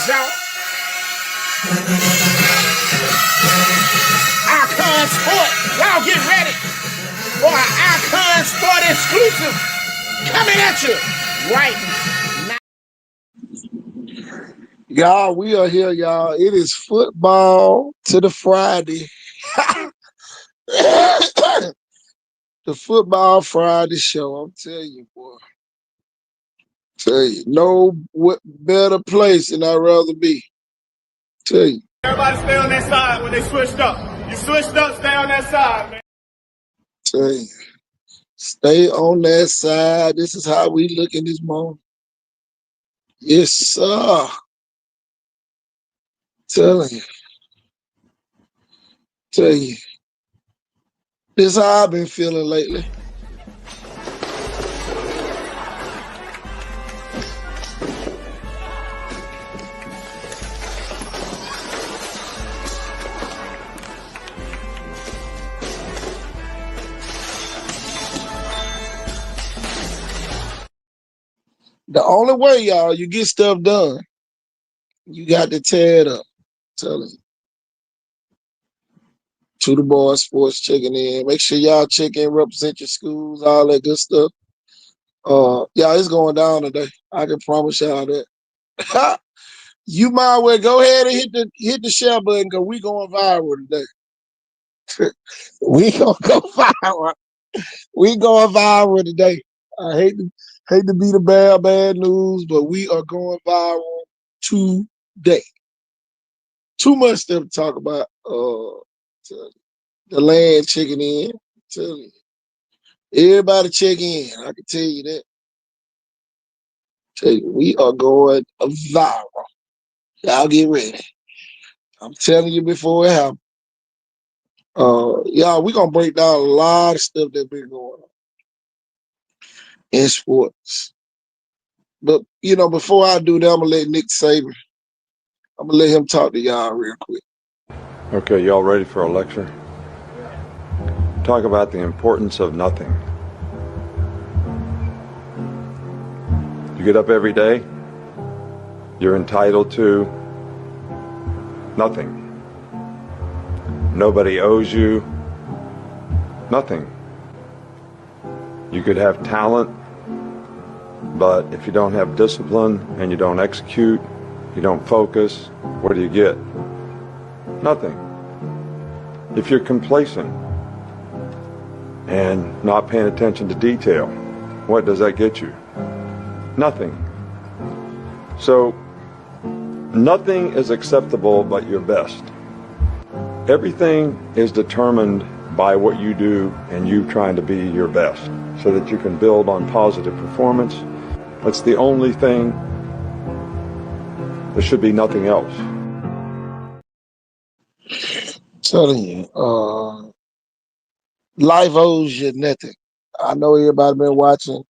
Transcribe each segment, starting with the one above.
sports, y'all. Icon Sport. Y'all get ready for an Icon Sport exclusive coming at you right now. Y'all, we are here, y'all. It is football to the Friday. The football Friday show. I'm telling you, boy. Tell you, no better place than I'd rather be. Tell you. Everybody stay on that side when they switched up. You switched up, stay on that side, man. Tell you. Stay on that side. This is how we look in this moment. Yes, sir. Telling you. Tell you. This is how I've been feeling lately. The only way, y'all, you get stuff done, you got to tear it up. Telling you. To the Boys Sports checking in. Make sure y'all check in, represent your schools, all that good stuff. Yeah, it's going down today. I can promise y'all that. You might well go ahead and hit the share button because we going viral today. We gonna go viral. We going viral today. I hate to be the bad news, but we are going viral today. Too much stuff to talk about. The land checking in. Tell you. Everybody check in. I can tell you that. Tell you, we are going viral. Y'all get ready. I'm telling you before it happens. Y'all, we gonna break down a lot of stuff that's been going on in sports. But before I do that, I'm gonna let Nick Saban. I'm gonna let him talk to y'all real quick. Okay, y'all ready for a lecture? Talk about the importance of nothing. You get up every day, you're entitled to nothing. Nobody owes you nothing. You could have talent, but if you don't have discipline and you don't execute, you don't focus, what do you get? Nothing. If you're complacent and not paying attention to detail, what does that get you? Nothing. So, nothing is acceptable but your best. Everything is determined by what you do and you trying to be your best so that you can build on positive performance. That's the only thing. There should be nothing else. Telling you, life owes you nothing. I know everybody been watching,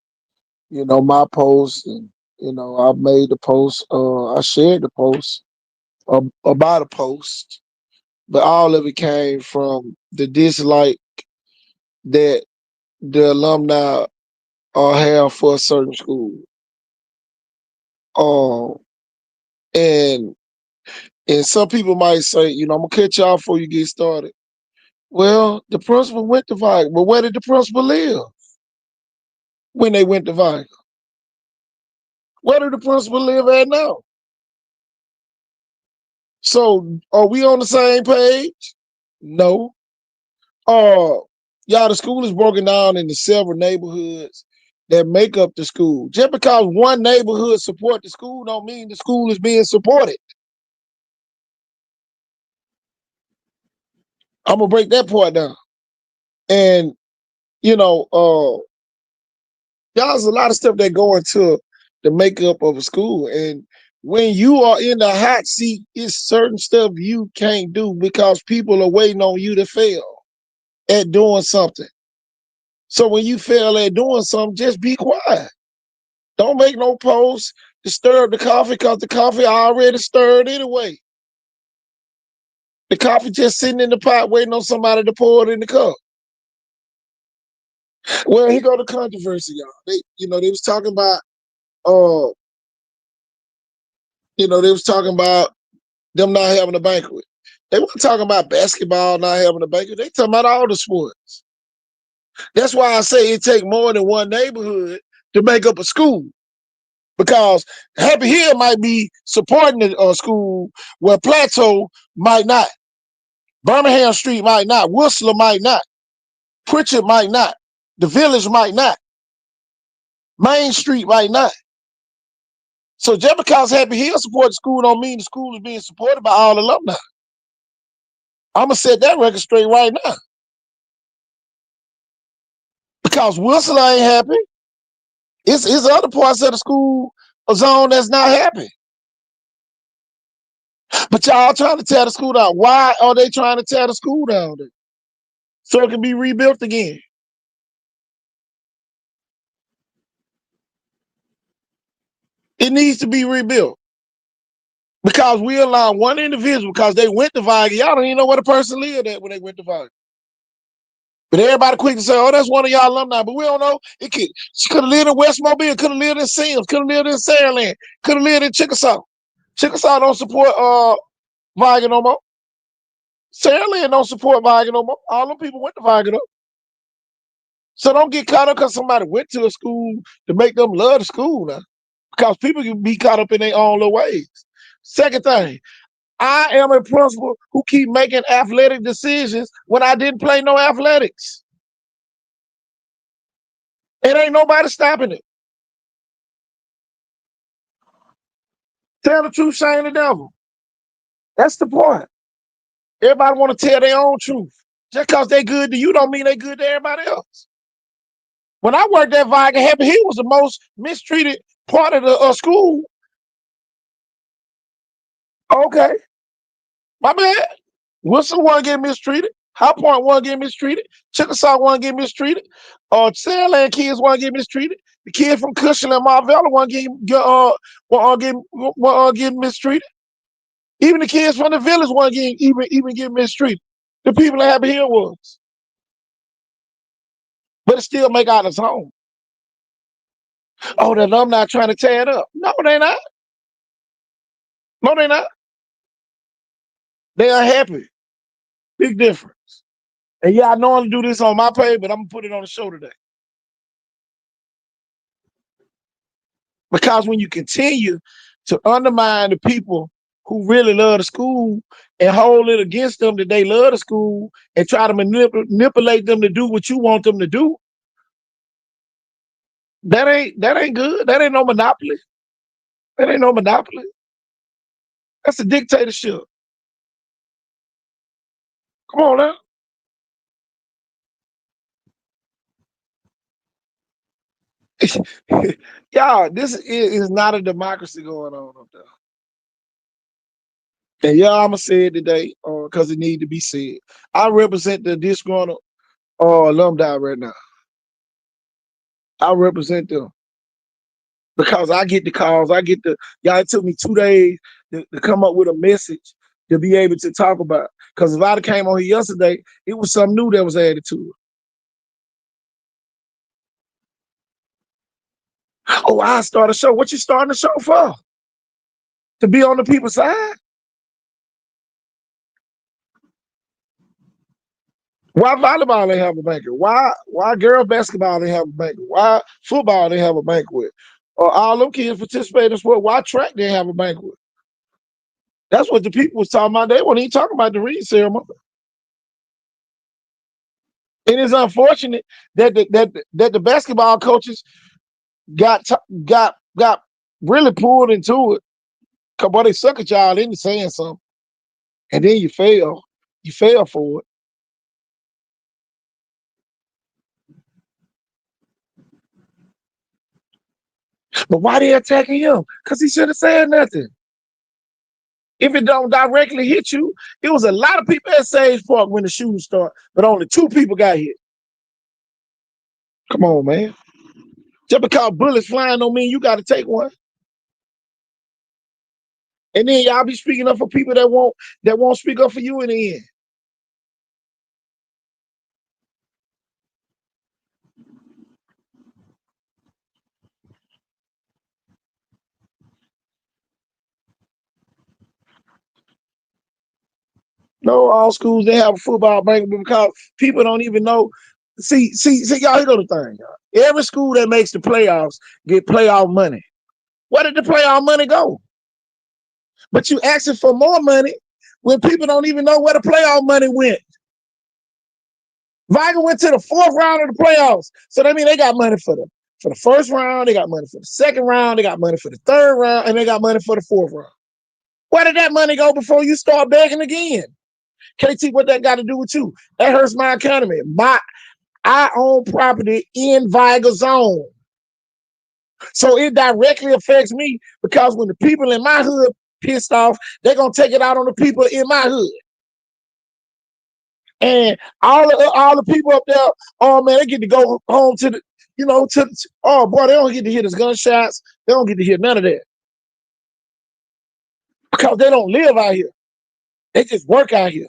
my post, and I made the post. I shared the post about a post, but all of it came from the dislike that the alumni have for a certain school. And some people might say, I'm gonna cut y'all before you get started. Well, the principal went to Viking, but where did the principal live when they went to Viking? Where did the principal live at now? So are we on the same page? No. Y'all, the school is broken down into several neighborhoods that make up the school. Just because one neighborhood support the school don't mean the school is being supported. I'm gonna break that part down. And y'all, there's a lot of stuff that go into the makeup of a school. And when you are in the hot seat, it's certain stuff you can't do because people are waiting on you to fail at doing something. So when you fail at doing something, just be quiet. Don't make no posts to stir up the coffee because the coffee already stirred anyway. The coffee just sitting in the pot waiting on somebody to pour it in the cup. Well, here go the controversy, y'all. They was talking about You know, they was talking about them not having a banquet. They weren't talking about basketball not having a banquet. They talking about all the sports. That's why I say it take more than one neighborhood to make up a school. Because Happy Hill might be supporting a school where Plateau might not. Birmingham Street might not. Worcester might not. Pritchard might not. The Village might not. Main Street might not. So just because Happy Hill supports the school don't mean the school is being supported by all alumni. I'm going to set that record straight right now. Because Worcester ain't happy. It's other parts of the school zone that's not happy. But y'all trying to tear the school down. Why are they trying to tear the school down then? So it can be rebuilt again. It needs to be rebuilt. Because we allow one individual, because they went to Viger. Y'all don't even know where the person lived at when they went to Viger. But everybody quick to say, oh, that's one of y'all alumni. But we don't know. She could have lived in West Mobile, could have lived in Sims, could have lived in Saraland, could have lived in Chickasaw. Chickasaw don't support Viger no more. Saraland don't support Viger no more. All them people went to Viger though. So don't get caught up because somebody went to a school to make them love the school now. Because people can be caught up in their own little ways. Second thing, I am a principal who keep making athletic decisions when I didn't play no athletics. It ain't nobody stopping it. Tell the truth, shame the devil. That's the point. Everybody want to tell their own truth. Just because they good to you don't mean they good to everybody else. When I worked at Viger, Happy Hill was the most mistreated part of the school. Okay, my bad. Wilson wasn't getting mistreated. High Point wasn't getting mistreated. Chickasaw wasn't getting mistreated. Sandland kids wasn't getting mistreated. The kid from Cushing and Marvella wasn't getting mistreated. Even the kids from the village weren't even getting mistreated. The people in Happy Hill was. But it still make out its home. Oh, the alumni trying to tear it up. No, they not. No, they not. They unhappy. Big difference. And yeah, I normally do this on my page, but I'm gonna put it on the show today. Because when you continue to undermine the people who really love the school and hold it against them that they love the school and try to manipulate them to do what you want them to do, that ain't good. That ain't no monopoly. That ain't no monopoly. That's a dictatorship. Come on now. Y'all, this is not a democracy going on up there. And yeah, I'm gonna say it today because it need to be said. I represent the disgruntled alumni right now. I represent them because I get the calls. Y'all, it took me 2 days to come up with a message to be able to talk about. Because if I'd have came on here yesterday, it was something new that was added to it. Oh, I start a show. What you starting a show for? To be on the people's side? Why volleyball ain't have a banquet? Why girl basketball ain't have a banquet? Why football didn't have a banquet? Or all them kids participate in sport? Why track didn't have a banquet? That's what the people was talking about. They weren't even talking about the ring ceremony. It is unfortunate that the basketball coaches got really pulled into it. Cause boy, they suck at y'all into saying something, and then you fail. You fail for it. But why they attacking him? Because he should have said nothing. If it don't directly hit you, it was a lot of people at Sage Park when the shooting started, but only 2 people got hit. Come on, man. Just because bullets flying don't mean you got to take one. And then y'all be speaking up for people that won't speak up for you in the end. No, all schools they have a football banquet because people don't even know. See, y'all, here go the thing, y'all. Every school that makes the playoffs get playoff money. Where did the playoff money go? But you asking for more money when people don't even know where the playoff money went. Viger went to the 4th round of the playoffs. So that means they got money for the first round, they got money for the 2nd round, they got money for the 3rd round, and they got money for the 4th round. Where did that money go before you start begging again? KT, what that got to do with you? That hurts my economy. I own property in Viger zone. So it directly affects me because when the people in my hood pissed off, they're going to take it out on the people in my hood. And all the people up there, oh man, they get to go home to the, oh boy, they don't get to hear the gunshots. They don't get to hear none of that. Because they don't live out here. They just work out here.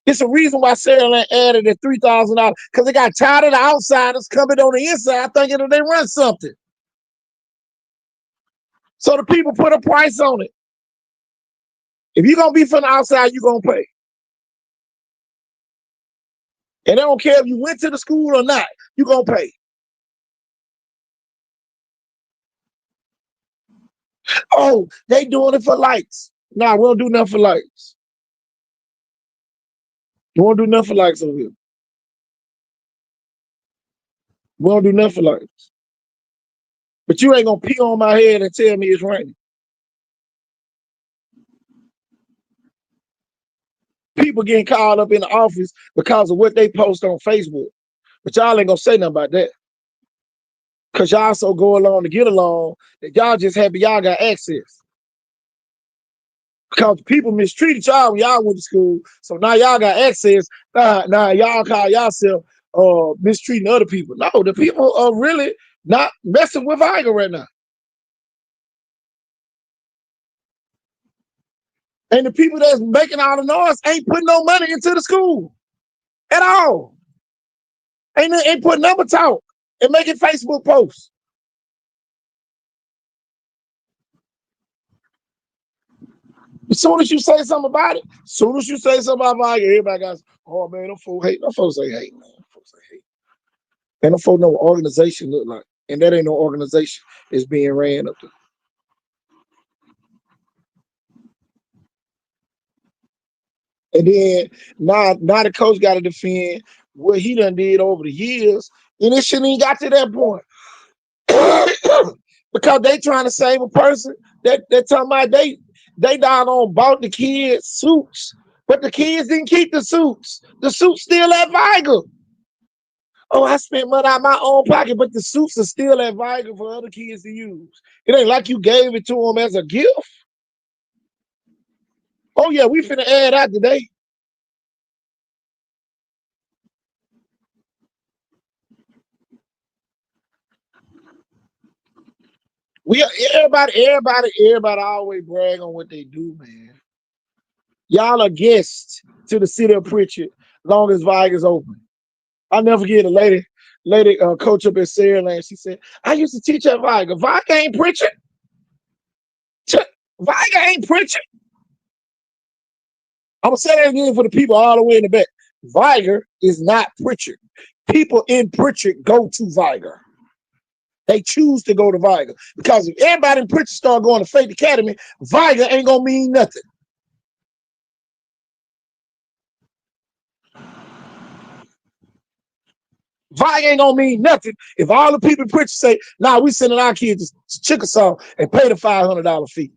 It's a reason why Saraland added at $3,000 because they got tired of the outsiders coming on the inside thinking that they run something. So the people put a price on it. If you're going to be from the outside, you're going to pay. And they don't care if you went to the school or not, you're going to pay. Oh, they doing it for likes. Nah, we don't do nothing for likes. We won't do nothing for likes over here. We don't do nothing for likes. But you ain't going to pee on my head and tell me it's raining. People getting called up in the office because of what they post on Facebook. But y'all ain't going to say nothing about that. Because y'all so go along to get along that y'all just happy y'all got access. Because people mistreated y'all when y'all went to school. So now y'all got access. Now y'all call yourself mistreating other people. No, the people are really not messing with Viger right now. And the people that's making all the noise ain't putting no money into the school at all. Ain't putting number talk and making Facebook posts. As soon as you say something about it, everybody goes, oh man, them folks hate. Them folks ain't hate, man. Them folks ain't hate. And them folks know what organization look like. And that ain't no organization that's being ran up there. And then now the coach got to defend what he done did over the years, and it shouldn't even got to that point. Because they trying to save a person that talking about they down on bought the kids suits, but the kids didn't keep the suits. The suits still at Viger. Oh, I spent money out of my own pocket, but the suits are still at Viger for other kids to use. It ain't like you gave it to them as a gift. Oh yeah, we finna add out today. Everybody always brag on what they do, man. Y'all are guests to the city of Pritchard, long as Viger's open. I'll never forget a lady coach up at Saraland. She said, I used to teach at Viger. Viger ain't Pritchard. Viger ain't Pritchard. I'm gonna say that again for the people all the way in the back. Viger is not Pritchard. People in Pritchard go to Viger. They choose to go to Viger. Because if everybody in Pritchard start going to Faith Academy, Viger ain't gonna mean nothing. Viger ain't gonna mean nothing if all the people in Pritchard say, nah, we sending our kids to Chickasaw and pay the $500 fee.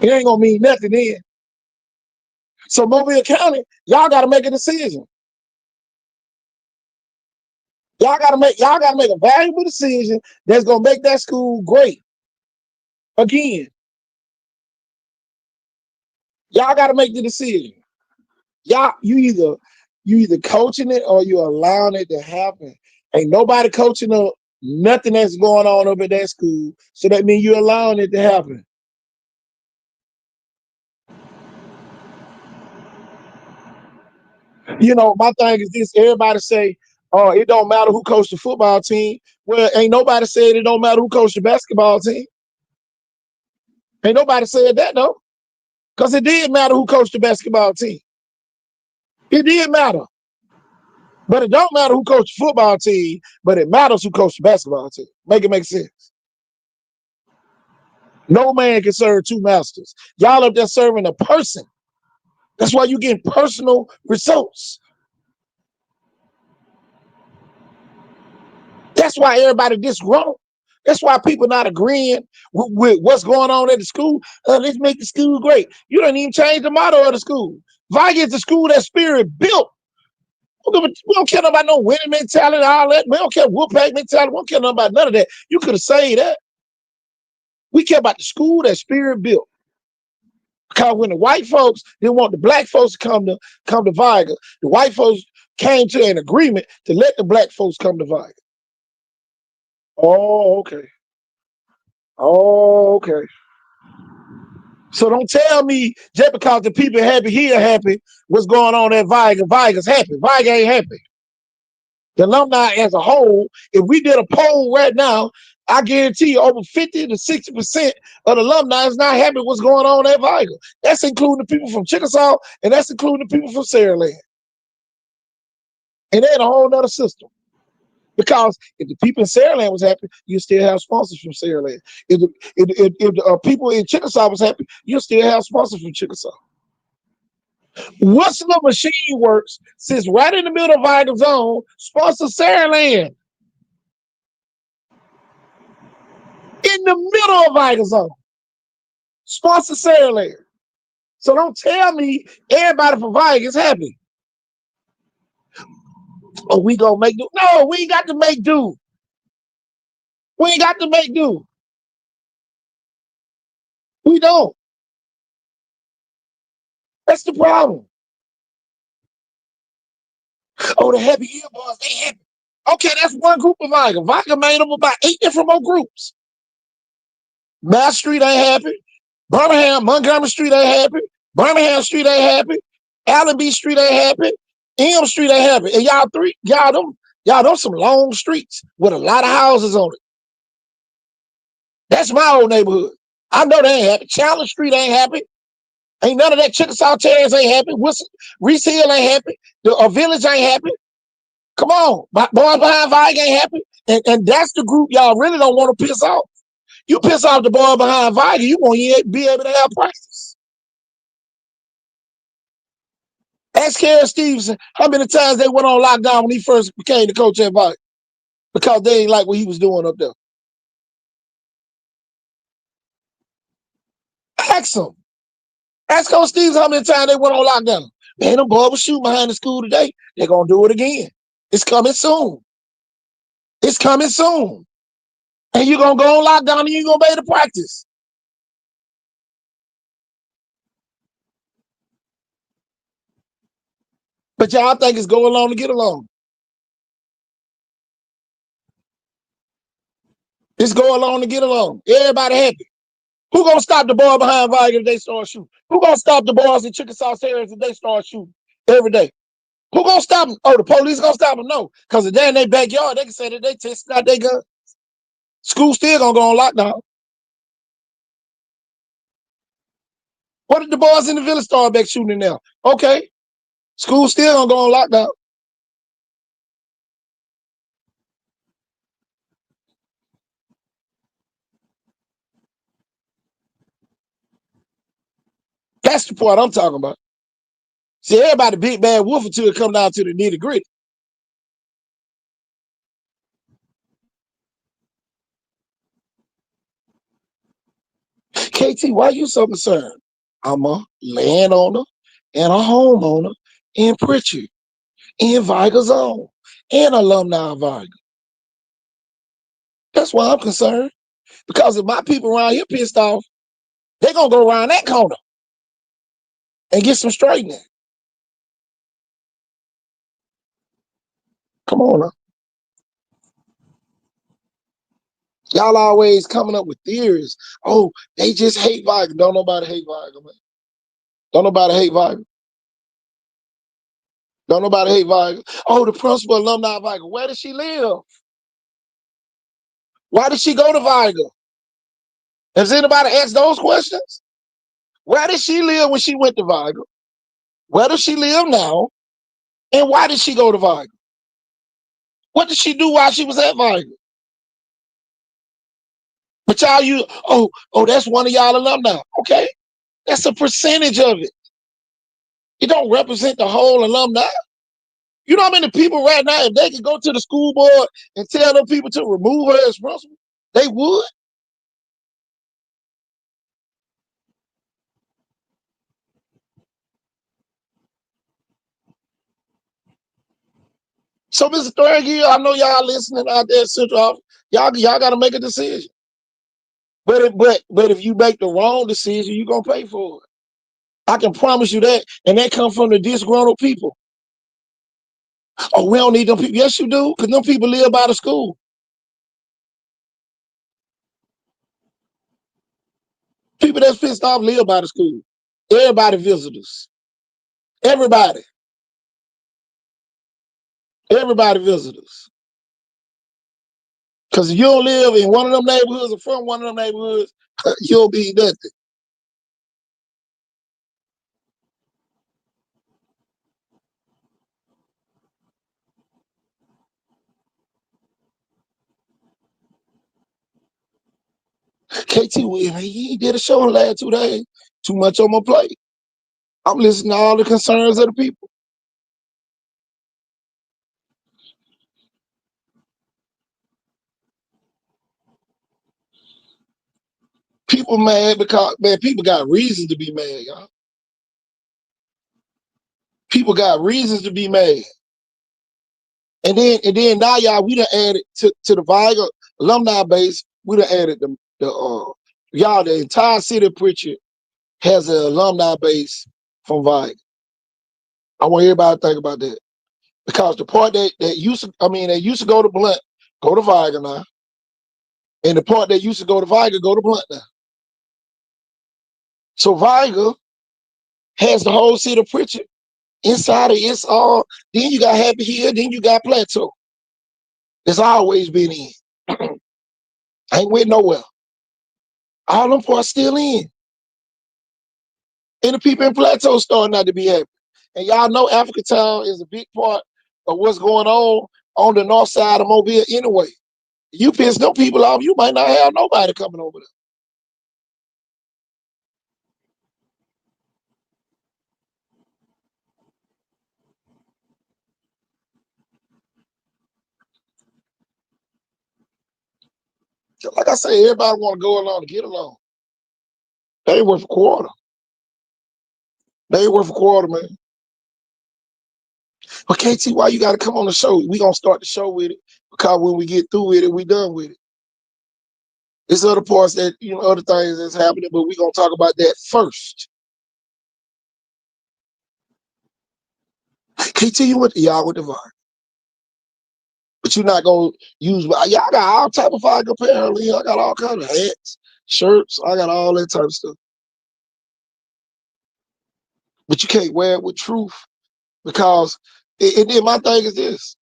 It ain't gonna mean nothing then. So Mobile County, y'all gotta make a decision. Y'all gotta make a valuable decision that's gonna make that school great. Again, y'all gotta make the decision. Y'all, you either coaching it or you allowing it to happen. Ain't nobody coaching up nothing that's going on over at that school. So that means you're allowing it to happen. My thing is this: everybody say, "Oh, it don't matter who coached the football team." Well, ain't nobody said it don't matter who coached the basketball team. Ain't nobody said that though, because it did matter who coached the basketball team. It did matter. But it don't matter who coached the football team, but it matters who coached the basketball team. Make it make sense. No man can serve two masters. Y'all up there serving a person. That's why you get personal results. That's why everybody disgruntled. That's why people not agreeing with what's going on at the school. Let's make the school great. You don't even change the motto of the school. Viga is the school that Spirit built. We don't care about no winning mentality, all that. We don't care whoop-pack mentality. We don't care about none of that. You could have said that. We care about the school that Spirit built. Because when the white folks didn't want the black folks to come to Viga, the white folks came to an agreement to let the black folks come to Viga. Oh, okay. Oh, okay. So don't tell me just because the people happy here happy, what's going on at Viga, Viga's happy. Viga ain't happy. The alumni as a whole, if we did a poll right now, I guarantee you over 50 to 60% of the alumni is not happy with what's going on at Viga. That's including the people from Chickasaw, and that's including the people from Saraland. And they're in a whole nother system. Because if the people in Saraland was happy, you still have sponsors from Saraland. If the people in Chickasaw was happy, you still have sponsors from Chickasaw. Whistler Machine Works sits right in the middle of Viga Zone, sponsor Saraland. In the middle of Viga Zone, sponsor Saraland. So don't tell me everybody from Viga is happy. Oh, we gonna make do. No, we ain't got to make do. We ain't got to make do. We don't. That's the problem. Oh, the happy ear boys, they happy. Okay, that's one group of Viga. Viga made up about 8 different more groups. Mass Street ain't happy. Birmingham, Montgomery Street ain't happy. Birmingham Street ain't happy. Allenby Street ain't happy. Elm Street ain't happy. And y'all them some long streets with a lot of houses on it. That's my old neighborhood. I know they ain't happy. Chandler Street ain't happy. Ain't none of that. Chickasaw Terrace ain't happy. Reese Hill ain't happy. The Village ain't happy. Come on. Boys Behind Viga ain't happy. And that's the group y'all really don't want to piss off. You piss off the boy behind Viga, you won't be able to have practice. Ask Karen Stevenson how many times they went on lockdown when he first became the coach at Viga. Because they ain't like what he was doing up there. Ask him. Ask Coach Stevens how many times they went on lockdown. Man, them boys was shooting behind the school today. They're going to do it again. It's coming soon. It's coming soon. And you're going to go on lockdown and you're going to be able to practice. But y'all think it's go along to get along. It's go along to get along. Everybody happy. Who gonna stop the boy behind Viga if they start shooting? Who gonna stop the boys in Chickasaw Terrace if they start shooting every day? Who gonna stop them? Oh, the police gonna stop them? No, because if they're in their backyard, they can say that they tested out their gun. School still gonna go on lockdown. What if the boys in the village start back shooting now? Okay, school still gonna go on lockdown. That's the part I'm talking about. See, everybody big bad wolf until it come down to the nitty gritty. KT, why you so concerned? I'm a landowner and a homeowner in Pritchard, in Viga Zone, and alumni of Viga. That's why I'm concerned. Because if my people around here pissed off, they're gonna go around that corner and get some straightening. Come on now. Y'all always coming up with theories. Oh, they just hate Viga. Don't nobody hate Viga, man. Don't nobody hate Viga. Don't nobody hate Viga. Oh, the principal alumni of Viga. Where does she live? Why did she go to Viga? Has anybody asked those questions? Where did she live when she went to Viger? Where does she live now? And why did she go to Viger? What did she do while she was at Viger? But y'all, that's one of y'all alumni. Okay, that's a percentage of it. It don't represent the whole alumni. You know how many people right now, if they could go to the school board and tell them people to remove her as principal, they would. So, Mr. Thurgood, I know y'all listening out there at Central Office. Y'all got to make a decision. But if you make the wrong decision, you're gonna pay for it. I can promise you that, and that comes from the disgruntled people. Oh, we don't need them people. Yes, you do, because them people live by the school. People that's pissed off live by the school. Everybody visitors. Everybody visitors. Because if you don't live in one of them neighborhoods or from one of them neighborhoods, you'll be nothing. KT, he did a show in the last 2 days. Too much on my plate. I'm listening to all the concerns of the people. People mad because, man, people got reasons to be mad, y'all. People got reasons to be mad. And then now, y'all, we done added to the Viger alumni base, we done added the entire city of Pritchard has an alumni base from Viger. I want everybody to think about that. Because the part that used to go to Blunt, go to Viger now. And the part that used to go to Viger, go to Blunt now. So Viger has the whole city of Pritchard inside of it's all. Then you got Happy Hill, then you got Plateau. It's always been in. Ain't went nowhere. All them parts still in. And the people in Plateau starting not to be happy. And y'all know Africatown is a big part of what's going on the north side of Mobile anyway. You piss them people off, you might not have nobody coming over there. Like I say, everybody want to go along to get along. They ain't worth a quarter. They ain't worth a quarter, man. But KT, why you got to come on the show? We gonna start the show with it because when we get through with it, we done with it. There's other parts that other things that's happening, but we gonna talk about that first. KT, you went to y'all with the Viger, but you're not gonna use. Y'all got all type of Viger apparel. I got all kind of hats, shirts. I got all that type of stuff. But you can't wear it with truth because. And then my thing is this: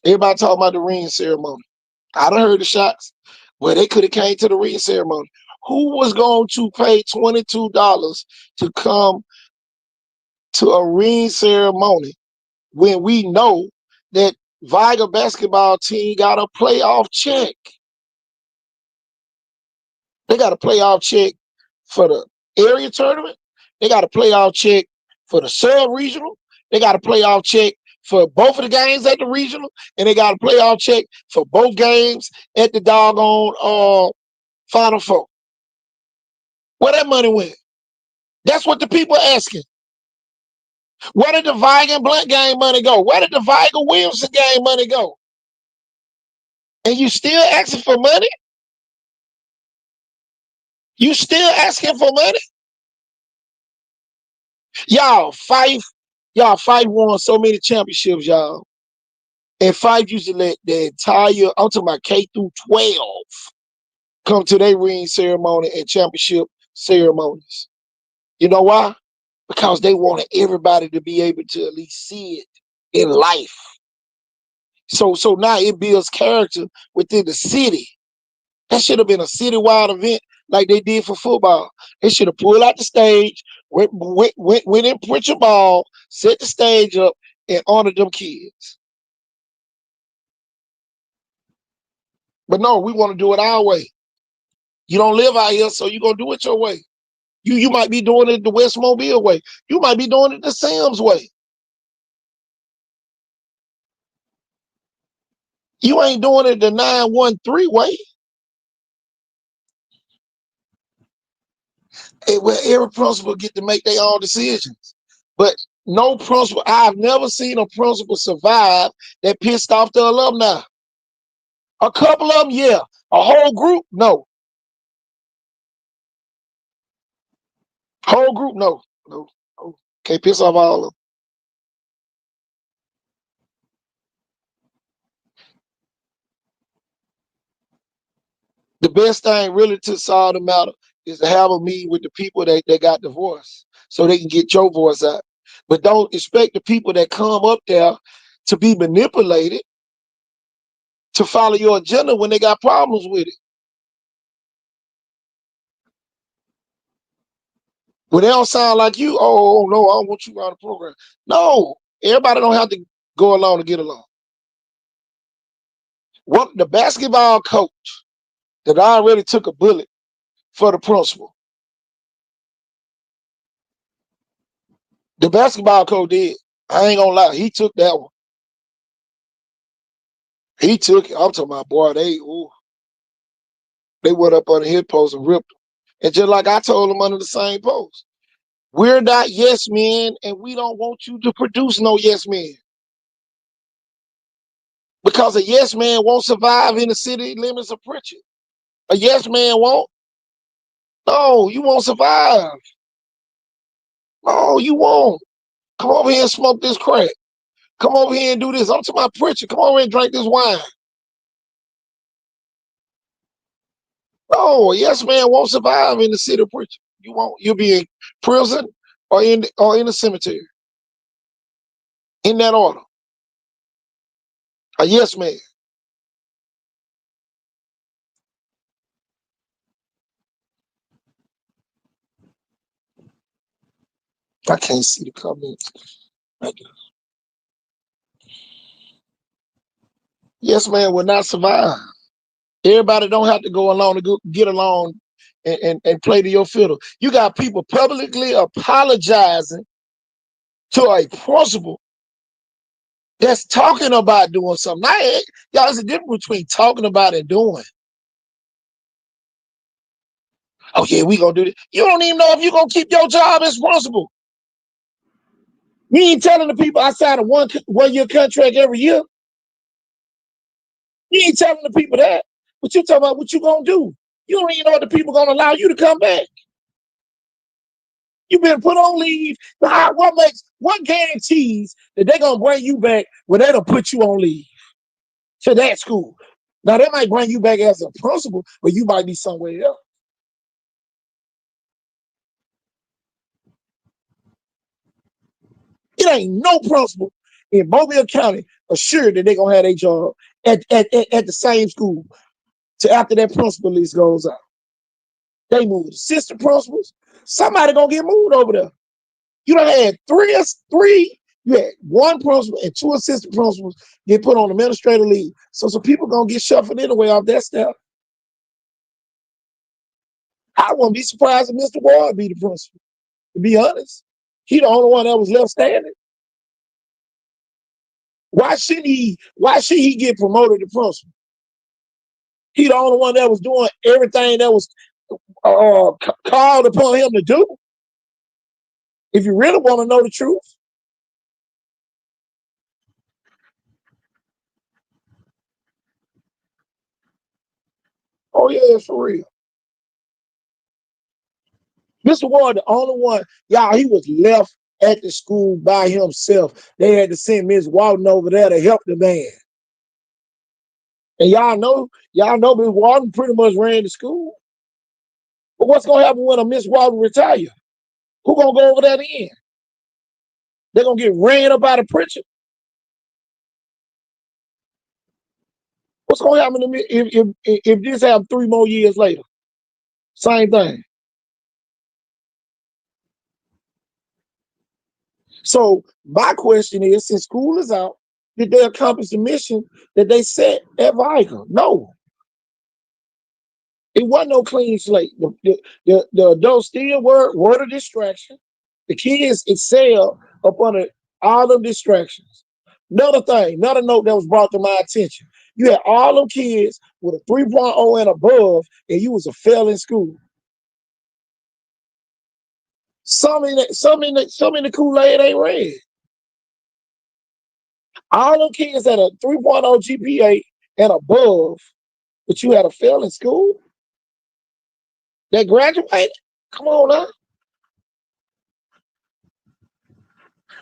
everybody talking about the ring ceremony. I done heard the shots where they could have came to the ring ceremony. Who was going to pay $22 to come to a ring ceremony when we know that Viger basketball team got a playoff check? They got a playoff check for the area tournament. They got a playoff check for the sub-regional. They got a playoff check for both of the games at the regional. And they got a playoff check for both games at the doggone Final Four. Where that money went? That's what the people are asking. Where did the Viger and Blunt game money go? Where did the Viger Williamson game money go? And you still asking for money? You still asking for money? Y'all, Fife won so many championships, y'all. And Fife used to let the entire, I'm talking about K through 12, come to their ring ceremony and championship ceremonies. You know why? Because they wanted everybody to be able to at least see it in life. So now it builds character within the city. That should have been a citywide event like they did for football. They should have pulled out the stage, went in, put your ball, set the stage up, and honored them kids. But no, we want to do it our way. You don't live out here, so you're gonna do it your way. You might be doing it the West Mobile way. You might be doing it the Sims way. You ain't doing it the 913 way. Where every principal get to make their own decisions. But no principal, I've never seen a principal survive that pissed off the alumni. A couple of them, yeah. A whole group, no. Whole group, no. No. Can't piss off all of them. The best thing really to solve the matter is to have a meeting with the people that got the voice so they can get your voice out. But don't expect the people that come up there to be manipulated to follow your agenda when they got problems with it. When they don't sound like you, oh no, I don't want you around the program. No, everybody don't have to go along to get along. What the basketball coach that already took a bullet for the principal. The basketball coach did. I ain't gonna lie, he took that one. He took it. I'm talking about, boy, they went up under his post and ripped him. And just like I told him under the same post, we're not yes men, and we don't want you to produce no yes men. Because a yes man won't survive in the city limits of Pritchard. A yes man won't. No, you won't survive. No, you won't. Come over here and smoke this crack. Come over here and do this. I'm talking about Pritchard. Come over here and drink this wine. No, a yes man won't survive in the city of Pritchard. You won't. You'll be in prison or in the cemetery. In that order. A yes man. I can't see the comments. Yes man will not survive. Everybody don't have to go along to get along and play to your fiddle. You got people publicly apologizing to a principal that's talking about doing something. Now, y'all, there's a difference between talking about and doing. Oh yeah, we gonna do this. You don't even know if you're gonna keep your job as principal. You ain't telling the people I signed a one-year contract every year. You ain't telling the people that. But you talking about what you gonna do. You don't even know if the people gonna allow you to come back. You've been put on leave. What guarantees that they're gonna bring you back when they don't put you on leave to that school? Now they might bring you back as a principal, but you might be somewhere else. It ain't no principal in Mobile County assured that they're gonna have their job at the same school till after that principal list goes out. They moved assistant principals. Somebody gonna get moved over there. You done had three. You had one principal and two assistant principals get put on administrative leave. So some people gonna get shuffled anyway off that stuff. I wouldn't be surprised if Mr. Ward be the principal. To be honest, he the only one that was left standing. Why should he get promoted to principal? He the only one that was doing everything that was called upon him to do. If you really want to know the truth. Oh yeah, for real. Mr. Ward, the only one, y'all, he was left at the school by himself. They had to send Miss Walton over there to help the man. And y'all know Miss Walton pretty much ran the school. But what's gonna happen when a Miss Walton retire? Who gonna go over there then? They're gonna get ran up out of Pritchard. What's gonna happen to me if this happens 3 more years later? Same thing. So my question is, since school is out, did they accomplish the mission that they set at Viger? No. It wasn't no clean slate. The adults still were the distraction. The kids excel up under all them distractions. Another note that was brought to my attention. You had all them kids with a 3.0 and above, and you was a fail in school. Some in the Kool-Aid ain't red. All them kids had a 3.0 GPA and above, but you had a fail in school that graduated. Come on now.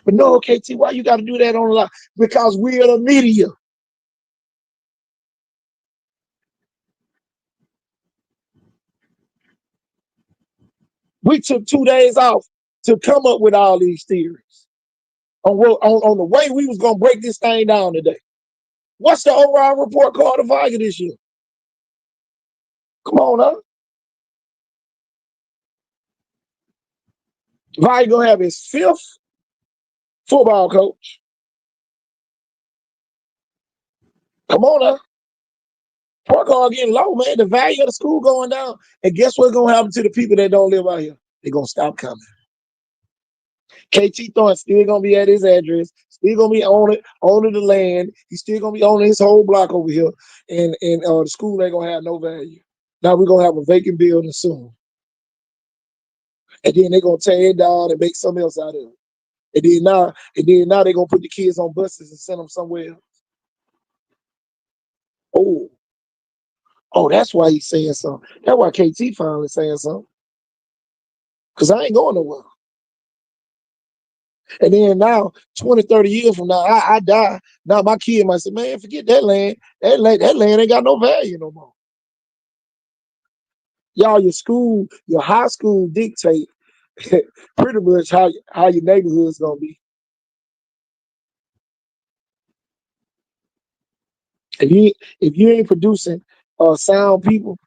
But no, KT, why you got to do that on the line? Because we're the media. We took 2 days off to come up with all these theories on the way we was gonna break this thing down today. What's the overall report card of Viger this year? Come on now. Viger gonna have his 5th football coach. Come on now. Report card getting low, man. The value of the school going down. And guess what's gonna happen to the people that don't live out here? They're gonna stop coming. KT Thornton still gonna be at his address, still gonna be owning the land. He's still gonna be owning his whole block over here, and the school ain't gonna have no value. Now we're gonna have a vacant building soon, and then they're gonna tear it down and make something else out of it. And then now they're gonna put the kids on buses and send them somewhere else. Oh, that's why he's saying something. That's why KT finally saying something. Cause I ain't going nowhere. And then now, 20, 30 years from now, I die. Now my kid might say, man, forget that land. That land ain't got no value no more. Y'all, your high school dictate pretty much how your neighborhood's gonna be. If you ain't producing sound people,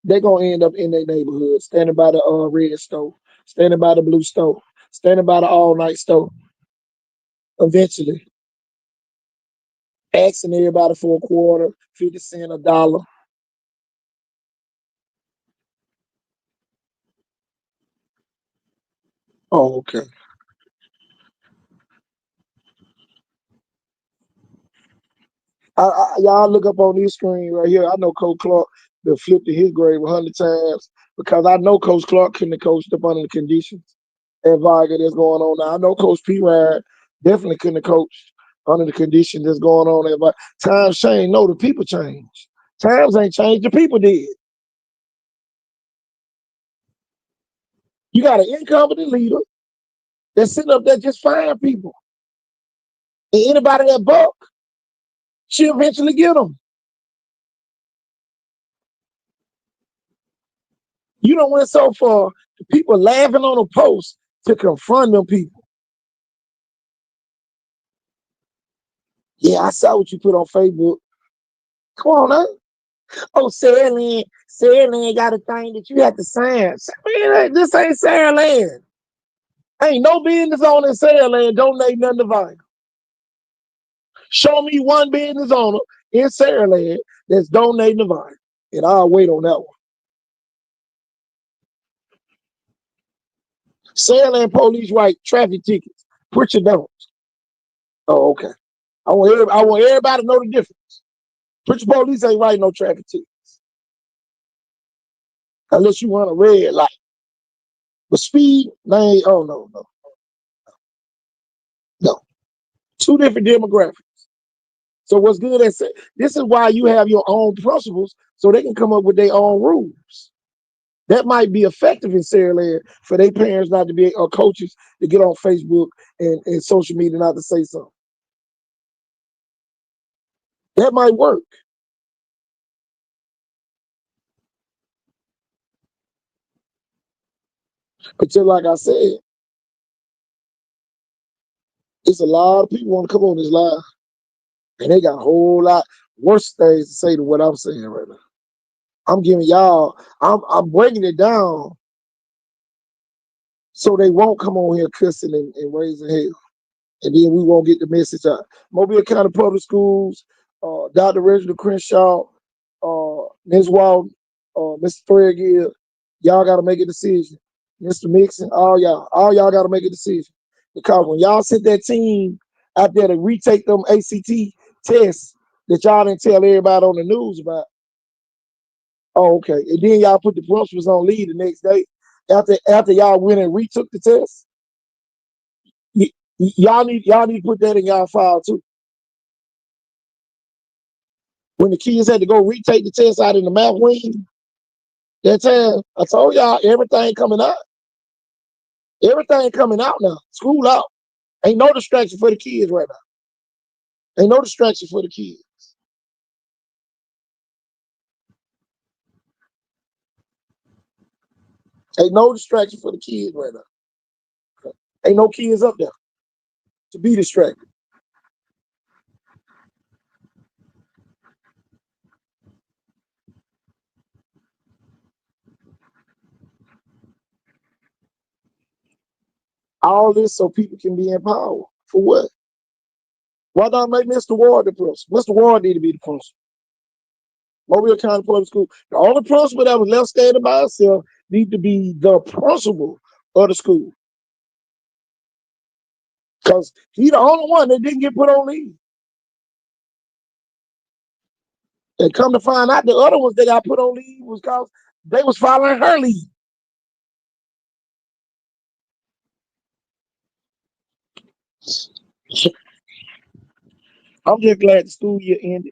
they're gonna end up in their neighborhood, standing by the red stove, standing by the blue stove, standing by the all-night stove. Eventually, asking everybody for a quarter, 50 cents, $1. Oh, okay. Y'all look up on this screen right here. I know Coach Clark that flipped in his grave 100 times because I know Coach Clark couldn't have coached up under the conditions at Viger that's going on now. I know Coach P. Ryan definitely couldn't have coached under the conditions that's going on at Viger. Times change. No, the people change. Times ain't changed. The people did. You got an incompetent leader that's sitting up there just firing people. And anybody that buck, she'll eventually get them. You don't went so far, the people laughing on a post to confront them people. Yeah, I saw what you put on Facebook. Come on, huh? Oh, Saraland got a thing that you have to sign. Man, this ain't Saraland. Ain't no business on in Saraland donate nothing to Viger. Show me one business owner in Saraland that's donating to Viger, and I'll wait on that one. Saraland police write traffic tickets. Pritchard don't. Oh, okay. I want everybody to know the difference. Pritchard police ain't writing no traffic tickets unless you run a red light. But speed, oh no. Two different demographics. So what's good at this is why you have your own principles so they can come up with their own rules. That might be effective in Saraland for their parents not to be, or coaches to get on Facebook and social media not to say something. That might work. But just like I said, it's a lot of people want to come on this live, and they got a whole lot worse things to say than what I'm saying right now. I'm giving y'all, I'm breaking it down so they won't come on here cussing and raising hell. And then we won't get the message out. Mobile County Public Schools, Dr. Reginald Crenshaw, Ms. Walton, Mr. Threadgill, y'all got to make a decision. Mr. Mixon, all y'all got to make a decision. Because when y'all sent that team out there to retake them ACT tests that y'all didn't tell everybody on the news about, oh, okay. And then y'all put the principals on leave the next day after y'all went and retook the test. Y'all need to put that in y'all file too. When the kids had to go retake the test out in the math wing, that time I told y'all everything coming out. Everything coming out now. School out. Ain't no distraction for the kids right now. Ain't no distraction for the kids. Ain't no distraction for the kids right now. Ain't no kids up there to be distracted. All this so people can be in power. For what? Why not make Mr. Ward the principal? Mr. Ward need to be the principal. Mobile County Public School. The only principal that was left standing by itself need to be the principal of the school. Because he the only one that didn't get put on leave. And come to find out the other ones that got put on leave was because they was following her lead. I'm just glad the school year ended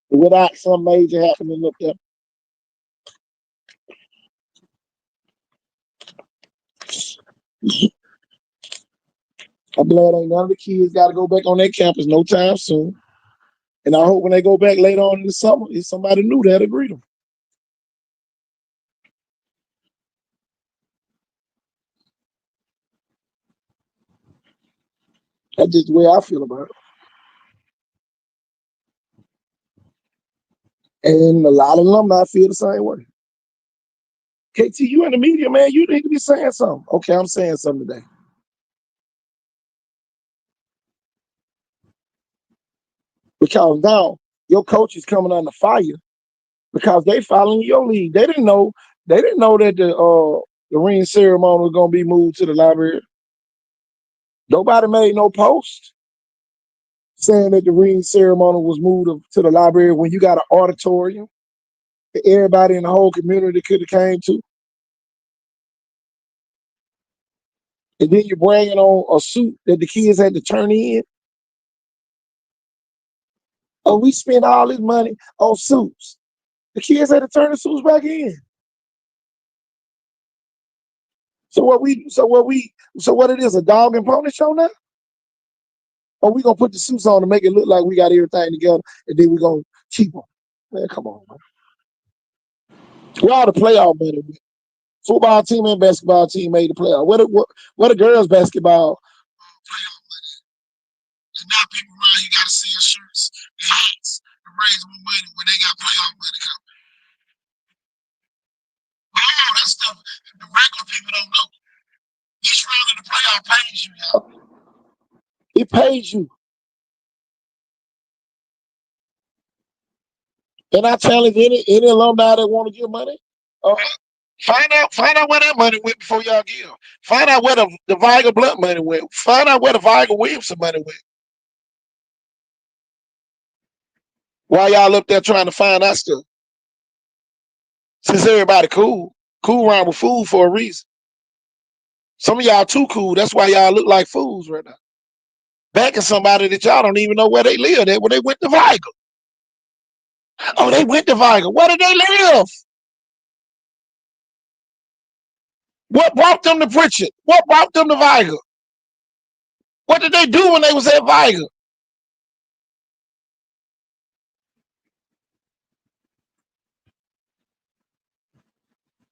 without some major happening up there. I'm glad ain't none of the kids got to go back on that campus no time soon. And I hope when they go back later on in the summer, it's somebody new that'll greet them. That's just the way I feel about it. And a lot of alumni feel the same way. KT, you in the media, man. You need to be saying something. Okay, I'm saying something today. Because now your coach is coming under fire because they following your lead. They didn't know that the ring ceremony was gonna be moved to the library. Nobody made no post saying that the ring ceremony was moved to the library when you got an auditorium that everybody in the whole community could have came to. And then you're bringing on a suit that the kids had to turn in. Oh, we spent all this money on suits. The kids had to turn the suits back in. So what it is, a dog and pony show now? Or we gonna put the suits on to make it look like we got everything together and then we gonna keep them. Man, come on, man. Where all the playoff money went? Football team and basketball team made the playoff. What the girls basketball playoff money? And now people around you gotta sell shirts and hats to raise more money when they got playoff money coming. All that stuff the regular people don't know. Each round of the playoff pays you, y'all. It pays you. And I challenge any alumni that want to give money. Uh, find out where that money went before y'all give. Find out where the Viger Blunt money went. Find out where the Viger Williamson money went. While y'all up there trying to find that stuff. Since everybody cool around with food for a reason. Some of y'all too cool. That's why y'all look like fools right now. Backing somebody that y'all don't even know where they live at when they went to Viger. Oh, they went to Viger. Where did they live? What brought them to Pritchard? What brought them to Viger? What did they do when they was at Viger?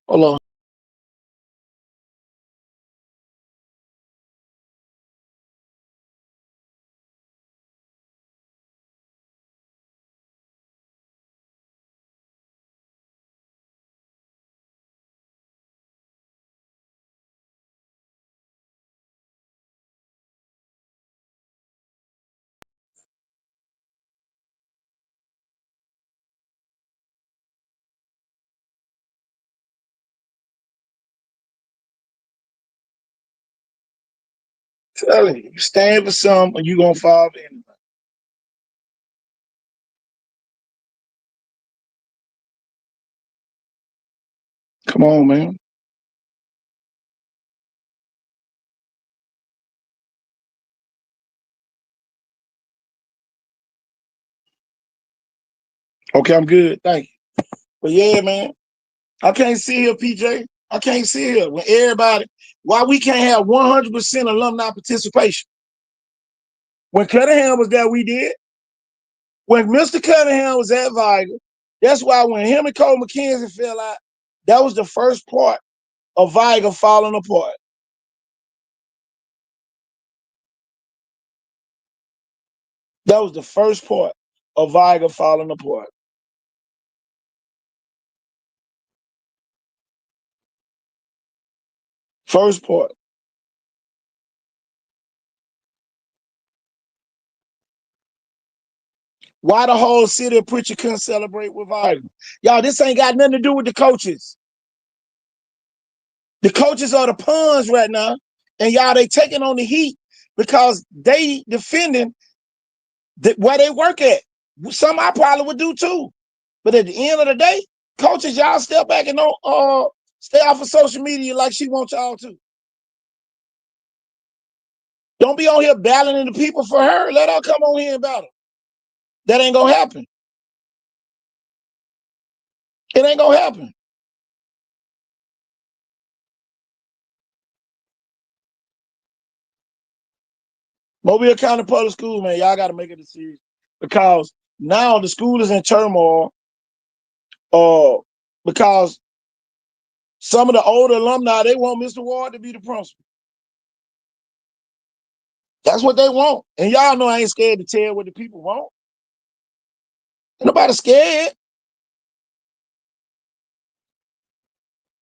Hold on. Telling you, stand for something, or you gonna fall for anything. Come on, man. Okay, I'm good. Thank you. But yeah, man, I can't see here, PJ. I can't see here when everybody. Why we can't have 100% alumni participation? When Cunningham was there, we did. When Mr. Cunningham was at Viger, that's why when him and Cole McKenzie fell out, that was the first part of Viger falling apart. That was the first part of Viger falling apart. First part. Why the whole city of Pritchard couldn't celebrate with Viger? Y'all, this ain't got nothing to do with the coaches. The coaches are the pawns right now, and y'all, they taking on the heat because they defending where they work at. Some I probably would do too. But at the end of the day, coaches, y'all step back and don't stay off of social media like she wants y'all to. Don't be on here battling the people for her. Let her come on here and battle. That ain't gonna happen. It ain't gonna happen. Mobile County Public School, man, y'all got to make a decision because now the school is in turmoil. Because some of the older alumni, they want Mr. Ward to be the principal. That's what they want. And y'all know I ain't scared to tell what the people want. Ain't nobody scared.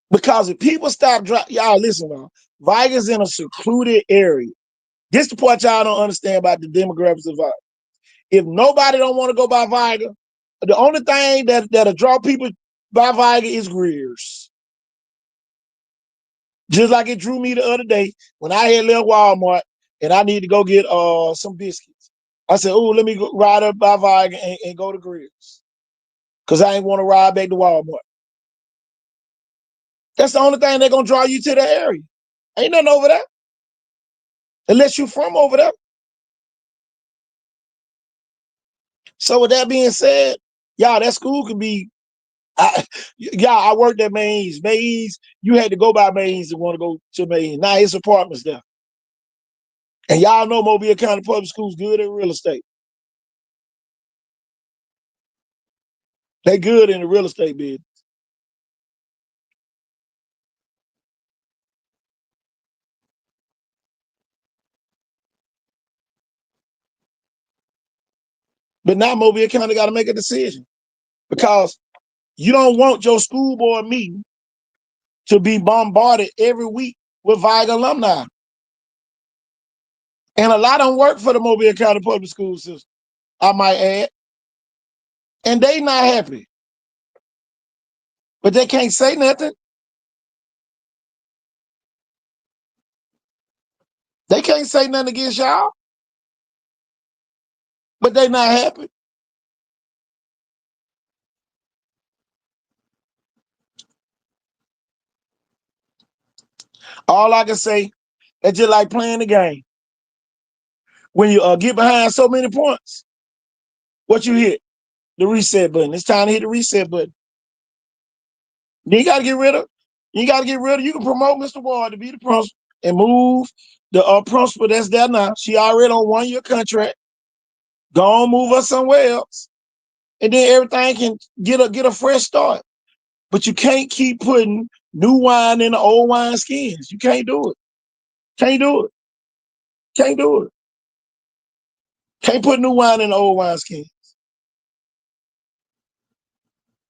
Because if people stop dropping, y'all listen, man. Viger's in a secluded area. This the part y'all don't understand about the demographics of Viger. If nobody don't want to go by Viger, the only thing that'll draw people by Viger is Greer's. Just like it drew me the other day when I had left Walmart and I need to go get some biscuits. I said, oh, let me go ride up by Viger and go to Greer's. Because I ain't want to ride back to Walmart. That's the only thing they're going to draw you to the area. Ain't nothing over there. Unless you're from over there. So with that being said, y'all, that school could be, I worked at Maines. Maines, you had to go by Maines to want to go to Maines. Now it's apartments there. And y'all know Mobile County Public Schools good at real estate. They good in the real estate business. But now Mobile County got to make a decision because you don't want your school board meeting to be bombarded every week with Viger alumni. And a lot of them work for the Mobile County Public School System, I might add. And they not happy. But they can't say nothing. They can't say nothing against y'all. But they not happy. All I can say, it's just like playing the game. When you get behind so many points, what you hit? The reset button. It's time to hit the reset button. Then you got to get rid of. You got to get rid of. You can promote Mr. Ward to be the principal and move the principal that's there now. She already on 1-year contract. Go on, move her somewhere else, and then everything can get a fresh start. But you can't keep putting new wine in the old wine skins. You can't do it. Can't do it. Can't do it. Can't put new wine in the old wine skins.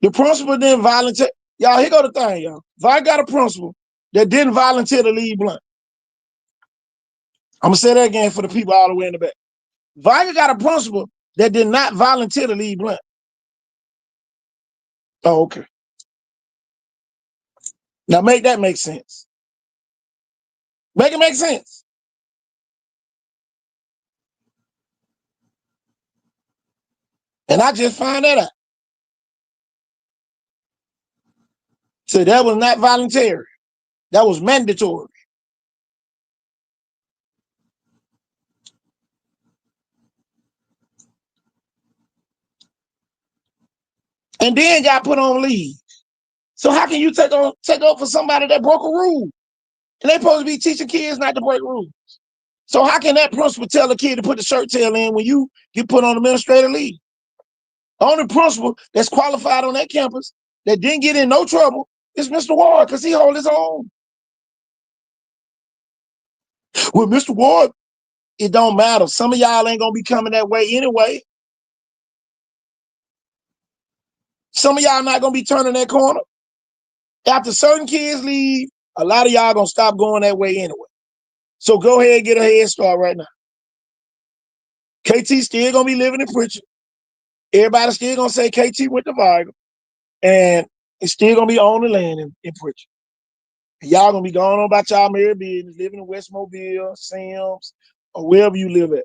The principal didn't volunteer. Y'all, here go the thing, y'all. If I got a principal that didn't volunteer to leave Blount, I'm going to say that again for the people all the way in the back. Viger got a principal that did not volunteer to leave Blount. Oh, okay. Now make that make sense. Make it make sense. And I just found that out. So that was not voluntary. That was mandatory. And then got put on leave. So how can you take up for somebody that broke a rule? And they supposed to be teaching kids not to break rules. So how can that principal tell a kid to put the shirt tail in when you get put on administrative leave? The only principal that's qualified on that campus that didn't get in no trouble is Mr. Ward, because he hold his own. Well, Mr. Ward, it don't matter. Some of y'all ain't gonna be coming that way anyway. Some of y'all not gonna be turning that corner. After certain kids leave, a lot of y'all gonna stop going that way anyway. So go ahead and get a head start right now. KT still gonna be living in Pritchard. Everybody still gonna say KT went to Vigo, and it's still gonna be on the land in Pritchard. And y'all gonna be going on about y'all married business, living in West Mobile, Sims, or wherever you live at.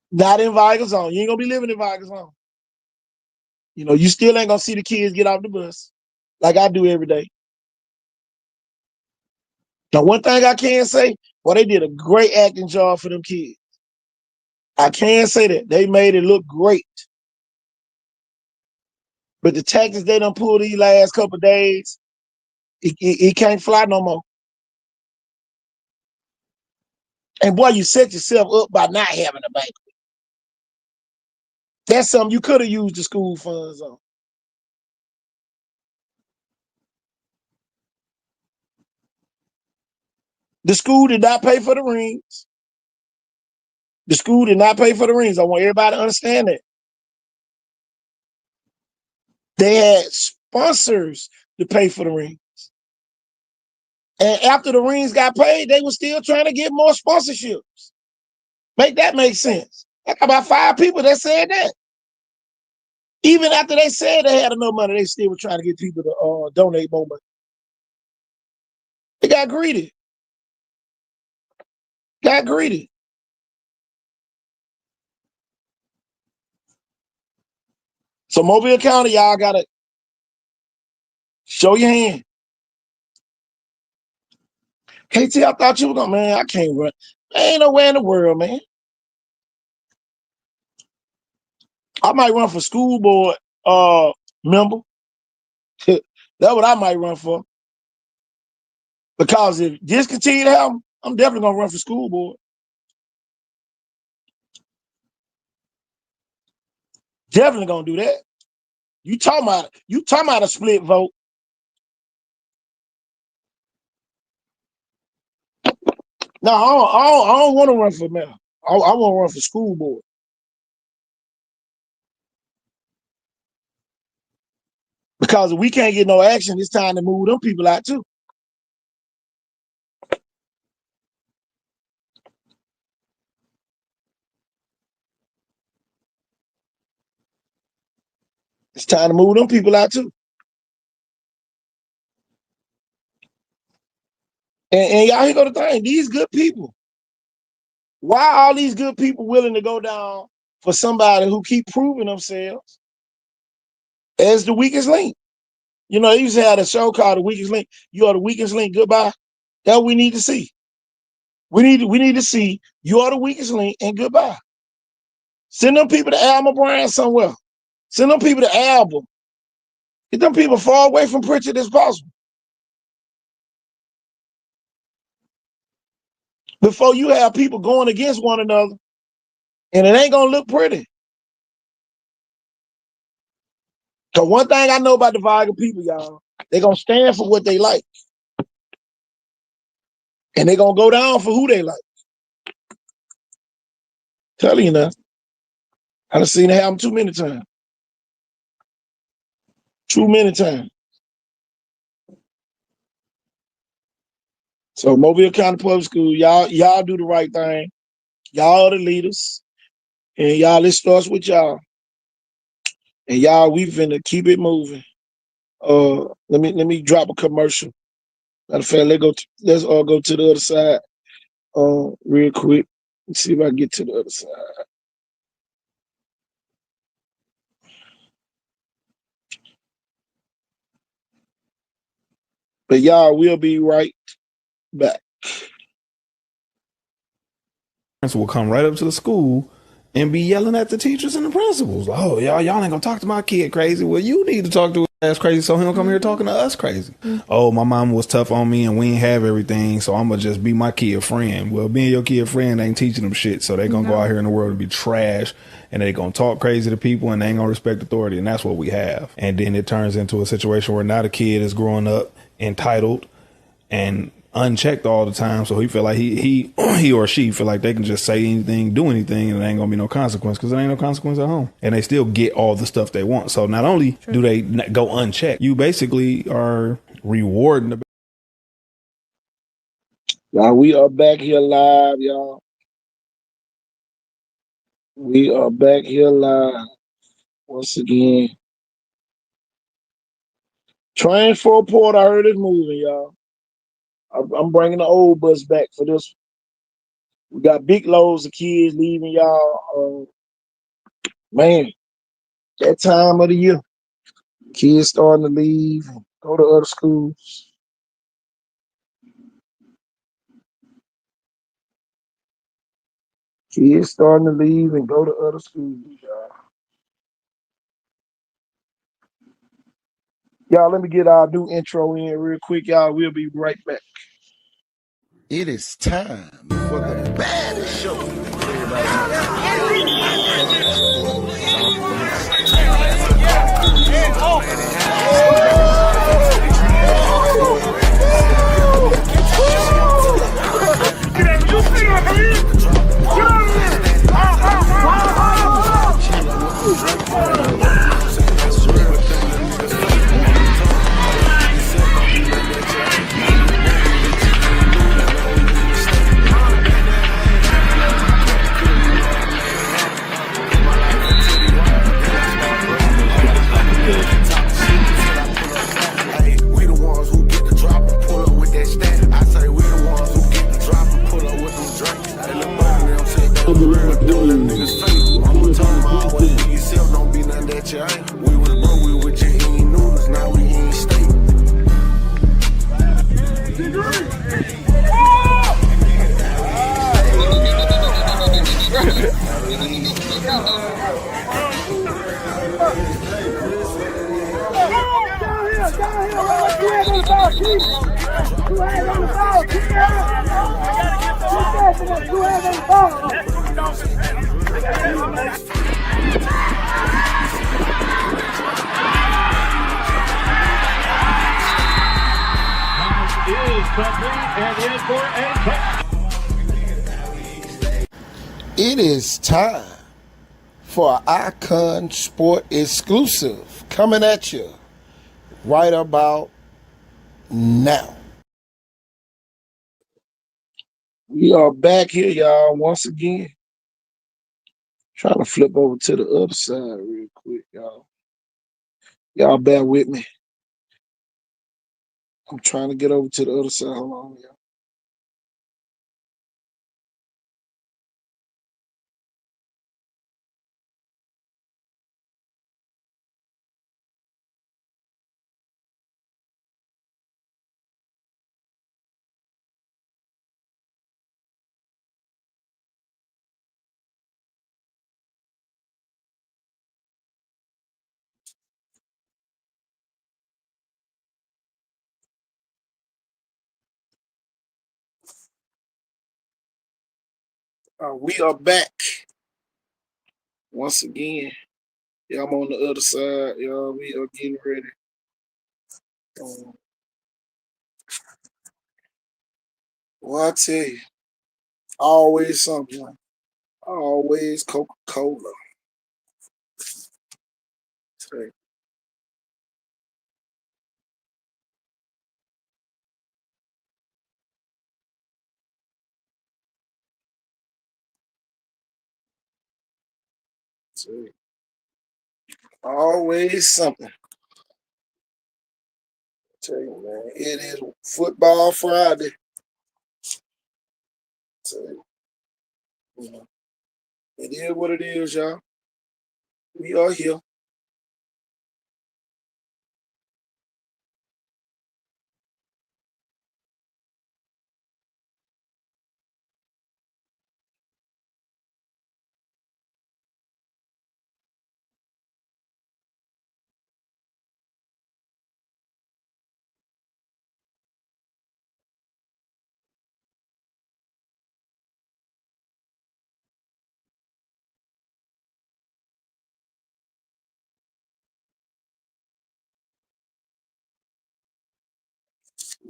Not in Vigo Zone. You ain't gonna be living in Vigo Zone. You know, you still ain't gonna see the kids get off the bus like I do every day. Now, one thing I can say, well, they did a great acting job for them kids. I can say that. They made it look great. But the tactics they done pulled these last couple of days, it can't fly no more. And boy, you set yourself up by not having a banquet. That's something you could have used the school funds on. The school did not pay for the rings. The school did not pay for the rings. I want everybody to understand that. They had sponsors to pay for the rings. And after the rings got paid, they were still trying to get more sponsorships. Make that make sense. I got about 5 people that said that. Even after they said they had enough money, they still were trying to get people to donate more money. They got greedy. Got greedy. So Mobile County, y'all gotta show your hand. KT, I thought you were gonna, man, I can't run. Ain't nowhere in the world, man. I might run for school board member. That's what I might run for. Because if this continue to happen, I'm definitely gonna run for school board. Definitely gonna do that. You talking about a split vote. No, I don't want to run for mayor. I want to run for school board. Because if we can't get no action, it's time to move them people out too. It's time to move them people out too. And y'all, here go the thing. These good people. Why are all these good people willing to go down for somebody who keep proving themselves as the weakest link? You know, they used to have a show called The Weakest Link. You are the weakest link, goodbye. That's what we need to see. We need to see you are the weakest link and goodbye. Send them people to Alma Bryan somewhere. Send them people to Alba. Get them people far away from Pritchard as possible. Before you have people going against one another, and it ain't gonna look pretty. Cause one thing I know about the Vigo people, y'all, they gonna stand for what they like. And they gonna go down for who they like. Telling you now. I done seen it happen too many times. Too many times. So Mobile County Public School, y'all do the right thing. Y'all are the leaders. And y'all, it starts with y'all. And y'all, we finna keep it moving. Let me drop a commercial. Matter of fact, let's all go to the other side real quick. Let's see if I can get to the other side. But y'all, we'll be right back. Will come right up to the school and be yelling at the teachers and the principals. Oh, y'all ain't gonna talk to my kid crazy. Well, you need to talk to his ass crazy so he don't come here talking to us crazy. Oh, my mom was tough on me and we ain't have everything, so I'm gonna just be my kid friend. Well, being your kid friend ain't teaching them shit, so they gonna go out here in the world and be trash, and they gonna talk crazy to people, and they ain't gonna respect authority, and that's what we have. And then it turns into a situation where now the kid is growing up entitled and unchecked all the time, so he feel like he or she feel like they can just say anything, do anything, and there ain't gonna be no consequence because there ain't no consequence at home, and they still get all the stuff they want. So not only do they go unchecked, you basically are rewarding the. Y'all, we are back here live, y'all. We are back here live once again. Transfer Port, I heard it's moving, y'all. I'm bringing the old bus back for this. We got big loads of kids leaving, y'all. Man, that time of the year, kids starting to leave and go to other schools. Kids starting to leave and go to other schools, y'all. Y'all, let me get our new intro in real quick, y'all. We'll be right back. It is time for the baddest show. It is time for Icon Sport exclusive coming at you right about now. We are back here, y'all, once again. Trying to flip over to the other side real quick, y'all. Y'all bear with me. I'm trying to get over to the other side. Hold on, y'all. We are back once again. Yeah, I'm on the other side, y'all. We are getting ready. Well, I tell you, always something. Always Coca-Cola. Always something. Tell you, man, it is Football Friday. You know, it is what it is, y'all. We are here.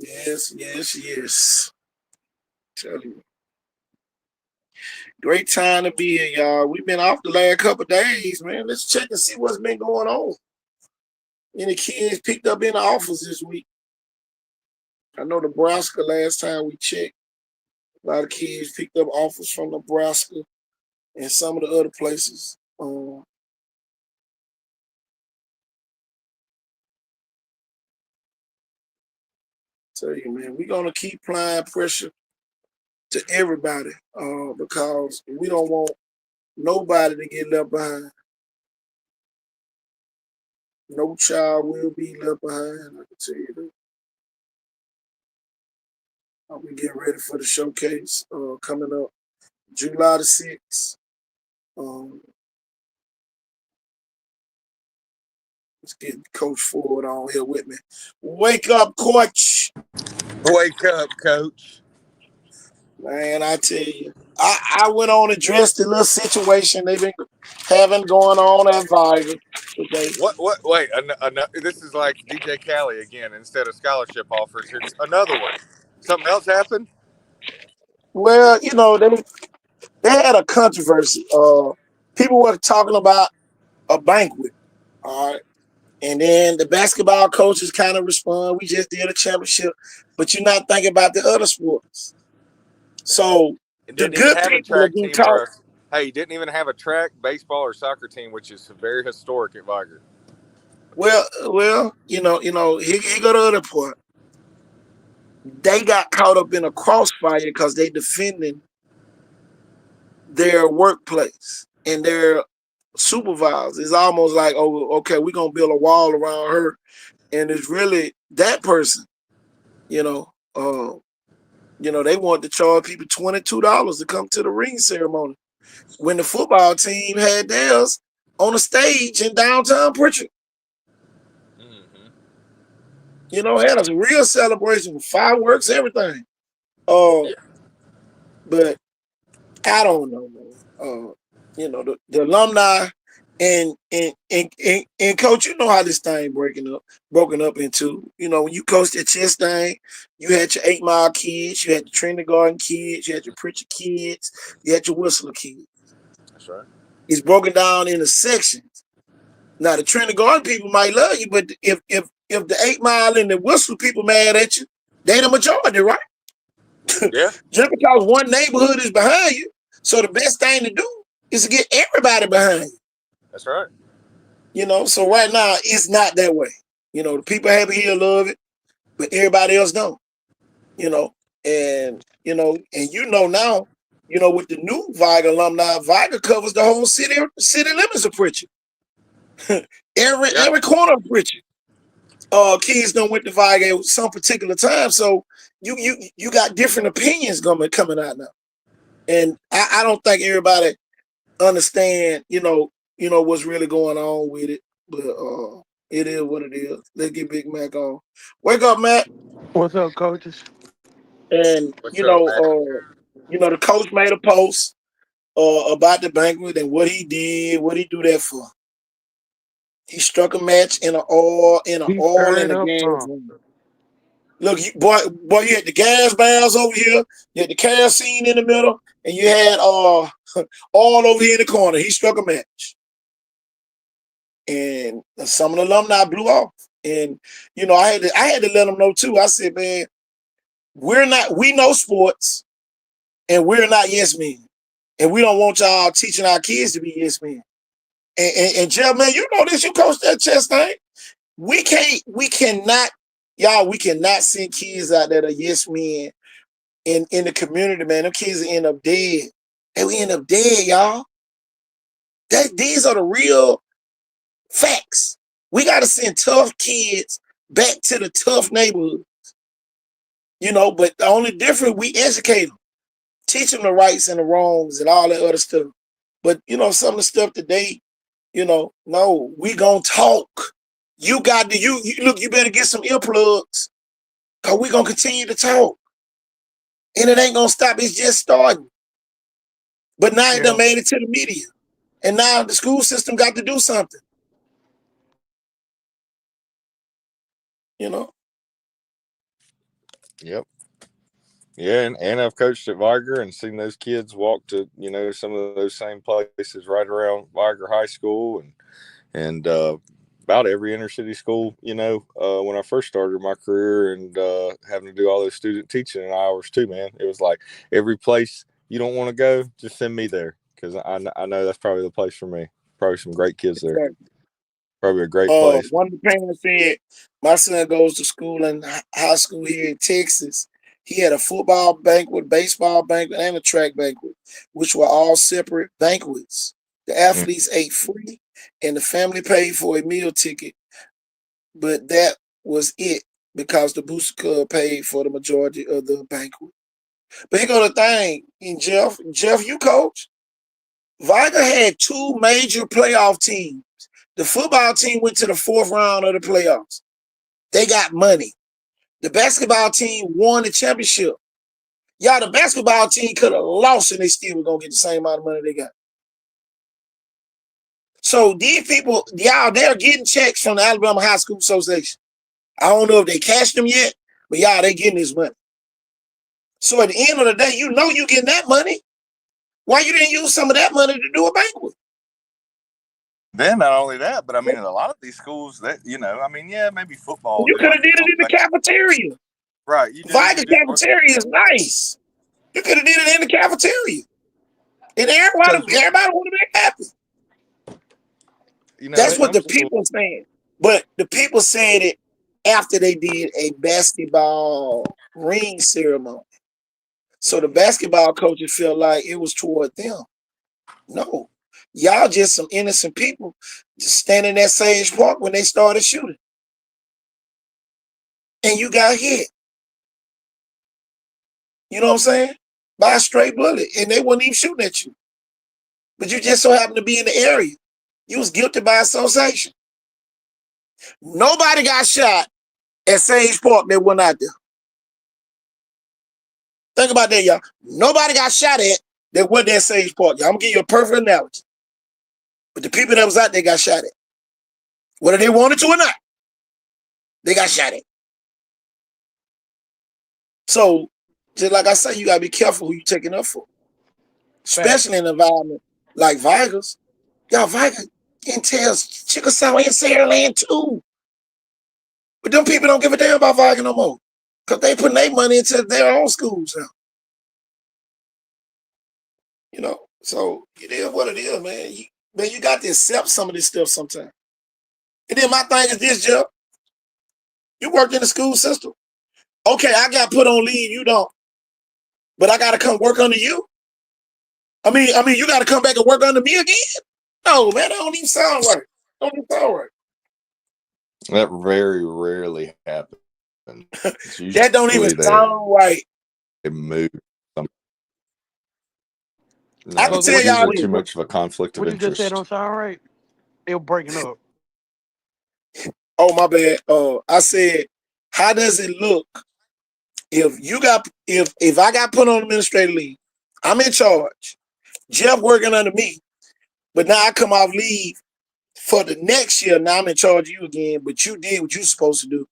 Yes, yes, yes. Tell you. Great time to be here, y'all. We've been off the last couple of days, man. Let's check and see what's been going on. Any kids picked up in the office this week? I know Nebraska last time we checked. A lot of kids picked up offers from Nebraska and some of the other places. Tell you, man, we're gonna keep applying pressure to everybody because we don't want nobody to get left behind. No child will be left behind. I can tell you that. I'll be getting ready for the showcase coming up July the 6th. Let's get Coach Ford on here with me. Wake up, Coach. Wake up, Coach. Man, I tell you, I went on and addressed the little situation they've been having going on at Viger today. What? Wait, this is like DJ Cali again. Instead of scholarship offers, it's another one. Something else happened? Well, you know, they had a controversy. People were talking about a banquet, all right? And then the basketball coaches kind of respond, we just did a championship, but you're not thinking about the other sports. So It the didn't even good have a people are track being team. taught. Hey, you didn't even have a track, baseball, or soccer team, which is very historic at Viger. Well, you know, here go the other part. They got caught up in a crossfire because they defending their workplace and their supervisors. It's almost like, oh, okay, we're gonna build a wall around her, and it's really that person. You know, they want to charge people $22 to come to the ring ceremony when the football team had theirs on a stage in downtown Pritchard. Mm-hmm. You know, had a real celebration with fireworks, everything. Yeah. But I don't know, man. You know, the alumni and coach, you know how this thing broken up into. You know, when you coached at chess thing, you had your 8 Mile kids, you had your Trinity Garden kids, you had your Pritchard kids, you had your Whistler kids. That's right. It's broken down into sections. Now the Trinity Garden people might love you, but if the 8 Mile and the Whistler people mad at you, they the majority, right? Yeah. Just because one neighborhood is behind you, so the best thing to do is to get everybody behind you. That's right. You know, so right now it's not that way. You know, the people happy here love it, but everybody else don't. You know, and now, with the new Viger alumni, Viger covers the whole city limits of Pritchard. Every corner of Pritchard. Kids don't went to Viger at some particular time, so you got different opinions coming out now, and I don't think everybody understand. What's really going on with it, but it is what it is. Let's get Big Mac on. Wake up, Mac. What's up, coaches? And What's up, man? the coach made a post about the banquet and what he did, what he do that for. He struck a match in an oil and a gas room. Look, boy, you had the gas barrels over here, you had the kerosene in the middle, and you had all over here in the corner. He struck a match. And some of the alumni blew off. And I had to let them know too. I said, man, we know sports, and we're not yes men. And we don't want y'all teaching our kids to be yes men. And Jeff, man, you know this, you coach that chess thing. We cannot send kids out that are yes men in the community, man. Them kids will end up dead. and we end up dead, y'all. These are the real facts. We got to send tough kids back to the tough neighborhood, but the only difference, we educate them, teach them the rights and the wrongs and all that other stuff. But, some of the stuff today, no, we gonna talk. You got to, you better get some earplugs, because we gonna continue to talk. And it ain't gonna stop, it's just starting. But now it done made it to the media. And now the school system got to do something. Yep. Yeah, and I've coached at Viger and seen those kids walk to, some of those same places right around Viger High School and about every inner city school, when I first started my career, and having to do all those student teaching hours too, man. It was like, every place you don't want to go, just send me there, because I know that's probably the place for me. Probably some great kids there. Exactly. Probably a great place. One of the parents said, my son goes to school in high school here in Texas. He had a football banquet, baseball banquet, and a track banquet, which were all separate banquets. The athletes ate free, and the family paid for a meal ticket. But that was it, because the Booster Club paid for the majority of the banquet. But here go the thing, and Jeff, you coach. Viger had 2 major playoff teams. The football team went to the 4th round of the playoffs. They got money. The basketball team won the championship. Y'all, the basketball team could have lost and they still were going to get the same amount of money they got. So these people, y'all, they're getting checks from the Alabama High School Association. I don't know if they cashed them yet, but y'all, they getting this money. So at the end of the day, you getting that money. Why you didn't use some of that money to do a banquet? Then not only that, but I mean, in a lot of these schools that, maybe football. You could have did it in the cafeteria. Right. Viger cafeteria is nice. You could have did it in the cafeteria. And everybody would have been happy. That's what the people saying. But the people said it after they did a basketball ring ceremony. So the basketball coaches felt like it was toward them. No. Y'all just some innocent people just standing at Sage Park when they started shooting. And you got hit. You know what I'm saying? By a straight bullet. And they wasn't even shooting at you. But you just so happened to be in the area. You was guilty by association. Nobody got shot at Sage Park that went out there. Think about that, y'all. Nobody got shot at that went there at Sage Park. Y'all, I'm going to give you a perfect analogy. But the people that was out there got shot at. Whether they wanted to or not, they got shot at. So, just like I say, you got to be careful who you taking up for. Especially in an environment like Viger's. Y'all, Viger entails Chickasaw and Saraland too. But them people don't give a damn about Viger no more. Because they putting their money into their own schools now. So it is what it is, man. You got to accept some of this stuff sometimes. And then my thing is this, Jeff. You worked in the school system. Okay, I got put on leave, you don't. But I got to come work under you? I mean, you got to come back and work under me again? No, man, that don't even sound right. That very rarely happens. That don't even sound right. It moves. I can tell y'all too much of a conflict of interest. What you just said don't sound right. It was breaking up. Oh, my bad. I said, how does it look if I got put on administrative leave? I'm in charge. Jeff working under me, but now I come off leave for the next year. Now I'm in charge of you again, but you did what you supposed to do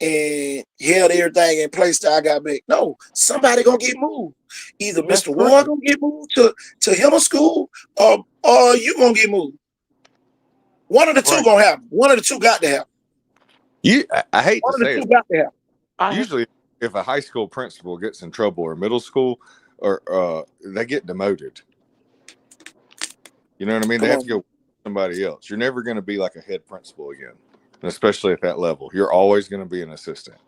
and held everything in place till I got back. No, somebody gonna get moved. Either Mr. Ward gonna get moved to Himmel School, or you gonna get moved. One of the two gonna happen. One of the two got to happen. I hate to say it. Got to happen. Usually, if a high school principal gets in trouble, or middle school, or they get demoted. You know what I mean? They have to go with somebody else. You're never going to be like a head principal again, and especially at that level. You're always going to be an assistant.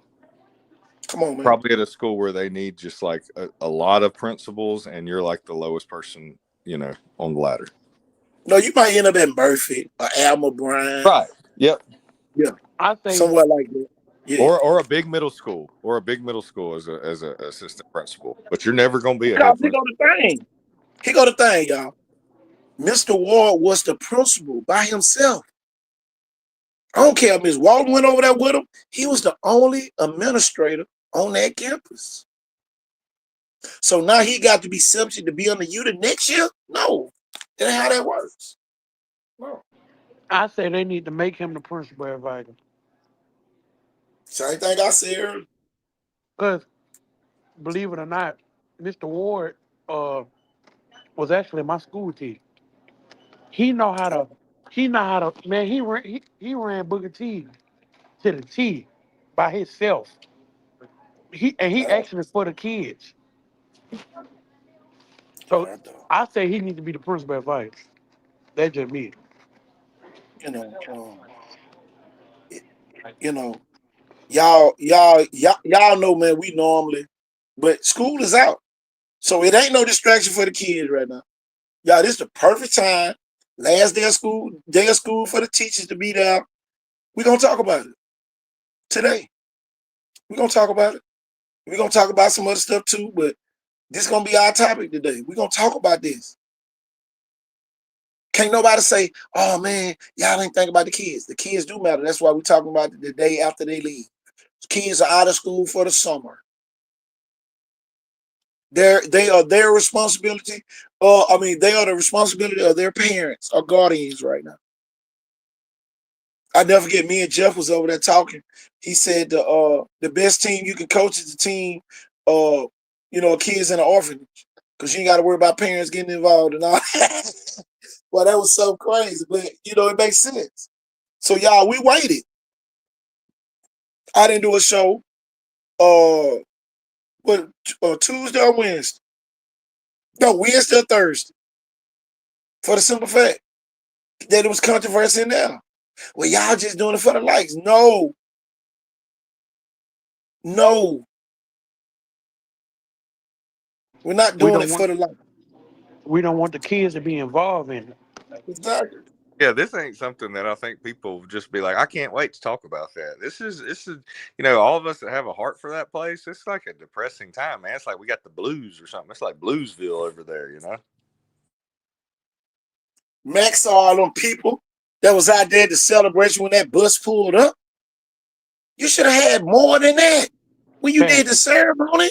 Come on, man. Probably at a school where they need just like a lot of principals, and you're like the lowest person, on the ladder. No, you might end up at Murphy or Alma Bryan. Right. Yep. Yeah. I think Somewhere like that. Yeah. Or a big middle school, as a assistant principal, but you're never going to be a Because head principal. Here go the thing, y'all. Mr. Ward was the principal by himself. I don't care if Ms. Walton went over there with him. He was the only administrator on that campus. So now he got to be subject to be under you the next year? No. That ain't how that works. No. I say they need to make him the principal at Viking. Same thing I said earlier. Because, believe it or not, Mr. Ward was actually my school teacher. He know how to, man, he ran Booker T to the T by himself. He actually for the kids. So I say he needs to be the principal at Viking. That's just me. Y'all know, man, we normally, but school is out. So it ain't no distraction for the kids right now. Y'all, this is the perfect time. Last day of school for the teachers to be there. We're going to talk about it today. We're going to talk about it. We're going to talk about some other stuff too, but this is going to be our topic today. We're going to talk about this. Can't nobody say, oh, man, y'all ain't think about the kids. The kids do matter. That's why we're talking about the day after they leave. Kids are out of school for the summer. They are their responsibility. They are the responsibility of their parents or guardians right now. I never forget, me and Jeff was over there talking. He said the best team you can coach is the team, kids in an orphanage, because you ain't got to worry about parents getting involved and all that. Well, that was so crazy, but it makes sense. So y'all, we waited. I didn't do a show. Tuesday or Wednesday? No, Wednesday or Thursday. For the simple fact that it was controversy in there. Well, y'all just doing it for the likes. No. We're not doing it for the likes. We don't want the kids to be involved in it. Exactly. Yeah, this ain't something that I think people just be like, I can't wait to talk about that. This is, all of us that have a heart for that place, it's like a depressing time, man. It's like we got the blues or something. It's like Bluesville over there, Max saw all them people that was out there at the celebration when that bus pulled up. You should have had more than that when you did the ceremony.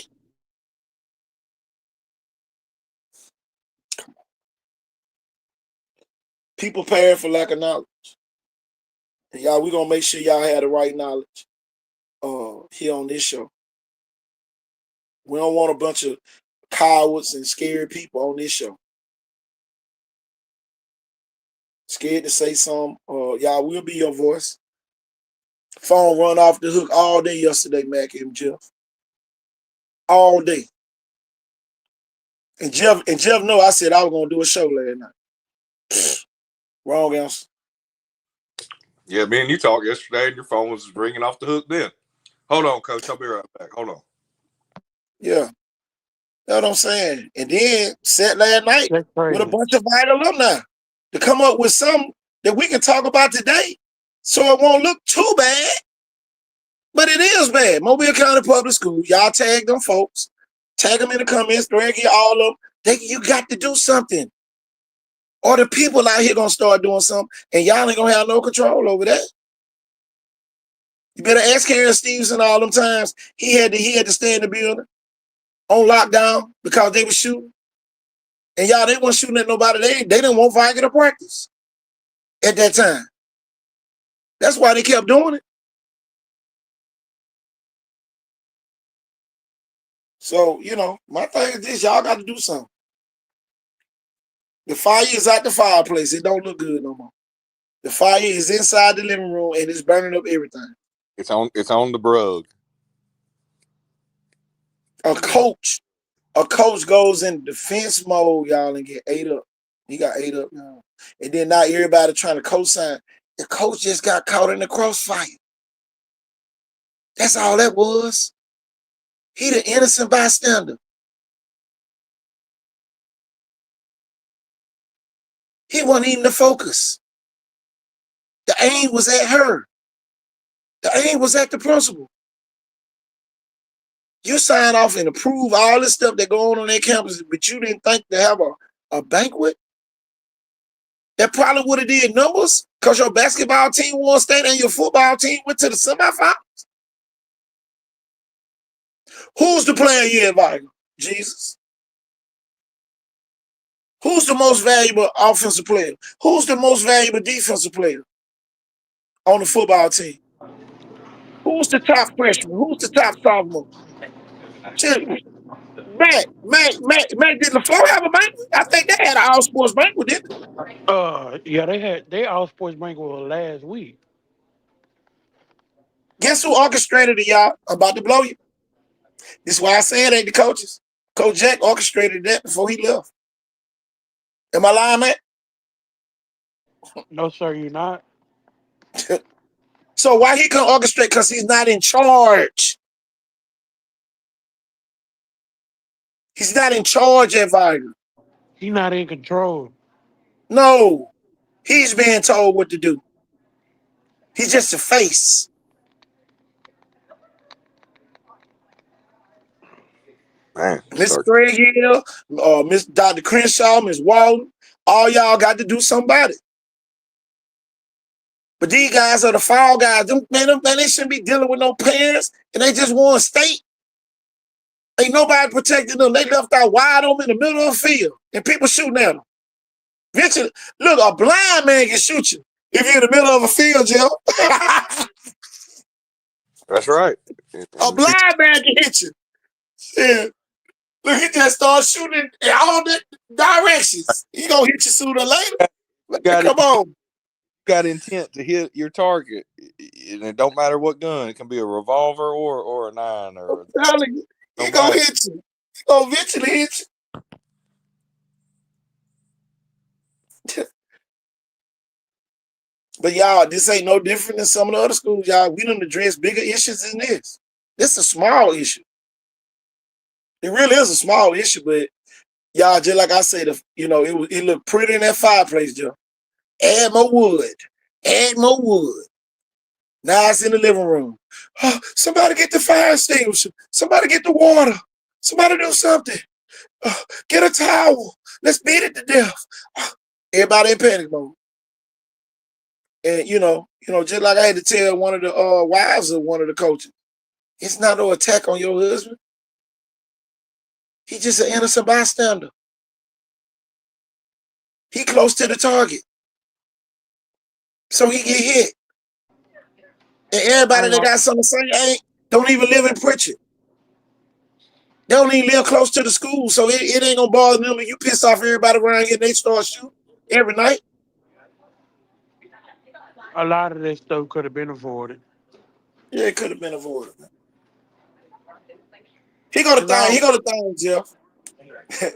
People paying for lack of knowledge. And y'all, we're going to make sure y'all have the right knowledge here on this show. We don't want a bunch of cowards and scared people on this show. Scared to say something. Y'all, we'll be your voice. Phone run off the hook all day yesterday, Mac and Jeff. All day. And Jeff know I said I was going to do a show last night. Wrong answer. Yeah, me and you talked yesterday and your phone was ringing off the hook then. Hold on, Coach. I'll be right back. Hold on. Yeah. That's what I'm saying. And then sat last night with a bunch of Vital alumni to come up with something that we can talk about today so it won't look too bad. But it is bad. Mobile County Public School. Y'all tag them folks. Tag them in the comments. Drag all of them. You got to do something. Or the people out here going to start doing something, and y'all ain't going to have no control over that. You better ask Karen Stevenson all them times he had to stay in the building on lockdown because they were shooting. And y'all, they weren't shooting at nobody. They didn't want Viking to practice at that time. That's why they kept doing it. So, my thing is this, y'all got to do something. The fire is at the fireplace. It don't look good no more. The fire is inside the living room and it's burning up everything. It's on the brug. A coach goes in defense mode, y'all, and get ate up. He got ate up, y'all. And then now everybody trying to co-sign. The coach just got caught in the crossfire. That's all that was. He the innocent bystander. He wasn't even the focus. The aim was at her. The aim was at the principal. You sign off and approve all this stuff that go on their campus, but you didn't think to have a banquet? That probably would have did numbers because your basketball team won state and your football team went to the semifinals. Who's the player you invite? Jesus. Who's the most valuable offensive player? Who's the most valuable defensive player on the football team? Who's the top freshman? Who's the top sophomore? Matt, did LaFleur have a banquet? I think they had an all sports banquet, didn't they? Yeah, they all sports banquet was last week. Guess who orchestrated it, y'all? I'm about to blow you. This is why I say it ain't the coaches. Coach Jack orchestrated that before he left. Am I lying, Matt? No, sir, you're not. So why he couldn't orchestrate? Because he's not in charge. He's not in charge at Viger. He's not in control. No. He's being told what to do. He's just a face. Man, Miss Craig Hill, Miss Dr. Crenshaw, Miss Walton, all y'all got to do somebody. But these guys are the fall guys. Man, they shouldn't be dealing with no parents, and they just won state. Ain't nobody protecting them. They left out wide open in the middle of the field, and people shooting at them. Eventually, look, a blind man can shoot you if you're in the middle of a field, Joe. That's right. A blind man can hit you. Yeah. Look, he just started shooting in all the directions. He gonna hit you sooner or later. Come on. Got intent to hit your target, and it don't matter what gun. It can be a revolver or a 9 or. I'm telling you, he gonna hit you. He gonna eventually hit you. But y'all, this ain't no different than some of the other schools, y'all. We done addressed bigger issues than this. This is a small issue. It really is a small issue, but y'all, just like I said, it looked pretty in that fireplace, Joe. Add more wood. Add more wood. Now it's in the living room. Oh, somebody get the fire extinguisher. Somebody get the water. Somebody do something. Get a towel. Let's beat it to death. Everybody in panic mode. And just like I had to tell one of the wives of one of the coaches, it's not no attack on your husband. He's just an innocent bystander. He close to the target. So he get hit. And everybody that got something to say don't even live in Pritchard. They don't even live close to the school, so it ain't gonna bother them if you piss off everybody around here and they start shooting every night. A lot of that stuff could have been avoided. Yeah, it could have been avoided. He go to thing, Jeff.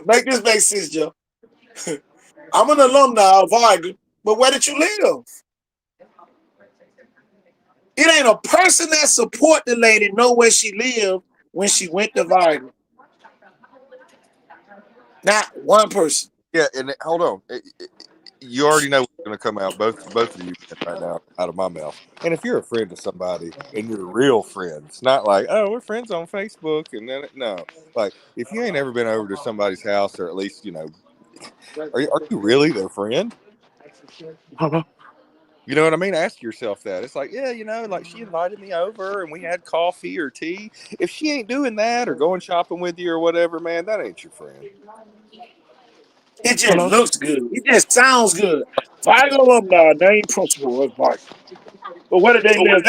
Make this make sense, Jeff. I'm an alumni of Viger, but where did you live? It ain't a person that support the lady know where she lived when she went to Viger. Not one person. Yeah, and hold on. You already know what's going to come out, both of you right now, out of my mouth. And if you're a friend of somebody and you're real friends, not like, oh, we're friends on Facebook, and then no, like if you ain't ever been over to somebody's house, or at least are you really their friend? You know what I mean? Ask yourself that. It's like, yeah, like she invited me over and we had coffee or tea. If she ain't doing that or going shopping with you or whatever, man, that ain't your friend. It just looks good. It just sounds good. Viger alumni, named principal of Viger. But where did they live?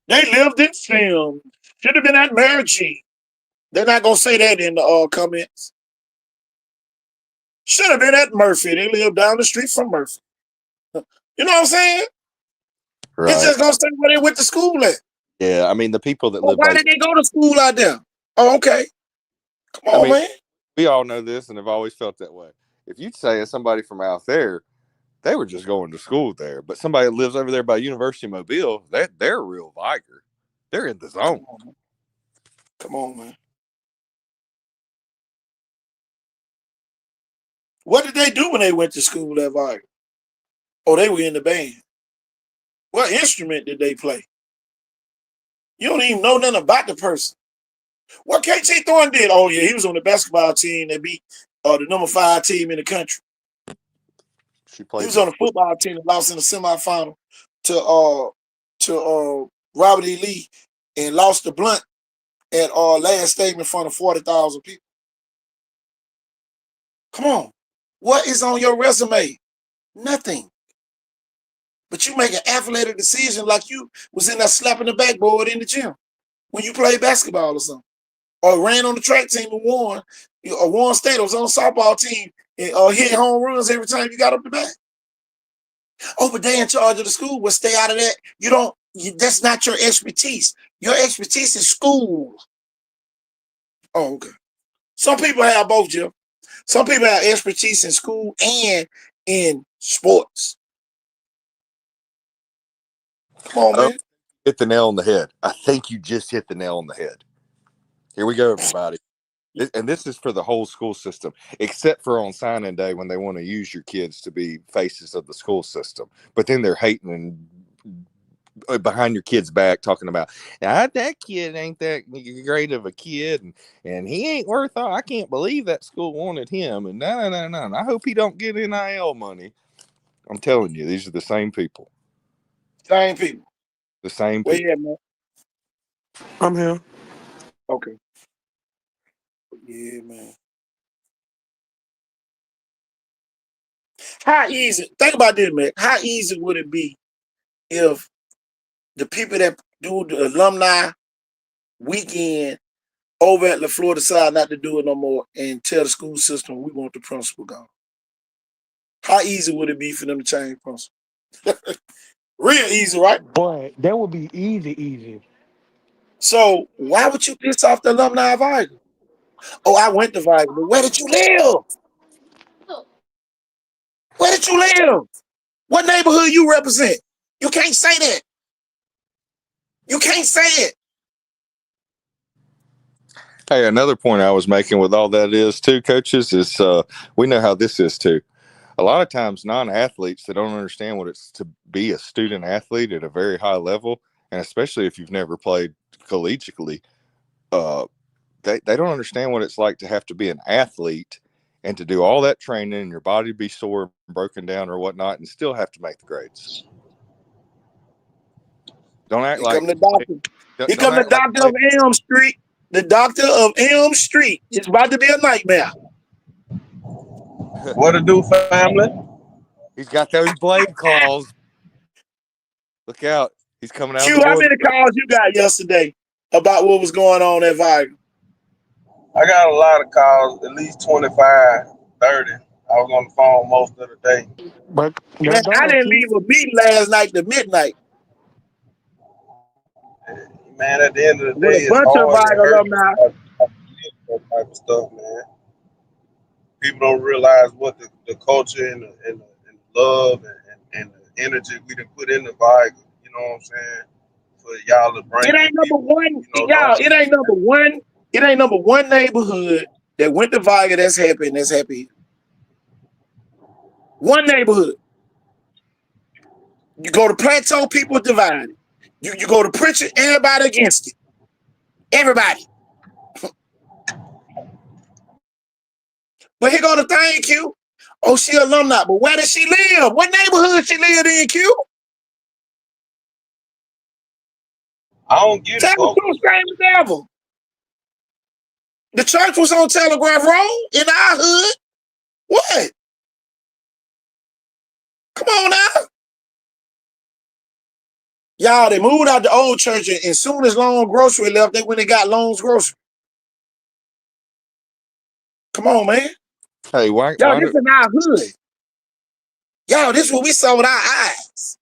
They lived in film. Should have been at Marigine. They're not gonna say that in the comments. Should have been at Murphy. They live down the street from Murphy. You know what I'm saying? Right. It's just gonna say where they went to school at. Yeah, I mean the people that live. Why did they go to school out there? Oh, okay. Come on, man. We all know this and have always felt that way. If you'd say as somebody from out there, they were just going to school there. But somebody that lives over there by University of Mobile, they're a real Viger. They're in the zone. Come on, man. What did they do when they went to school at Viger? Oh, they were in the band. What instrument did they play? You don't even know nothing about the person. What KT Thornton did? Oh, yeah, he was on the basketball team that beat the number 5 team in the country. She He played. was on the football team that lost in the semifinal to Robert E. Lee and lost the blunt at last statement in front of 40,000 people. Come on. What is on your resume? Nothing. But you make an athletic decision like you was in there slapping the backboard in the gym when you played basketball or something. Or ran on the track team and won, or won state, or was on the softball team and hit home runs every time you got up the bat. Oh, but they in charge of the school. Well, stay out of that. That's not your expertise. Your expertise is school. Oh, okay. Some people have both, Jim. Some people have expertise in school and in sports. Come on, man. Hit the nail on the head. I think you just hit the nail on the head. Here we go, everybody. And this is for the whole school system, except for on signing day when they want to use your kids to be faces of the school system. But then they're hating and behind your kid's back talking about, that kid ain't that great of a kid, and he ain't worth all. I can't believe that school wanted him, and no. I hope he don't get NIL money. I'm telling you, these are the same people. Same people. The same Where people. you at, man? I'm here. Okay. Yeah, man. How easy? Think about this, man. How easy would it be if the people that do the alumni weekend over at LaFleur decide not to do it no more and tell the school system we want the principal gone? How easy would it be for them to change principal? Real easy, right? Boy, that would be easy. So why would you piss off the alumni of Viger? Oh, I went to Viger, but where did you live? Where did you live? What neighborhood you represent? You can't say that. You can't say it. Hey, another point I was making with all that is too, coaches, is we know how this is too. A lot of times non-athletes that don't understand what it's to be a student athlete at a very high level, and especially if you've never played collegiately, they don't understand what it's like to have to be an athlete and to do all that training and your body be sore and broken down or whatnot and still have to make the grades. Don't act Here like come the doctor. Here come the doctor of Elm Street. The doctor of Elm Street. It's about to be a nightmare. What to do, family? He's got those blade claws. Look out. He's coming out. Q, how many calls you got yesterday about what was going on at Viger? I got a lot of calls, at least 25, 30. I was on the phone most of the day. But man, I didn't leave a meeting last night to midnight. Man, at the end of the day, it's bunch of Viger alumni. That type of stuff, man. People don't realize what the culture and the love and the energy we done put in the Viger. You know what I'm saying? For y'all to bring it ain't number one, y'all. It ain't number one. It ain't number one neighborhood that went to Viger that's happy and that's happy. One neighborhood. You go to Plateau, people divided. You go to Pritchard, everybody against it. Everybody. But here go the thing, Q. Oh, she alumni, but where does she live? What neighborhood she lived in, Q? I don't get Tell the same as ever. The church was on Telegraph Road in our hood. What? Come on now. Y'all, they moved out the old church, and as soon as Long Grocery left, they went and got Long's Grocery. Come on, man. Hey, why? Y'all, this is our hood. Y'all, this is what we saw with our eyes.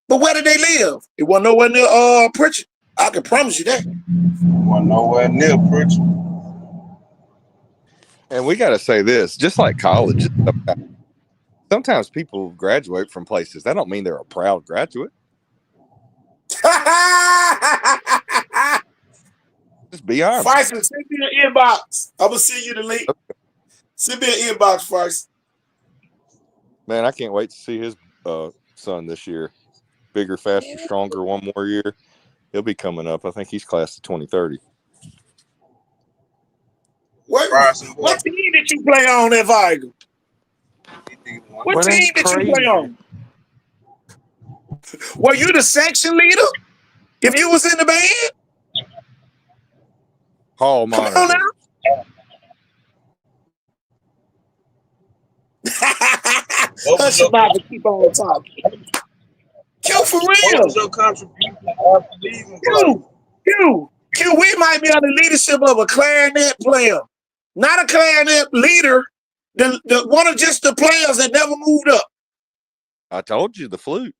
But where did they live? It wasn't nowhere near Pritchard. I can promise you that. It wasn't nowhere near Pritchard. And we got to say this, just like college, sometimes people graduate from places. That don't mean they're a proud graduate. be honest. Feisty, send me an inbox. I'm gonna send you the link. Send me an inbox, Feisty. Man, I can't wait to see his son this year. Bigger, faster, stronger. One more year, he'll be coming up. I think he's class of 2030. What team did you play on at Viger? What team did you play on? Were you the section leader? If you was in the band? Hall Come monitor. on now. Hush about to keep on talking. Q, for real. What was your contribution after leaving? Q, we might be under the leadership of a clarinet player. Not a clarinet leader. The one of just the players that never moved up. I told you the flute.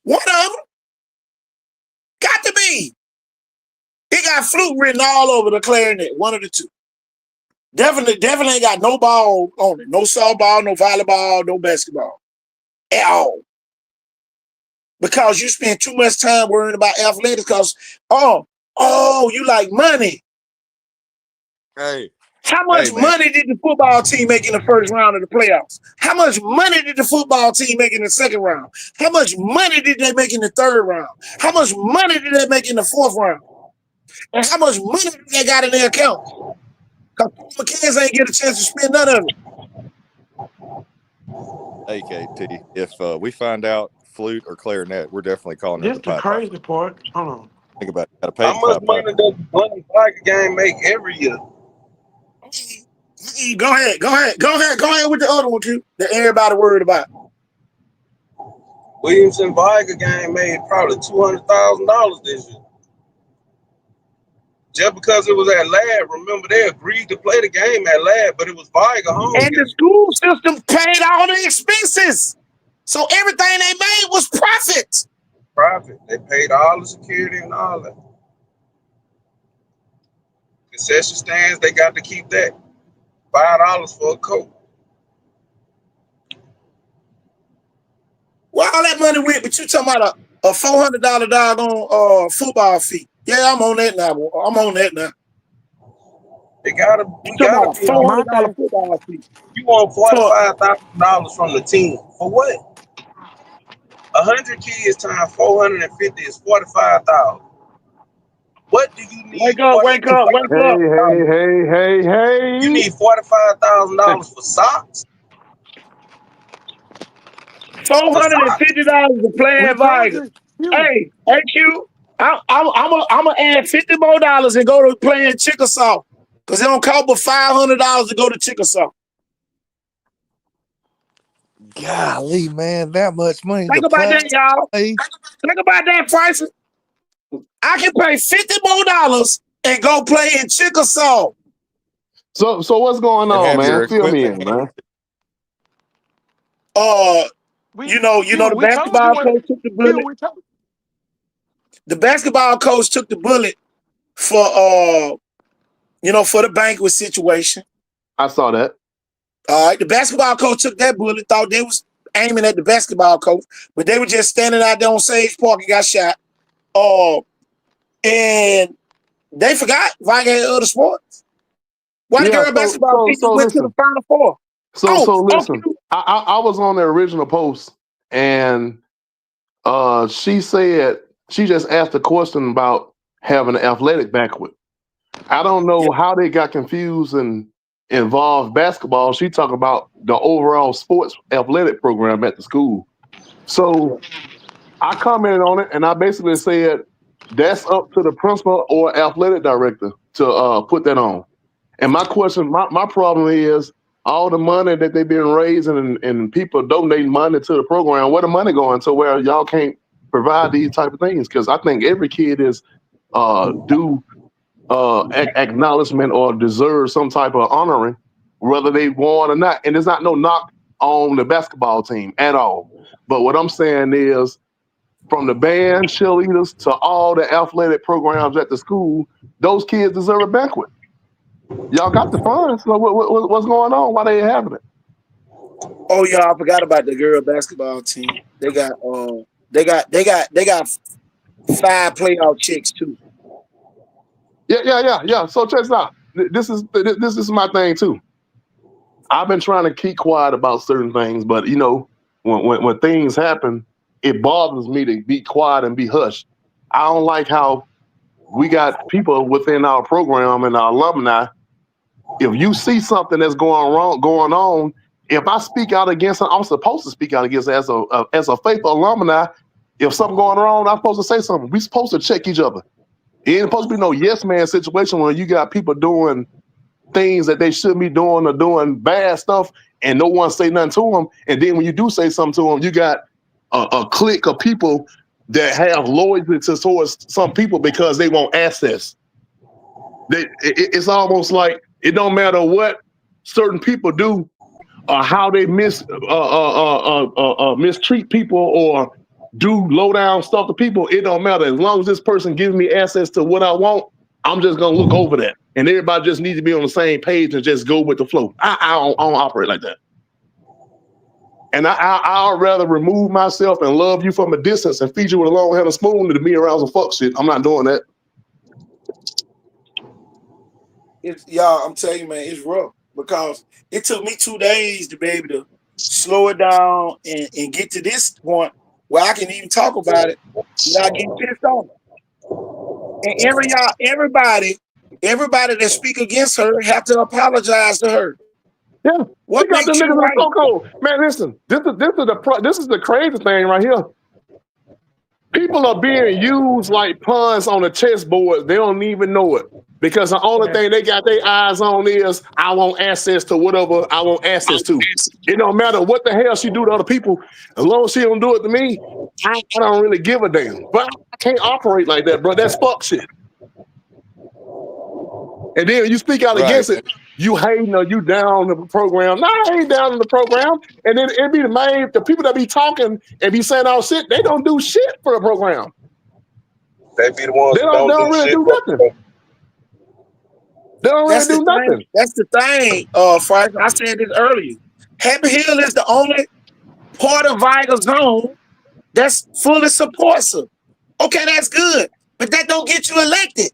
One of them. Got to be. He got flute written all over the clarinet. One of the two. Definitely ain't got no ball on it. No softball, no volleyball, no basketball. At all. Because you spend too much time worrying about athletics because, you like money. Hey. How much money did the football team make in the first round of the playoffs? How much money did the football team make in the second round? How much money did they make in the third round? How much money did they make in the fourth round? And how much money did they got in their account? Because McCanns ain't get a chance to spend none of it. Hey, KT, if we find out flute or clarinet, we're definitely calling it the crazy part. Hold on. Think about it. Gotta pay How much money does one Tiger game make every year? Go ahead with the other one, too, that everybody worried about. Williamson Viger game made probably $200,000 this year. Just because it was at Lab, remember they agreed to play the game at Lab, but it was Viger home. And the school system paid all the expenses. So everything they made was profit. Profit. They paid all the security and all that. Concession stands, they got to keep that. $5 for a coat. Well, all that money went, but you talking about a $400 doggone football fee. Yeah, I'm on that now. They gotta be $400 football fee. You want $45,000 from the team. For what? 100 kids times 450 is 45,000. What do you need? Wake up. Hey. You need $45,000 for socks? $450 to play at Viger. Hey, Q, I'm gonna add $50 more and go to play in Chickasaw. Because it don't cost but $500 to go to Chickasaw. Golly, man, that much money. Think about that, y'all. Think about that, price. I can pay $50 more and go play in Chickasaw. So what's going on, man? Fill me in, man. The basketball coach took the bullet. The basketball coach took the bullet for the banquet situation. I saw that. All right, the basketball coach took that bullet, thought they was aiming at the basketball coach, but they were just standing out there on Sage Park and got shot. And they forgot Viger had other sports. Why the girl basketball team went to the Final Four? So listen, I was on the original post, and she said she just asked a question about having an athletic banquet. I don't know how they got confused and involved basketball. She talked about the overall sports athletic program at the school. So I commented on it, and I basically said that's up to the principal or athletic director to put that on. And my question, my problem is all the money that they've been raising and people donating money to the program, where the money going to where y'all can't provide these type of things? Because I think every kid is due acknowledgement or deserve some type of honoring, whether they won or not. And there's not no knock on the basketball team at all. But what I'm saying is, from the band, cheerleaders, to all the athletic programs at the school, those kids deserve a banquet. Y'all got the funds. So what's going on? Why they ain't having it? Oh yeah, I forgot about the girl basketball team. They got 5 playoff chicks too. Yeah. So check this out. This is my thing too. I've been trying to keep quiet about certain things, but you know, when things happen, it bothers me to be quiet and be hushed. I don't like how we got people within our program and our alumni. If you see something that's going on, if I speak out against it, I'm supposed to speak out against it as a faithful alumni. If something going wrong, I'm supposed to say something. We're supposed to check each other. It ain't supposed to be no yes man situation where you got people doing things that they shouldn't be doing or doing bad stuff and no one say nothing to them. And then when you do say something to them, you got a clique of people that have loyalty towards some people because they want access. It's almost like it don't matter what certain people do or how they mistreat people or do low down stuff to people. It don't matter. As long as this person gives me access to what I want, I'm just gonna look over that. And everybody just needs to be on the same page and just go with the flow. I don't operate like that. And I'd rather remove myself and love you from a distance and feed you with a long handled spoon than to be around some fuck shit. I'm not doing that. Y'all, I'm telling you, man, it's rough because it took me 2 days to be able to slow it down and get to this point where I can even talk about it without getting pissed off. And everybody that speak against her have to apologize to her. Yeah, what got the makes you niggas right? so cold. Man, listen, this is the crazy thing right here. People are being used like pawns on a chessboard. They don't even know it because the only thing they got their eyes on is I want access to whatever I want access to. It don't matter what the hell she do to other people, as long as she don't do it to me. I don't really give a damn. But I can't operate like that, bro. That's fuck shit. And then you speak out against it, you hating or you down the program. No, I ain't down in the program. And then it be the people that be talking and be saying all shit, they don't do shit for the program. They be the ones they don't really do nothing. They don't really do nothing. That's the thing, Frank. I said this earlier. Happy Hill is the only part of Viger Zone that's fully supports her. Okay, that's good. But that don't get you elected.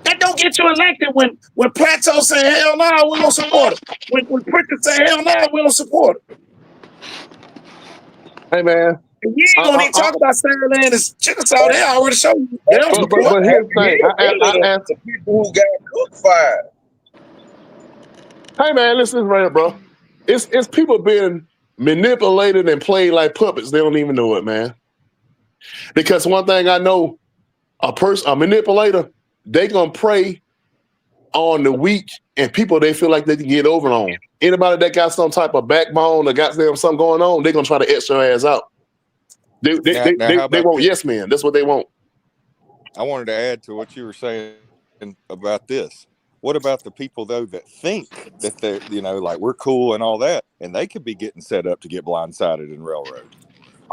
That don't get you elected when Plateau say, hell no, we don't support it. When Pritchard say, hell no, we don't support it. Hey, man. And you ain't gonna even talk about Sandland and Chickasaw. They already showed you. But here's the thing. I asked the people who got cooked fired. Hey, man, listen right here, bro. It's people being manipulated and played like puppets. They don't even know it, man. Because one thing I know, a manipulator, they gonna prey on the weak and people they feel like they can get over on. Anybody that got some type of backbone or got them something going on, they gonna try to X your ass out. They want yes men. That's what they want. I wanted to add to what you were saying about this. What about the people though that think that they're, like we're cool and all that, and they could be getting set up to get blindsided in railroad?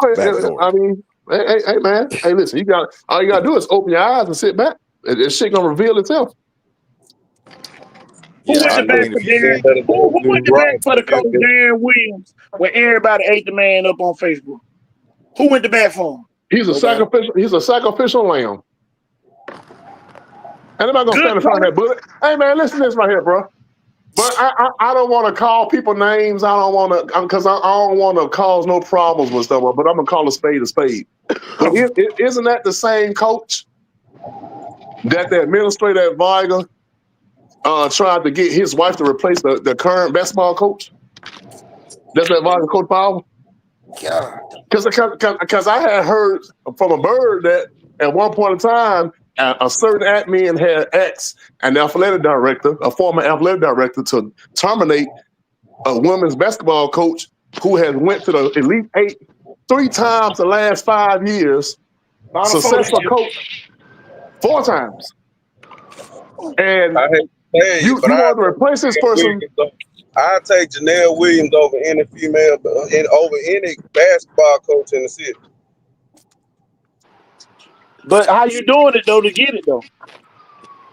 I mean, hey man, hey listen, all you gotta do is open your eyes and sit back. And shit gonna reveal itself. Who went to bat for the coach Darren Williams when everybody ate the man up on Facebook? Who went to bat for him? He's a sacrificial lamb. And I'm not gonna stand in front of that bullet. Hey man, listen to this right here, bro. But I don't want to call people names. I don't want to, because I don't want to cause no problems with stuff. But I'm gonna call a spade a spade. But isn't that the same coach that the administrator at Viger tried to get his wife to replace the current basketball coach? That's that Viger Coach Powell? Yeah. Because I had heard from a bird that at one point in time, a certain admin had asked an athletic director, a former athletic director, to terminate a women's basketball coach who has went to the Elite Eight 3 times the last 5 years. Successful coach 4 times. And you want to replace this person. I take Janelle Williams over any female, over any basketball coach in the city. But how you doing it though to get it though?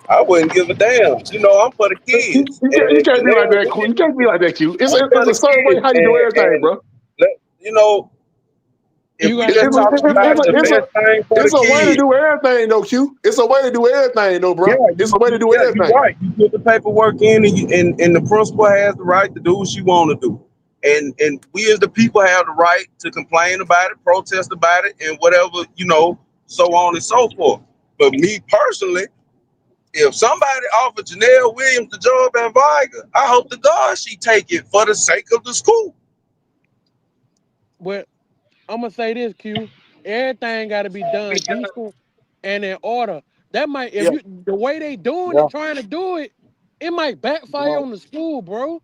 I wouldn't give a damn. I'm for the kids. You can't be like that, Q. You can't be like that, Q. It's a certain way how you do everything, bro. if You we got just you. talking about the It's best thing for it's the a way to kids, do everything, though, Q. It's a way to do everything, though, bro. It's a way to do yeah, you're everything. right. You put the paperwork in, and the principal has the right to do what she want to do, and we as the people have the right to complain about it, protest about it, and whatever, so on and so forth. But me personally, if somebody offered Janelle Williams the job at Viger, I hope to God she take it for the sake of the school. But I'm gonna say this, Q. Everything got to be done decent and in order. That might, if Yeah. you the way they doing Yeah. it, trying to do it, it might backfire on the school, bro.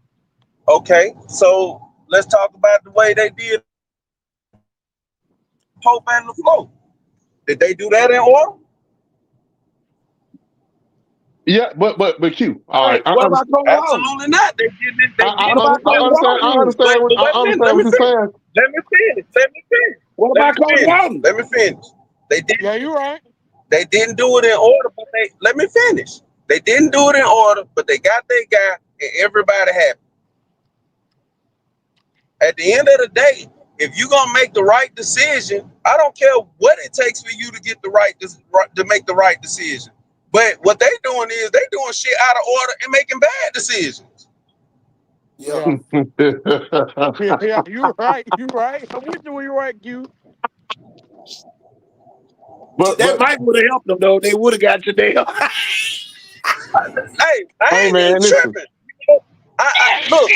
Okay, so let's talk about the way they did Pope and LaFleur. Did they do that in order? Yeah, but Q. All right, What about Coach Walton? Absolutely not. They did it. They I did What it. about Coach understand. Walton? But I understand what you're saying. let me finish. Let me finish. What Let me about Coach finish. Walton? Let me finish. They did. Yeah, you right. They didn't do it in order, but they let me finish. They didn't do it in order, but they got their guy, and everybody happy. At the end of the day, if you're gonna make the right decision, I don't care what it takes for you to get to make the right decision. But what they doing is they doing shit out of order and making bad decisions. Yeah, yeah, you right. You right. I'm with you when you right, Q. That might would have helped them though. They would have got Janelle. Hey, I Hey ain't man, even listen. tripping. Look,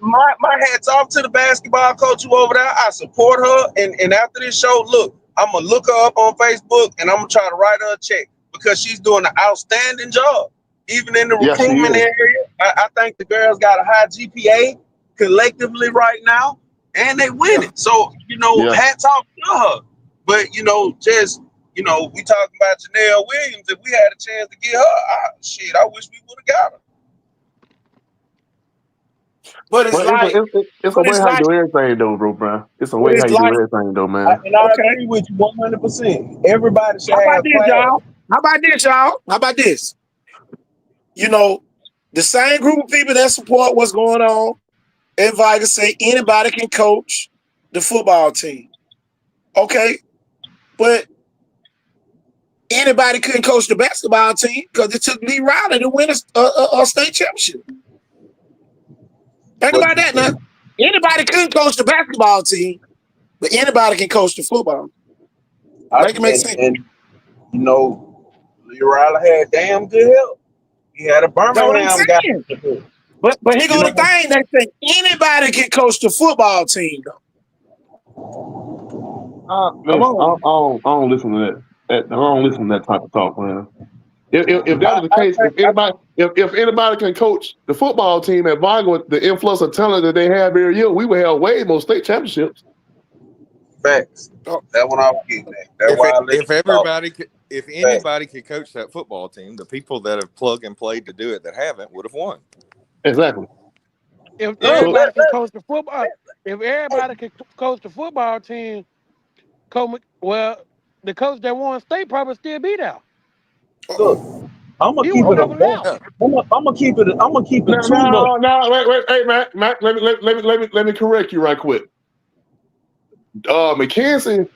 my hat's off to the basketball coach who over there. I support her, and after this show, look, I'm gonna look her up on Facebook and I'm gonna try to write her a check because she's doing an outstanding job. Even in the Yeah, she recruitment is. area, I think the girls got a high GPA collectively right now, and they win it. So Yeah. hats off to her. But we talking about Janelle Williams. If we had a chance to get her, I wish we would have got her. But it's But like, it's a but way it's how you like, do everything, though, bro, bro. It's a but way how it's you do like, everything, though, man. And I okay. agree with you 100%. Everybody should How about have this, class. y'all? How about this? The same group of people that support what's going on at Viger say anybody can coach the football team. Okay, but anybody couldn't coach the basketball team because it took Lee Riley to win a state championship. Think about that now. Anybody couldn't coach the basketball team, but anybody can coach the football. Make it make sense. And Lee Riley had damn good help. He had a That's what I'm Birmingham guy. saying. But here go the thing. They say anybody can coach the football team, though. Come on. I don't listen to that. I don't listen to that type of talk, man. If that was the case, if anybody can coach the football team at Vigo with the influx of talent that they have every year, we would have way more state championships. Facts. That's what I was getting at. That's why I let If you everybody, if Facts. anybody could coach that football team, the people that have plug and played to do it that haven't would have won. Exactly. If everybody can coach the football, if everybody can coach the football team, the coach that won state probably still be there. Look, I'm gonna He keep was it a never buck. there. I'm gonna keep it. I'm gonna keep it two No, bucks. wait, hey, Matt, let me correct you right quick. McKenzie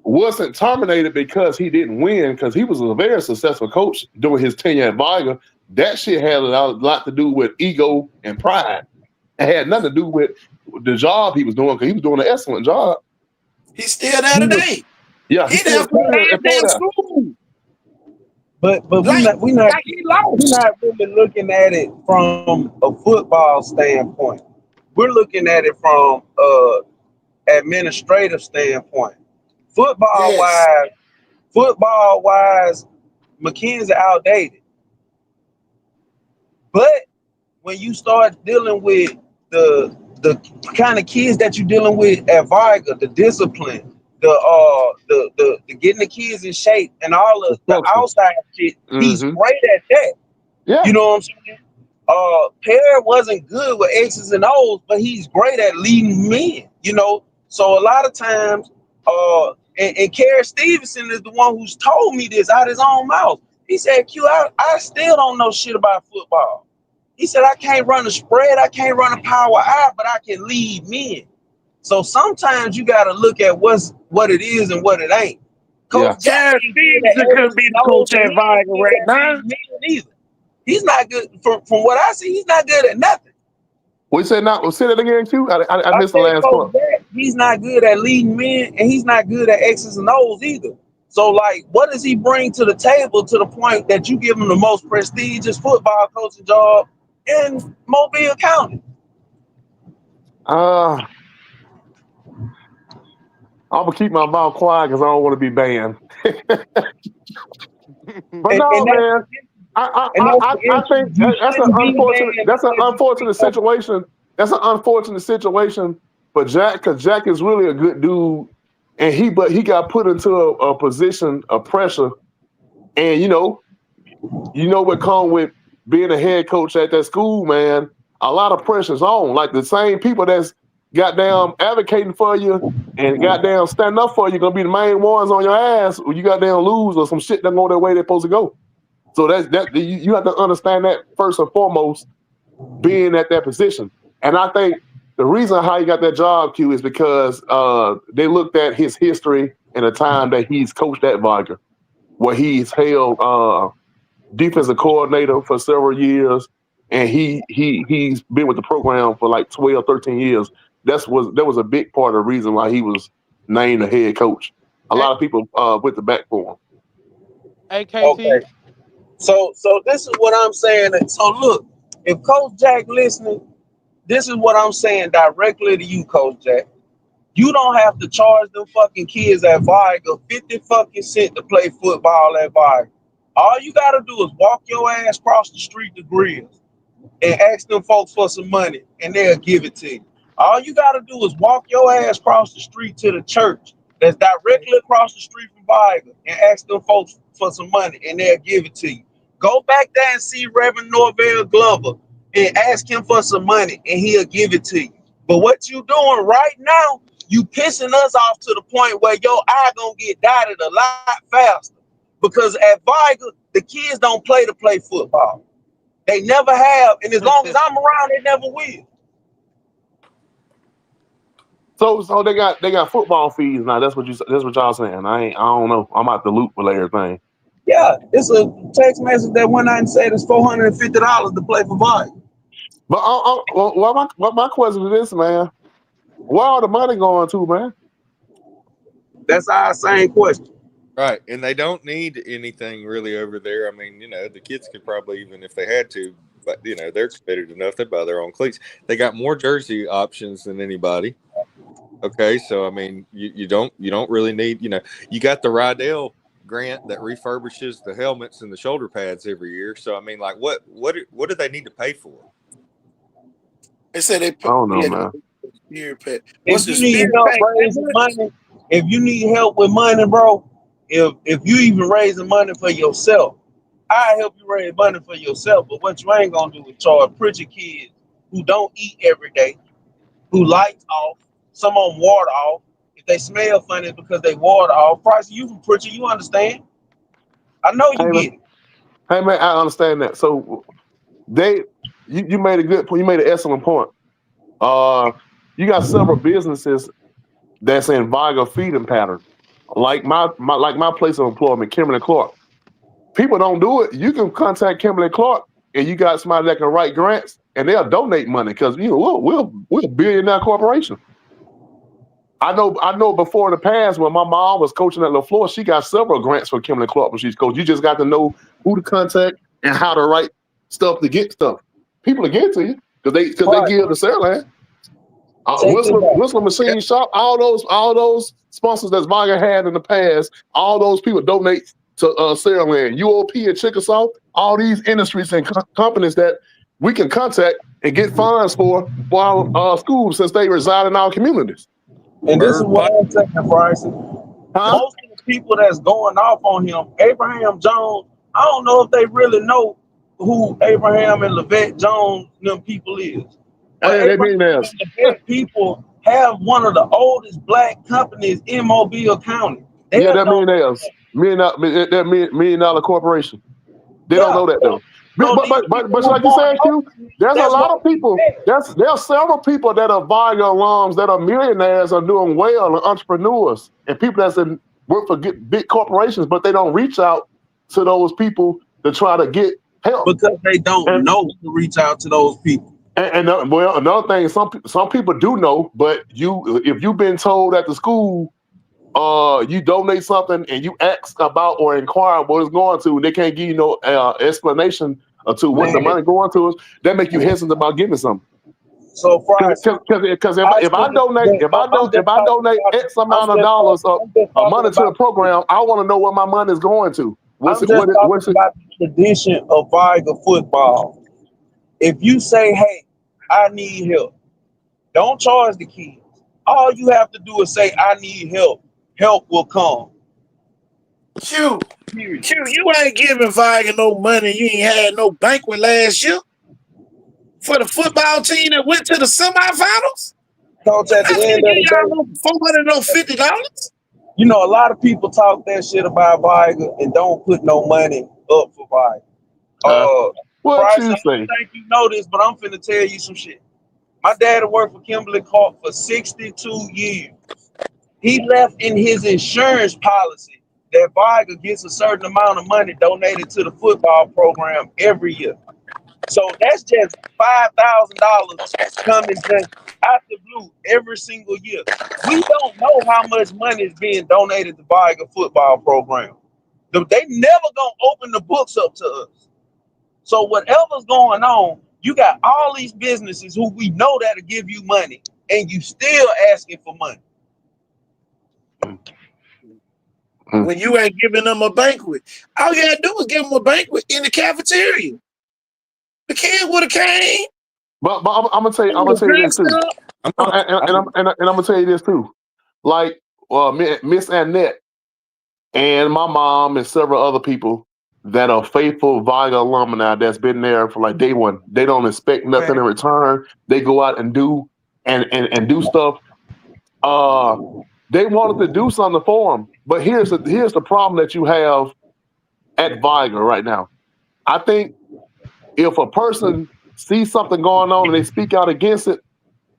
wasn't terminated because he didn't win, because he was a very successful coach during his tenure at Viger. That shit had a lot to do with ego and pride. It had nothing to do with the job he was doing, because he was doing an excellent job. He's still there today. Yeah, He's there for the damn school. But we not really looking at it from a football standpoint. We're looking at it from administrative standpoint. Football wise, McKenzie outdated. But when you start dealing with the kind of kids that you're dealing with at Viger, the discipline, the getting the kids in shape and all of the outside shit, he's great at that. Yeah. You know what I'm saying? Perry wasn't good with X's and O's, but he's great at leading men, So a lot of times, and Kerry Stevenson is the one who's told me this out his own mouth. He said, Q, I still don't know shit about football. He said, I can't run a spread, I can't run a power out, but I can lead men. So sometimes you got to look at what it is and what it ain't. Coach Jack Chad Stevenson couldn't be the coach at Viger right now. Either. He's not good. From what I see, he's not good at nothing. We said not. Say that again, too. I missed the last part. He's not good at leading men, and he's not good at X's and O's either. So, like, what does he bring to the table to the point that you give him the most prestigious football coaching job in Mobile County? I'm gonna keep my mouth quiet because I don't want to be banned. But no, man. I think that's an unfortunate situation. That's an unfortunate situation for Jack, because Jack is really a good dude, and he got put into a position of pressure, and you know what come with being a head coach at that school, man. A lot of pressure's on. Like the same people that's goddamn advocating for you and goddamn standing up for you gonna be the main ones on your ass when you goddamn lose or some shit that go their way they're supposed to go. So that you have to understand that first and foremost, being at that position. And I think the reason how he got that job, Q, is because they looked at his history and the time that he's coached at Viger, where he's held defensive coordinator for several years, and he's been with the program for like 12, 13 years. That was a big part of the reason why he was named the head coach. A lot of people went the back for him. Okay. So this is what I'm saying. So look, if Coach Jack listening, this is what I'm saying directly to you, Coach Jack. You don't have to charge them fucking kids at Viger 50 fucking cents to play football at Viger. All you gotta do is walk your ass across the street to Grills and ask them folks for some money, and they'll give it to you. All you gotta do is walk your ass across the street to the church that's directly across the street from Viger and ask them folks for some money, and they'll give it to you. Go back there and see Reverend Norvell Glover and ask him for some money, and he'll give it to you. But what you doing right now, you pissing us off to the point where your eye gonna get dotted a lot faster. Because at Viger, the kids don't play to play football. They never have, and as long as I'm around, they never will. So they got football fees now. That's what y'all saying. I don't know. I'm out the loop with everything. Yeah, it's a text message that went out and said it's $450 to play for Viger. But my question is this, man. Where all the money going to, man? That's our same question. Right, and they don't need anything really over there. I mean, the kids could probably, even if they had to, but they're committed enough, they buy their own cleats. They got more jersey options than anybody. Okay, so I mean, you don't really need, you got the Rydell grant that refurbishes the helmets and the shoulder pads every year. So I mean, like, what do they need to pay for? They said they. I don't know, man. If you need help raising money, if you need help with money, bro, if you even raising money for yourself, I help you raise money for yourself. But what you ain't gonna do is charge preacher kids who don't eat every day, who lights off, some of them water off. If they smell funny because they water off, Price, you from preacher, you understand? I know you get it. Hey man, I understand that. So you made a good point. You made an excellent point. You got several businesses that's in Viger feeding pattern, like my place of employment, Kimberly Clark. People don't do it. You can contact Kimberly Clark, and you got somebody that can write grants, and they'll donate money because we're a billionaire corporation. I know. Before in the past, when my mom was coaching at LaFleur, she got several grants for Kimberly Clark when she's coached. You just got to know who to contact and how to write stuff to get stuff. People will get to you because they give the Saraland. Whistler Machine Shop, all those sponsors that Viger had in the past, all those people donate to Saraland, UOP and Chickasaw, all these industries and companies that we can contact and get funds for our schools since they reside in our communities. And this is what I'm saying, Bryson. Most of the people that's going off on him, Abraham Jones, I don't know if they really know who Abraham and Levette Jones, them people is. People have one of the oldest black companies in Mobile County. That millionaires. $1 million corporation. They don't know that though. But like you said, Q, there's a lot of people. There's several people that are Viger alums that are millionaires are doing well and entrepreneurs and people that's work for big corporations, but they don't reach out to those people to try to get help because they don't know to reach out to those people. And another thing, some people do know, but if you've been told at the school, you donate something and you ask about or inquire what it's going to, they can't give you no explanation to what the money going to is. That make you hesitant about giving something. So, because if I donate X amount of dollars of money to the program, I want to know where my money is going to. What's about the tradition of Viger football. If you say, "Hey, I need help," don't charge the kids. All you have to do is say, "I need help." Help will come. Q, you ain't giving Viger no money. You ain't had no banquet last year for the football team that went to the semifinals. Coach, at the end of the day, $450. You know, a lot of people talk that shit about Viger and don't put no money up for Viger. What you say? I don't think you know this, but I'm finna tell you some shit. My dad worked for Kimberly Clark for 62 years. He left in his insurance policy that Viger gets a certain amount of money donated to the football program every year. So that's just $5,000 coming just out the blue every single year. We don't know how much money is being donated to Viger football program. They never gonna open the books up to us. So whatever's going on, you got all these businesses who we know that'll give you money, and you still asking for money. When you ain't giving them a banquet, all you gotta do is give them a banquet in the cafeteria. The kids would have came. But I'm gonna tell you this too. And I'm gonna tell you this too. Like Miss Annette and my mom and several other people that are faithful Viger alumni that's been there for like day one. They don't expect nothing in return. They go out and do do stuff. They wanted to do something for them, but here's the problem that you have at Viger right now. I think if a person sees something going on and they speak out against it,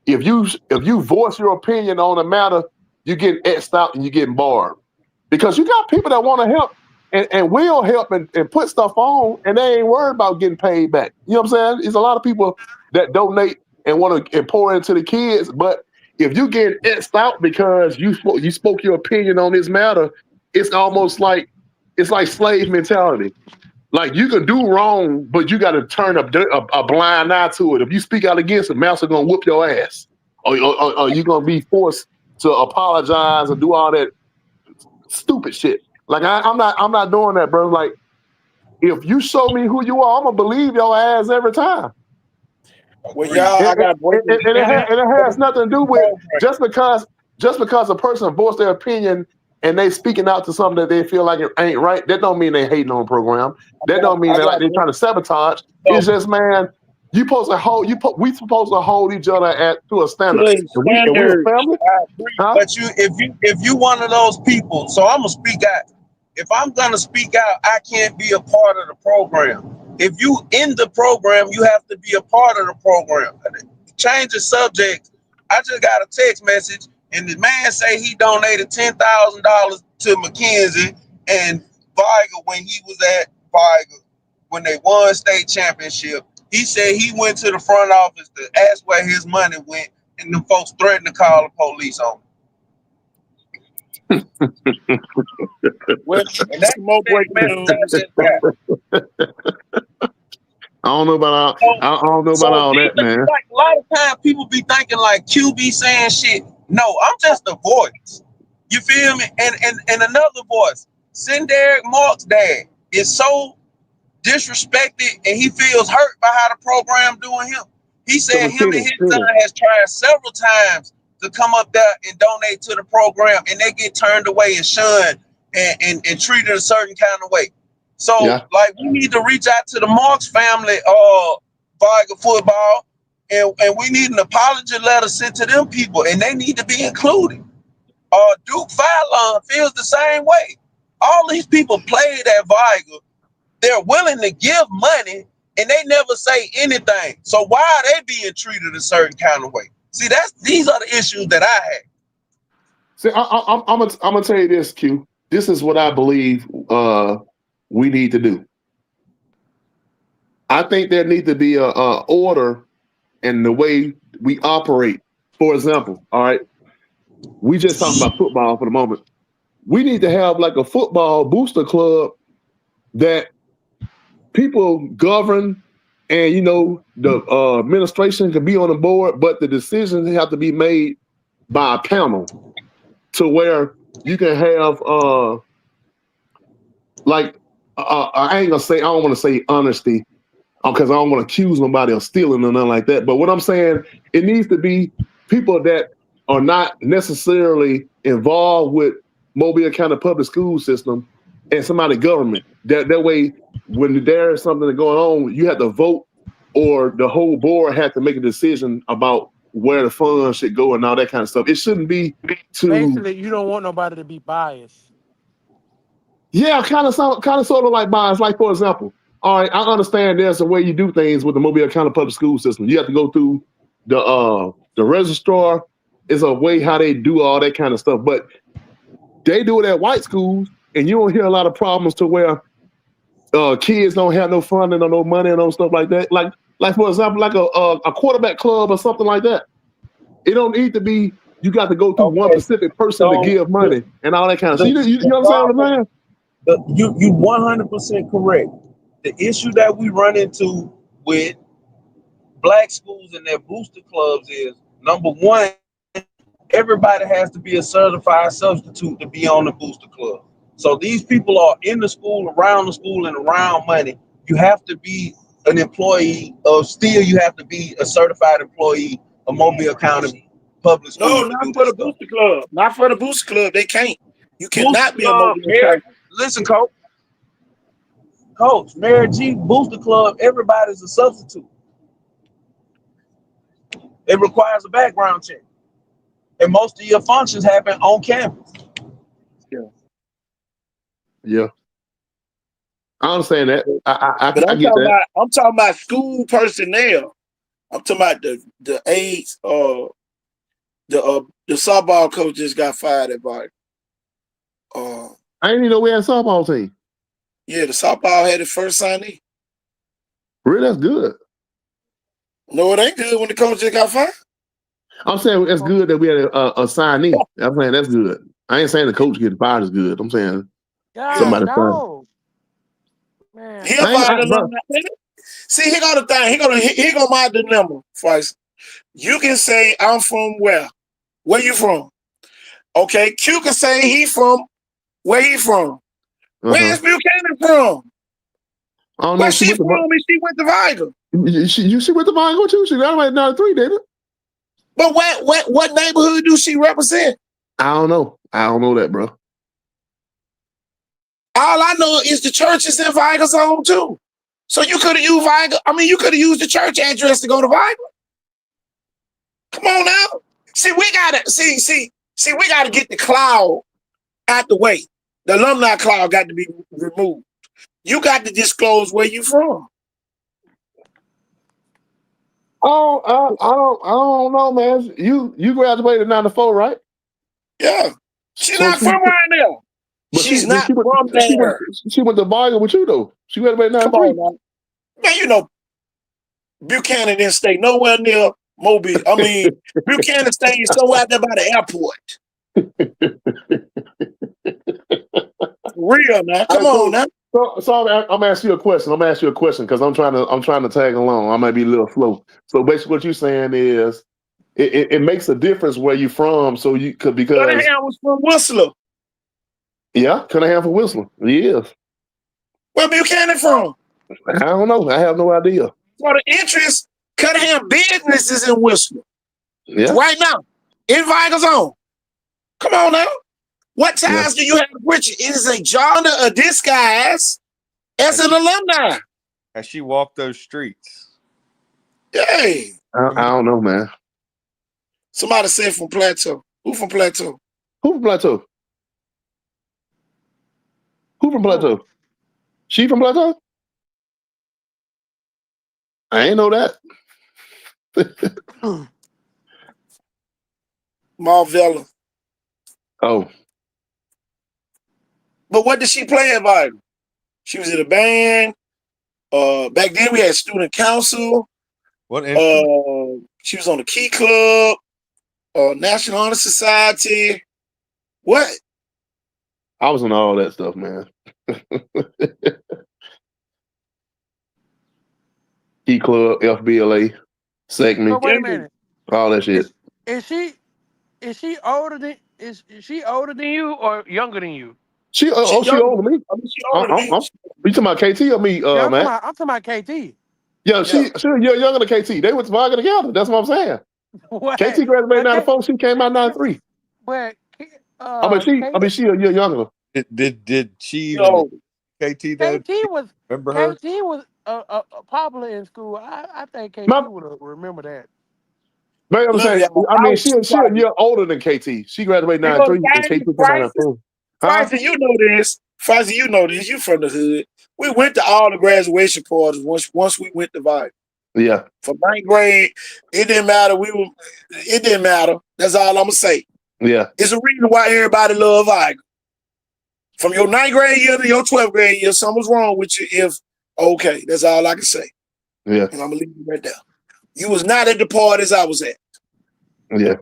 if you voice your opinion on a matter, you get X'd out and you get barred. Because you got people that want to help and will help and put stuff on, and they ain't worried about getting paid back. You know what I'm saying? There's a lot of people that donate and want to pour into the kids, but if you get X'd out because you spoke your opinion on this matter, it's almost like slave mentality. Like you can do wrong, but you got to turn a blind eye to it. If you speak out against it, master gonna whoop your ass, or you're gonna be forced to apologize and do all that stupid shit. Like I'm not doing that, bro. Like if you show me who you are, I'm gonna believe your ass every time. Well, y'all, it has nothing to do with just because a person voiced their opinion and they speaking out to something that they feel like it ain't right. That don't mean they hating on the program. That don't mean they're trying to sabotage. It's just, man, we supposed to hold each other to a standard. We're family. Huh? But if you one of those people, so I'm gonna speak out. If I'm gonna speak out, I can't be a part of the program. If you in the program, you have to be a part of the program. Change the subject. I just got a text message, and the man say he donated $10,000 to McKenzie and Viger when he was at Viger when they won state championship. He said he went to the front office to ask where his money went, and the folks threatened to call the police on him. Well, that's more breaking news. I don't know about all that, man. Like a lot of times people be thinking like QB saying shit. No, I'm just a voice. You feel me? And another voice. Senderick Mark's dad is so disrespected and he feels hurt by how the program doing him. He said him and his son has tried several times to come up there and donate to the program, and they get turned away and shunned and treated a certain kind of way. So, like, we need to reach out to the Marks family, Viger football, and we need an apology letter sent to them people, and they need to be included. Duke Fallon feels the same way. All these people played at Viger. They're willing to give money and they never say anything. So why are they being treated a certain kind of way? See, these are the issues that I had. See, I'm gonna tell you this, Q. This is what I believe we need to do. I think there needs to be a order in the way we operate. For example, all right, we just talking about football for the moment. We need to have like a football booster club that people govern, and the administration can be on the board, but the decisions have to be made by a panel, to where you can have I don't want to say honesty, because I don't want to accuse nobody of stealing or nothing like that. But what I'm saying, it needs to be people that are not necessarily involved with Mobile County public school system and somebody government. That way, when there is something going on, you have to vote, or the whole board had to make a decision about where the funds should go and all that kind of stuff. It shouldn't be basically you don't want nobody to be biased. Yeah, kind of sort of like bias. Like, for example, all right, I understand there's a way you do things with the Mobile County public school system. You have to go through the registrar. Is a way how they do all that kind of stuff, but they do it at white schools, and you don't hear a lot of problems to where kids don't have no funding or no money and no stuff like that. Like for example, like a quarterback club or something like that. It don't need to be you got to go through one specific person to give money and all that kind of stuff. You understand what I'm saying? You 100% correct. The issue that we run into with black schools and their booster clubs is, number one, everybody has to be a certified substitute to be on the booster club. So these people are in the school, around the school, and around money. You have to be an employee of still. You have to be a certified employee of Mobile County public school. No, not for the booster club. Not for the booster club. They can't. You cannot be a Mobile County. Listen, Coach, Mary G booster club. Everybody's a substitute. It requires a background check. And most of your functions happen on campus. Yeah. I understand that. I get that. I'm talking about school personnel. I'm talking about the aides. The softball coach just got fired at Barton. I didn't even know we had a softball team. Yeah, the softball had its first signee. Really, that's good. No, it ain't good when the coach just got fired. I'm saying it's good that we had a signee. I'm saying that's good. I ain't saying the coach getting fired is good. I'm saying somebody fired. Man. He'll fire the alumni. See, here go the thing. He gonna my dilemma, First. You can say I'm from where? Where you from? Okay, Q can say he from where he from. Where's Buchanan from? Where she from? And she went to Viger. She went to Viger too. She graduated in 93, didn't it? But what neighborhood do she represent? I don't know. I don't know that, bro. All I know is the church is in Viger zone too. So you could have used Viger. I mean, you could have used the church address to go to Viger. Come on now. See, we gotta we gotta get the cloud out the way. The alumni cloud got to be removed. You got to disclose where you from. Oh, I don't know, man. You graduated in 94, right? Yeah. She's not from right now. She's not from there. She went to Viger with you, though. She graduated in 93. Man, you know, Buchanan didn't stay nowhere near Mobile. I mean, Buchanan stayed somewhere out there by the airport. Real, man. Come on, now. So I'm gonna ask you a question. Because I'm trying to tag along. I might be a little slow. So basically, what you're saying is, it makes a difference where you're from. So you could because Cunningham was from Whistler. Yeah, Cunningham from Whistler. Yes. Where Buchanan from? I don't know. I have no idea. For the interest, Cunningham business is in Whistler. Yeah. Right now, in Viger zone. Come on now. What ties do you have with Richard? It is a genre of disguise as an alumni. Has she walked those streets? Hey. I don't know, man. Somebody said from Plateau. Who from Plateau? Who from Plateau? Who from Plateau? She from Plateau? I ain't know that. Marvella. Oh, But what did she play at Vital? She was in a band. Back then we had student council. What instrument? She was on the Key Club, National Honor Society. What? I was on all that stuff, man. Key Club, FBLA, Segment, So wait a minute. all that shit. Is she older than you or younger than you? She older than me. She older than me. You talking about KT or me, Yeah, man? I'm talking about KT. Yeah, she younger than KT. They went to Varga together. That's what I'm saying. What? KT graduated 94. She came out 93. But she a year younger. Did she even KT though? KT was Remember her? KT was popular in school. I think KT would have remember that. Man, I'm saying, she a year older than KT. She graduated 93 and KT came out 94. Faisal, you know this. Faisal, you know this. You from the hood. We went to all the graduation parties once we went to Vital. Yeah. From 9th grade, it didn't matter. It didn't matter. That's all I'm gonna say. Yeah. It's a reason why everybody love Vital. From your 9th grade year to your 12th grade year, something's wrong with you. That's all I can say. Yeah. And I'm gonna leave you right there. You was not at the parties I was at. Yeah.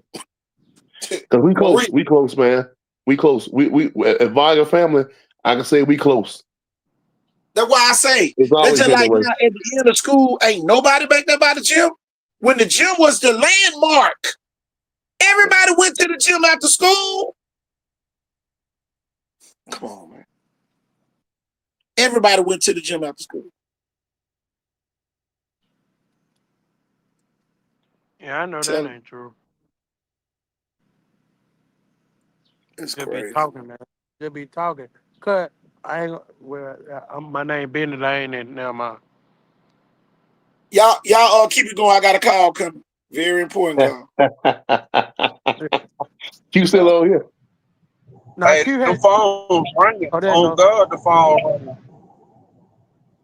Cause we close. We close, man. We close. We at Varga family, I can say we close. That's why I say it's just like now at the end of school, ain't nobody back there by the gym. When the gym was the landmark, everybody went to the gym after school. Come on, man. Everybody went to the gym after school. Yeah, I know that ain't true. It's Just crazy. be talking, man. Just be talking. Cause I ain't my name Bennett. I ain't in now, my. Y'all keep it going. I got a call coming. Very important call. Q still over here. No, Hey, Q the phone's ringing. Oh God, the phone ringing.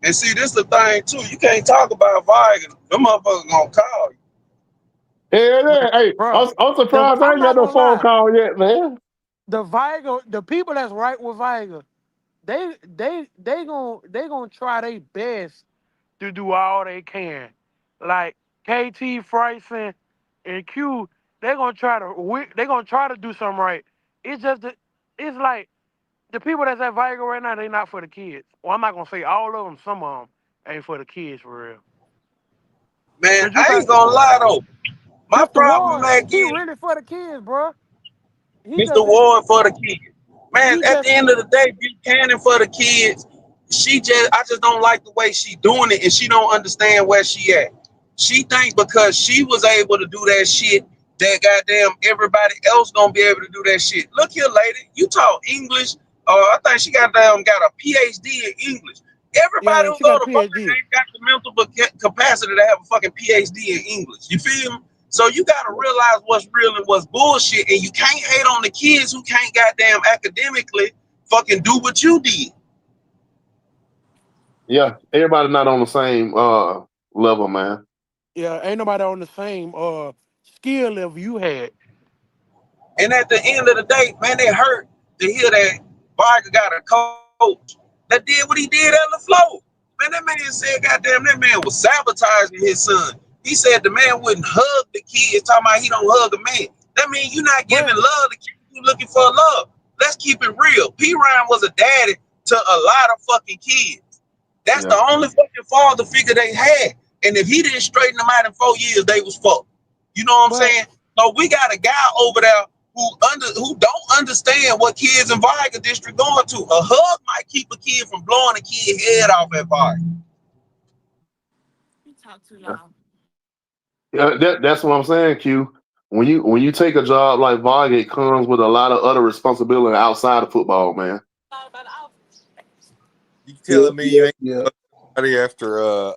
And see, this the thing too. You can't talk about Varga. Them motherfuckers gonna call you. Hey, I'm surprised I ain't got no phone call yet, man. The people that's right with Viga, they gonna try their best to do all they can. Like KT, Fryson, and Q, they're gonna try to do something right. It's just it's like the people that's at Viga right now, they not for the kids. Well, I'm not gonna say all of them. Some of them ain't for the kids for real. Man, I ain't gonna lie though. My Mr. problem, Ward, man, he really for the kids, bro. Mr. Ward for the kids. Man, at the end of the day, Buchanan for the kids. I just don't like the way she doing it, and she don't understand where she at. She think because she was able to do that shit, that goddamn everybody else gonna be able to do that shit. Look here, lady, you talk English. I think she got a PhD in English. Everybody who go to Varga ain't got the mental capacity to have a fucking PhD in English. You feel me? So you gotta realize what's real and what's bullshit, and you can't hate on the kids who can't goddamn academically fucking do what you did. Yeah, everybody not on the same level, man. Yeah, ain't nobody on the same skill level you had. And at the end of the day, man, it hurt to hear that Varga got a coach that did what he did at LaFleur. Man, that man said, goddamn, that man was sabotaging his son. He said the man wouldn't hug the kids, talking about he don't hug a man. That means you're not giving love to kids, you looking for love. Let's keep it real. P. Ryan was a daddy to a lot of fucking kids. That's the only fucking father figure they had. And if he didn't straighten them out in 4 years, they was fucked. You know what I'm saying? So we got a guy over there who don't understand what kids in Varga district going to. A hug might keep a kid from blowing a kid's head off at Varga. You talk too loud. Yeah, that's what I'm saying, Q. When you take a job like Varga, it comes with a lot of other responsibility outside of football, man. You telling me you ain't somebody after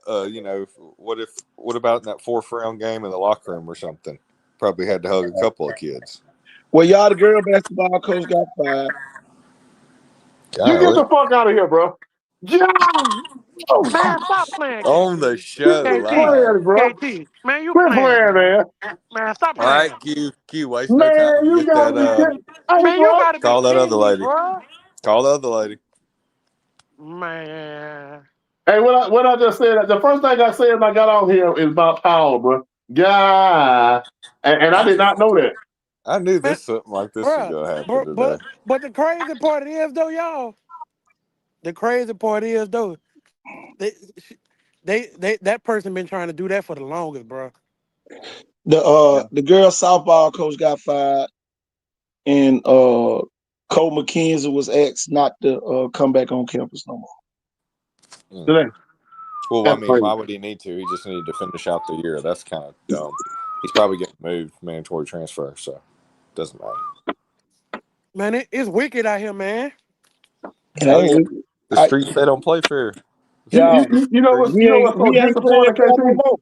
what about in that 4th round game in the locker room or something? Probably had to hug a couple of kids. Well, y'all, the girl basketball coach got fired. You get the fuck out of here, bro. Yeah. Oh, Man, stop playing, On the KT. show quit live. playing, bro. KT, man, you Quit playing, playing, man. man. Man, stop All right, playing. Q, waste no Man, time. you Get gotta that. be kidding. Hey, Man, you bro. gotta be Call that other kidding me, lady. bro. Call the other lady. Man. Hey, what I just said, the first thing I said when I got on here is about power, bro. Yeah. And I did not know that. I knew Man, this something like this was bro, gonna happen today. but the crazy part is though, y'all. The crazy part is though, they that person been trying to do that for the longest, bro. The girl softball coach got fired, and Cole McKenzie was asked not to come back on campus no more. Today. Well, I That's mean, crazy. why would he need to? He just needed to finish out the year. That's kind of dumb. He's probably getting moved, mandatory transfer, so doesn't matter. Man, it's wicked out here, man. And Oh, yeah. The streets, they don't play fair. You know what's so we ain't playing disappointing, fair no KT? more.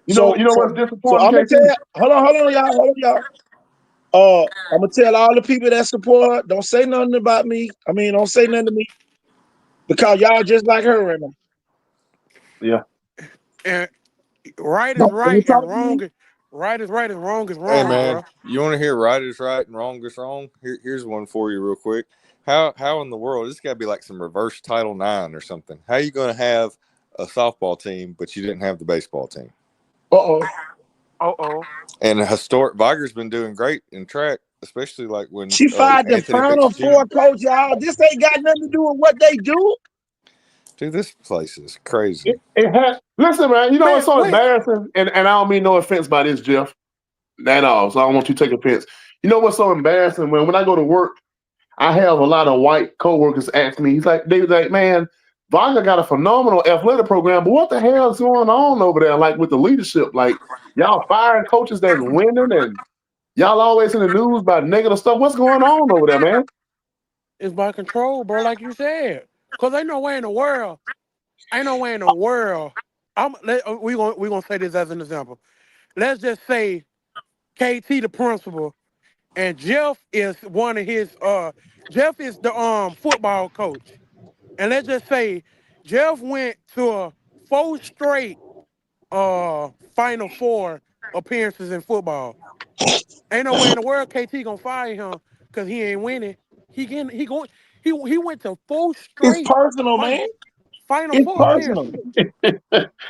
You know what's So disappointing, I'm gonna KT? tell. Hold on, y'all. I'm gonna tell all the people that support her, don't say nothing about me. I mean, don't say nothing to me because y'all just like her right now. Yeah. And right is Don't right talk and to me. wrong is right is right and wrong is Hey, wrong, man, bro. you want to hear right is right and wrong is wrong? Here's one for you real quick. How in the world, this got to be like some reverse Title IX or something. How you going to have a softball team, but you didn't have the baseball team? Uh-oh. And historic Viger's been doing great in track, especially like when She fired the Anthony Final Fitzgerald. Four coach, y'all. This ain't got nothing to do with what they do. Dude, this place is crazy. Listen, man, you know what's so wait. embarrassing? And I don't mean no offense by this, Jeff, at all. So I don't want you to take offense. You know what's so embarrassing? When I go to work, I have a lot of white coworkers ask me, they was like, man, Viger got a phenomenal athletic program, but what the hell is going on over there? Like with the leadership, like y'all firing coaches that's winning, and y'all always in the news about negative stuff. What's going on over there, man? It's by control, bro, like you said. Cause ain't no way in the world. We gonna say this as an example. Let's just say KT the principal and Jeff is one of his Jeff is the football coach. And let's just say Jeff went to a 4 straight Final Four appearances in football. Ain't no way in the world KT gonna fire him because he ain't winning. He went to 4 It's straight personal, man. Final It's Four personal. appearances.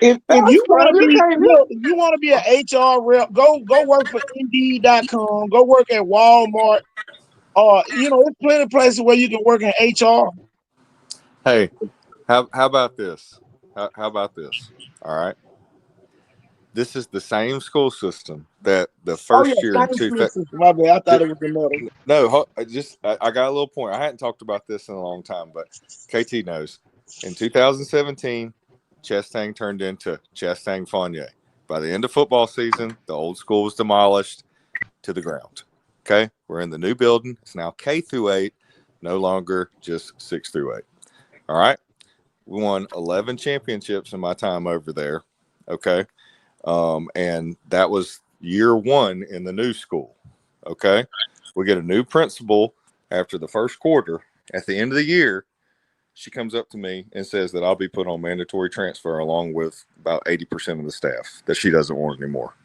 If That's you want to crazy. be, Okay, look, if you want to be an HR rep, go work for Indeed.com. Go work at Walmart. There's plenty of places where you can work in HR. Hey, how about this? How about this? All right. This is the same school system that the first year in 2000. My bad. I thought it was another. No, I got a little point. I hadn't talked about this in a long time, but KT knows. In 2017, Chestang turned into Chestang Fournier. By the end of football season, the old school was demolished to the ground. Okay, we're in the new building. It's now K through 8, no longer just 6 through 8. All right, we won 11 championships in my time over there. Okay, and that was year 1 in the new school. Okay, we get a new principal after the first quarter. At the end of the year, she comes up to me and says that I'll be put on mandatory transfer along with about 80% of the staff that she doesn't want anymore.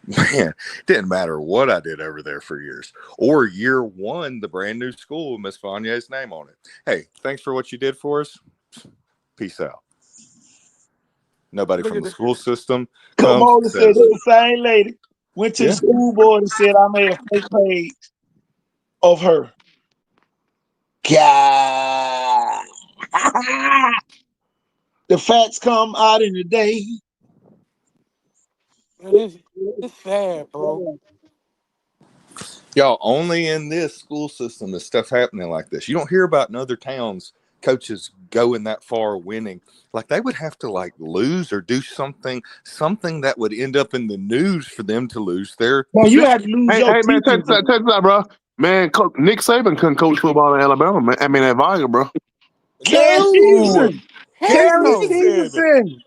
Man, it didn't matter what I did over there for years. Or year 1, the brand new school with Miss Fournier's name on it. Hey, thanks for what you did for us. Peace out. Nobody from the school system Come comes on and and said says, the same lady went to the school board and said I made a fake page of her. God. The facts come out in the day. And it's sad, bro. y'all, only in this school system is stuff happening like this. You don't hear about in other towns coaches going that far winning. Like they would have to like lose or do something that would end up in the news for them to lose their Well, you position. had to lose Hey, man, teaching. check this out, bro. Man, Nick Saban couldn't coach football in Alabama, man. I mean, at Viger, bro. Cass No. Stevenson. Heck Terry no. Stevenson.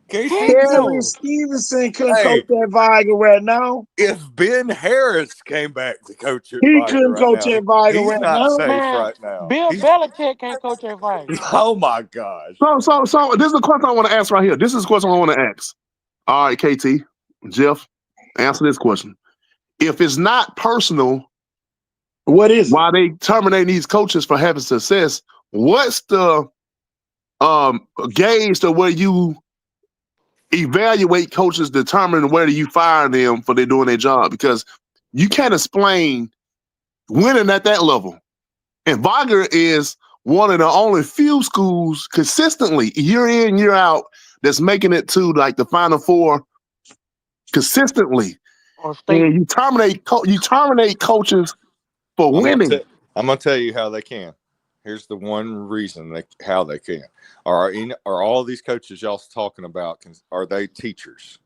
KC, Heck Terry no. Stevenson couldn't hey, coach that Viger right now. if Ben Harris came back to coach at He Viger couldn't right coach now, that Viger he's right not now. safe Man, right now. Bill Belichick can't coach that fight. Oh my gosh. So this is the question I want to ask right here. This is the question I want to ask. All right, KT, Jeff, answer this question. If it's not personal, What is it? why they terminating these coaches for having success, what's the gauge to where you evaluate coaches, determine whether you fire them for they doing their job? Because you can't explain winning at that level. And Viger is one of the only few schools consistently, year in, year out, that's making it to like the Final Four consistently. On state. And you terminate coaches for winning. I'm gonna tell you how they can. Here's the one reason how they can. Are all these coaches y'all talking about? Are they teachers?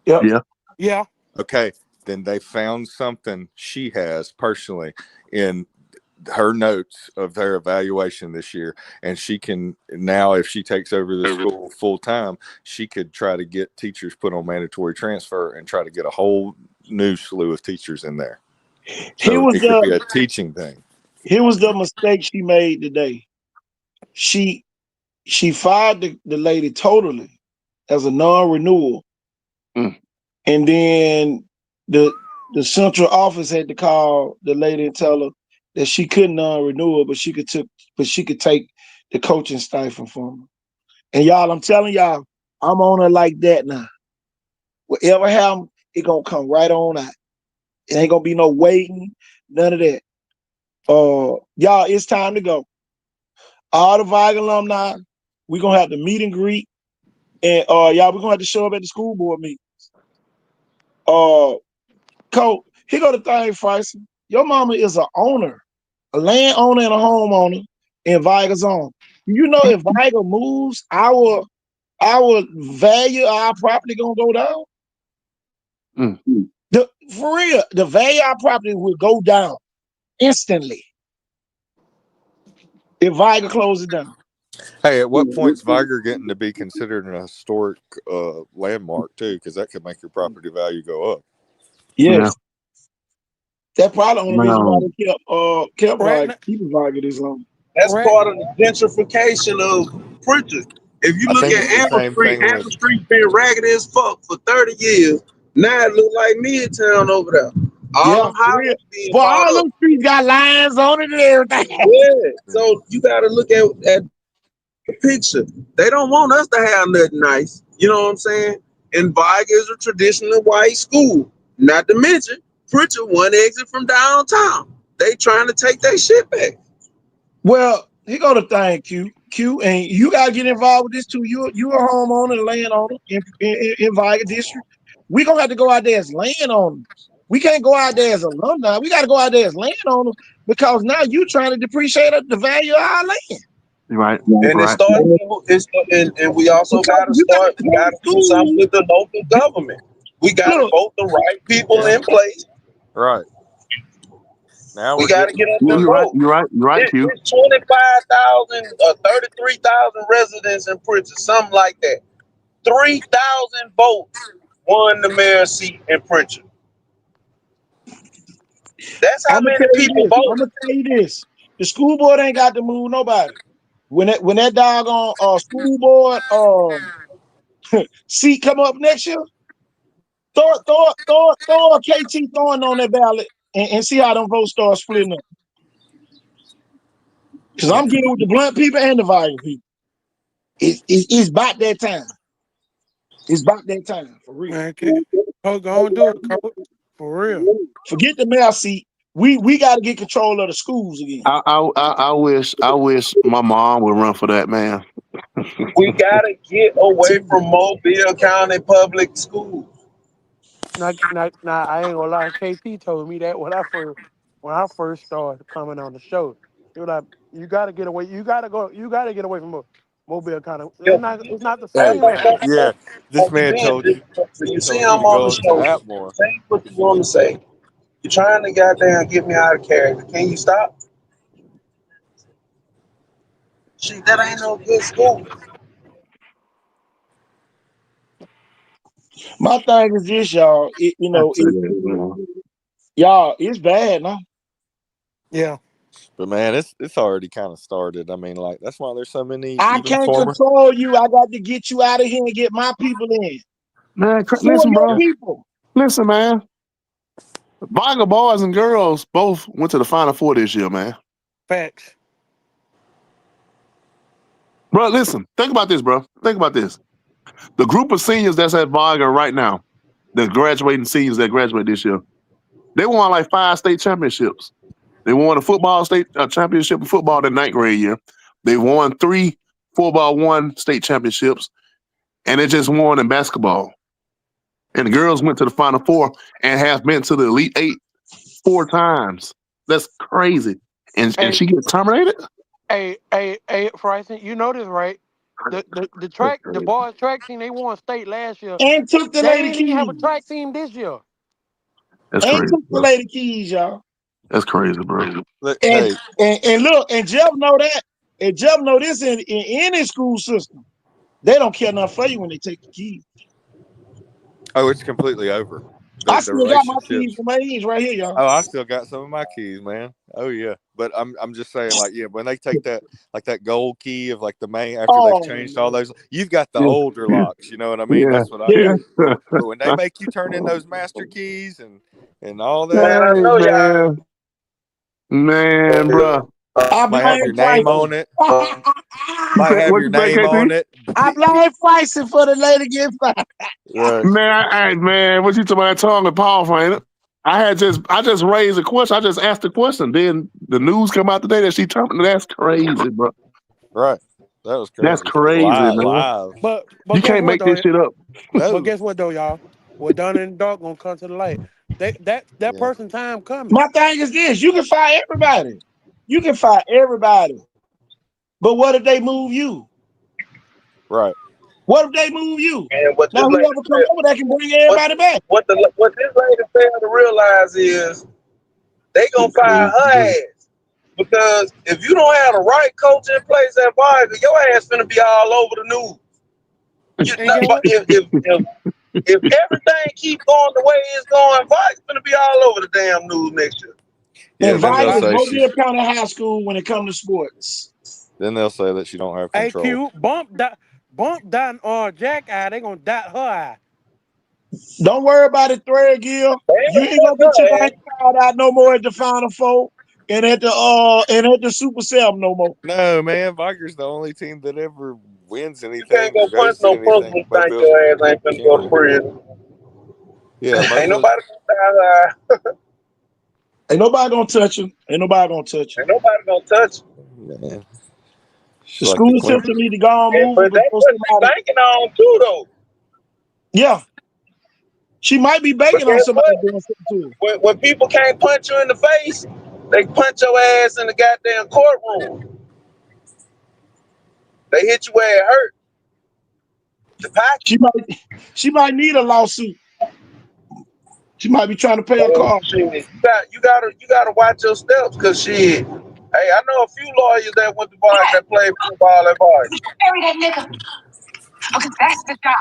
Yep. Yeah. Okay, then they found something she has personally in her notes of their evaluation this year, and she can now, if she takes over the school full time, she could try to get teachers put on mandatory transfer and try to get a whole new slew of teachers in there. So it could be a teaching thing. Here was the mistake she made today. She fired the lady totally as a non-renewal. Mm. And then the central office had to call the lady and tell her that she couldn't non-renew her, but she could take the coaching stipend from her. And y'all, I'm telling y'all, I'm on her like that now. Whatever happens, it gonna come right on out. It ain't gonna be no waiting, none of that. Y'all, it's time to go. All the Viger alumni, we're gonna have to meet and greet. And y'all, we're gonna have to show up at the school board meetings. Coach, here go the thing, Freisen. Your mama is a owner, a land owner and a homeowner in Viger's own. You know, if Viger moves, our value of our property gonna go down. Mm. For real, the value of our property will go down instantly if Viger closes down. Hey, at what point is Viger getting to be considered an historic landmark too? Because that could make your property value go up. Yes. That's probably the only reason why they kept Right. keeping Viger this long. That's Correct. part of the gentrification of Pritchard. If you I look think at it's the Amber same Street, thing Amber Street been raggedy as fuck for 30 years. Now it look like Midtown over there. All them houses being But bought all up. them streets got lines on it and everything. Yeah. So you got to look at the picture. They don't want us to have nothing nice. You know what I'm saying? And Viger is a traditional white school. Not to mention, Pritchard one exit from downtown. They trying to take their shit back. Well, here go the thing, Q, and you gotta get involved with this too. You a homeowner and landowner in Viger District. We gonna have to go out there as landowners. We can't go out there as alumni. We gotta go out there as landowners because now you trying to depreciate the value of our land. Right. And right. and we also got to start. We got to do something with the local government. We got to vote the right people in place. Right. Now We got to get up and You're right. vote. You're right, Q. It's 25,000 or 33,000 residents in Pritchard, something like that. 3,000 votes won the mayor's seat in Pritchard. That's how many people vote. I'm gonna tell you this: the school board ain't got to move nobody. When that doggone school board seat come up next year, throw a KT throwing on that ballot and see how them votes start splitting up. Because I'm getting with the blunt people and the Viger people. It's about that time. It's about that time, for real. Man, go and do it, Coach. For real. Forget the mayor seat. We got to get control of the schools again. I wish my mom would run for that, man. We got to get away from Mobile County Public Schools. Now, I ain't gonna lie. KP told me that when I first started coming on the show. He was like, "You got to get away. You got to get away from Mobile County. It's not the Hey, same anymore." yeah, this man told you. You see, told I'm you to on go the to show. Atmore. Say what you want to say. You're trying to goddamn get me out of character. Can you stop? Shit, that ain't no good school. My thing is this, y'all. Y'all, it's bad now. Yeah. But man, it's already kind of started. I mean, like that's why there's so many I even can't former. control you. I got to get you out of here and get my people in. Man, Who are listen, your bro. people? Listen, man. Viger boys and girls both went to the Final Four this year, man. Facts. Bro, listen. Think about this, bro. Think about this. The group of seniors that's at Viger right now, the graduating seniors that graduate this year, they won like 5 state championships. They won a football state championship in football the 9th grade year. They won 3 4x1 1 state championships, and they just won in basketball. And the girls went to the Final Four and have been to the Elite 8 4 times. That's crazy. And Hey, she gets terminated? hey, Bryson, you know this, right? The boys track team, they won state last year. And took the They lady didn't even have a keys. track team this year. That's And crazy, took the bro. lady keys, y'all. That's crazy, bro. And, Hey, and look, and Jeff know that. And Jeff know this in any school system. They don't care enough for you when they take the keys. oh, it's completely over. I The still got my keys relationships. for my age right here, y'all. Oh, I still got some of my keys, man. Oh yeah, but I'm just saying, like, yeah, when they take that like that gold key of like the main after they've changed all those, you've got the older locks. You know what I mean? Yeah. That's what I Yeah. mean. But when they make you turn in those master keys and all that, Man, I know y'all. Man, bro. I might have your blame name on it. Might have What your you say, name on KT? it. I blame Bryson for the lady getting fired. Right. Man, what you talking about tongue and powerful, ain't it? I just raised a question. I just asked a question. Then the news come out today that she terminated. That's crazy, bro. Right. That was crazy. That's crazy, Live. man. Live. But You guess can't what make though? this shit up. But No. guess what though, y'all? What done in the dark gonna come to the light. That Yeah. person time coming. My thing is this: you can fire everybody. You can fire everybody. But what if they move you? Right. What if they move you? And what Now this lady whoever come said, over, they can bring everybody back. what this lady failed to realize is they gonna fire her ass. Because if you don't have the right coach in place at Viger, your ass finna be all over the news. And get what? If everything keep going the way it's going, Viger's finna be all over the damn news next year. Yeah. And Then they'll Viger is say Mobile County High School when it comes to sports. Then they'll say that she don't have control. AQ bump down Jack eye, they gonna dot her eye. Don't worry about it, Threadgill. They You ain't ain't gonna gonna get your do name called out no more at the Final Four and at the Super 7 no more. No, man. Viger's the only team that ever wins You can't anything go or punch goes to no anything. principal and think Mobile's your ass ain't finna go to champion. prison. Yeah, Ain't Mobile. nobody gonna tie her. Ain't nobody gonna touch him. Ain't nobody gonna touch him. Ain't nobody gonna touch her. Man. She's The like school the queen. system need to go on move But that's before what she somebody. banking on too, though. Yeah, she might be But banking on guess somebody what? doing something to her. When people can't punch you in the face, they punch your ass in the goddamn courtroom. They hit you where it hurt. The pocket. She might need a lawsuit. She might be trying to pay her car. Shit, you gotta watch your steps, cause shit. Hey, I know a few lawyers that went to Viger that played football at Viger. Because that's the job.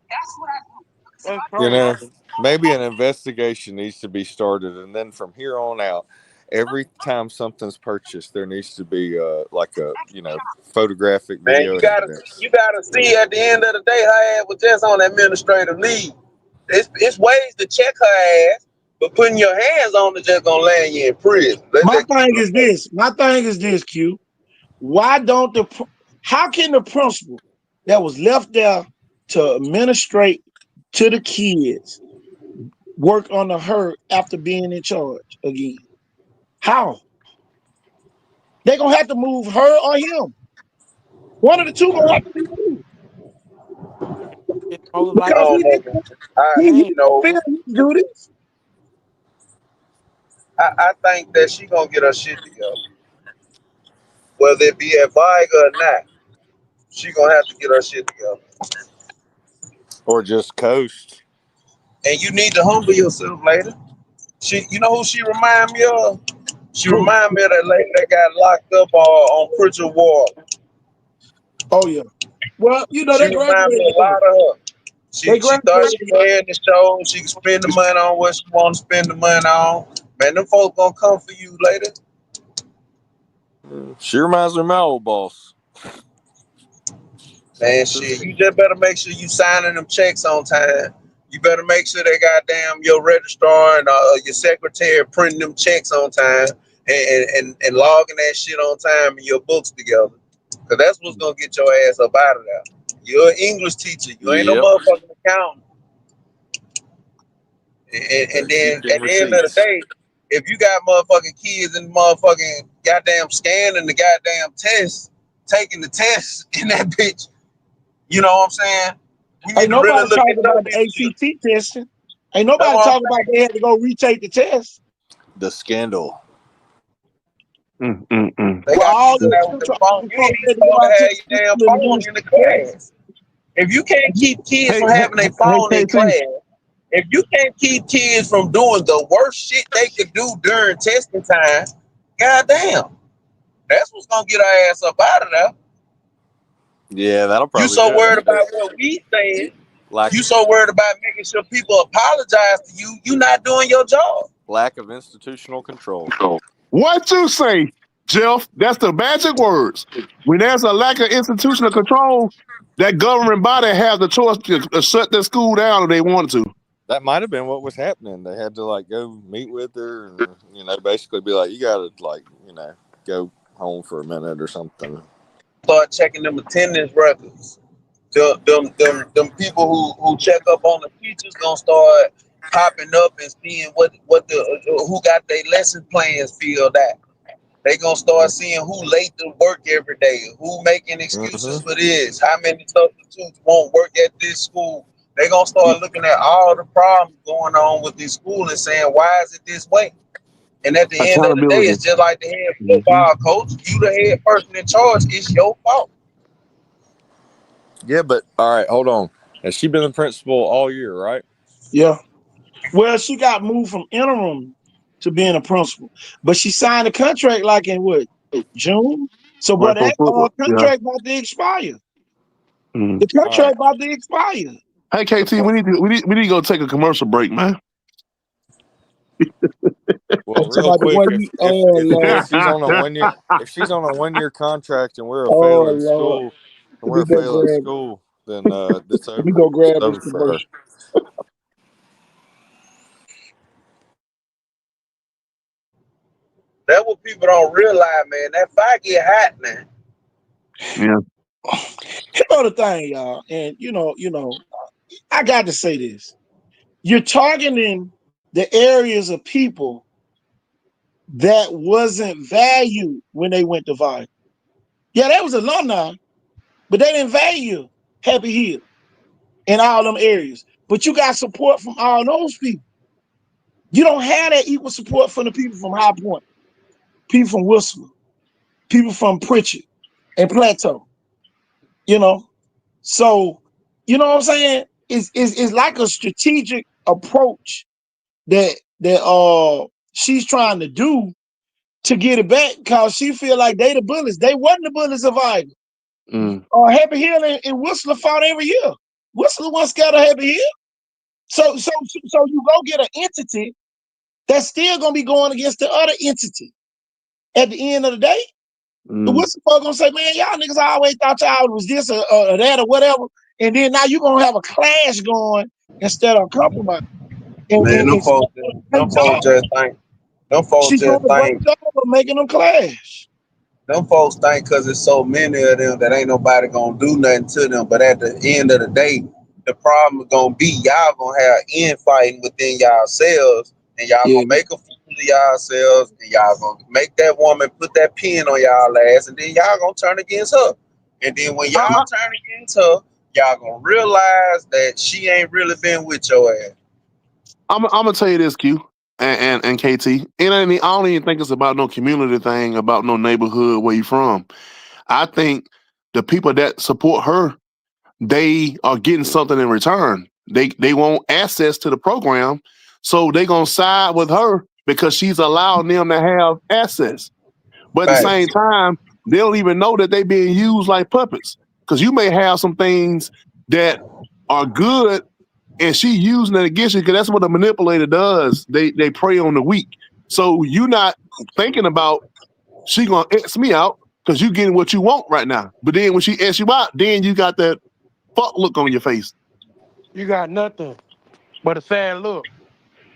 That's what I do. That's You crazy. know, maybe an investigation needs to be started, and then from here on out, every time something's purchased, there needs to be like a photographic Man, video evidence. you gotta see at the end of the day, her ass was just on administrative leave. It's ways to check her ass, but putting your hands on it just gonna land you in prison. My thing is this, Q. Why don't how can the principal that was left there to administrate to the kids work under her after being in charge again? How? They're gonna have to move her or him. One of the two gonna have to be moved. It's most I likely. Because don't he know. didn't feel he could do this. I think that she gonna get her shit together. Whether it be at Viger or not, she gonna have to get her shit together. Or just coast. And you need to humble yourself later. You know who she remind me of? She remind me of that lady that got locked up on Pritchard Ward. Oh yeah. Well, She they remind me graduated. a lot of her. She thought she had the show. She could spend the money on what she want to spend the money on. Man, them folks gonna come for you later. She reminds me of my old boss. Man, shit, you just better make sure you signing them checks on time. You better make sure they goddamn your registrar and your secretary printing them checks on time and logging that shit on time in your books together. Cause that's what's gonna get your ass up out of there. You're an English teacher. You ain't no motherfucking accountant. And then at the end of the day, if you got motherfucking kids and motherfucking goddamn scanning the goddamn test, taking the test in that bitch, you know what I'm saying? Ain't nobody talking about the ACT testing. Ain't nobody talking about they had to go retake the test. The scandal. They got all that with the phone. You ain't even supposed to have your damn phone in the class. If you can't keep kids from having their phone in class, if you can't keep kids from doing the worst shit they could do during testing time, goddamn, that's what's gonna get our ass up out of there. Yeah, that'll probably. You so worried about what we saying. You so worried about making sure people apologize to you. You not doing your job. Lack of institutional control. What you say, Jeff? That's the magic words. When there's a lack of institutional control, that governing body has the choice to shut their school down if they want to. That might have been what was happening. They had to like go meet with her and basically be like, you gotta go home for a minute or something. Start checking them attendance records. Them people who check up on the teachers gonna start popping up and seeing who got their lesson plans filled out. They gonna start seeing who late to work every day, who making excuses for this, how many substitutes won't work at this school. They gonna start looking at all the problems going on with this school and saying, why is it this way? And at the end of the day, it's just like the head football coach. You the head person in charge. It's your fault. Yeah, but all right, hold on. Has she been the principal all year, right? Yeah. Well, she got moved from interim to being a principal, but she signed a contract like in what, June? So, but that contract about to expire. The contract about to expire. Hey, KT, we need to go take a commercial break, man. Well, real quick, if she's on a 1 year contract and we're a failing school, then it's over. Let me go grab this commercial. That's what people don't realize, man. That fire get hot now. Yeah. You know the thing, y'all, and you know, I got to say this. You're targeting the areas of people that wasn't valued when they went to Vibe. Yeah, they was alumni, but they didn't value Happy Hill in all them areas. But you got support from all those people. You don't have that equal support from the people from High Point, people from Whistler, people from Pritchard and Plateau. So you know what I'm saying? It's like a strategic approach that she's trying to do to get it back because she feel like they the bullies. They wasn't the bullies of Ivy. Happy Hill and Whistler fought every year. Whistler wasn't scared of Happy Hill. So you go get an entity that's still gonna be going against the other entity. At the end of the day, the Whistler folk gonna say, man, y'all niggas always thought y'all was this or that or whatever. And then now you're gonna have a clash going instead of compromise. Man, them folks just think. Them folks she's just think. Making them clash. Them folks think because there's so many of them that ain't nobody gonna do nothing to them. But at the end of the day, the problem is gonna be y'all gonna have infighting within yourselves, and y'all gonna make a fool of yourselves, and y'all gonna make that woman put that pin on y'all ass, and then y'all gonna turn against her. And then when y'all turn against her, y'all gonna realize that she ain't really been with your ass. I'm gonna tell you this, Q and KT. I don't even think it's about no community thing, about no neighborhood where you from. I think the people that support her, they are getting something in return. They want access to the program, so they gonna side with her because she's allowing them to have access. But at the same time, they don't even know that they being used like puppets. Because you may have some things that are good and she using it against you because that's what a manipulator does. They prey on the weak. So you not thinking about she gonna X me out because you getting what you want right now. But then when she X you out, then you got that fuck look on your face. You got nothing but a sad look.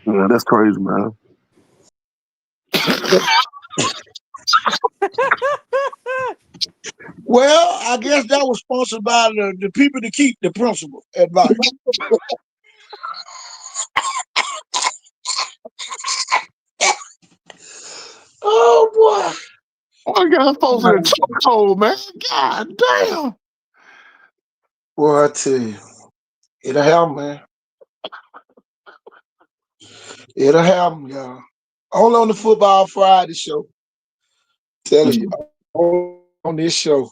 Yeah, that's crazy, man. Well, I guess that was sponsored by the people to keep the principal advice. Oh boy. I got folks in a chokehold, man. God damn. Boy, I tell you, it'll happen, man. It'll happen, y'all. Only on the Football Friday show. Telling you, on this show.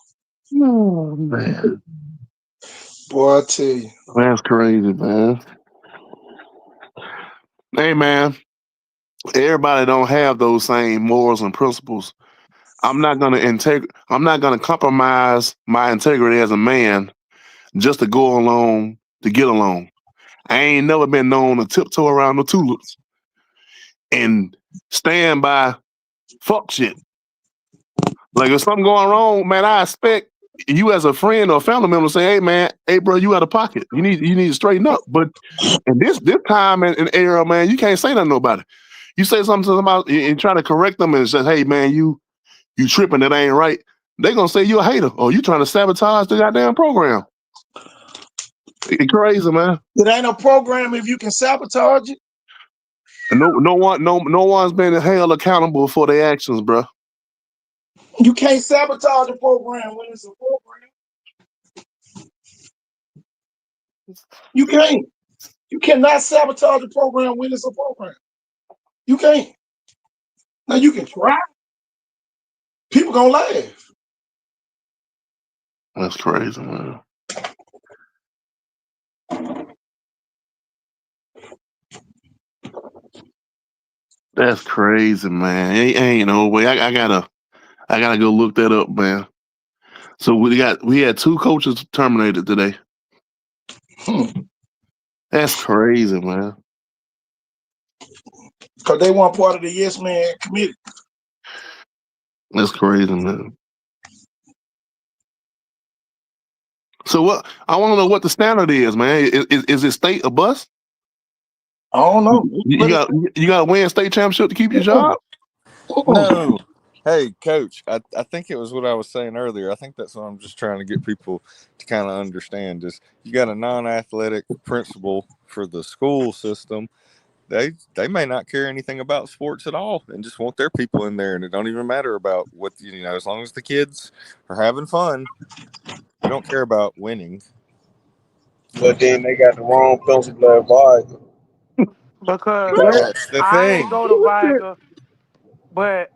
Oh, man. Boy, I tell you. That's crazy, man. Hey, man. Everybody don't have those same morals and principles. I'm not gonna compromise my integrity as a man just to go along to get along. I ain't never been known to tiptoe around the tulips and stand by fuck shit. Like if something going wrong, man, I expect you as a friend or a family member to say, "Hey, man, hey, bro, you out of pocket. You need to straighten up." But in this time and era, man, you can't say nothing to nobody. You say something to somebody and try to correct them and say, "Hey, man, you tripping? That ain't right." They gonna say you a hater or you trying to sabotage the goddamn program. It's crazy, man. It ain't a program if you can sabotage it. And no one's been held accountable for their actions, bro. You can't sabotage a program when it's a program. You can't. You cannot sabotage a program when it's a program. You can't. Now you can try. People gonna laugh. That's crazy, man. That's crazy, man. Ain't no way. I gotta go look that up, man. So we had 2 coaches terminated today. That's crazy, man. Because they weren't part of the Yes Man committee. That's crazy, man. So what? I want to know what the standard is, man. Is it state or bust? I don't know. You got to win state championship to keep your job. No. Hey, coach, I think it was what I was saying earlier. I think that's what I'm just trying to get people to kind of understand is you got a non-athletic principal for the school system. They may not care anything about sports at all and just want their people in there, and it don't even matter about what, as long as the kids are having fun, they don't care about winning. But then they got the wrong principal at Viga. Because That's the I thing. ain't go to Viga, but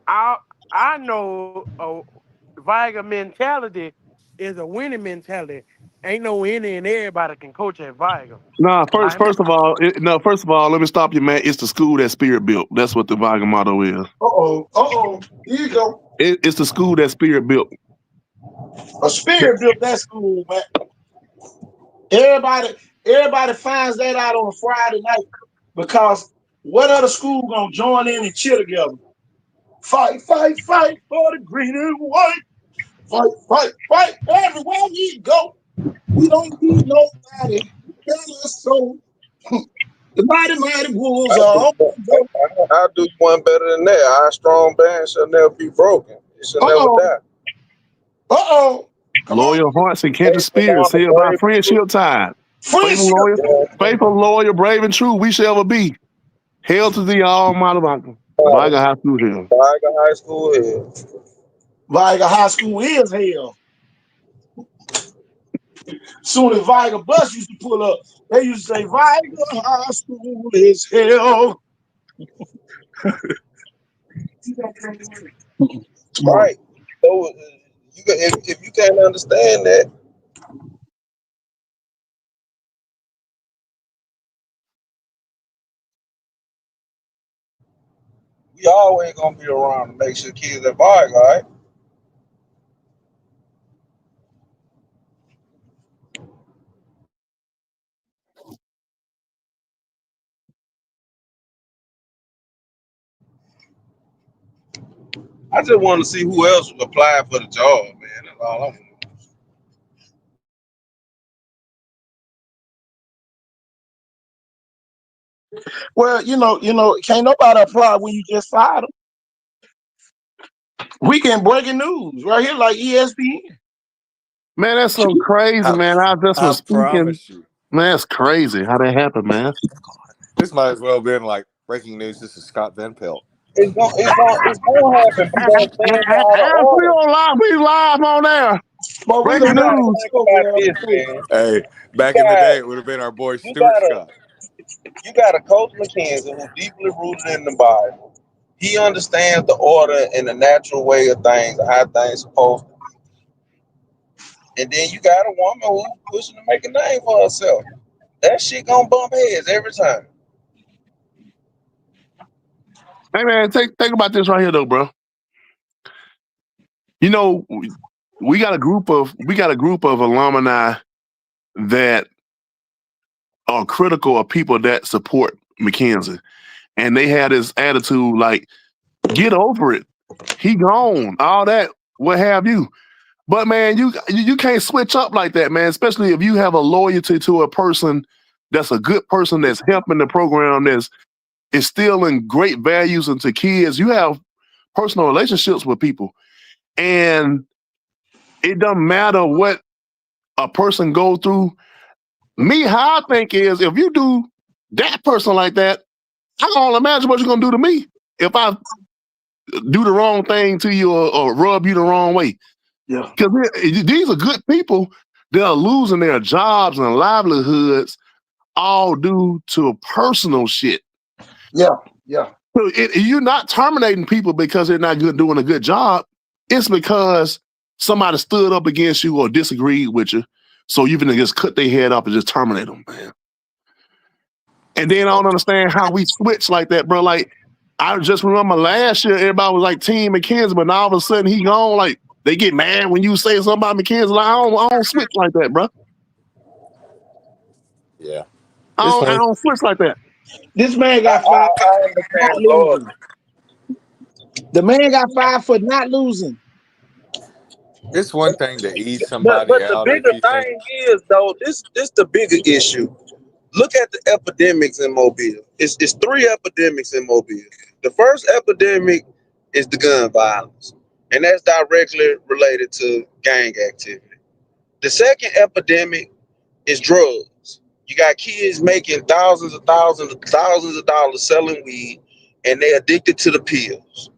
I know a Viga mentality is a winning mentality. Ain't no any and everybody can coach at Viga. Nah, Like, first of all, let me stop you, man. It's the school that Spirit built. That's what the Viga motto is. Here you go. It's the school that Spirit built. A Spirit built that school, man. Everybody finds that out on a Friday night because what other school gonna join in and cheer together? Fight, fight, fight for the green and white. Fight, fight, fight. Everywhere we go, we don't need nobody. Tell us so. The mighty wolves are on the go. I'll do one better than that. Our strong band shall never be broken. It shall never die. Loyal hearts and kindred spirits held by friendship tie. Faithful, loyal, brave, and true, we shall ever be. Hail to the Almighty Viga. Viga High School Hill. Viga High School Hill. Viga High School is hell. Soon as Viga bus used to pull up, they used to say Viga High School is hell. Right. So if you can't understand that, we always gonna be around to make sure kids at Viga, all right? I just want to see who else applied for the job, man. That's all I'm. Well, can't nobody apply when you just fired them. We can breaking news right here, like ESPN. Man, that's so crazy, man. I just was speaking. Promise you. Man, that's crazy how that happened, man. This might as well have been like breaking news. This is Scott Van Pelt. It's gonna happen. Because things are out of We order. on live. We live on there. But we Breaking gotta news. Think about this, man. Hey, back in the day, it would have been our boy Stuart Scott. You got a Coach McKenzie who's deeply rooted in the Bible. He understands the order and the natural way of things, how things supposed to be. And then you got a woman who's pushing to make a name for herself. That shit gonna bump heads every time. Hey man, think about this right here though, bro. You know, we got a group of alumni that are critical of people that support McKenzie. And they had this attitude like, get over it. He gone. All that, what have you. But man, you can't switch up like that, man, especially if you have a loyalty to a person that's a good person that's helping the program, that's instilling great values into kids. You have personal relationships with people. And it doesn't matter what a person goes through. Me, how I think is, if you do that person like that, I can only imagine what you're going to do to me if I do the wrong thing to you or rub you the wrong way. Yeah. Because these are good people that are losing their jobs and livelihoods all due to personal shit. Yeah. So you're not terminating people because they're not doing a good job. It's because somebody stood up against you or disagreed with you. So you're going to just cut their head off and just terminate them, man. And then I don't understand how we switch like that, bro. Like, I just remember last year, everybody was like Team McKenzie, but now all of a sudden he gone. Like, they get mad when you say something about McKenzie. Like, I don't switch like that, bro. Yeah. I don't switch like that. This man got five for not losing. The man got five for not losing. It's one thing to ease somebody But the out. bigger thing is, though, this the bigger issue. Look at the epidemics in Mobile. It's 3 epidemics in Mobile. The first epidemic is the gun violence, and that's directly related to gang activity. The second epidemic is drugs. You got kids making thousands of dollars selling weed, and they're addicted to the pills.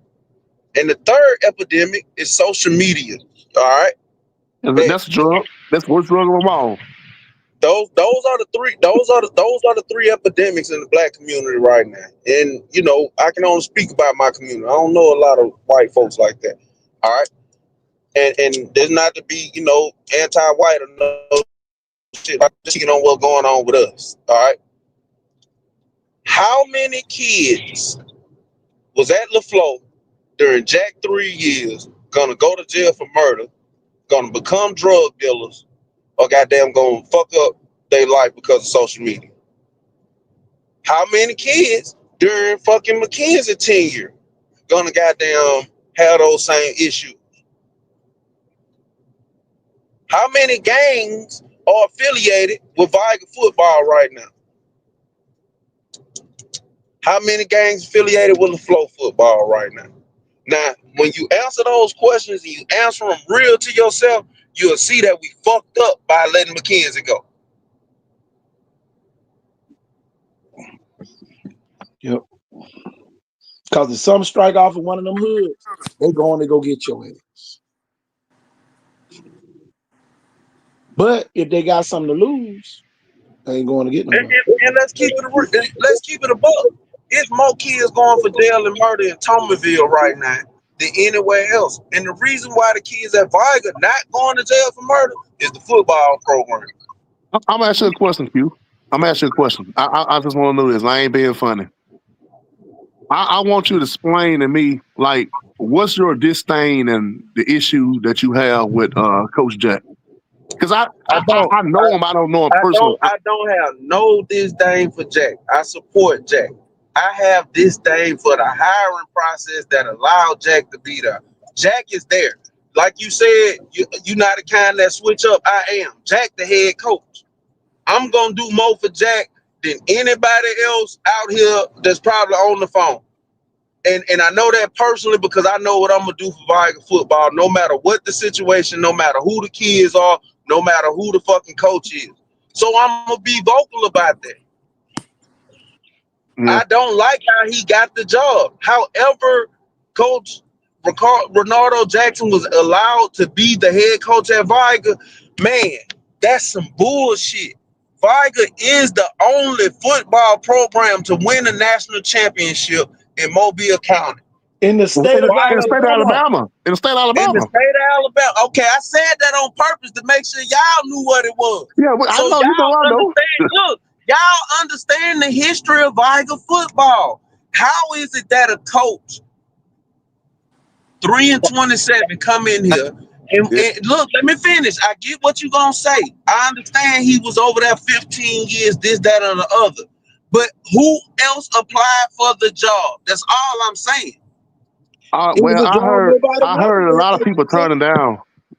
And the third epidemic is social media. All right, That's a drug. That's what drug of them all. Those are the three. Those are the 3 epidemics in the black community right now. And I can only speak about my community. I don't know a lot of white folks like that. All right, and there's not to be anti-white or no shit. I'm just on what's going on with us. All right, how many kids was at LaFleur during Jack 3 years gonna go to jail for murder, gonna become drug dealers, or goddamn gonna fuck up their life because of social media? How many kids during fucking McKenzie tenure gonna goddamn have those same issues? How many gangs are affiliated with Viger football right now? How many gangs affiliated with LaFleur football right now? Now, when you answer those questions and you answer them real to yourself, you'll see that we fucked up by letting McKenzie go. Yep. Because if some strike off in one of them hoods, they going to go get your ass. But if they got something to lose, they ain't going to get nobody. And let's keep it a buck. It's more kids going for jail and murder in Thomasville right now than anywhere else. And the reason why the kids at Viger not going to jail for murder is the football program. I'm gonna ask you a question, Q. I'm gonna ask you a question. I just want to know this. I ain't being funny. I want you to explain to me, like, what's your disdain and the issue that you have with Coach Jack? Because I know him. I don't know him personally. I don't have no disdain for Jack. I support Jack. I have this thing for the hiring process that allowed Jack to be there. Jack is there. Like you said, you're not the kind that switch up. I am. Jack, the head coach. I'm going to do more for Jack than anybody else out here that's probably on the phone. And I know that personally because I know what I'm going to do for Viger football, no matter what the situation, no matter who the kids are, no matter who the fucking coach is. So I'm going to be vocal about that. Yeah. I don't like how he got the job. However, Coach Ronaldo Jackson was allowed to be the head coach at Viger. Man, that's some bullshit. Viger is the only football program to win a national championship in Mobile County. In the state of In the state of Alabama. In the state of Alabama. Okay, I said that on purpose to make sure y'all knew what it was. Yeah, well, So I know. You know I know. look, y'all understand the history of Viger football. How is it that a coach 3-27 come in here and look, let me finish. I get what you're gonna say. I understand he was over there 15 years, this, that, and the other. But who else applied for the job? That's all I'm saying. Well, I heard a lot of people turning down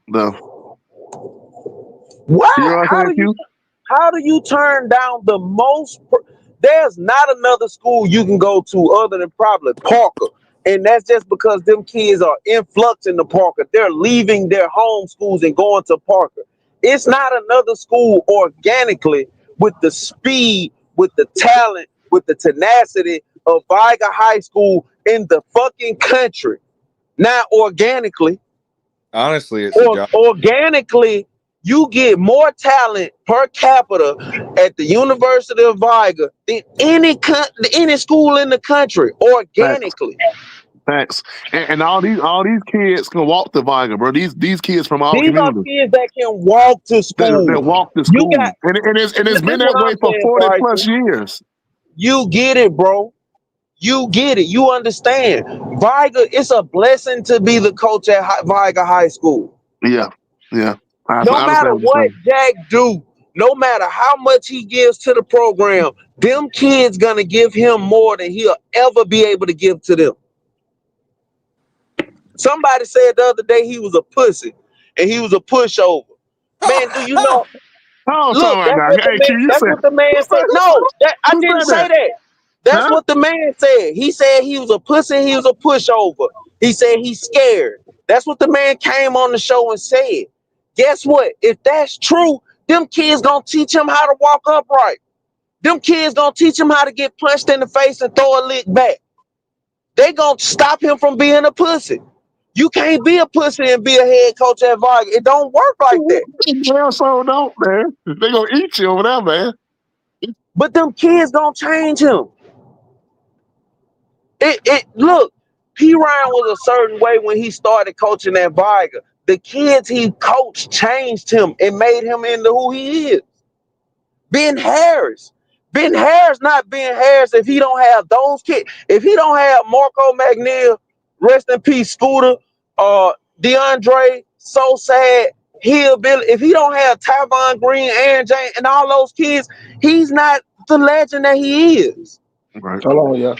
the. Why? You know what I'm saying, How do you turn down the most? There's not another school you can go to other than probably Parker. And that's just because them kids are influx in the Parker. They're leaving their home schools and going to Parker. It's not another school organically with the speed, with the talent, with the tenacity of Viger High School in the fucking country. Not organically. Honestly, it's a job. Organically, you get more talent per capita at the University of Viger than any school in the country. Organically. Facts. And all these kids can walk to Viger, bro. These kids from our These community. are kids that can walk to school. That walk to school. And it's been that way for 40 plus years. You get it, bro. You get it. You understand. Viger, it's a blessing to be the coach at Viger High School. Yeah. Yeah. No matter what Jack do, no matter how much he gives to the program, them kids gonna give him more than he'll ever be able to give to them. Somebody said the other day he was a pussy and he was a pushover. Man, do you know? Look, that's what the man said. No, I didn't say that. That's what the man said. He said he was a pussy, he was a pushover. He said he's scared. That's what the man came on the show and said. Guess what? If that's true, them kids gonna teach him how to walk upright. Them kids gonna teach him how to get punched in the face and throw a lick back. They gonna stop him from being a pussy. You can't be a pussy and be a head coach at Viger. It don't work like that. Hell, so don't, man. They gonna eat you over there, man. But them kids gonna change him. Look, P. Ryan was a certain way when he started coaching at Viger. The kids he coached changed him and made him into who he is. Ben Harris not Ben Harris if he don't have those kids. If he don't have Marco McNeil, rest in peace, Scooter, DeAndre, So Sad, Hillbilly. If he don't have Tyvon Green, Aaron James, and all those kids, he's not the legend that he is. Right. Hold on, yeah.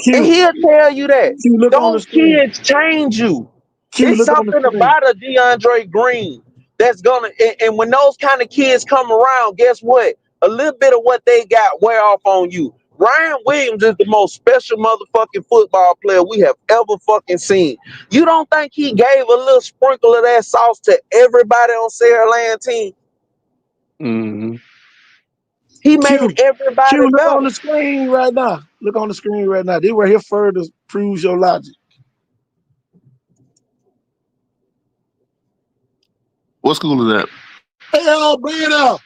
And he'll tell you that. Those kids change you. It's something about a DeAndre Green that's gonna, and when those kind of kids come around, guess what? A little bit of what they got wear off on you. Ryan Williams is the most special motherfucking football player we have ever fucking seen. You don't think he gave a little sprinkle of that sauce to everybody on Sarah Land team? Mm-hmm. He made everybody Q, look better. on the screen right now. Look on the screen right now. This right here further proves your logic. What school is that? Alberta.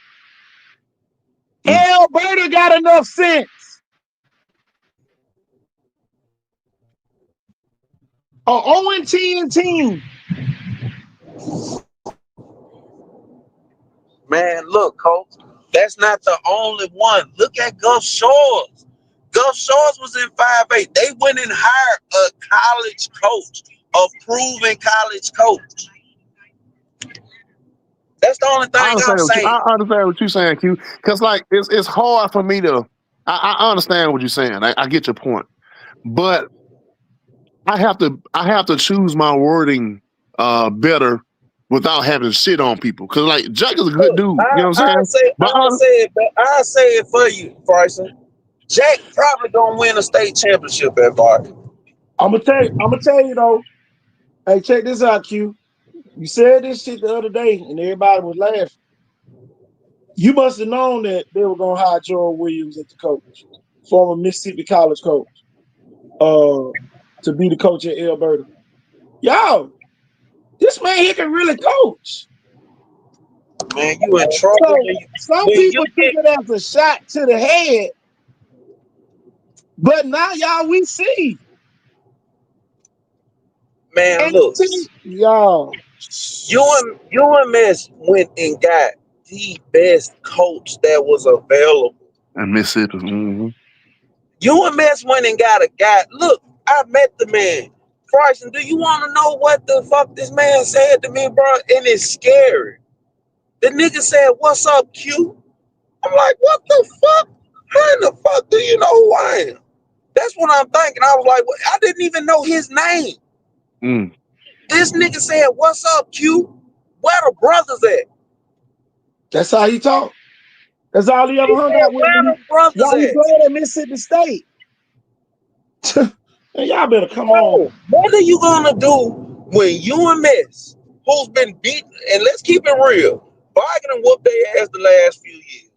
Alberta got enough sense. An 0-10 team. Man, look, coach, that's not the only one. Look at Gulf Shores. Gulf Shores was in 5A. They went and hired a college coach, a proven college coach. That's the only thing I'm saying. I understand what you're saying, Q. Because like it's hard for me to I understand what you're saying. I get your point, but I have to choose my wording better without having shit on people. Cause like Jack is a good dude. You know what I'm saying? I say it for you, Bryson. Jack probably gonna win a state championship at Vargas. I'm gonna tell you though. Hey, check this out, Q. You said this shit the other day, and everybody was laughing. You must have known that they were gonna hire Joel Williams as the coach, former Mississippi College coach, to be the coach at Alberta. Yo, this man he can really coach. Man, you in trouble. So, some people took it as a shot to the head, but now y'all we see. Man, And look, y'all. UMS went and got the best coach that was available. And Mississippi. Mm-hmm. UMS went and got a guy. Look, I met the man. Bryson, do you want to know what the fuck this man said to me, bro? And it's scary. The nigga said, "What's up, Q?" I'm like, "What the fuck? How in the fuck do you know who I am?" That's what I'm thinking. I was like, I didn't even know his name. Mm. This nigga said, "What's up, Q? Where the brothers at?" That's how he talk. That's all he ever hung out with. Where the brothers Y'all at? played at Mississippi State. Man, y'all better come on. What are you gonna do when UMS, who's been beaten, and let's keep it real, Viger whooped their ass the last few years,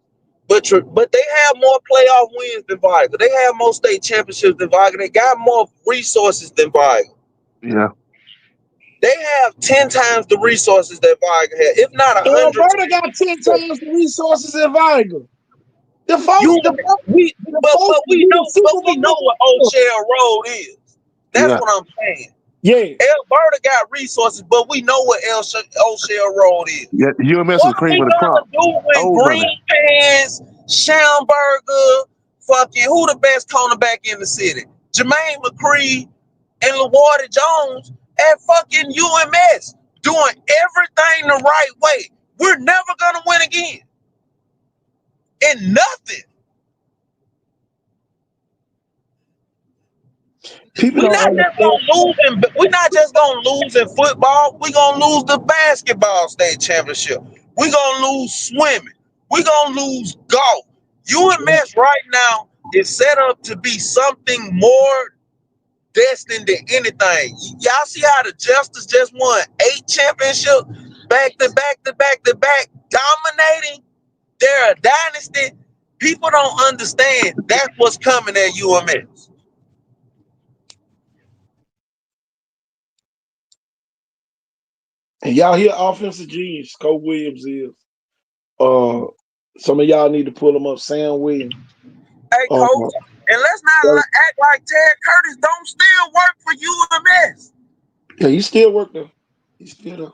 but they have more playoff wins than Viger. They have more state championships than Viger. They got more resources than Viger. Yeah. They have 10 times the resources that Viger had, if not 100. Alberta got 10 times the resources in Viger. But we know what O'Shell Road is. That's what I'm saying. Yeah. Alberta got resources, but we know what O'Shell Road is. Yeah, UMS is cream of the crop. Green Pants, Schamberger, fucking who the best cornerback in the city? Jermaine McCree and LaWarda Jones at fucking UMS doing everything the right way. We're never gonna win again. And nothing. We're not just gonna lose in football. We're gonna lose the basketball state championship. We're gonna lose swimming. We're gonna lose golf. UMS right now is set up to be something more destined than anything. Y'all see how the Justice just won 8 championships back to back, dominating. They're a dynasty. People don't understand that's what's coming at UMS. And y'all hear offensive genius, Coach Williams is. Some of y'all need to pull him up, Sam Williams. Hey, Coach, and let's not act like Ted Curtis don't still work for UMS. Yeah, he still work there. He's still there.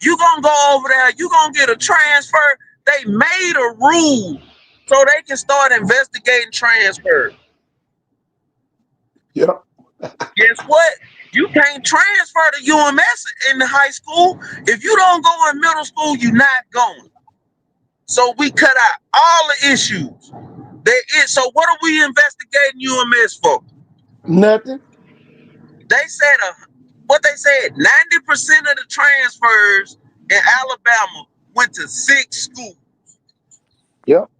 You gonna go over there, you gonna get a transfer. They made a rule so they can start investigating transfer. Yeah. Guess what? You can't transfer to UMS in the high school. If you don't go in middle school, you're not going. So we cut out all the issues. So what are we investigating UMS for? Nothing. They said 90% of the transfers in Alabama went to 6 schools. Yep.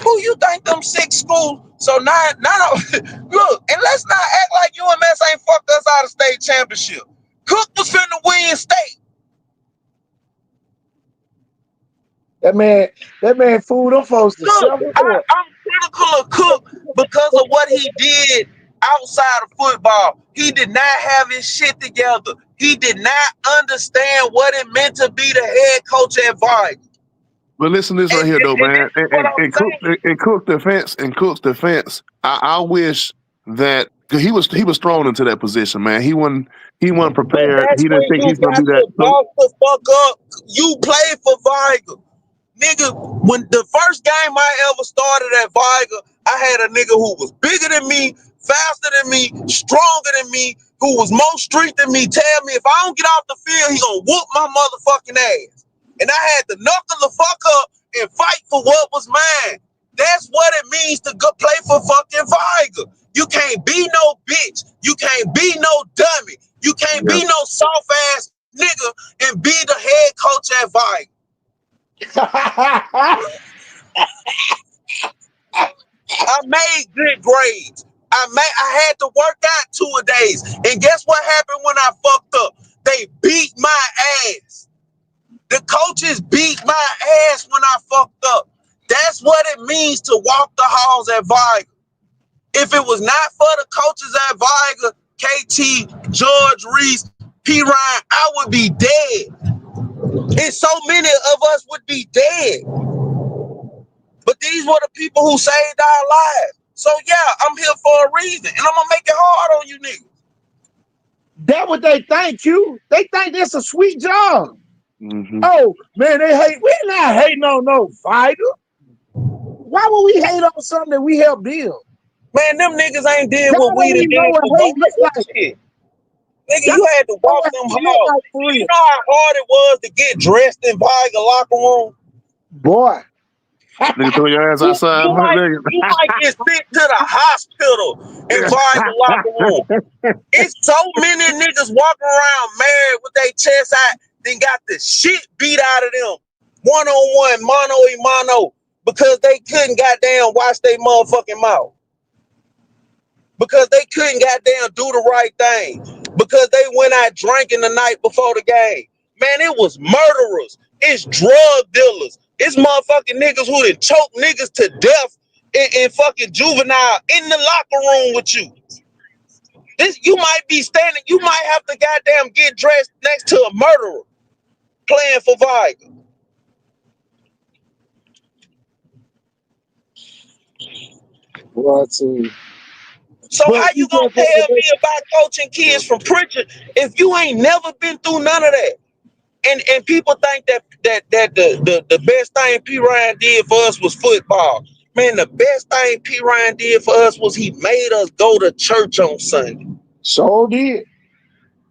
Who you think them 6 schools? So now look, and let's not act like UMS ain't fucked us out of state championship. Cook was finna win state. That man fooled them folks to Look, I'm critical of Cook because of what he did outside of football. He did not have his shit together. He did not understand what it meant to be the head coach at Viger. But listen to this right here, though, man. In Cook's defense, I wish that because he was thrown into that position, man. He wasn't prepared. He didn't think he's gonna do that. Walk the fuck up. You played for Viger. Nigga, when the first game I ever started at Viger, I had a nigga who was bigger than me, faster than me, stronger than me, who was more street than me, tell me if I don't get off the field, he gonna whoop my motherfucking ass. And I had to knuckle the fuck up and fight for what was mine. That's what it means to go play for fucking Viger. You can't be no bitch. You can't be no dummy. You can't be no soft ass nigga and be the head coach at Viger. I made good grades. I had to work out 2 a days. And guess what happened when I fucked up? They beat my ass. The coaches beat my ass when I fucked up. That's what it means to walk the halls at Viger. If it was not for the coaches at Viger, KT, George Reese, P. Ryan, I would be dead. And so many of us would be dead. But these were the people who saved our lives. So yeah, I'm here for a reason. And I'm gonna make it hard on you niggas. That's what they think, you. They think that's a sweet job. Mm-hmm. Oh, man, they hate. We're not hating on no fighter. Why would we hate on something that we helped build? Man, them niggas ain't did what we done did. Nigga, you had to walk them hard. You know how hard it was to get dressed in Viger locker room? Boy. Nigga throw your ass outside. You might get sent to the hospital in Viger locker room. It's so many niggas walking around married with their chest out, then got the shit beat out of them. 1-on-1, mano-a-mano, because they couldn't goddamn watch their motherfucking mouth. Because they couldn't goddamn do the right thing. Because they went out drinking the night before the game. Man, it was murderers. It's drug dealers. It's motherfucking niggas who done choke niggas to death in fucking juvenile in the locker room with you. This, you might be standing, you might have to goddamn get dressed next to a murderer playing for Viger. So how you gonna tell me about coaching kids from Pritchard if you ain't never been through none of that? And people think that the best thing P. Ryan did for us was football. Man, the best thing P. Ryan did for us was he made us go to church on Sunday. So did.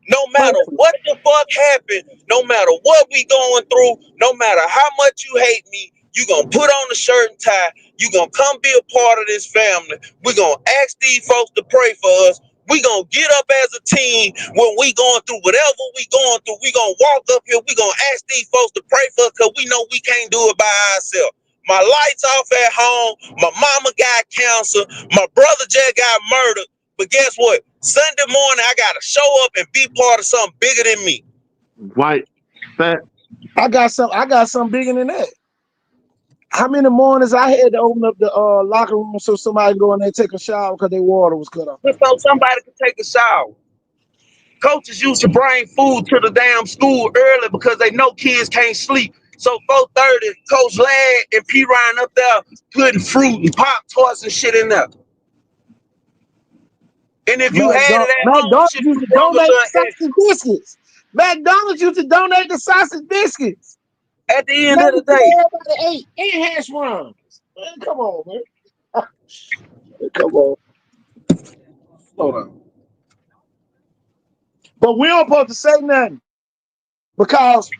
No matter what the fuck happened, no matter what we going through, no matter how much you hate me, you gonna put on the shirt and tie. You gonna come be a part of this family. We gonna ask these folks to pray for us. We gonna get up as a team when we going through whatever we going through. We gonna walk up here. We gonna ask these folks to pray for us because we know we can't do it by ourselves. My lights off at home. My mama got cancer. My brother just got murdered. But guess what? Sunday morning, I gotta show up and be part of something bigger than me. White, fat. I got something bigger than that. How many mornings I had to open up the locker room so somebody could go in there and take a shower because their water was cut off? So somebody could take a shower. Coaches used to bring food to the damn school early because they know kids can't sleep. So 4:30, Coach Ladd and P. Ryan up there putting fruit and Pop-Tarts and shit in there. And if you had it at home, McDonald's used to donate the sausage biscuits. McDonald's used to donate the sausage biscuits. At the end of the day, everybody ate and hash browns. Man, come on, man. Come on. Hold on. But we don't supposed to say nothing because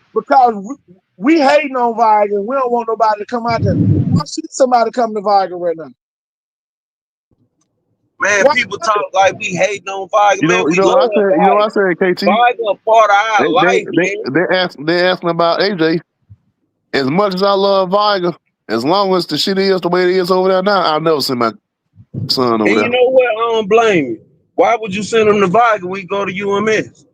we hating on Viger. We don't want nobody to come out there. I see somebody come to Viger right now. Man, people talk like we hating on Viger. You know, I said, KT. Viger a part of our life, man. They asking about AJ. As much as I love Viger, as long as the shit is the way it is over there now, I'll never send my son over there. You know what? I don't blame you. Why would you send him to Viger when you go to UMS?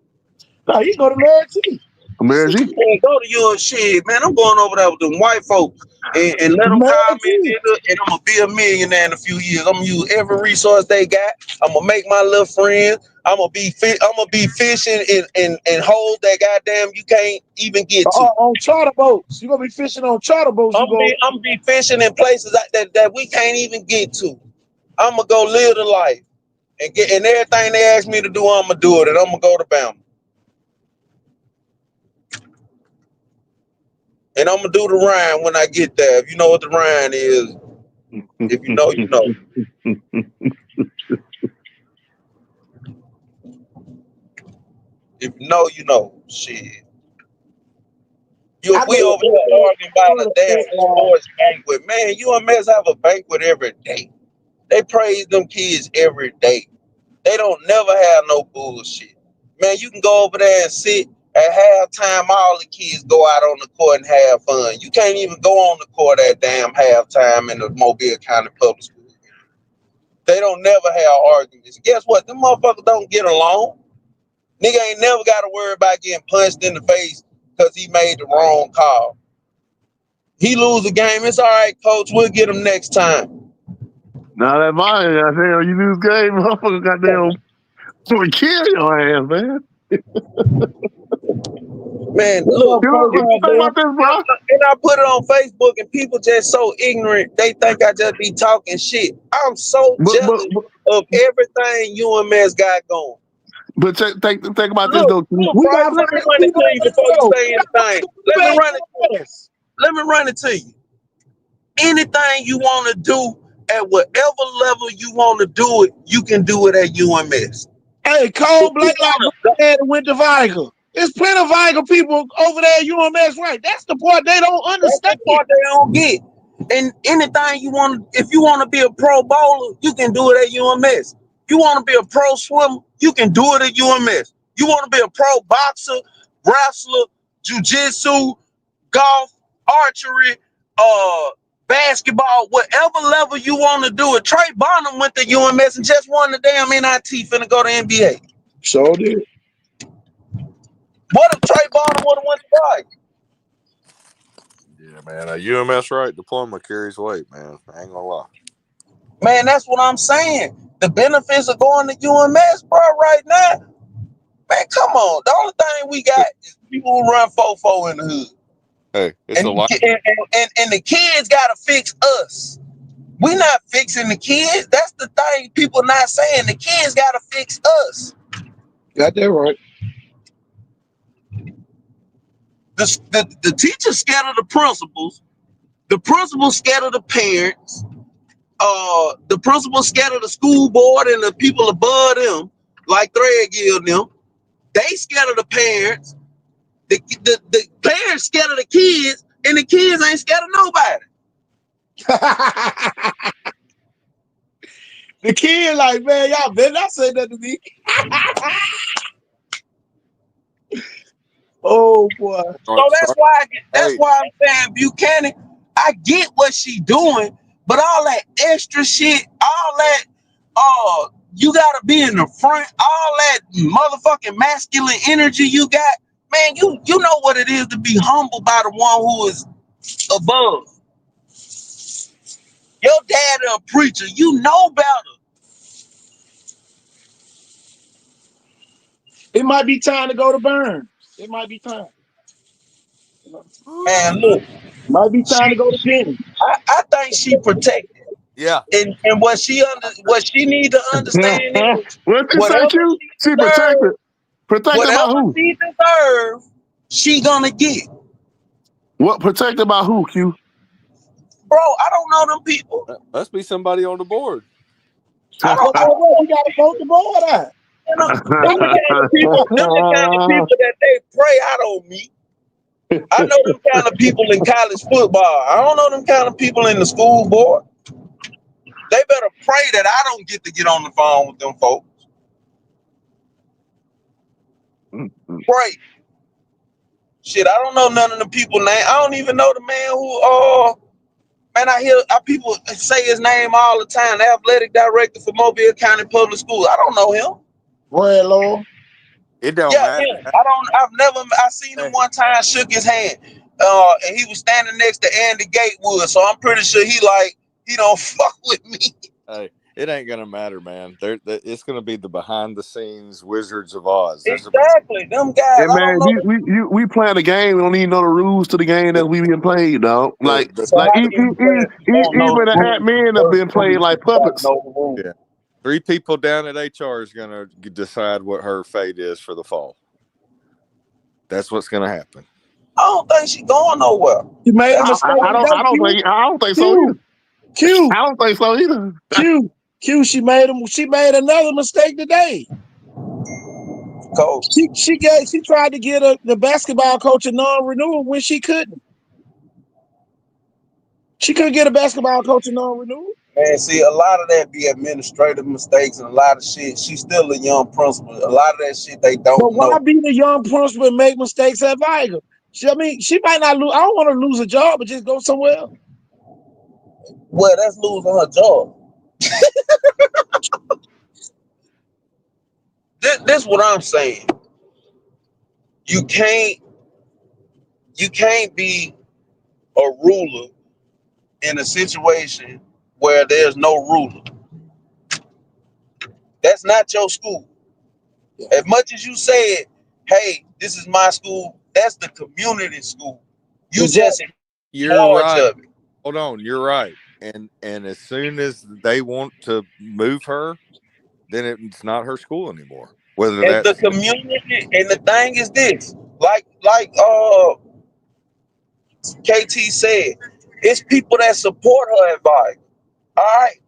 No, you go to Mary G. Mary G? Go to your shit, man. I'm going over there with them white folks and let them call me, nigga, and I'm gonna be a millionaire in a few years. I'm gonna use every resource they got. I'm gonna make my little friends. I'm gonna be fishing in holes that goddamn you can't even get to. On charter boats. You're gonna be fishing on charter boats. I'm gonna be fishing in places that we can't even get to. I'm gonna go live the life and everything they ask me to do, I'm gonna do it, and I'm gonna go to Bama. And I'm gonna do the Ryan when I get there. If you know what the Ryan is, if you know, you know. If you know, you know. Shit. We over here arguing about a damn sports banquet. Man, UMS have a banquet every day. They praise them kids every day. They don't never have no bullshit. Man, you can go over there and sit at halftime. All the kids go out on the court and have fun. You can't even go on the court at damn halftime in the Mobile County Public School. They don't never have arguments. Guess what? Them motherfuckers don't get along. Nigga ain't never got to worry about getting punched in the face because he made the wrong call. He lose a game. It's all right, coach. We'll get him next time. Now that mine, goddamn, you lose game, motherfucker, goddamn, gonna kill your ass, man. Man, look, What you think about this, bro? and I put it on Facebook, and people just so ignorant. They think I just be talking shit. I'm so jealous of everything UMS got going. But think about this, Look, though. look, bro, let me run it to you before you say anything. Let me run it to you. Anything you want to do at whatever level you want to do it, you can do it at UMS. Hey, Cole Blake went to Viger. There's plenty of Viger people over there at UMS, right? That's the part they don't understand. That's the part they don't get. And anything you want, if you want to be a pro bowler, you can do it at UMS. You want to be a pro swimmer, you can do it at UMS. You want to be a pro boxer, wrestler, jiu-jitsu, golf, archery, basketball, whatever level you want to do it. Trey Bonham went to UMS and just won the damn NIT, finna go to NBA. Sure did. What if Trey Bonham would have went to Viger? Yeah, man. A UMS right diploma carries weight, man. I ain't gonna lie. Man, that's what I'm saying. The benefits of going to UMS, bro, right now. Man, come on. The only thing we got is people who run 4-4 in the hood. Hey, it's and, a lot. And the kids gotta fix us. We not fixing the kids. That's the thing people not saying. The kids gotta fix us. Got that right. The teachers scared of the principals. The principals scared of the parents. The principals scared of the school board and the people above them, like Threadgill and them. They scared of the parents. The parents scared of the kids, and the kids ain't scared of nobody. The kid like, man, y'all better not say that to me. Oh boy. So that's why I'm saying Buchanan, I get what she doing, but all that extra shit, all that you gotta be in the front, all that motherfucking masculine energy you got, man, you know what it is to be humbled by the one who is above. Your dad a preacher, you know better. It might be time to go to Burns. It might be time. Man, look. Might be time to go to Penny. I think she protected. Yeah. And what she need to understand is what you say, Q? She protected. Protected by who? She deserve, she gonna get. What protected by who, Q? Bro, I don't know them people. Must be somebody on the board. I don't know. We gotta vote the board out. Them the kind of people that they pray out on me. I know them kind of people in college football. I don't know them kind of people in the school board. They better pray that I don't get to get on the phone with them folks. Pray. Shit, I don't know none of the people name. I don't even know the man who man, I hear people say his name all the time. The athletic director for Mobile County Public Schools. I don't know him. Brad Law. It don't Yeah, matter. yeah. I seen him one time, shook his hand. And he was standing next to Andy Gatewood, so I'm pretty sure he don't fuck with me. Hey, it ain't gonna matter, man. It's gonna be the behind the scenes Wizards of Oz. Exactly, them guys. Hey, man, we playing the game. We don't even know the rules to the game that we been playing, dog. Like even the admin have been playing like puppets. Yeah. 3 people down at HR is gonna decide what her fate is for the fall. That's what's gonna happen. I don't think she's going nowhere. You made a mistake. I don't think so either. Q. I don't think so either. Q. She made another mistake today. coach. She tried to get the basketball coach a non-renewal when she couldn't. She couldn't get a basketball coach a non-renewal. Man, see, a lot of that be administrative mistakes and a lot of shit. She's still a young principal. A lot of that shit they But don't why know. be the young principal and make mistakes at Viger? She might not lose. I don't want to lose a job, but just go somewhere else. Well, that's losing her job. This what I'm saying. You can't be a ruler in a situation where there's no ruler. That's not your school. As much as you said, hey, this is my school, that's the community school. You just in You're charge right. of it. Hold on, you're right. And as soon as they want to move her, then it's not her school anymore. Whether And the that's community, and the thing is this, like KT said, it's people that support her advice. All right,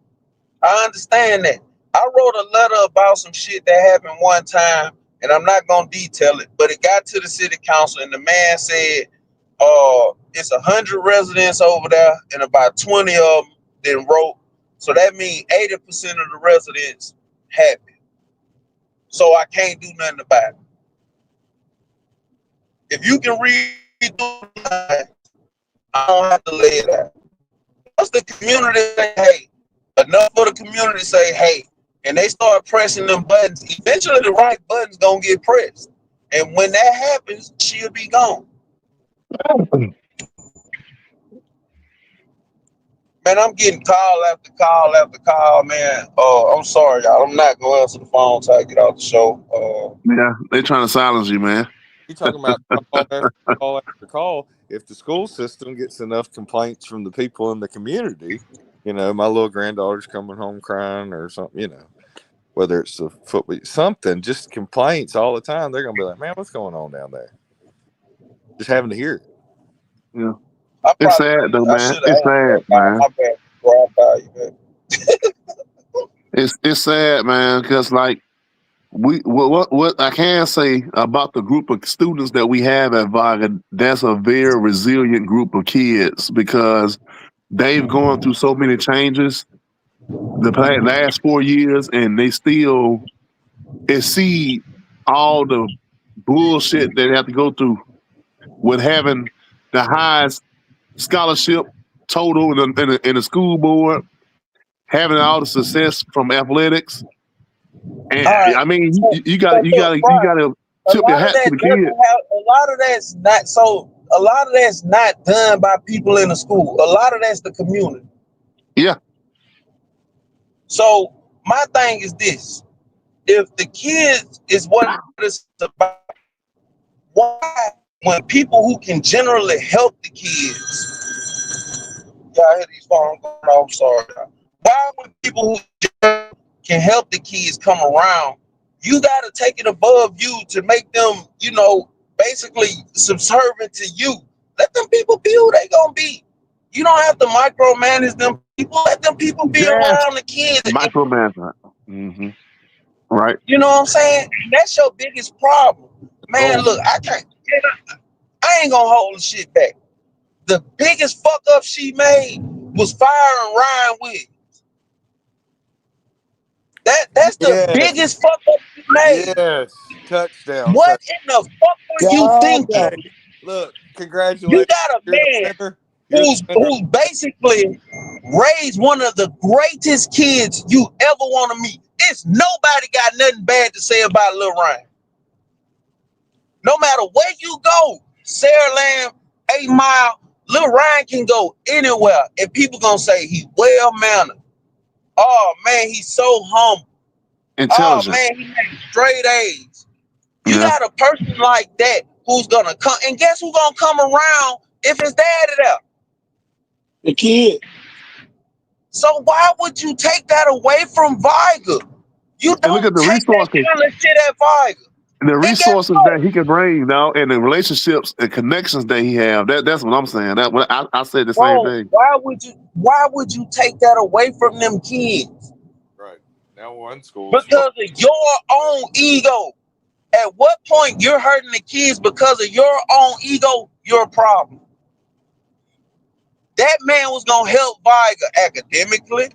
I understand that. I wrote a letter about some shit that happened one time, and I'm not gonna detail it, but it got to the city council, and the man said, it's 100 residents over there, and about 20 of them then wrote. So that means 80% of the residents happy. So I can't do nothing about it. If you can read through the line, I don't have to lay it out. Once the community say, hey, enough for the community say, hey, and they start pressing them buttons, eventually the right button's gonna get pressed. And when that happens, she'll be gone. Man, I'm getting call after call after call, man. I'm sorry, y'all. I'm not gonna answer the phone until I get out the show. Yeah, they trying to silence you, man. you talking about call after call. If the school system gets enough complaints from the people in the community, my little granddaughter's coming home crying or something, whether it's the football, something, just complaints all the time, they're gonna be like, man, what's going on down there? Just having to hear it. Yeah. It's sad though, man. It's sad, man. My bad, bro. It's sad, man, because like what I can say about the group of students that we have at Viger, that's a very resilient group of kids because they've gone through so many changes the last 4 years, and they still exceed all the bullshit they have to go through with having the highest scholarship total in the school board, having all the success from athletics, and I mean, you got to tip your hat to the kids. A lot of that's not done by people in the school. A lot of that's the community. Yeah. So my thing is this: if the kids is what it's about, why, when people who can generally help the kids, y'all hear these phones going on? I'm sorry. Why, when people who can help the kids come around, you got to take it above you to make them, basically subservient to you. Let them people be who they gonna be. You don't have to micromanage them people. Let them people be around the kids. Micromanagement. Mm-hmm. Right. You know what I'm saying? That's your biggest problem. Man, look, I ain't gonna hold the shit back. The biggest fuck up she made was firing Ryan Williams. That's the biggest fuck up she made. Yes, touchdown. What in the fuck were you thinking? Look, congratulations. You got a man who's basically raised one of the greatest kids you ever want to meet. It's nobody got nothing bad to say about Lil Ryan. No matter where you go, Sarah Lamb, 8 Mile, Lil Ryan can go anywhere, and people gonna say he's well mannered. Oh man, he's so humble. Intelligent. Oh man, he makes straight A's. You got a person like that who's gonna come, and guess who's gonna come around if his daddy there? The kid. So why would you take that away from Viger? You don't look at the take resources. that kind of shit at Viger. And the resources that he can bring now, and the relationships and connections that he have. That's what I'm saying. I said the same thing. Why would you take that away from them kids? Right. Now one school. Because of your own ego. At what point you're hurting the kids because of your own ego, your problem. That man was gonna help Viger academically.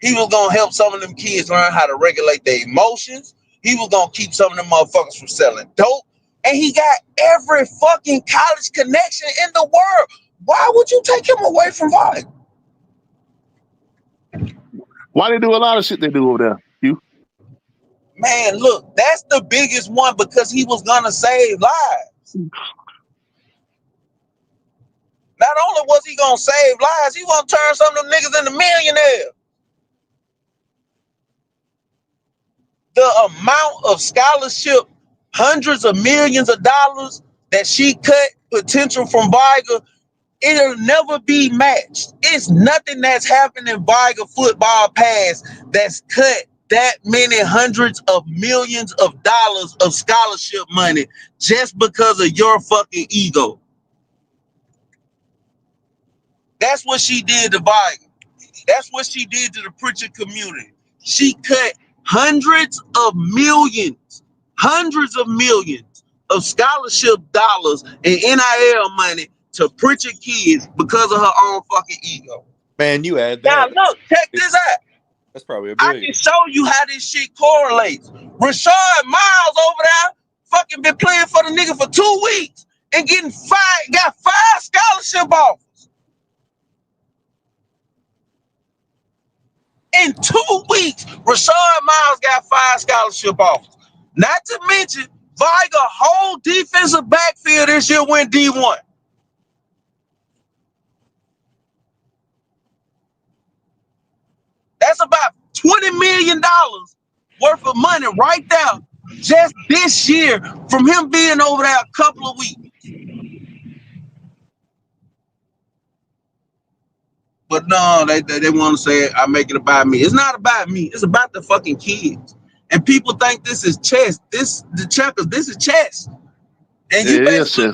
He was gonna help some of them kids learn how to regulate their emotions. He was gonna keep some of them motherfuckers from selling dope. And he got every fucking college connection in the world. Why would you take him away from Viger? Why they do a lot of shit they do over there? You Man, look, that's the biggest one because he was gonna save lives. Not only was he gonna save lives, he gonna turn some of them niggas into millionaires. The amount of scholarship, hundreds of millions of dollars that she cut potential from Viger, it'll never be matched. It's nothing that's happened in Viger football past that's cut that many hundreds of millions of dollars of scholarship money just because of your fucking ego. That's what she did to Viger. That's what she did to the Pritchard community. She cut hundreds of millions of scholarship dollars and NIL money to Pritchard kids because of her own fucking ego. Man, you add Now that. look, check this out. That's probably a I billion. can show you how this shit correlates. Rashard Miles over there fucking been playing for the nigga for 2 weeks and got 5 scholarship offers. In 2 weeks, Rashard Miles got 5 scholarship offers. Not to mention, Viger whole defensive backfield this year went D1. That's about $20 million worth of money right there just this year from him being over there a couple of weeks. But no, they want to say I make it about me. It's not about me. It's about the fucking kids. And people think this is chess. This is chess. And you basically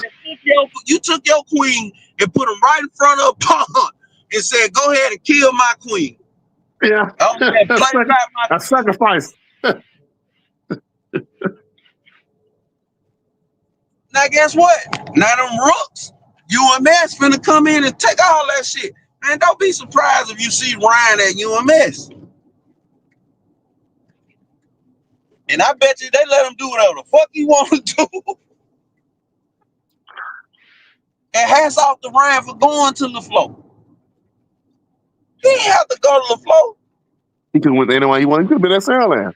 took your queen and put him right in front of a pawn and said, "Go ahead and kill my queen." Yeah. A sacrifice. Now guess what? Now them rooks, UMS finna come in and take all that shit. Man, don't be surprised if you see Ryan at UMS. And I bet you they let him do whatever the fuck he want to do. And hats off to Ryan for going to LaFleur. He didn't have to go to LaFleur. He could have went anywhere he wanted. He could have been at Saraland.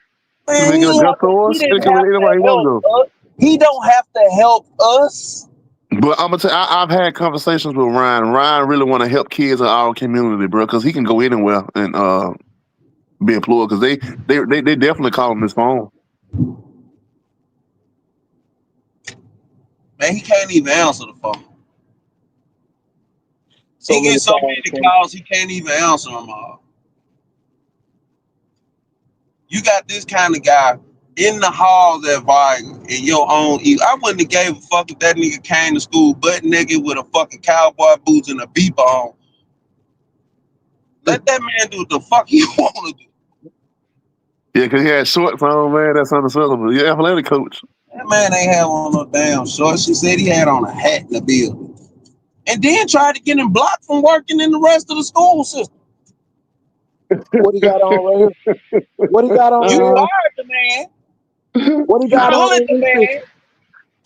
He don't have to help us. But I'm gonna tell you, I've had conversations with Ryan. Ryan really want to help kids in our community, bro, because he can go anywhere and be employed. Because they definitely call him his phone. Man, he can't even answer the phone. He gets so many calls, he can't even answer them all. You got this kind of guy in the halls at Viger in your own ego. I wouldn't have gave a fuck if that nigga came to school butt naked with a fucking cowboy boots and a beeper on. Let that man do what the fuck he want to do. Yeah, because he had shorts on, man. That's understandable. You're athletic coach. That man ain't have on no damn shorts. She said he had on a hat in the building. And then tried to get him blocked from working in the rest of the school system. What he got on right here? What he got on? You fired the man. What he got on? The man.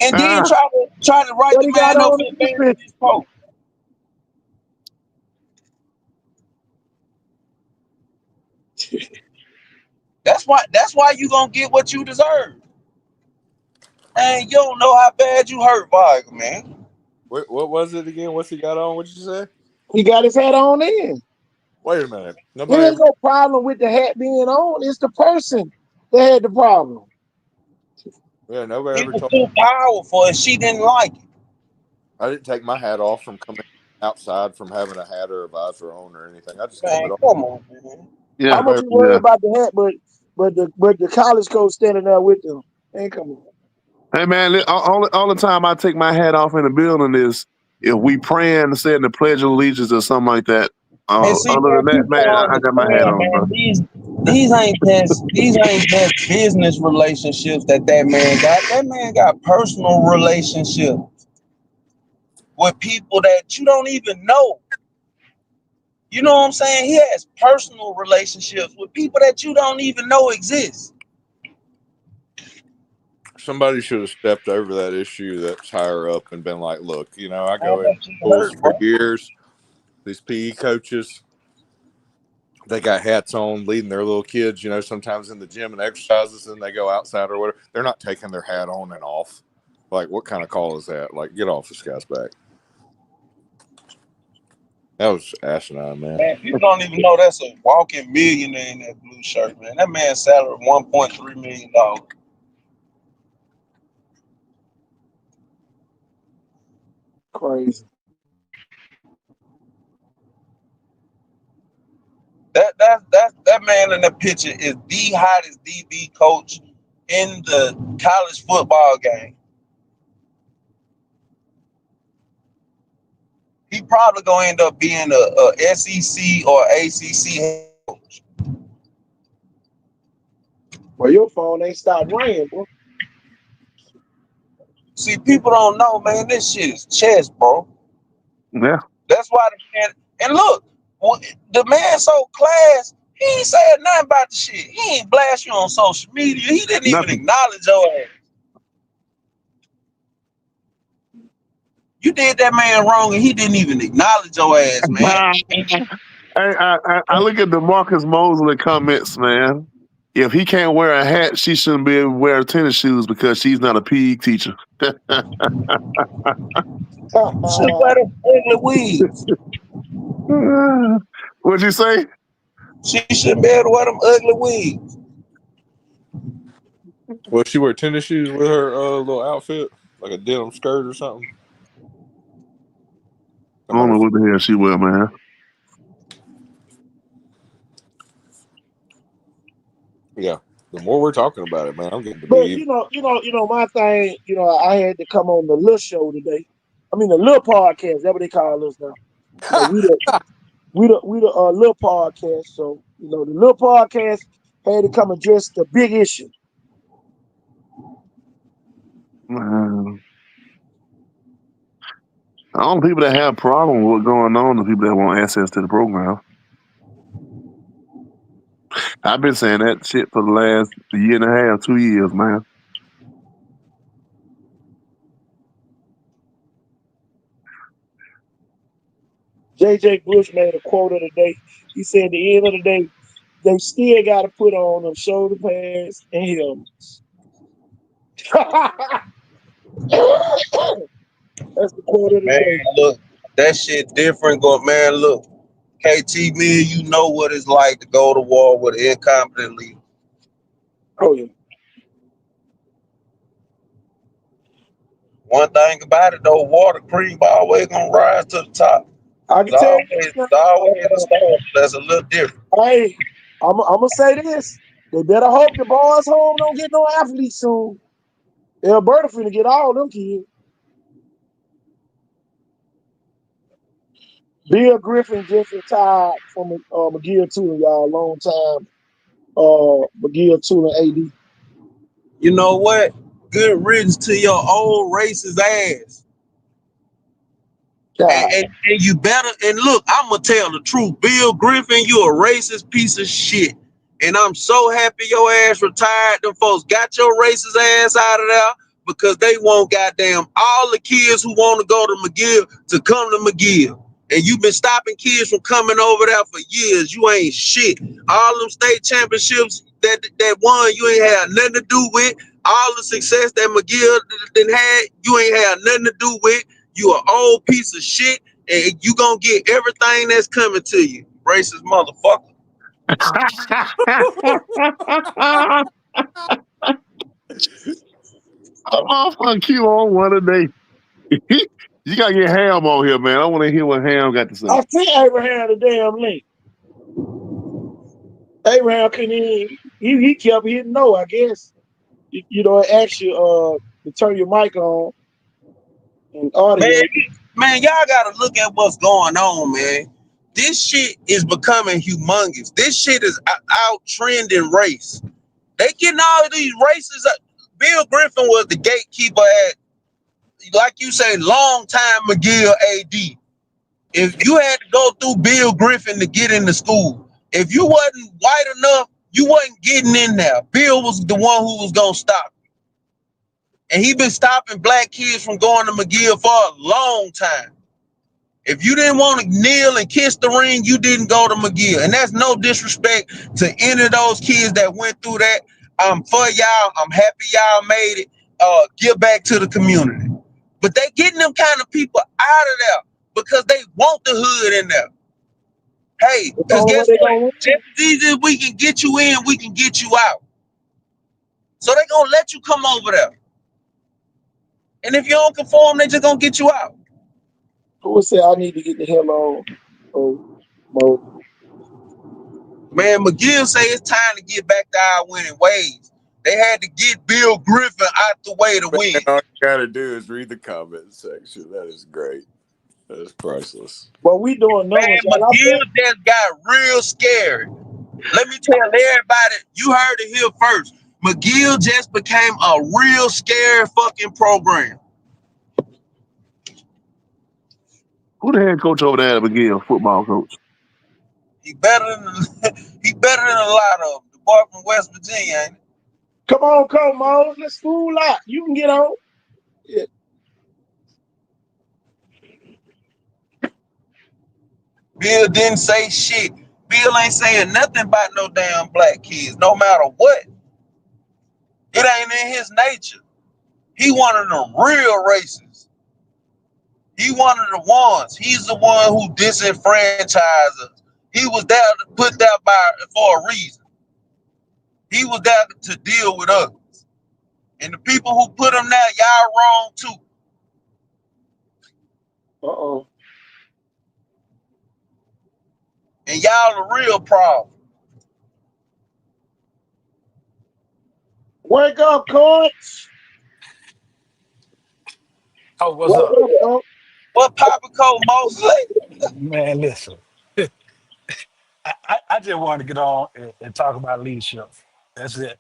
And then try to write the man up in his post. That's why you gonna get what you deserve. And you don't know how bad you hurt Viger, man. What was it again? What's he got on? What did you say? He got his hat on in. Wait a minute. There ain't no problem with the hat being on. It's the person that had the problem. Yeah, nobody ever told me. Too powerful, and she didn't like it. I didn't take my hat off from coming outside from having a hat or a visor on or anything. I just came it on. Come on, man. Yeah, how much you worry about the hat, but the college coach standing there with them. Ain't coming. Hey man, all the time I take my hat off in the building is if we praying to saying the Pledge of Allegiance or something like that. Other than that, man, I got my hat on. Bro. These ain't just business relationships that man got. That man got personal relationships with people that you don't even know. You know what I'm saying? He has personal relationships with people that you don't even know exist. Somebody should have stepped over that issue that's higher up and been like, look, you know, I Man, go that in shit schools hurt, for bro. years. These PE coaches, they got hats on, leading their little kids, you know, sometimes in the gym and exercises, and they go outside or whatever. They're not taking their hat on and off. Like, what kind of call is that? Like, get off this guy's back. That was asinine, man. Man, people don't even know that's a walking millionaire in that blue shirt, man. That man's salary $1.3 million. Crazy. That man in the picture is the hottest DB coach in the college football game. He probably gonna end up being a SEC or ACC head coach. Well, your phone ain't stopped ringing, bro. See, people don't know, man. This shit is chess, bro. Yeah. That's why the man. And look, the man so class. He ain't saying nothing about the shit. He ain't blast you on social media. He didn't even Nothing. acknowledge your ass. You did that man wrong, and he didn't even acknowledge your ass, man. I look at the Marcus Mosley comments, man. If he can't wear a hat, she shouldn't be able to wear tennis shoes because she's not a PE teacher. Should wear them ugly wigs. What'd you say? She shouldn't be able to wear them ugly wigs. Well, she wear tennis shoes with her little outfit, like a denim skirt or something. I don't know what the hell she wear, man. Yeah. The more we're talking about it, man, I'm getting to But be. my thing, I had to come on the little show today. I mean, the little podcast. That's what they call us now. We the little podcast. So the little podcast had to come address the big issue. Man. The only people that have problems with what's going on are the people that want access to the program. I've been saying that shit for the last year and a half, 2 years, man. JJ Bush made a quote of the day. He said, at the end of the day, they still got to put on them shoulder pads and helmets. That's the quote of the Man, day. look, that shit different. Man, look, KT, me and you know what it's like to go to war with an incompetent leader. Oh, yeah. One thing about it, though, water cream always gonna rise to the top. I can tell you. Always a storm that's a little different. Hey, I'm gonna say this. They better hope the boys home don't get no athletes soon. Alberta finna get all them kids. Bill Griffin just retired from McGill Tulane, y'all. Long time. McGill Tulane AD. You know what? Good riddance to your old racist ass. And you better, and look, I'm gonna tell the truth. Bill Griffin, you a racist piece of shit. And I'm so happy your ass retired. Them folks got your racist ass out of there because they want goddamn all the kids who want to go to McGill to come to McGill. And you've been stopping kids from coming over there for years. You ain't shit. All them state championships that won, you ain't had nothing to do with. All the success that McGill done had, you ain't had nothing to do with. You an old piece of shit, and you gonna get everything that's coming to you, racist motherfucker. I'm gonna keep on one today. You gotta get Ham on here, man. I want to hear what Ham got to say. I sent Abraham the damn link. Abraham couldn't even, he kept hitting no, I guess. It asks you to turn your mic on and audio. Man, y'all gotta look at what's going on, man. This shit is becoming humongous. This shit is out trending race. They getting all these races. Bill Griffin was the gatekeeper at, like you say, long time McGill AD. If you had to go through Bill Griffin to get into school, if you wasn't white enough, you wasn't getting in there. Bill was the one who was gonna stop you. And he been stopping black kids from going to McGill for a long time. If you didn't want to kneel and kiss the ring, you didn't go to McGill. And that's no disrespect to any of those kids that went through that. I'm for y'all. I'm happy y'all made it. Give back to the community. But they getting them kind of people out of there because they want the hood in there. Hey, because guess what? Just as easy as we can get you in, we can get you out. So they gonna let you come over there. And if you don't conform, they just gonna get you out. Who would say I need to get the hell on? Oh, Mo. Man, McGill say it's time to get back to our winning ways. They had to get Bill Griffin out the way to win. All you gotta do is read the comment section. That is great. That is priceless. Well, we doing numbers. Man, McGill just got real scary. Let me tell everybody, you heard it here first. McGill just became a real scary fucking program. Who the head coach over there at McGill, football coach? He better than a lot of them. The boy from West Virginia, ain't it? Come on, Mo. Let's fool out. You can get on. Yeah. Bill didn't say shit. Bill ain't saying nothing about no damn black kids, no matter what. It ain't in his nature. He one of them real racists. He one of the ones. He's the one who disenfranchised us. He was there to put that by for a reason. He was there to deal with us. And the people who put him there, y'all wrong too. Uh-oh. And y'all the real problem. Wake up, coach. Oh, what's up? Up, what Papa Cole Mosley? Man, listen. I just wanted to get on and talk about leadership. That's it.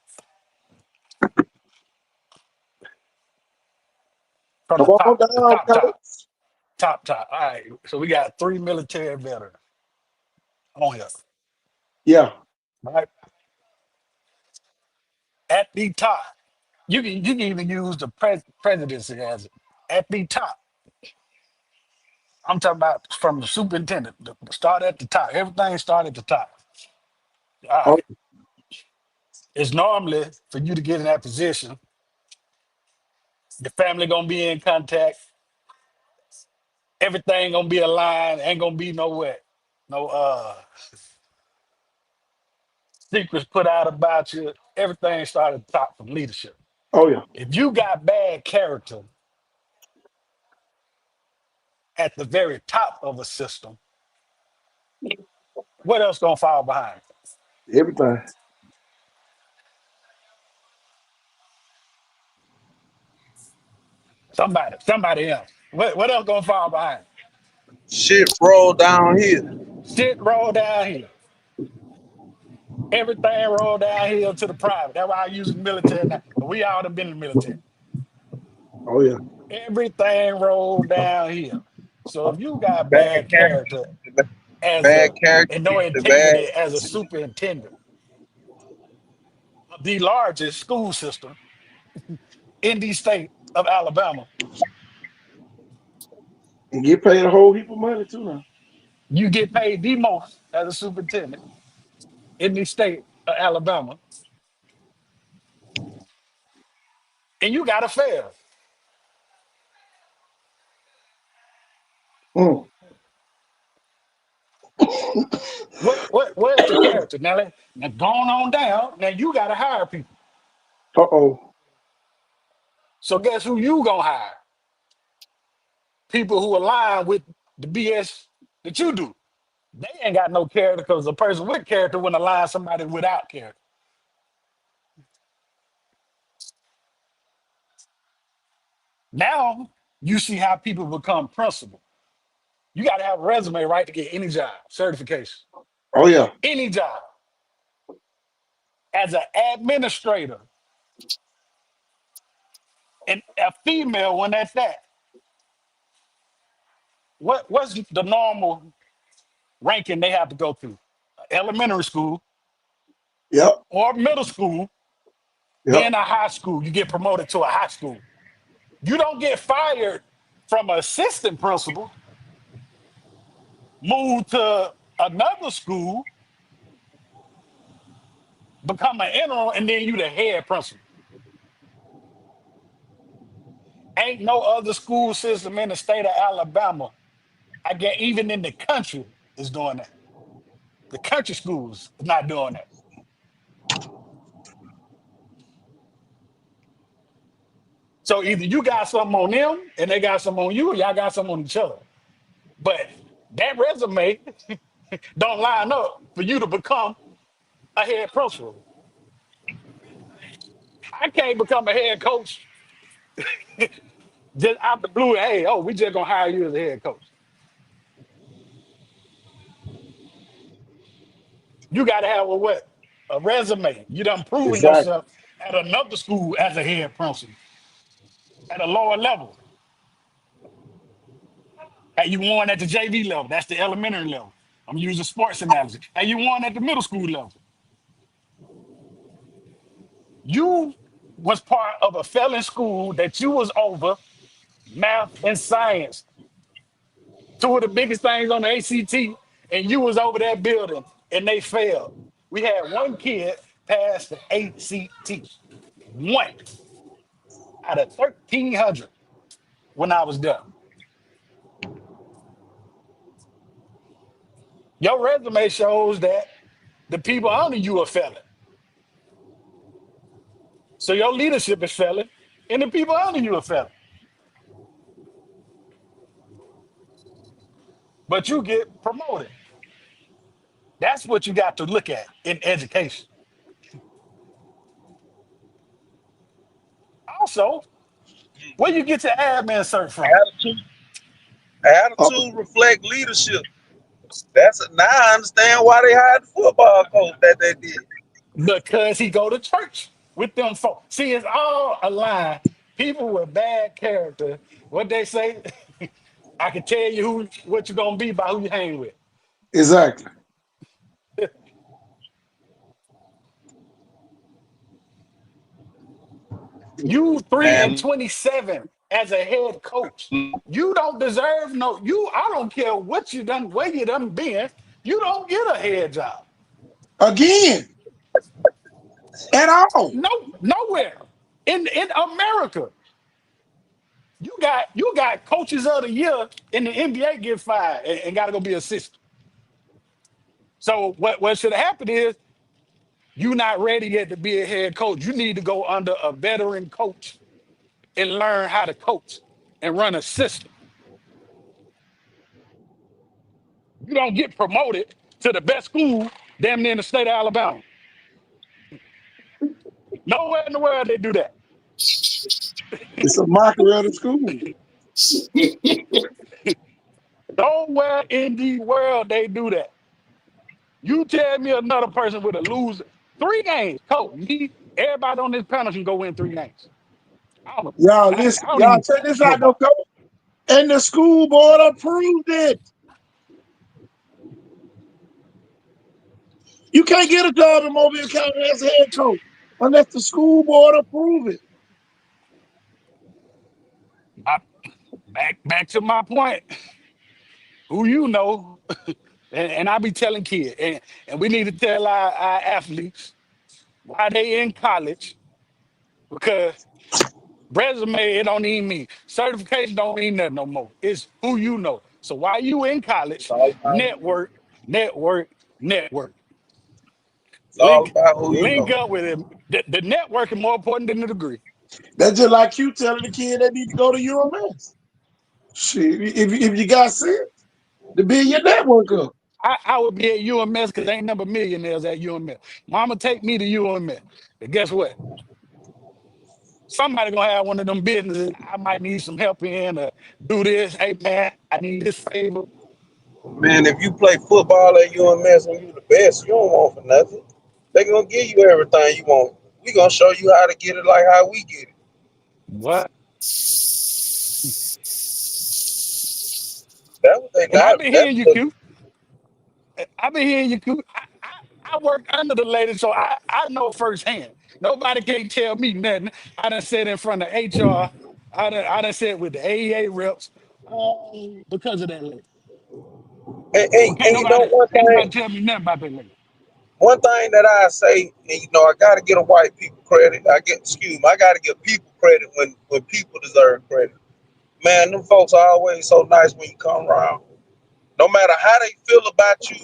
From Come the on top, the down, coach. top. All right. So we got 3 military veterans on here. Yeah. Right? At the top. You can even use the presidency as it. At the top. I'm talking about from the superintendent. Start at the top. Everything start at the top. All Oh, right. It's normally for you to get in that position, the family gonna be in contact, everything gonna be aligned, ain't gonna be no secrets put out about you. Everything started at the top from leadership. oh yeah. If you got bad character at the very top of a system, what else gonna fall behind? Everything. Somebody else. What else gonna fall behind? Shit roll down here. Shit roll down here. Everything roll downhill to the private. That's why I use the military now. We all have been in the military. Oh yeah. Everything rolled downhill. So if you got Bad bad character character. as Bad character and no gets the bad. integrity as a superintendent of the largest school system in the state of Alabama, And get paid a whole heap of money too now. you get paid the most as a superintendent in the state of Alabama, and you gotta fail. Mm. Where's the character? Now going on down, now you gotta hire people. Uh-oh. So guess who you gonna hire? People who align with the BS that you do. They ain't got no character because a person with character wouldn't align somebody without character. Now you see how people become principled. You got to have a resume, right, to get any job, certification, Oh yeah. any job. As an administrator, and a female one at that, what's the normal ranking they have to go through? Elementary school Yep. or middle school, Yep. then a high school. You get promoted to a high school. You don't get fired from assistant principal, move to another school, become an interim, and then you the head principal. Ain't no other school system in the state of Alabama, I get even in the country, is doing that. The country schools is not doing that. So either you got something on them and they got something on you, or y'all got something on each other. But that resume don't line up for you to become a head principal. I can't become a head coach just out the blue. Hey, oh, we just gonna hire you as a head coach. You gotta have a what? A resume. You done proven Exactly. yourself at another school as a head principal at a lower level. Hey, you won at the JV level. That's the elementary level. I'm using sports analogy. Hey, you won at the middle school level. You was part of a failing school that you was over math and science, two of the biggest things on the ACT, and you was over that building and they failed. We had one kid pass the ACT, one out of 1,300 when I was done. Your resume shows that the people under you are failing. So your leadership is failing, and the people under you are failing. But you get promoted. That's what you got to look at in education. Also, where you get your admin cert from? Attitude, attitude reflect leadership. Now I understand why they hired the football coach that they did. Because he go to church with them folks. See, it's all aligned. People with bad character, what they say, I can tell you what you're gonna be by who you hang with. Exactly. You 3 and Man, 27 as a head coach. You don't deserve no. I don't care what you done, where you done been. You don't get a head job. Again. At all. No, nowhere in America. You got coaches of the year in the NBA get fired and got to go be assistant. So what should have happened is you not ready yet to be a head coach. You need to go under a veteran coach and learn how to coach and run a system. You don't get promoted to the best school damn near in the state of Alabama. Nowhere in the world they do that. It's a mockery of the school. Nowhere in the world they do that. You tell me another person with a lose 3 games, coach. Me, everybody on this panel can go win 3 games. Y'all I listen. don't Y'all even check this know out, though, about. coach. And the school board approved it. You can't get a job in Mobile County as a head coach unless the school board approve it. Back to my point. Who you know, and I be telling kids, and we need to tell our athletes why they in college, because resume, it don't even mean certification don't mean nothing no more. It's who you know. So while you in it's college, all about network, network, network. it's all about who you Link know. up with him. The network is more important than the degree. That's just like you telling the kid they need to go to UMS. Shit, if you got sense, to build your network up. I would be at UMS because ain't number millionaires at UMS. Mama take me to UMS. But guess what? Somebody gonna have one of them businesses. I might need some help in or do this. Hey man, I need this favor. Man, if you play football at UMS and you the best, you don't want for nothing. They gonna give you everything you want. We gonna show you how to get it like how we get it. What? That what they And I've not. been That's hearing you, what, Q. I've been hearing you, Q. I work under the lady, so I know firsthand. Nobody can tell me nothing. I done said in front of HR. I done said with the AEA reps, because of that lady. But and you know can't nobody tell me nothing about that lady. one thing that I say, and you know, I gotta get a white people credit. I gotta give people credit when people deserve credit. Man, them folks are always so nice when you come around. No matter how they feel about you,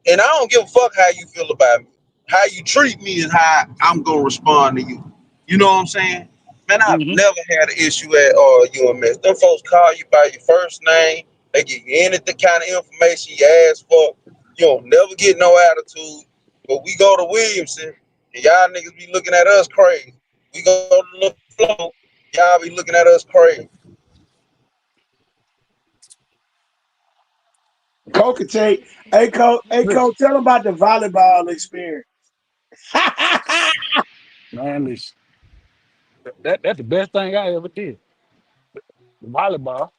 and I don't give a fuck how you feel about me. How you treat me is how I'm gonna respond to you. You know what I'm saying? Man, I've Hmm. never had an issue at UMS. Them folks call you by your first name. They give you any kind of information you ask for. You don't never get no attitude. But we go to Williamson, and y'all niggas be looking at us crazy. We go to the flow, y'all be looking at us crazy. Coach can take. Hey, Listen, Coach, tell them about the volleyball experience. man, listen. That's the best thing I ever did. Volleyball.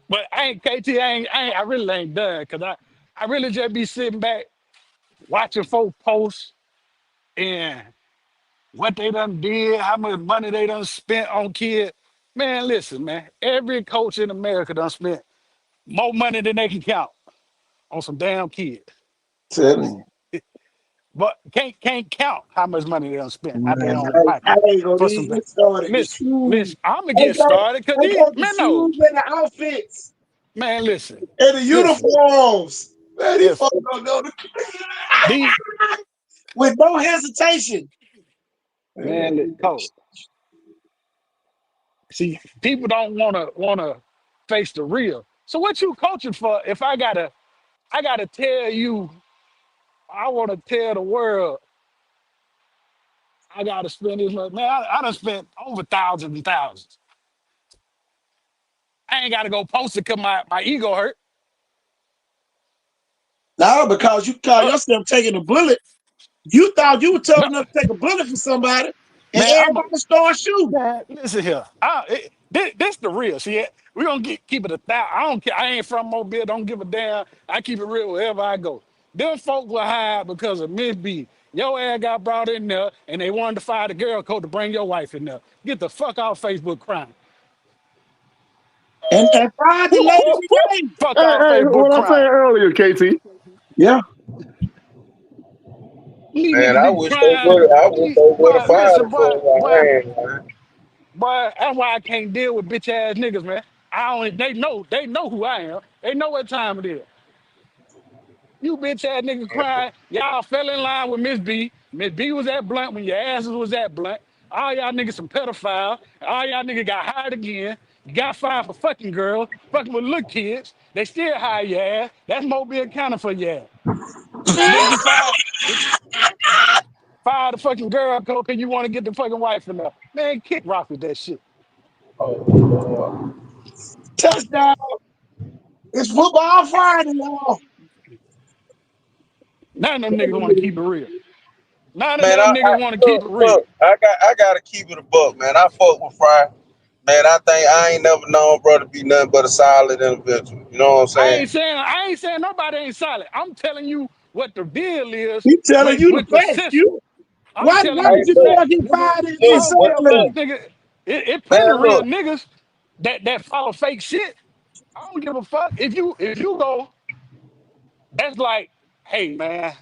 But I ain't KT, I really ain't done because I really just be sitting back watching folk posts and what they done did, how much money they done spent on kids. Man, listen, man. Every coach in America done spent more money than they can count on some damn kids. Telling you. But can't count how much money they done spent out their Man, own I pocket ain't gonna for even some. get started. The Listen, shoes. I'm gonna Hey, get Coach, started because hey, these Coach, the man, no, shoes and the outfits man, listen, and the listen. uniforms. Man, these If folks don't know the the with no hesitation. man, coach, see, people don't wanna face the real. So what you coaching for? If I gotta tell you, I want to tell the world I gotta spend this much. Man, I done spent over thousands and thousands. I ain't gotta go post it because my ego hurt. Now, because you call Uh, yourself taking a bullet, you thought you were tough no, enough to take a bullet for somebody, and man, I'm a everybody started shooting. man. Listen here. This the real. See, we gonna keep it a thousand. I don't care. I ain't from Mobile. Don't give a damn. I keep it real wherever I go. Them folk were hired because of Miss B. Your ass got brought in there, and they wanted to fire the girl code to bring your wife in there. Get the fuck off Facebook crying. And Friday Woo, lady woo, woo. today. Fuck Hey, off hey, Facebook what I said crying. earlier, KT. Yeah. These Man, niggas I be wish they crying. would. I wish they would have Boy, fired listen, him for boy, a hand, man. that's why I can't deal with bitch ass niggas, man. I only they know who I am. They know what time it is. You bitch ass nigga crying. Y'all fell in line with Miss B. Miss B was at Blunt when your asses was at Blunt. All y'all niggas some pedophiles. All y'all niggas got hired again. You got fired for fucking girls, fucking with little kids. They still hire your ass. That's Mobile County for your ass. Then you fire the fucking girl because you want to get the fucking wife in there. Man, kick rock with that shit. Touchdown. It's football Friday, y'all. None of them niggas want to keep it real. None of Man, them niggas want to keep look, it real. look, I gotta keep it a buck, man. I fuck with Fry. Man, I think I ain't never known bro to be nothing but a solid individual. You know what I'm saying? I ain't saying nobody ain't solid. I'm telling you what the deal is He telling you the with the facts. system. I'm telling Why you did Hey, the you look, feel like facts, he nigga. fired his look, Oh, but sales look, lady? nigga, it plenty man, real look, niggas that follow fake shit. I don't give a fuck if you go. That's like, hey man,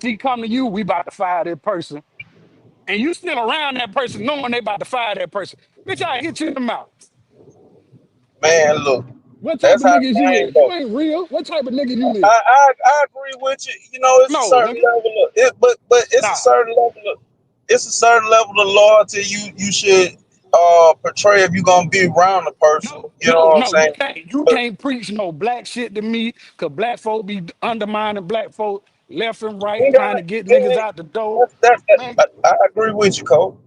she come to you, we about to fire that person, and you still around that person knowing they about to fire that person. Bitch, I hit you in the mouth. man, look. What type That's of how niggas you things is? You go. ain't real. What type of nigga you is? I agree with you. You know, it's a No, certain nigga. level of it, but it's a Nah. certain level of loyalty you should portray if you're gonna be around the person. You know what I'm No, you saying? can't. You But can't preach no black shit to me, cause black folk be undermining black folk left and right, you trying got to get niggas out the door. Man, I agree with you, Cole.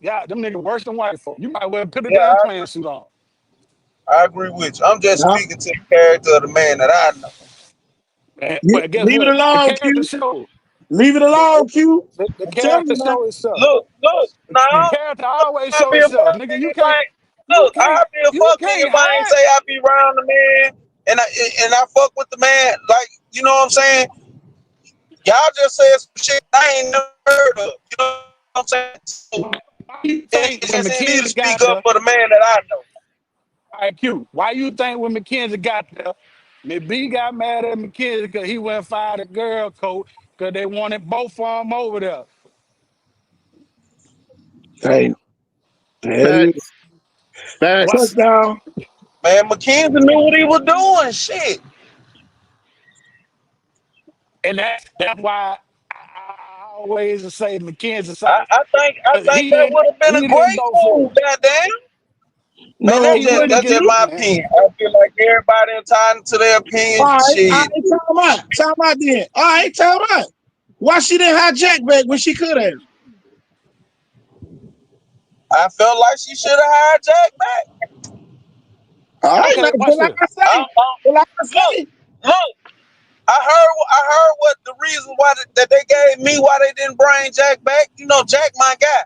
yeah, them niggas worse than white folk. You might well put a Yeah, damn plant suit on. I agree with you. I'm just Now, speaking to the character of the man that I know. But guess leave it what? The alone, character Q. show. Leave it alone, Q. The I'm telling character you now. show itself. Look, The now character always I show be a itself. fuck Nigga, nigga if I ain't look, I be a you fuck nigga can't if I ain't hide. say I be around the man and I fuck with the man. Like, you know what I'm saying? Y'all just said some shit I ain't never heard of. You know what I'm saying? So Why you think it's when just in me to McKenzie speak got up there, for the man that I know. IQ, why you think when McKenzie got there, McB got mad at McKenzie because he went and fired a girl coach because they wanted both of them over there? Hey, there it is. Facts. Facts. What? Touchdown. Man, McKenzie knew what he was doing. Shit. And that's why I always say McKenzie I, side. I think I Because think that would have been a he didn't great go for move, it. goddamn. Man, No, He but wouldn't that's get just Q. my man. opinion. I feel like everybody entitled to their opinion. All right, Shit. time out then. All right, time out. Why she didn't hijack back when she could have? I felt like she should have hired Jack back. All right, now, Okay, watch but like this. I say, but like I say, Look, I heard what the reason why that they gave me why they didn't bring Jack back. You know, Jack my guy.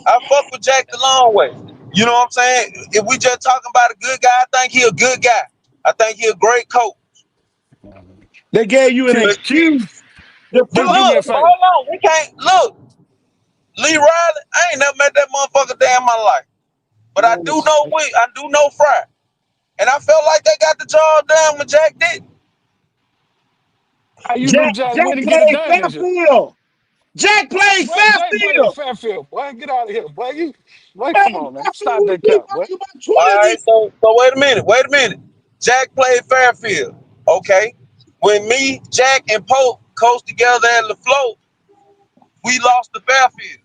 I fuck with Jack the long way. You know what I'm saying? If we just talking about a good guy, I think he a good guy. I think he a great coach. they gave you an Q, excuse to But do me look, a but favor. hold on, we can't look. Lee Riley, I ain't never met that motherfucker day in my life. But I Man, do know I do know Fry. And I felt like they got the job done when Jack did. how you knew Jack Jack wouldn't get it played done this year? Fairfield. Jack played Boy, Jack played at Fairfield. Fairfield. Boy, get out of here. Boy, Man, come on, man. Fairfield Stop was that beat cap, by boy. about All 20 right, so wait a minute. Jack played Fairfield. Okay. When me, Jack, and Pope coached together at LaFleur, we lost to Fairfield.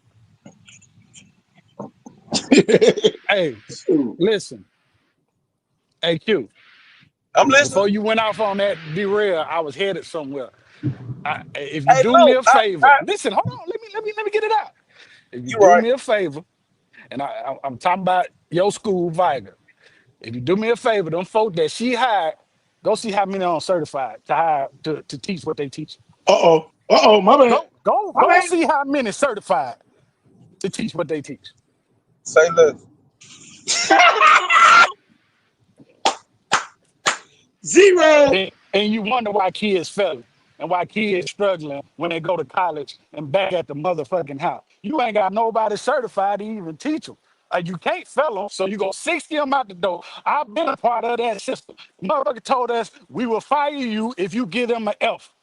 Hey, Shoot. listen. Hey, Q. I'm Before listening. you went off on that derail, I was headed somewhere. If you Hey, do me look, a favor, listen, hold on. Let me get it out. If you you do right. me a favor, and I'm talking about your school, Viger. If you do me a favor, them folk that she hired, go see how many on certified to hire to teach what they teach. My bad. Go see how many certified to teach what they teach. Say less. Zero. And you wonder why kids fail and why kids struggling when they go to college and back at the motherfucking house. You ain't got nobody certified to even teach them. You can't fail them, so you go 60 them out the door. I've been a part of that system. Motherfucker told us we will fire you if you give them an F.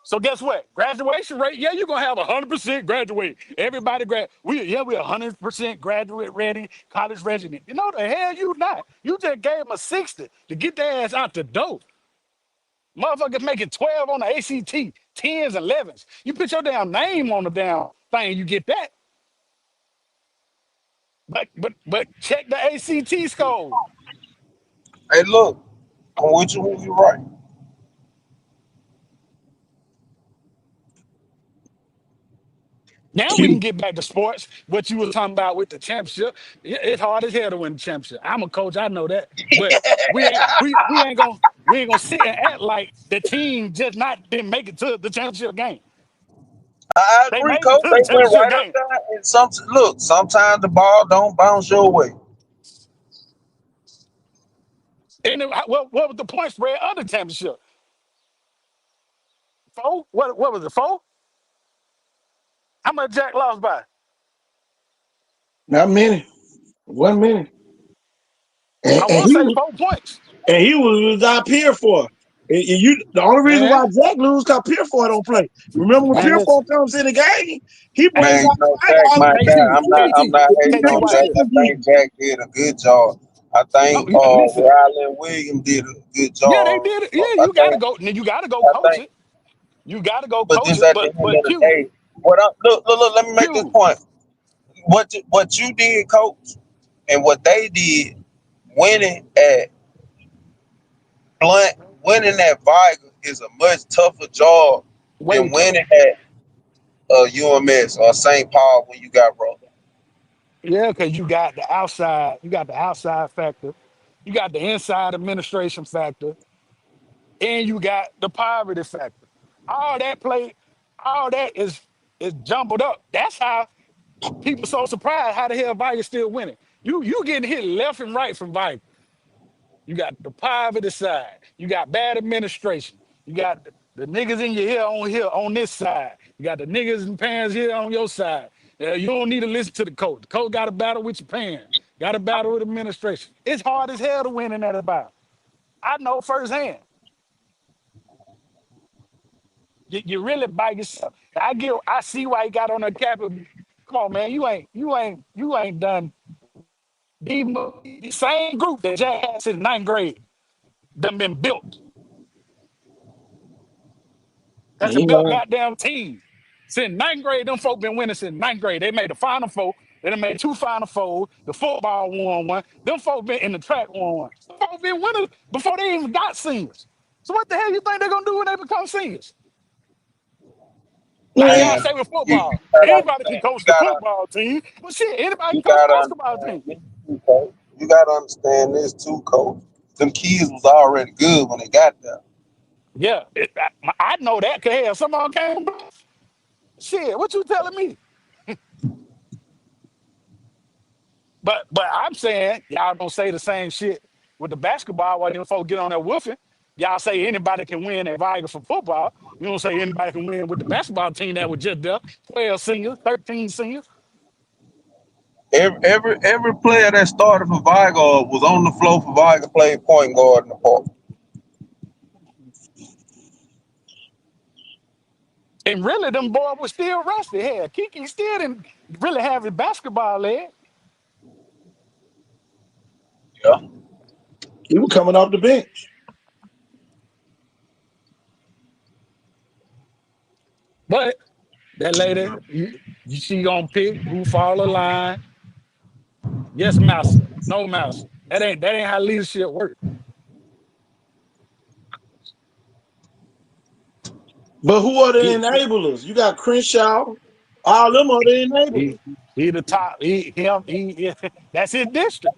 So guess what? Graduation rate, yeah, you're gonna have 100% graduate. Everybody we're 100% graduate ready, college resident. You know the hell you not. You just gave them a 60 to get their ass out the door. Motherfuckers making 12 on the ACT, 10s and 11s. You put your damn name on the damn thing, you get that. But check the ACT score. Hey, look, I'm with you when you right. Now we can Q. get back to sports. What you was talking about with the championship. It's hard as hell to win the championship. I'm a coach, I know that. But we ain't gonna sit and act like the team just not didn't make it to the championship game. I They agree, made it coach. to They the went championship right up game. there. And sometimes the ball don't bounce your way. And what was the point spread of the championship? Four? What was it? Four? How much Jack lost by? Not many. 1 minute. I And want to say 4 points. he was our peer for. The only reason why Man, Jack lose because Pierre don't play. Remember when man, Pierre listen. comes in the game, he Hey, brings Man, out you the know, fight Jack, all my the guy. KT, time. I'm KT, not hating KT, on watch Jack. this. I think Jack did a good job. I Oh, think yeah, listen. Riley and Williams did a good Yeah, they job. did it. Yeah, I you gotta think go. Now you gotta go I coach think it. You gotta go but coach just it. at the But end of but the Q, day, look, let me make this Q, point. What you did, coach, and what they did, winning at Blunt, winning at Viger is a much tougher job way than tougher. winning at UMS or St. Paul when you got rolled. Yeah, because you got the outside factor. You got the inside administration factor, and you got the poverty factor. All that is jumbled up. That's how people so surprised how the hell Vikings still winning. You getting hit left and right from Vikings. You got the poverty side. You got bad administration. You got the niggas in your here on this side. You got the niggas and parents here on your side. You don't need to listen to the coach. The coach got a battle with your parents. Got a battle with administration. It's hard as hell to win in that battle. I know firsthand. You really bite yourself. I see why he got on the cap. Come on, man. You ain't done. The same group that Jack had since ninth grade, them been built. That's a He built lying. goddamn team. Since ninth grade, them folk been winning since ninth grade. They made the Final Four. They done made 2 Final Fours. The football won one. Them folk been in the track won one. Them folk been winning before they even got seniors. So what the hell you think they're gonna do when they become seniors? Like y'all Man, say with you football, gotta anybody can understand. coach the football team, but shit, anybody You can coach the gotta basketball team. understand this too, Coach. You gotta understand this too, Coach. Them kids was already good when they got there. Yeah, I know that. Cause hell, some of them came. Shit, what you telling me? But I'm saying y'all don't say the same shit with the basketball while them folks get on that woofing. Y'all say anybody can win at Vigors for football. You don't say anybody can win with the basketball team that was just there. 12 seniors, 13 seniors. Every player that started for Vigo was on the floor for Vigo, played point guard in the park. And really, them boys was still rusty. Hell, Kiki still didn't really have his basketball leg. Yeah. He was coming off the bench. But that lady, she gonna pick who fall the line. Yes, master. No, master. That ain't how leadership works. But who are the He, enablers? You got Crenshaw. All them are the enablers. he the top. That's his district.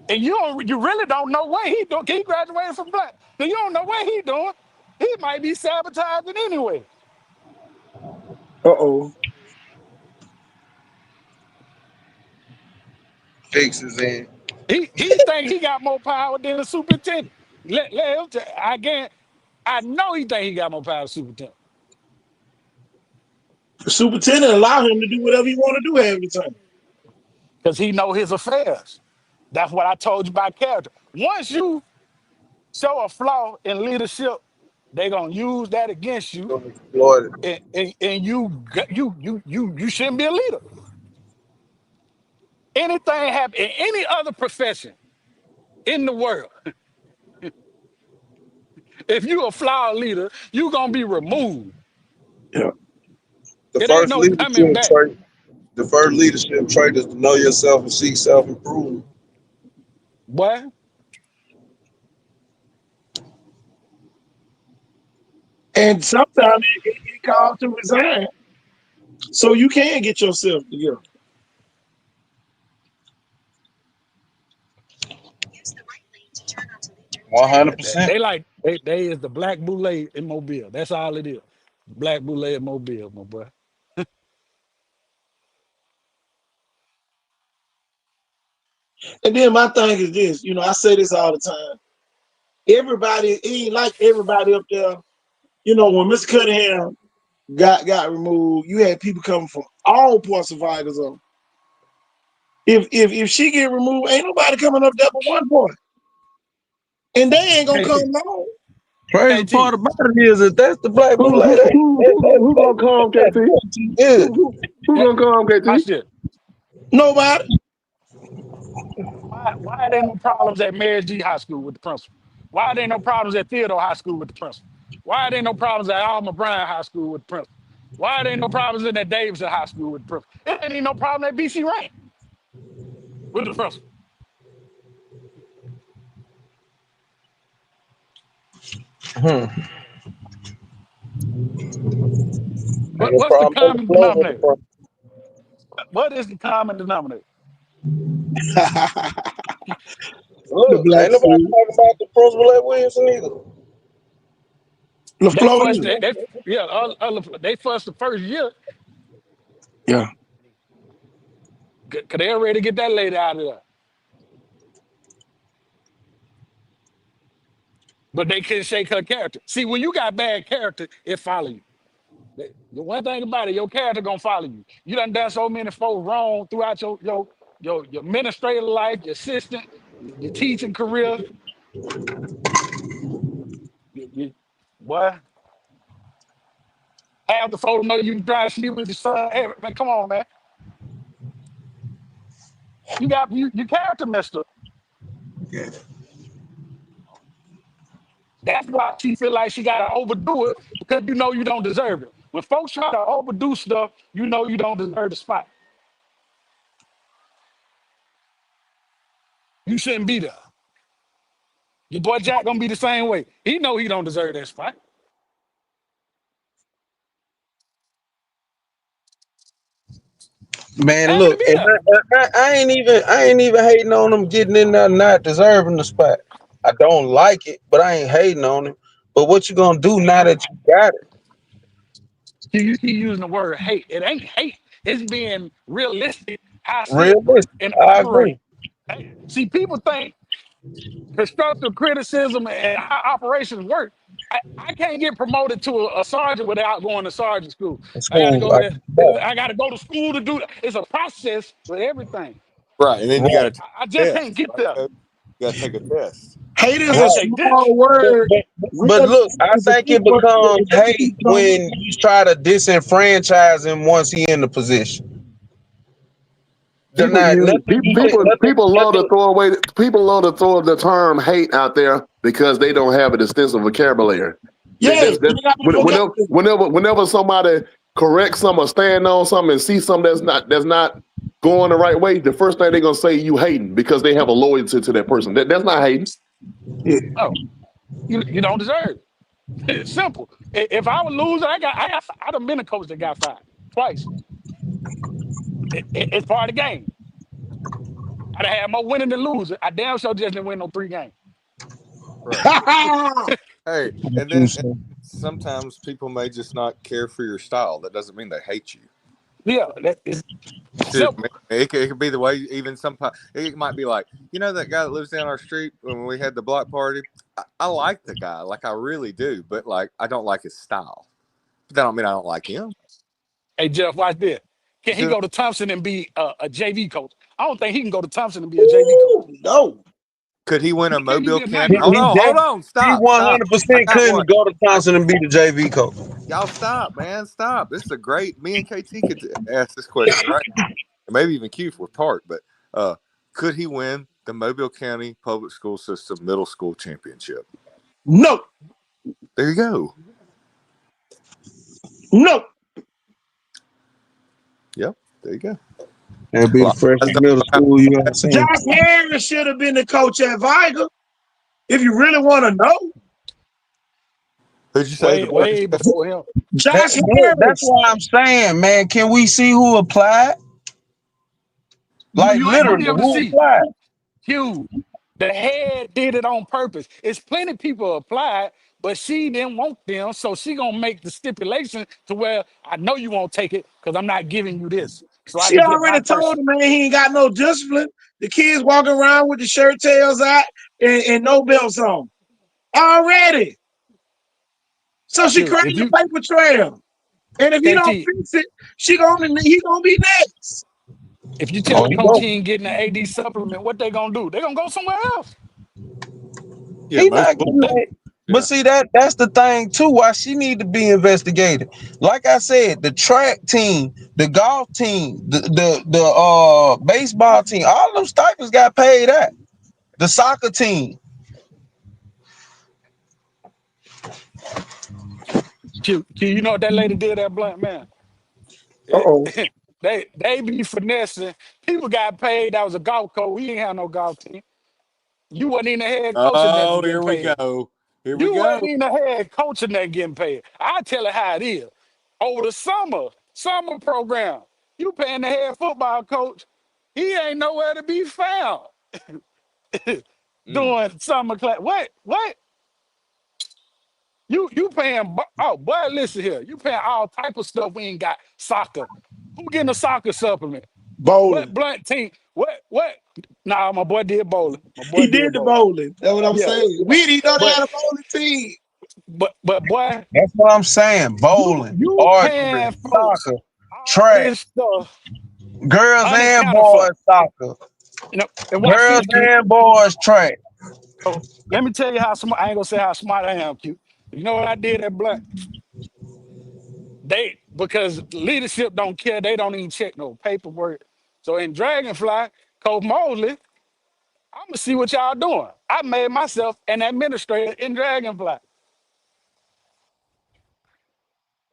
And you really don't know what he doing. He graduated from Black. So you don't know what he doing. He might be sabotaging anyway. Uh-oh. Fixes in. He think he got more power than the superintendent. Let him I know he think he got more power than the superintendent. The superintendent allow him to do whatever he want to do half the time. Because he know his affairs. That's what I told you about character. Once you show a flaw in leadership, they're gonna use that against you, and you shouldn't be a leader. Anything happen in any other profession in the world, if you a flawed leader, you gonna be removed. Yeah. The It ain't no coming back. The first leadership trait is to know yourself and seek self-improvement. What? And sometimes it calls to resign. So you can get yourself together. Use the right lane to turn onto Legion. 100%. They is the black boule in Mobile. That's all it is. Black boule in Mobile, my boy. And then my thing is this, I say this all the time. Everybody, it ain't like everybody up there. When Mr. Cunningham got removed, you had people coming from all parts of Vigors on. If she get removed, ain't nobody coming up there but one point. And they ain't gonna come long. Crazy part about it is that that's the black Who boule. who gonna come, KT? Yeah. Who gonna come, Watch KT? this. Nobody. Why there ain't no problems at Mary G High School with the principal? Why there ain't no problems at Theodore High School with the principal? Why there ain't no problems at Alma Bryan High School with the principal? Why there ain't no problems in that Davidson High School with the principal? There ain't no problem at BC Rank with the principal. What's the common denominator? What is the common denominator? The Look, black ain't nobody suit. talking about the principal at Williamson either. They LaFleur fussed. did. They fussed the first year Yeah. because they already get that lady out of there. But they couldn't shake her character. See, when you got bad character, it follow you. The one thing about it, your character gonna follow you. You done so many folks wrong throughout your administrative life, your assistant, your teaching career. Boy, half the folks know you try to sleep with your son. Hey, man, come on, man. You got your character messed up. That's why she feel like she gotta overdo it because you know you don't deserve it. When folks try to overdo stuff, you know you don't deserve the spot. You shouldn't be there. Your boy Jack gonna be the same way. He know he don't deserve that spot. Man, Happy to look, be and there. I ain't even hating on them getting in there not deserving the spot. I don't like it, but I ain't hating on him. But what you gonna do now that you got it? You keep using the word hate. It ain't hate. It's being realistic. How I see it Realistic. and I operate. agree. Hey, see, people think constructive criticism and how operations work. I can't get promoted to a sergeant without going to sergeant school. It's I got to cool. go there. I got to go to school to do that. It's a process for everything. Right, and then you got Right, to take I a just can't test, get right? there. Coach? You got to take a test. Hate is right. a I take this. small word. But Real look, I is a think big it word. becomes It doesn't hate become when you try to disenfranchise him once he in the position. They're People not use nothing. people love to Nothing. throw away. People love to throw the term hate out there because they don't have an extensive vocabulary. Yes, That's you got no vocabulary. whenever somebody corrects something or stand on something and see something that's not going the right way, the first thing they're gonna say you hating because they have a loyalty to that person. That's not hating. Oh, you don't deserve it. It's simple. If I would lose, I done been a coach that got fired twice. It's part of the game. I'd have had more winning than losing. I damn sure just didn't win no 3 games. Right. Hey, and then sometimes people may just not care for your style. That doesn't mean they hate you. Yeah, that is simple. It could be the way. Even sometimes it might be like, you know, that guy that lives down our street when we had the block party. I like the guy, like I really do, but like I don't like his style. But that don't mean I don't like him. Hey, Jeff, watch this. Can he See what go to Thompson and be a JV coach? I don't think he can go to Thompson and be a JV coach. No. Could he win a Can he Mobile be a night County? coach? Hold on, He stop. I 100% got one. couldn't go to Thompson and be the JV coach. Y'all stop, man, stop. This is a great. Me and KT could ask this question right now, maybe even Q for part. But could he win the Mobile County Public School System Middle School Championship? No. There you go. No. Yep, there you go. That'd be the freshest middle school you ever seen. Josh Harris should have been the coach at Viger. If you really want to know. Who'd you say? Way before him. Josh That's Harris. why I'm saying, man, can we see who applied? Like You ain't gonna be literally, able to who see. applied? Hugh, the head did it on purpose. It's plenty people applied, but she didn't want them, so she gonna make the stipulation to where I know you won't take it because I'm not giving you this. So I She can get my already told person. him, man, he ain't got no discipline. The kids walking around with the shirt tails out and no belts on. Already. So she Hugh, created if a you paper trail. And if he don't KT, fix it, he gonna be next. if you tell Oh, a he coach go. he ain't getting an AD supplement, what they gonna do? They gonna go somewhere else. Yeah, He most. not getting that. Yeah. But see that's the thing too. Why she need to be investigated. Like I said, the track team, the golf team, the baseball team, all them stipends got paid out. The soccer team. Q, you know what that lady did, that black man? Uh-oh. They be finessing. People got paid. That was a golf coach. We ain't have no golf team. You wasn't even the head coach in that Oh, getting here we paid. go. Here we You wasn't go. even the head coach in that getting paid. I tell it how it is. Over the summer program, you paying the head football coach. He ain't nowhere to be found. doing summer class. What? You paying? Oh, boy, listen here. You paying all type of stuff. We ain't got soccer. Who getting a soccer supplement? What Bowling. blunt team? What? Nah, my boy did bowling. My boy He did did the bowling. bowling. That's what I'm Yeah, saying. We didn't know they but had a bowling team. but boy, That's what I'm saying. Bowling, you archery, paying folks soccer, all track, this stuff girls and unaccounted for. boys soccer, You know, and watch girls this, Q. and boys track. So let me tell you how smart. I ain't gonna say how smart I am, Q. You know what I did at Blunt? Because leadership don't care. They don't even check no paperwork. So in Dragonfly, Coach Mosley, I'm gonna see what y'all doing. I made myself an administrator in Dragonfly.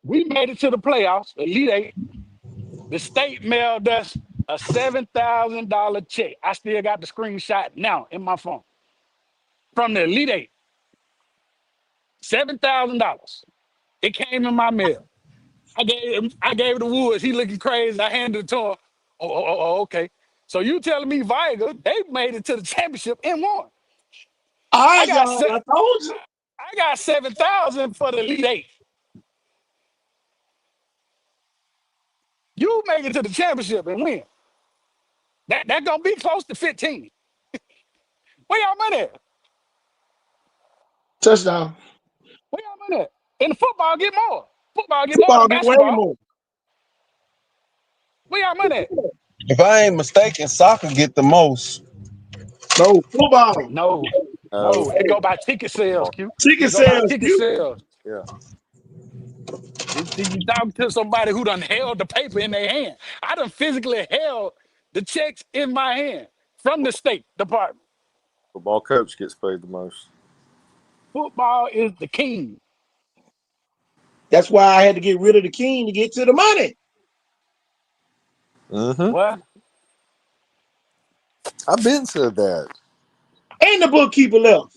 We made it to the playoffs, Elite Eight. The state mailed us a $7,000 check. I still got the screenshot now in my phone from the Elite Eight. $7,000. It came in my mail. I gave it to Woods. He looking crazy. I handed it to him. Okay. So you telling me Viger, they made it to the championship and won. All I right, got y'all. se- I told you. I got 7,000 for the Elite Eight. You make it to the championship and win. That gonna be close to 15. Where y'all money at? Touchdown. Where y'all money at? In the football, get more. Football get more than Football get way basketball. more. Where y'all money at? If I ain't mistaken, soccer get the most. No, football. No, No, no. It go by ticket sales, football. Q. Chicken It go by sales, ticket you. sales. Yeah. You talking to somebody who done held the paper in their hand. I done physically held the checks in my hand from the State Department. Football coach gets paid the most. Football is the king. That's why I had to get rid of the king to get to the money. Mm-hmm. Well, I've been said that. Ain't the bookkeeper left.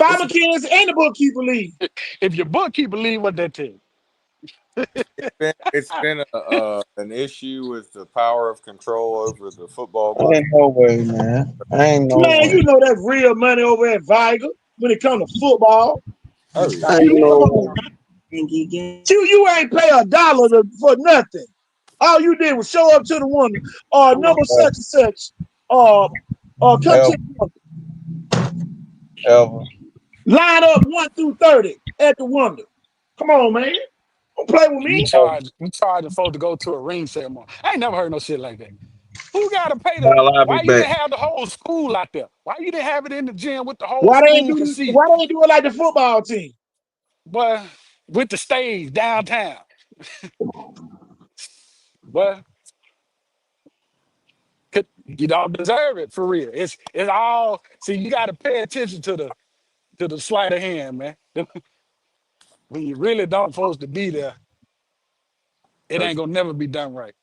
It's Farmer kids and the bookkeeper leave. if your bookkeeper leave, what that tell you? it's been an issue with the power of control over the football Ain't money. no way, man. Ain't no Man, way. you know that's real money over at Viger when it comes to football. Oh yeah. Ain't You, no come way. on, man. You ain't pay $1 for nothing. All you did was show up to the one number such and such come to Ever, the one. ever. Line up 1 through 30 at the wonder. Come on, man. Don't play with You me. charge the folks to go to a ring ceremony. I ain't never heard no shit like that. Who gotta pay Well, I'll be why you back. didn't have the whole school out there? Why you didn't have it in the gym with the whole Why they ain't school do can see? why they ain't do it like the football team? But with the stage downtown. But you don't deserve it for real. It's all see, you gotta pay attention to the sleight of hand, man. When you really don't supposed to be there, it Coach, ain't gonna never be done right.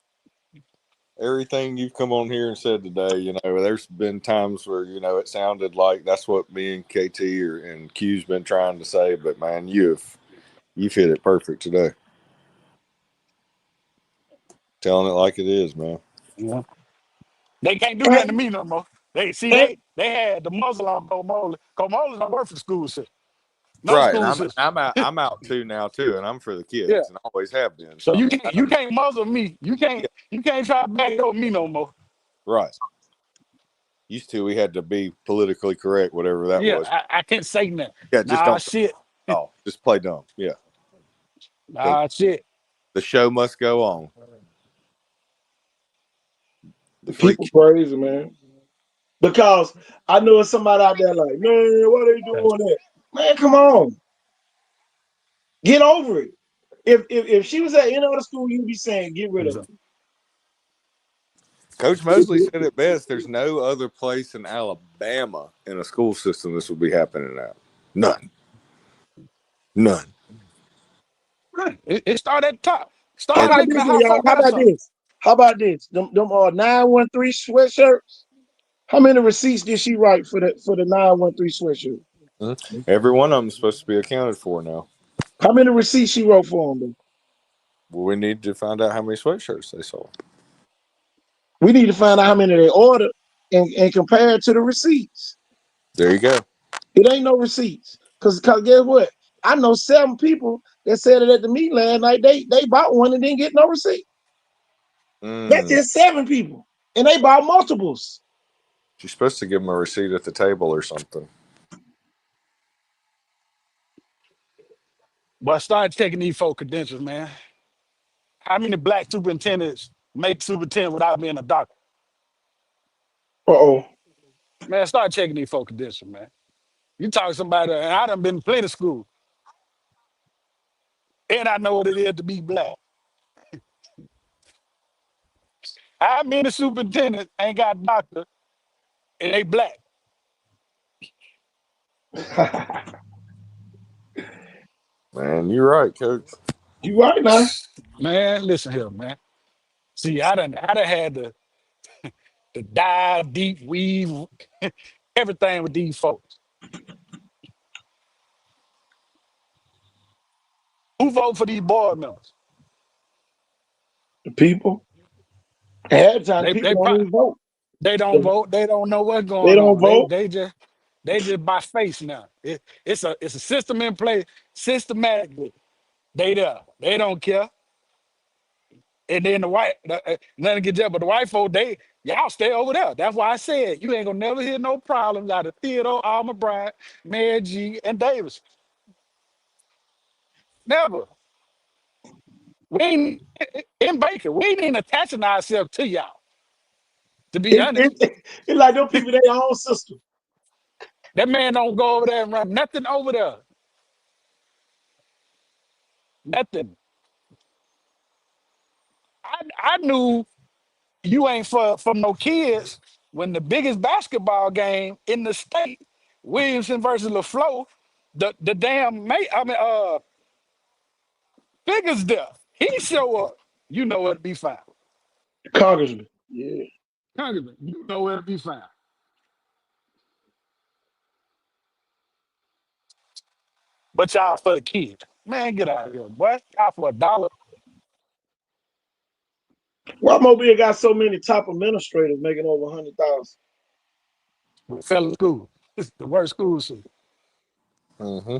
everything you've come on here and said today, there's been times where, it sounded like that's what me and KT and Q's been trying to say, but man, you've hit it perfect today. Telling it like it is, man. Yeah. They can't do nothing to And, me no more. They see and they had the muzzle on Comola. Comola don't work for the school system. No Right, and school I'm system. I'm out I'm out too now too, and I'm for the Yeah. kids, and always have been. So So I you mean, can't you can't muzzle me. You can't try to back up me no more. right. Used to we had to be politically correct, whatever that Yeah, was. I can't say nothing. Yeah, just Nah don't. shit. Oh, just play dumb. Yeah, the Nah shit. the show must go on. The people freak. crazy, man. Because I know somebody out there like, man, what are they doing that? Man, come on. Get over it. If she was at any other school, you'd be saying, get rid of her. Coach Mosley said it best. There's no other place in Alabama in a school system this would be happening at. None. It started at the top. How Start And about looking this at one, how y'all? folk How got about something. this? How about this? Them 913 sweatshirts. How many receipts did she write for the 913 sweatshirt? every one of them is supposed to be accounted for now. How many receipts she wrote for them? Well, we need to find out how many sweatshirts they sold. We need to find out how many they ordered and compare it to the receipts. There you go. It ain't no receipts. Cause guess what? I know 7 people that said it at the meeting last night. They bought one and didn't get no receipt. That's Mm. just 7 people, and they bought multiples. You're supposed to give them a receipt at the table or something. But start taking these folk credentials, man. How many black superintendents make superintendent without being a doctor? Uh-oh. Man, start checking these folk credentials, man. You talk to somebody, and I done been to plenty of school, and I know what it is to be black. How many superintendents ain't got doctor and they black? Man, you're right, Coach. You right now. Man, listen here, man. See, I done had to dive deep, weave everything with these folks. Who vote for these board members? The people. Half the time, the They people they don't pro- even vote. they don't vote. They don't know what's They going don't on. vote. They just by face now. It's a system in place systematically. They there. They don't care. And then nothing get there, but the white folk, y'all stay over there. That's why I said you ain't gonna never hear no problems out of Theodore, Alma Bryant, Mayor G, and Davis. Never. We ain't in Baker. We ain't even attaching ourselves to y'all. To be honest, It's like those people, their own system. that man don't go over there and run nothing over there. Nothing. I knew you ain't for no kids when the biggest basketball game in the state, Williamson versus LaFleur, the damn mate, Figures there. He show up. You know where to be found. Congressman. Yeah. Congressman, you know where to be found. But y'all for the kids. Man, get out of here, boy. Y'all for $1. Why Mobile got so many top administrators making over 100,000? Fellow school. It's the worst school system. Mm-hmm.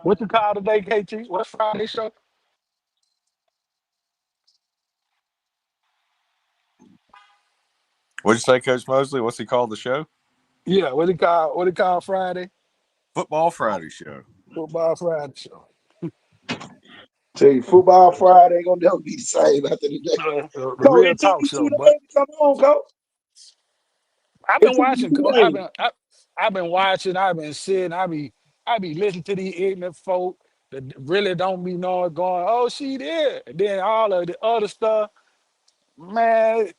What you call today, KT? What's Friday show? What'd you say, Coach Mosley? What's he called the show? Yeah, what it call Friday? Football Friday show. Football Friday show. Tell you, football Friday ain't gonna never be the same after the day. The Coach, real it took talk you show, 2 boy. days to come on, Coach. I've It been took you watching. 2 I've days. been watching. I've been sitting. I be listening to these ignorant folk that really don't be knowing going. Oh, she there. And then all of the other stuff, man.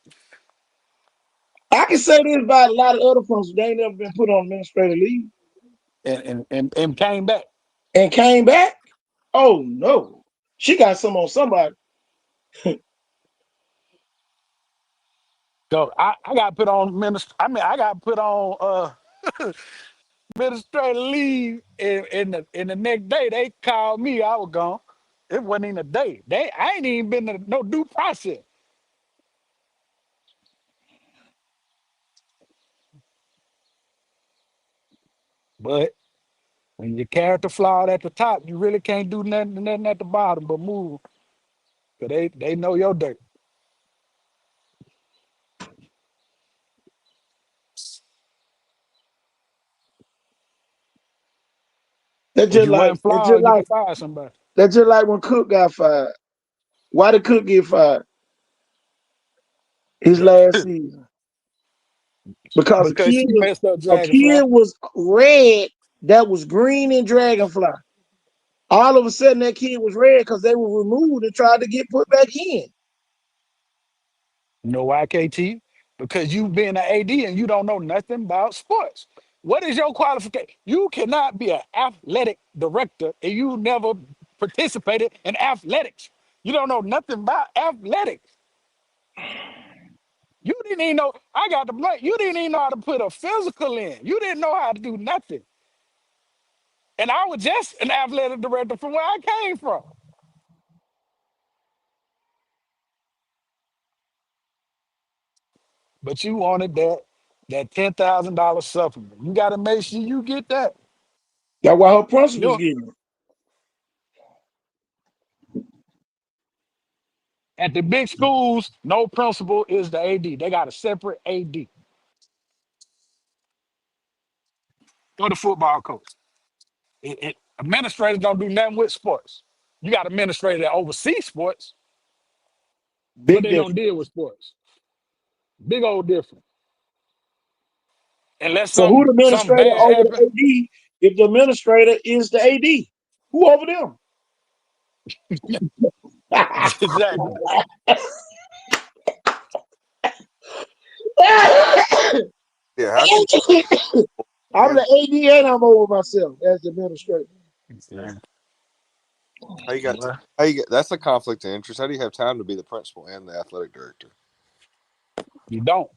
I can say this about a lot of other folks. They ain't never been put on administrative leave And came back. and came back. Oh no, she got some on somebody. So I got put on minister. I mean, I got put on administrative leave. In the next day, they called me. I was gone. It wasn't even a day. I ain't even been to no due process. But when your character flawed at the top, you really can't do nothing at the bottom but move. Cause they know your dirt. That's If just you like wasn't flawed, you could fire somebody. when Cook got fired. Why did Cook get fired? His last season because Because she messed up a Dragonfly. kid was red that was green in Dragonfly. All of a sudden, that kid was red because they were removed and tried to get put back in. You know why, KT? Because you been an AD and you don't know nothing about sports. What is your qualification? You cannot be an athletic director and you never participated in athletics. You don't know nothing about athletics. You didn't even know. I got the blame. You didn't even know how to put a physical in. You didn't know how to do nothing. And I was just an athletic director from where I came from. But you wanted that $10,000 supplement. You got to make sure you get that. That's why her You principal's know, getting it. at the big schools, no principal is the AD. They got a separate AD or the football coach. Administrators don't do nothing with sports. You got administrators that oversee sports, but Big they don't difference. deal with sports. Big old difference. Unless So who the something administrator bad over the happen. AD if the administrator is the AD? Who over them? Exactly. Yeah, how can I'm you the AD and I'm over myself as the administrator. Yeah. how you got Well, how you get that's a conflict of interest. How do you have time to be the principal and the athletic director? you don't.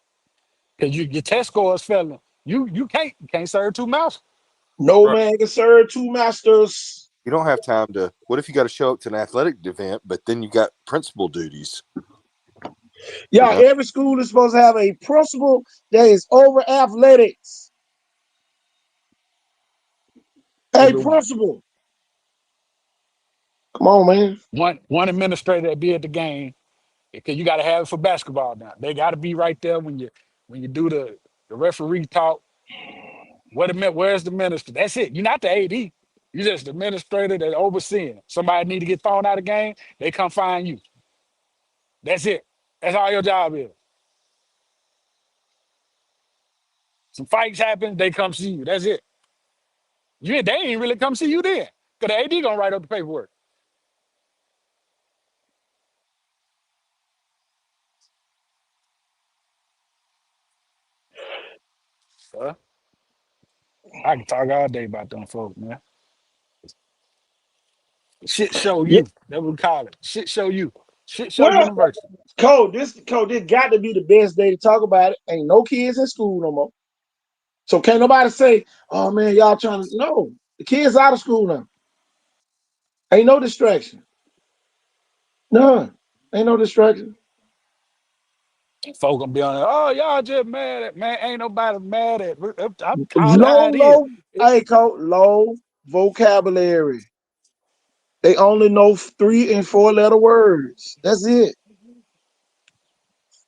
Because your test scores failing. You can't serve two mouths. No Right. man can serve two masters. You don't have time to. What if you got to show up to an athletic event, but then you got principal duties? Yeah, You know, every school is supposed to have a principal that is over athletics. A Everyone. principal. Come on, man. One administrator that be at the game, because you got to have it for basketball now. They got to be right there when you do the referee talk. Where's the minister? That's it. You're not the AD. You're just the administrator that overseeing. Somebody need to get thrown out of the game, they come find you. That's it. That's all your job is. Some fights happen, they come see you. That's it. They ain't really come see you then. Because the AD gonna write up the paperwork. Huh? I can talk all day about them folks, man. Shit show Yeah. you. That's what we call it. Shit show you. Shit show Well, university. this got to be the best day to talk about it. Ain't no kids in school no more. So can't nobody say, oh man, y'all trying to no. The kids out of school now. Ain't no distraction. None. Ain't no distraction. Folk gonna be on there. Oh, y'all just mad at man. Ain't nobody mad at. I'm calling how Low, it is. low, hey, Coach, low vocabulary. They only know 3 and 4 letter words. That's it.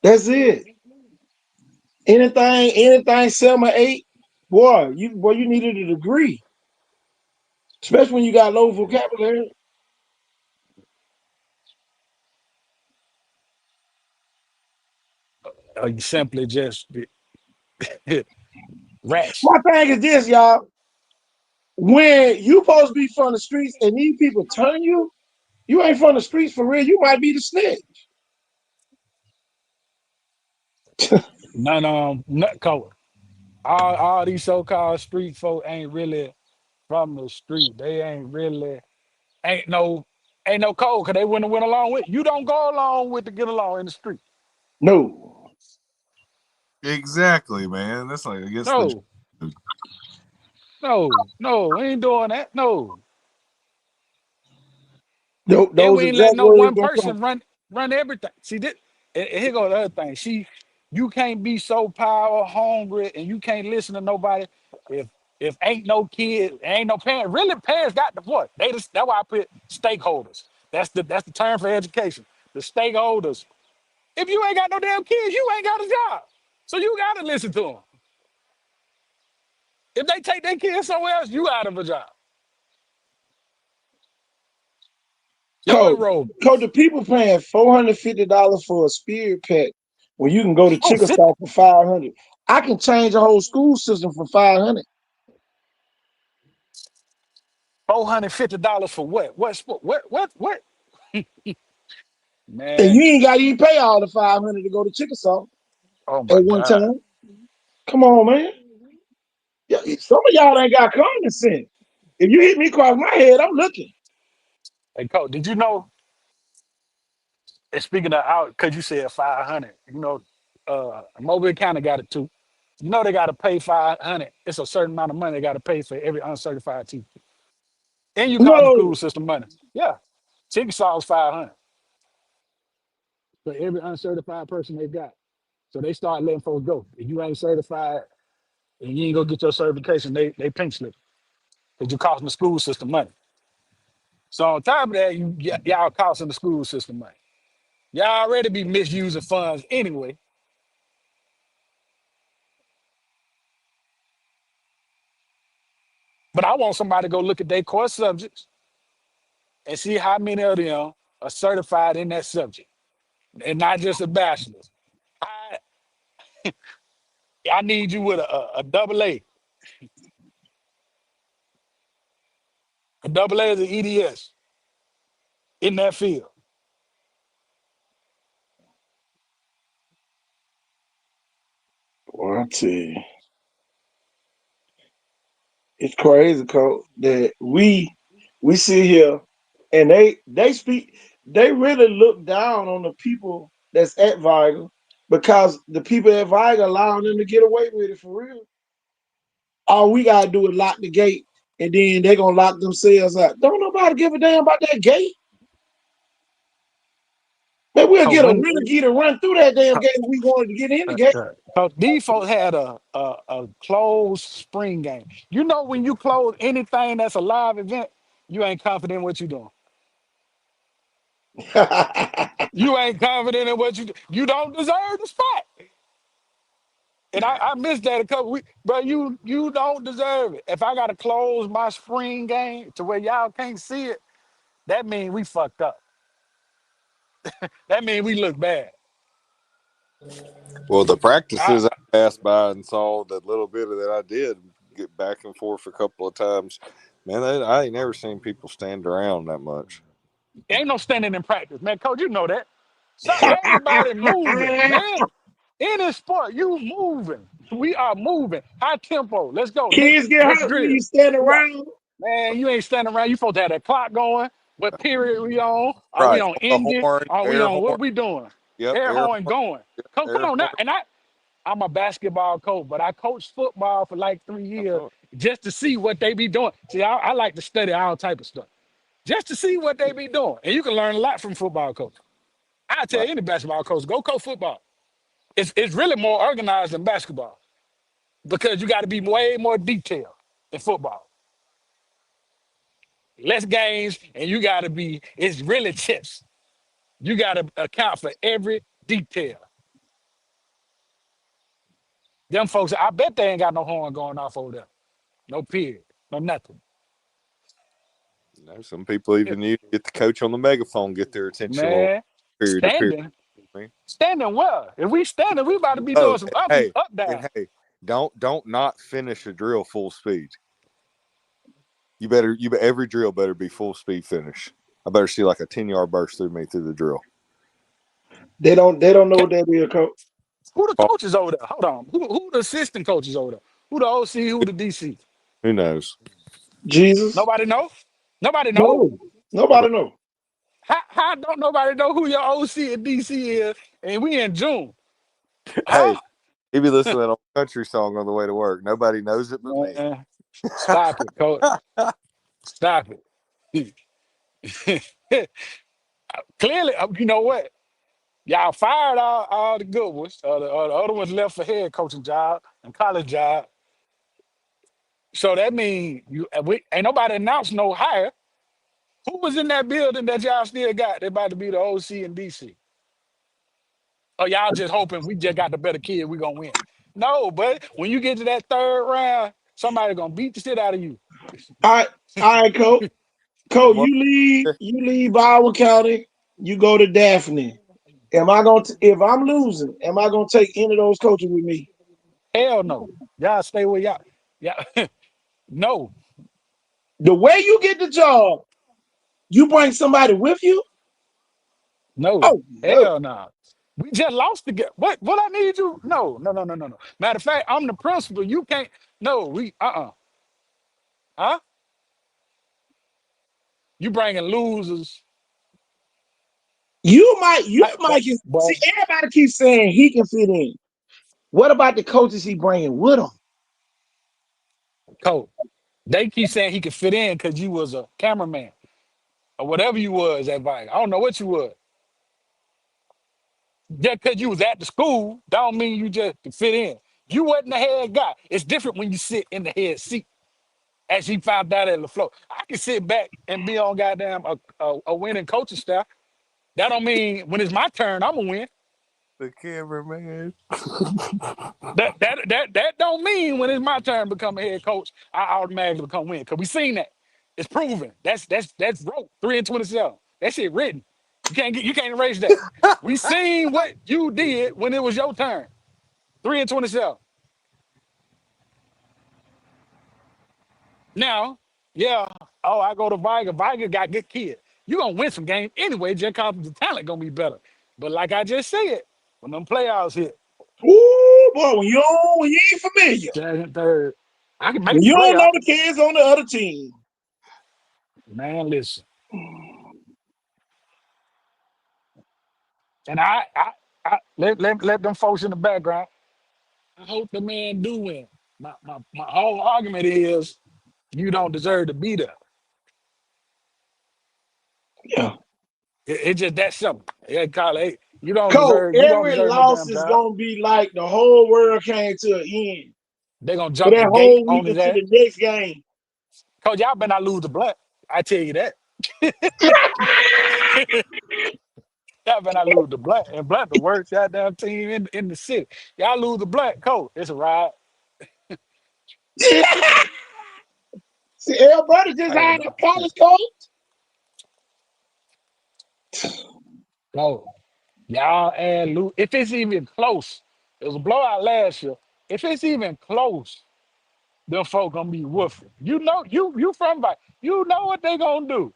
That's it. Anything 7 or 8, you needed a degree, especially when you got low vocabulary. Or you simply just rats. My thing is this, y'all. When you supposed to be from the streets and these people turn you, you ain't from the streets for real. You might be the snitch. None of them nut color. All these so-called street folk ain't really from the street. They ain't no code because they wouldn't have went along with. You don't go along with to get along in the street. No. exactly, man. That's like against the. No, no, we ain't doing that. No. And Those we ain't letting exact no words one don't come. person run everything. See this, and here go the other thing. You can't be so power hungry and you can't listen to nobody if ain't no kid, ain't no parent. Really, parents got the point. That's why I put stakeholders. That's the term for education. The stakeholders. If you ain't got no damn kids, you ain't got a job. So you gotta listen to them. If they take their kids somewhere else, you out of a job. Your Coach, enrollment. the people paying $450 for a spirit pet when you can go to Oh, Chickasaw for 500. I can change a whole school system for 500. $450 for what? What sport? What? And Man, you ain't got to even pay all the 500 to go to Chickasaw oh my at one God. time. Come on, man. Some of y'all ain't got common sense. If you hit me across my head, I'm looking. Hey, coach, did you know? And speaking of out, because you said 500, Mobile County got it too. You know they got to pay 500. It's a certain amount of money they got to pay for every uncertified teacher, and you cost the No, school system money. Yeah, Chickasaw is 500 for every uncertified person they got. So they start letting folks go. If you ain't certified and you ain't gonna get your certification, they pinch slip because you're costing the school system money. So on top of that, y'all costing the school system money. Y'all already be misusing funds anyway. But I want somebody to go look at their core subjects and see how many of them are certified in that subject, and not just a bachelor's. I I need you with a double A. A double A is an EDS in that field. well, I tell you, it's crazy, Coach, that we sit here and they speak. They really look down on the people that's at Vigal because the people at Vigal allowing them to get away with it for real. All we gotta do is lock the gate, and then they're gonna lock themselves out. Don't nobody give a damn about that gate. Man, we'll Cause get a when renegade to run through that damn gate if we wanted to get in the gate. cause these folks had a closed spring game. You know when you close anything that's a live event, you ain't confident in what you're doing. You ain't confident in what you do. You don't deserve the spot. And I missed that a couple weeks, but you don't deserve it. If I gotta close my spring game to where y'all can't see it, that means we fucked up. That means we look bad. Well, the I, practices I passed by and saw the little bit of that I did get back and forth a couple of times. Man, I ain't never seen people stand around that much. ain't no standing in practice, man. Coach, you know that. So everybody moving, man. Any sport, you moving. We are moving. High tempo. Let's go. Kids get Next hurt when drill. you stand We got, around. man, you ain't standing around. You supposed to have that clock going. What period we on? Are we Right. on The ending? horn, Are we air on horn. what we doing? Yep, Air air horn horn. going. Come Air on now. horn. And I'm a basketball coach, but I coached football for like 3 years Oh, just to see what they be doing. See, I like to study all type of stuff just to see what they be doing. And you can learn a lot from football coach. I tell right. any basketball coach, go coach football. It's really more organized than basketball because you got to be way more detailed in football. Less games, and you got to be. It's really chess. You got to account for every detail. Them folks, I bet they ain't got no horn going off over there. No period. No nothing. You know, some people even need to get the coach on the megaphone, get their attention a little Man, period to period. standing well. If we standing, we about to be Oh, doing some up hey, down. and hey, don't not finish a drill full speed. Every drill better be full speed finish. I better see like a 10-yard burst through the drill. They don't know what that is, Coach. Who the Oh, coaches over there? Hold on. Who the assistant coaches over there? Who the OC? Who the DC? who knows? Jesus. Nobody know. Nobody know. No. Nobody know. How don't nobody know who your OC and DC is? And we in June, huh? Hey, he be listening to that old country song on the way to work. Nobody knows it but me. Man, stop it, coach. Stop it. Clearly, you know what? Y'all fired all the good ones. The other ones left for head coaching job and college job. So that means ain't nobody announced no hire. Who was in that building that y'all still got? They about to be the OC and DC. Oh, y'all just hoping we just got the better kid, we gonna win. No, but when you get to that third round, somebody gonna beat the shit out of you. All right, Coach. Coach, Well, you leave Iowa County, you go to Daphne. If I'm losing, am I gonna take any of those coaches with me? Hell no. Y'all stay where y'all. Yeah. No, The way you get the job, you bring somebody with you? no. Oh no. Hell no. We just lost the game. What I need you? No, no, no, no, no, no. Matter of fact, I'm the principal. You can't. No, we Huh? You bringing losers. You might Boy, see everybody keeps saying he can fit in. What about the coaches he bringing with him? coach. They keep saying he could fit in because you was a cameraman or whatever you was at Vice. I don't know what you was. Just because you was at the school, don't mean you just could fit in. You wasn't the head guy. It's different when you sit in the head seat. As he found out at LaFleur, I can sit back and be on goddamn a winning coaching staff. That don't mean when it's my turn, I'm gonna win. The cameraman. That don't mean when it's my turn to become a head coach, I automatically become win. Cause we seen that. It's proven. That's wrote 3-27. That shit written. You can't erase that. We seen what you did when it was your turn. 3-27. Now, yeah. Oh, I go to Viger. Viger got good kids. You gonna win some games anyway, just cause the talent gonna be better. But like I just said, when them playoffs hit, Ooh, boy, when you ain't familiar, second, third, I can make when the you don't know playoff. the kids on the other team. Man, listen. And I let them folks in the background. I hope the man do win. My whole argument is you don't deserve to be there. Yeah. It's just that simple. Yeah, Kyle, hey, you don't Coach, deserve every no loss damn is job. gonna be like the whole world came to an end They're gonna for jump the that gate whole on week his into ass. the next game. Coach, y'all better not lose the blunt. I tell you that. Y'all better not lose the blunt. And blunt the worst goddamn team in the city. Y'all lose the blunt, coach. It's a ride. See, everybody just Hey, had a college coach. no. Y'all and lose. If it's even close, it was a blowout last year. If it's even close, them folk gonna be woofing. You know, you from by you know what they gonna do.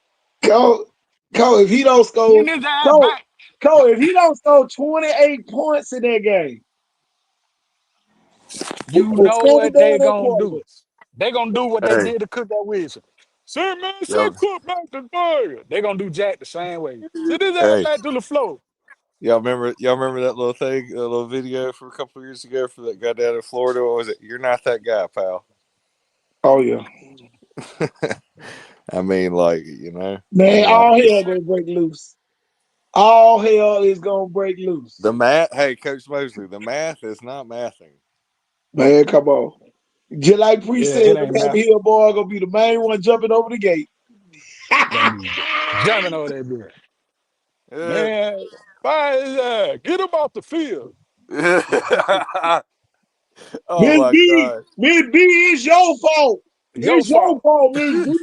Coach, if he don't score, Send his ass Coach, back. if he don't score 28 points in that game, You and know stand what down they that gonna do. quarterback. They gonna do what they Hey, did to Cook that Wilson. Send man, y'all, send Cook back to Georgia. They gonna do Jack the same way. Send his ass hey, back to the floor. y'all remember that little thing, that little video from a couple of years ago for that guy down in Florida? What was it? You're not that guy, pal. Oh yeah, I mean, like, you know, man, you're not all hell gonna break loose. All hell is gonna break loose. the math. Hey, Coach Mosley, the math is not mathing. Man, come on. Just like Pre Yeah, said, it the ain't Happy matter. Hill boy gonna be the main one jumping over the gate. Gonna be jumping over that bitch. Uh, Man, why is that? Get him off the field. oh Miss my B, God. Miss B, it's your fault. Your It's your fault. fault, Miss B.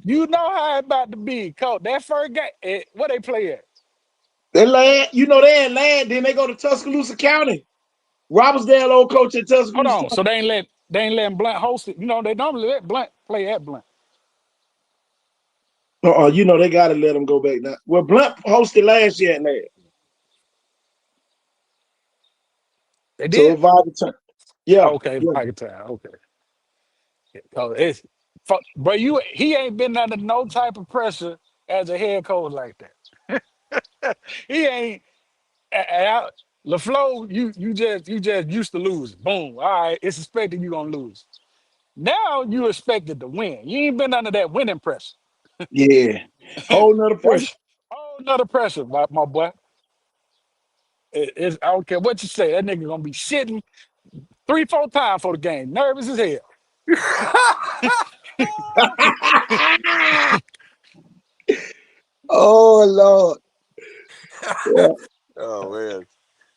You know how it about to be, coach. That first game, what they play at? They land, they in land, then they go to Tuscaloosa County. Robertsdale old coach at Hold Tuscaloosa on. So County. they ain't letting Blunt host it. You know, they normally let Blunt play at Blunt. They gotta let them go back now. Well, Blunt hosted last year at land. They So did? if I return. Yeah, Okay, yeah. pocket time. Okay. So it's but he ain't been under no type of pressure as a head coach like that. He ain't LaFleur, you just used to lose. Boom. All right, it's expected you gonna lose. Now you expected to win. You ain't been under that winning pressure. Yeah. Whole nother That's pressure. whole nother pressure, my boy. I don't care what you say. That nigga gonna be shitting 3-4 times for the game. Nervous as hell. Oh Lord. Yeah. Oh man.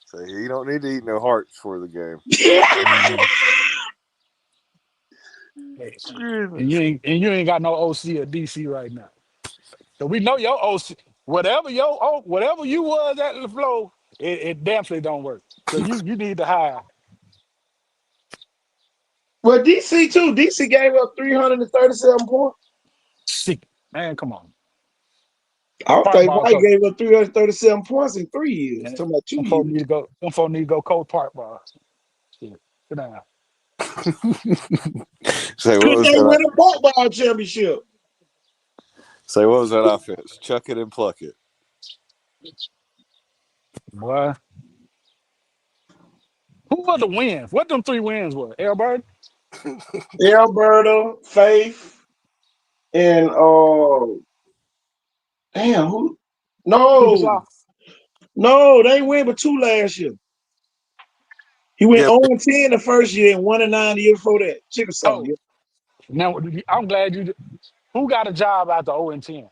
So he don't need to eat no hearts for the game. Mhm. And you ain't got no OC or DC right now. So we know your OC, whatever you was at the flow, it definitely don't work. So you need to hire. Well, DC too. DC gave up 337 points. Sick. Man, come on. I don't Park think ball Mike coach. gave up 337 points in 3 years. Man, Talking about 2 some years. folks need to go. Some folks need to go coach park ball. Shit. Sit down. Say what Could was they that? win a football championship? Say what was that offense? Chuck it and pluck it. Boy, who were the wins? What them 3 wins were? Elbert? Alberta, Faith, and damn who? Chickasaw? No, they win but 2 last year. He went Yeah. 0-10 the first year and 1-9 the year before that. Chickasaw. Oh, Yeah. now I'm glad you. Who got a job after 0-10?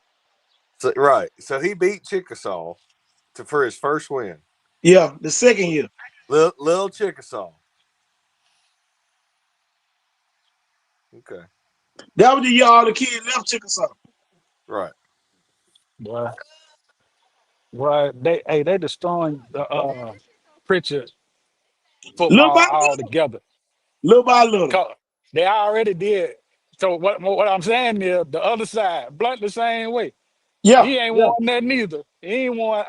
So, right. So he beat Chickasaw for his first win. Yeah, the second year. Little Chickasaw. Okay. That was the year all the kids left Chickasaw. Right. Boy, they destroying the Pritchard Little by football altogether. little by little. They already did. So what I'm saying is the other side, Blunt the same way. Yeah, He ain't yeah. won that neither. He ain't won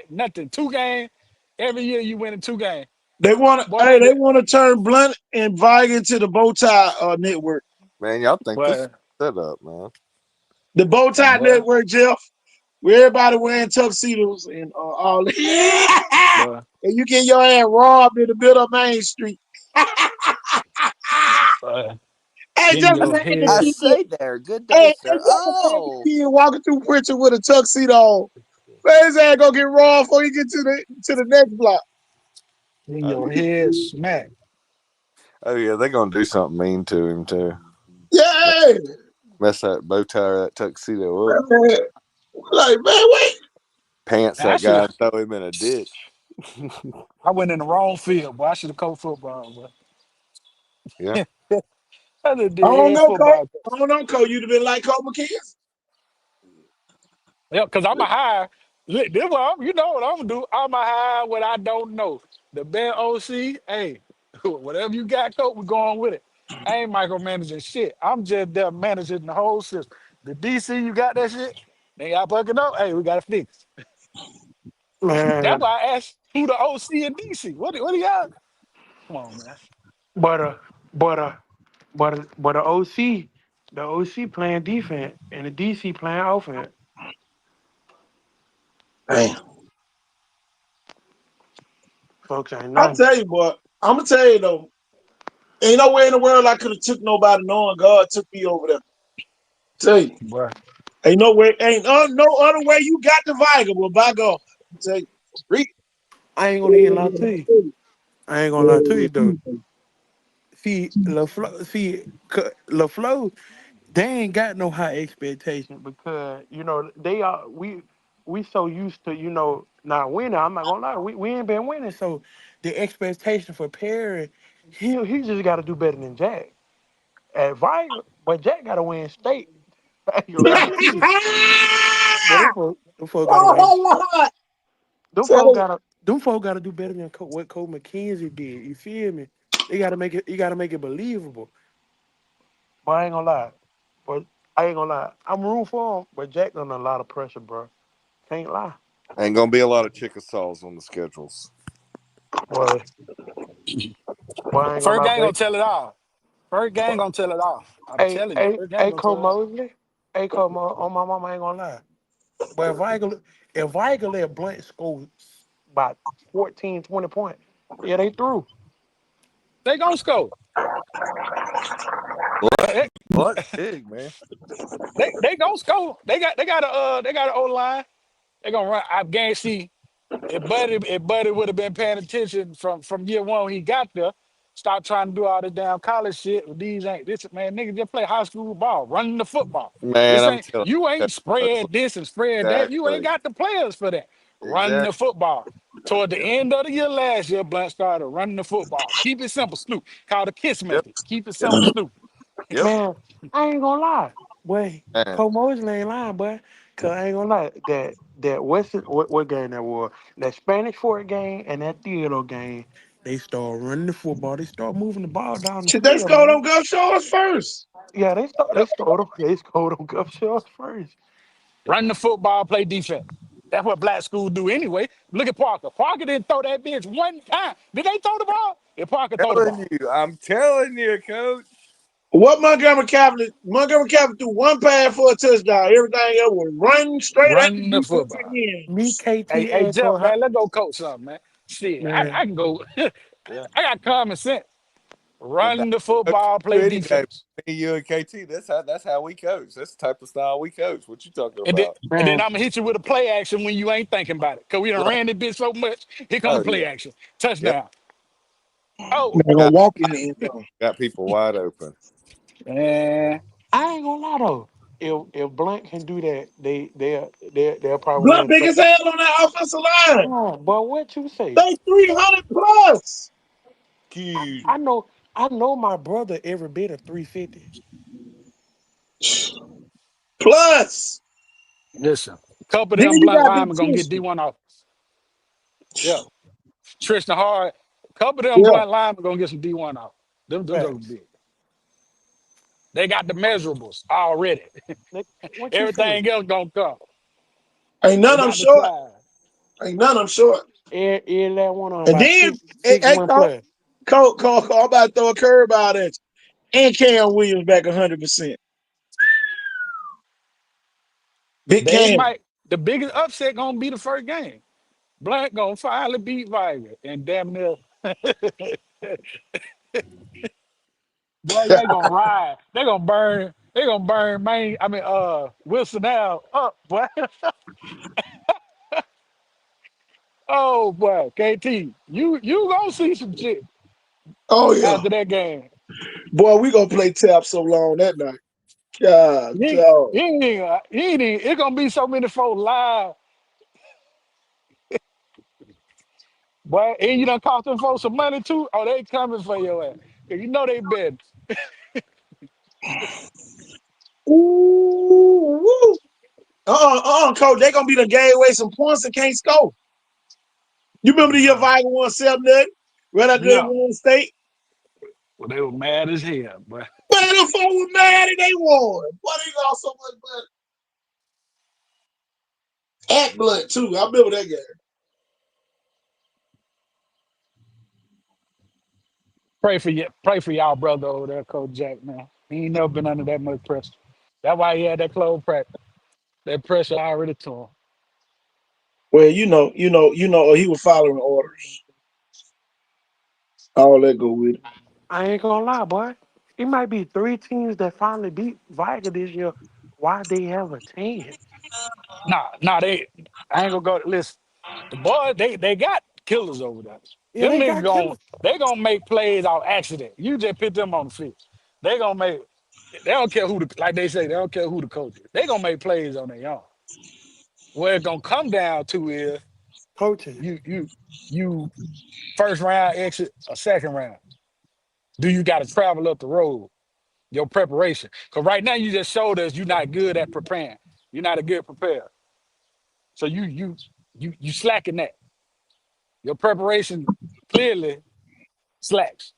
nothing. 2 games. Every year you win in 2 games. They want Boy, to. They want to turn Blunt and Viger into the bow tie network. Man, y'all think this boy, is set up, man. The bow tie boy, network, Jeff, where everybody wearing tuxedos and all that. boy. And you get your ass robbed in the middle of Main Street. Hey, In just your imagine I the head. kid. say there. Good day, Hey, sir. just imagine Oh, the kid walking through Pritchard with a tuxedo on. Man, his ass gonna get robbed before he get to the next block. In your head smack. Oh yeah, they're gonna do something mean to him too. Yeah. Mess that bow tie or that tuxedo up. Man, like, man, wait. Pants Man, that guy and throw him in a ditch. I went in the wrong field, boy. I should have coached football, boy. Yeah. I just I did don't head know, Cole. football. I don't know, Cole. You'd have been like Cole McKenzie. Yeah, because I'm a hire. This what you know what I'm gonna do. I'm a hire what I don't know. The best OC, hey, whatever you got, coach, we're going with it. I ain't micromanaging shit. I'm just there managing the whole system. The DC, you got that shit? They got fucking up. Hey, we gotta fix. That's Man, why I asked who the OC in DC. What do you got? Come on, man. but the OC playing defense and the DC playing offense. Damn. Folks ain't I'll nothing. tell you, boy. I'm gonna tell you though. Ain't no way in the world I could have took nobody knowing God took me over there. Tell you. Boy. Ain't no way, no other way you got the Viger, but by God. Tell you. Read. I ain't gonna even lie to you. I ain't gonna lie to you though. See, LaFleur, they ain't got no high expectation because they are we so used to not winning. I'm not gonna lie, we ain't been winning. So the expectation for Perry, he just got to do better than Jack at Viger, but Jack got to win state. I ain't gonna lie to you. But them folk got to win. Oh, Lord. Them Tell folk you. got to do better than what Cole McKenzie did. You feel me? They got to make it. You got to make it believable. But I ain't gonna lie. But I ain't gonna lie. I'm rooting for him, but Jack under a lot of pressure, bro. Can't lie. Ain't gonna be a lot of Chickasaws on the schedules. Boy, I ain't gonna First lie, game boy. gonna tell it all. First game gonna tell it all. I'm Hey, telling you, hey, first game hey, gonna Cole tell it all. Mosley. Hey, Cole on my mama, I ain't gonna lie. But if Viger let Blunt score about 14, 20 points, yeah, they through. They gonna score. They, What? Big, man. they gonna score. They got an O line. They gonna run. I guarantee if Buddy would have been paying attention from year one when he got there, stop trying to do all this damn college shit. These ain't this man. Niggas just play high school ball, running the football. Man, This I'm ain't telling you you. ain't spread this and spread that. You ain't Exactly. got the players for that. Running the Exactly. football. Toward the Yep. end of the year last year, Blunt started running the football. Keep it simple, Snoop. Called the KISS Yep. method. Keep it simple, Snoop. Yep. Man, I ain't gonna lie. Boy, Man. Cole Mosley ain't lying, boy. Cause I ain't gonna lie. That Western what game that was? That Spanish Fort game and that Theodore game. They start running the football. They start moving the ball down the Shit, they field, scored man. on Gulf Shores first. Yeah, Yep. they scored on Gulf Shores first. Run the football, play defense. That's what black schools do anyway. Look at Parker. Parker didn't throw that bitch one time. Did they throw the ball? If Parker throw the ball. I'm telling you, coach. What Montgomery Catholic threw one pass for a touchdown. Everything else was running straight at the Run the defensive football. end. Me, KT, Hey, and Jeff, Cole, man, let's go coach something, man. Shit, man. I can go. I Yeah. got common sense. And Run the that's football, what we play do any day. defense. Me, you, and KT. That's how we coach. That's the type of style we coach. What you talking And then, about? and then Man, I'm gonna hit you with a play action when you ain't thinking about it. Cause we done Right. ran this bitch so much. Here come the Oh play yeah. action. Yep. Touchdown. Oh, Man, gonna Got, walk in the end zone. got people wide open. man. I ain't gonna lie though. If Blunt can do that, they'll probably Blunt win. big as hell on that offensive line. Oh, but what you say? They 300 plus. Huge. I know my brother every bit of 350. Plus. Listen, a couple of Then them you blunt got Big linemen gonna get Tristan. D1 off. Yeah. Tristan Hard. A couple of them Yeah. blunt linemen gonna get some D1 off. Them jokers Facts. big. They got the measurables already. What you say? Everything else gonna come. Ain't none They of them got the short. size. Ain't none of them short. Every last one of them And about then, six hey, one plus. Cole, I'm about to throw a curve out at you. And Cam Williams back 100%. Big They Cam. might. The biggest upset gonna be the first game. Blunt gonna finally beat Viger and damn near. Boy, they gonna ride. They gonna burn. They gonna burn Maine. I mean, Wilson out up, boy. Oh boy, KT, you gonna see some shit Oh, yeah. after that game. Boy, we gonna play tap so long that night. God, You ain't, dog. you ain't, even- you ain't even- It's gonna be so many folks live, boy. And you done cost them folks some money too. Oh, they coming for your ass. 'Cause you know they been. Ooh, woo. Coach. They gonna be the gave away some points and can't score. You remember the year Viking won 7-0? Right after they Yeah, won state? well, they were mad as hell, boy. Man, the folk was mad and they won. Why they lost so much blood? At blood, too. I remember that game. Pray for y'all brother over there, Coach Jack, man. He ain't never been under that much pressure. That's why he had that close practice. That pressure already to him. Well, he was following orders. All that go with it. I ain't gonna lie, boy. It might be 3 teams that finally beat Viger this year. Why they have a chance? Nah, I ain't gonna go. Listen, the boys, they got killers over there. Yeah, Them they niggas got killers. they gonna make plays off accident. You just put them on the field. They gonna make. They don't care who the like they say. They don't care who the coach is. They gonna make plays on their own. Where it's gonna come down to is Coaching. you first round exit or second round. Do you got to travel up the road? Your preparation. Because right now you just showed us you're not good at preparing. You're not a good preparer. So you slacking that. Your preparation clearly slacks.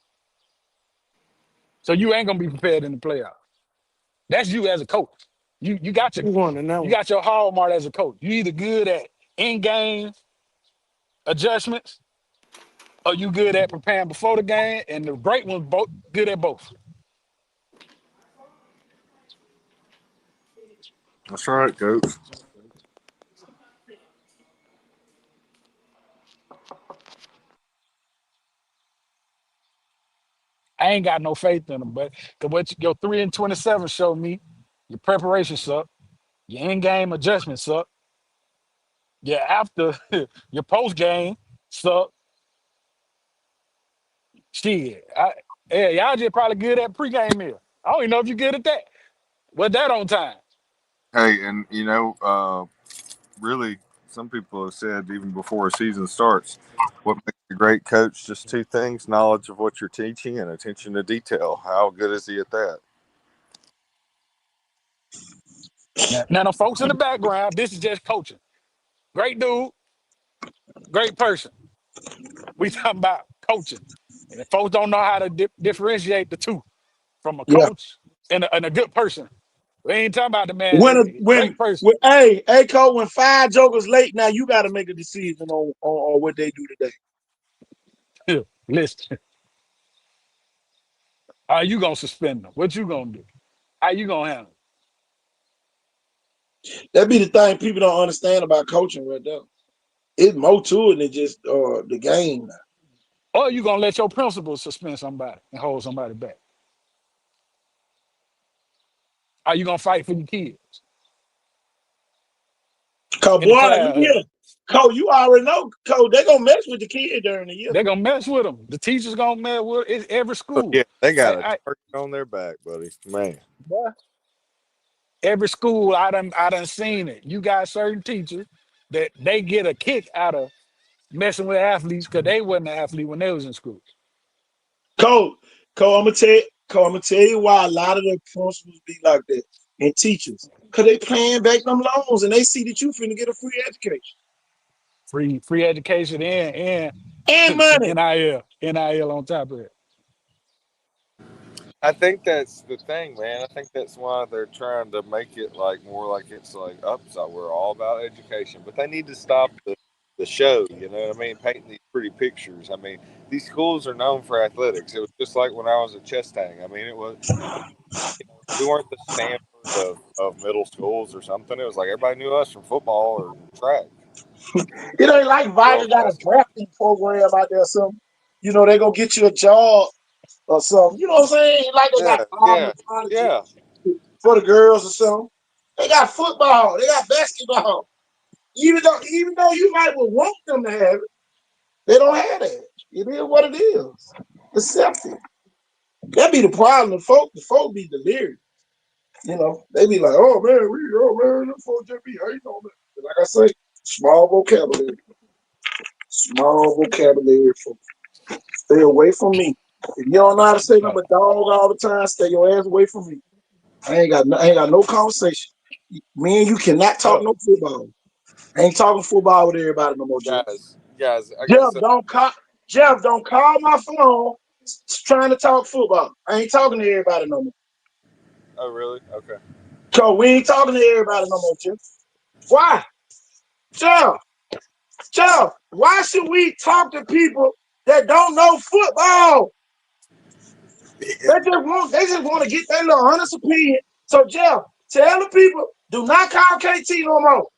So you ain't gonna be prepared in the playoff. That's you as a coach. You got your Who won in that you one? got your hallmark as a coach. You either good at in-game adjustments or you good at preparing before the game, and the great ones both good at both. That's right, coach. I ain't got no faith in them, but 'cause what your 3-27 showed me, your preparation suck, your in-game adjustments suck, your after your post-game suck. Shit, yeah, y'all just probably good at pregame meal. I don't even know if you're good at that. Was that on time? Hey, and really, some people have said even before a season starts, what makes a great coach? Just two things: knowledge of what you're teaching and attention to detail. How good is he at that? Now, the folks in the background, this is just coaching. Great dude, great person. We talking about coaching. And if folks don't know how to differentiate the two from a Yeah. coach and a good person, We ain't talking about the man. When Great person. hey Cole, when 5 jokers late, now you got to make a decision on what they do today. Listen, how you gonna suspend them? What you gonna do? How you gonna handle it? That be the thing people don't understand about coaching right there. It's more to it than just the game. Or you gonna let your principal suspend somebody and hold somebody back? Are you gonna fight for your kids Cause in the boy, look class? here, Cole, you already know, Cole, they gonna mess with the kid during the year. They're gonna mess with them. The teachers gonna mess with it. It's every school. Yeah, they got a I, target on their back, buddy. Man. boy, every school I done seen it. You got certain teachers that they get a kick out of messing with athletes because they wasn't an athlete when they was in school. Cole, I'm gonna tell you why a lot of the principals be like that and teachers. Cause they paying back them loans and they see that you finna get a free education. Free education and money. NIL on top of it. I think that's the thing, man. I think that's why they're trying to make it like more like it's like so we're all about education, but they need to stop the show. You know what I mean? Painting these pretty pictures. I mean, these schools are known for athletics. It was just like when I was at Chestang. I mean, it was we weren't the Stanford of middle schools or something. It was like everybody knew us from football or track. It ain't like Vital got a drafting program out there or something. You know, they gonna get you a job or something. You know what I'm saying? Like they got for the girls or something. They got football, they got basketball. Even though you might want them to have it, they don't have that. It is what it is. Accept it. That be the problem. The folk be delirious. You know, they be like, oh man, them folks just be hating on it. But like I say, small vocabulary. Small vocabulary, folks. Stay away from me. If you don't know how to say nothing but dog all the time, stay your ass away from me. I ain't got no conversation. Me and you cannot talk no football. I ain't talking football with everybody no more, Jeff. Guys, I got Jeff, don't call my phone trying to talk football. I ain't talking to everybody no more. Oh, really? Okay. So we ain't talking to everybody no more, Jeff. Why? Jeff, why should we talk to people that don't know football? They just want to get their little honest opinion. So Jeff, tell the people, do not call KT no more.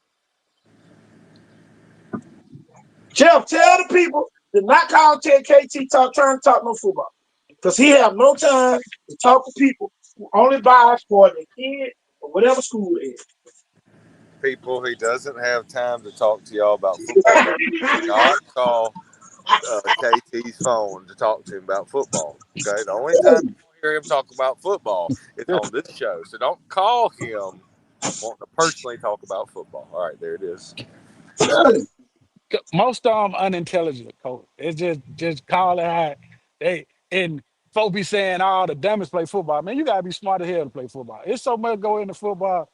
Jeff, tell the people, do not call KT trying to talk no football. Because he have no time to talk to people who only buys for their kid or whatever school it is. People, he doesn't have time to talk to y'all about football. Not call KT's phone to talk to him about football. Okay, the only time you hear him talk about football is on this show. So don't call him wanting to personally talk about football. All right, there it is. Most of them unintelligent, coach. It's just call it out. And folks be saying, "Oh, the dumbest play football." Man, you gotta be smart as hell to play football. It's so much go into football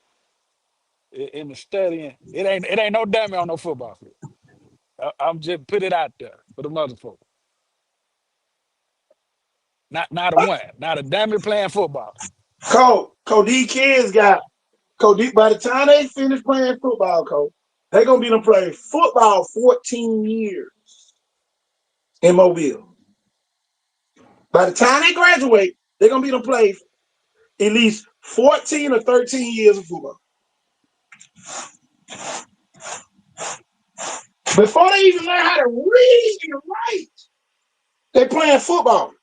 in the studying. It ain't no dummy on no football field. I'm just put it out there for the mother folks. Not a one, not a dummy playing football. These kids by the time they finish playing football, they're gonna be to play football 14 years in Mobile. By the time they graduate, they're gonna be to play at least 14 or 13 years of football. Before they even learn how to read and write, they're playing football.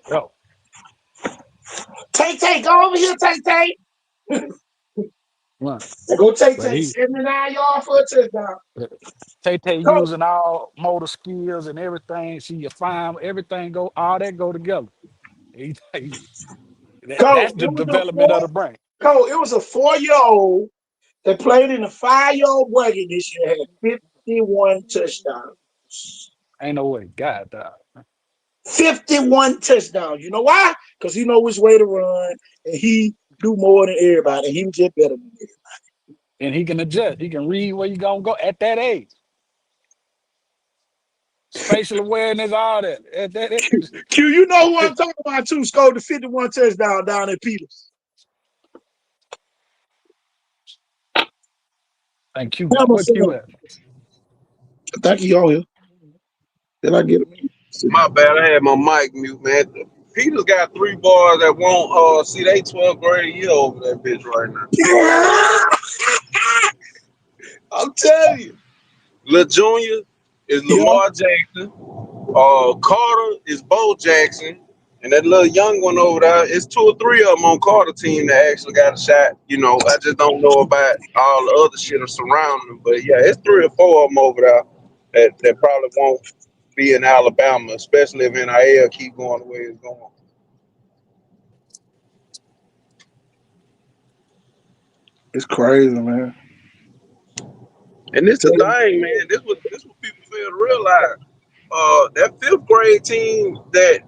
Yo. Tay, go over here, Tay. Go Tay, 79 yards for a touchdown. Tay using all motor skills and everything. See you find everything all that go together. That's the development of the brain. It was a 4-year-old that played in the 5-year-old bracket this year, had 51 touchdowns. Ain't no way. God, dog. 51 touchdowns. You know why? Because he know which way to run, and he do more than everybody, and he was just better than everybody. And he can adjust. He can read where you gonna go at that age. Spatial awareness, all that. At that age. Q, you know who I'm talking about too, scored the 51 touchdown down at Peters. Thank you. Hammer What said, you at? thank you, all here. Did I get it? My bad, I had my mic mute, man. Peter's got 3 boys that won't see they 12th grade year over that bitch right now. I'm telling you. Lil Junior is Yeah. Lamar Jackson. Carter is Bo Jackson. And that little young one over there, it's 2 or 3 of them on Carter team that actually got a shot. You know, I just don't know about all the other shit surrounding them. But yeah, it's 3 or 4 of them over there that probably won't be in Alabama, especially if NIL keep going the way it's going. It's crazy, man. And this is the thing, man. This what people fail to realize. That 5th grade team that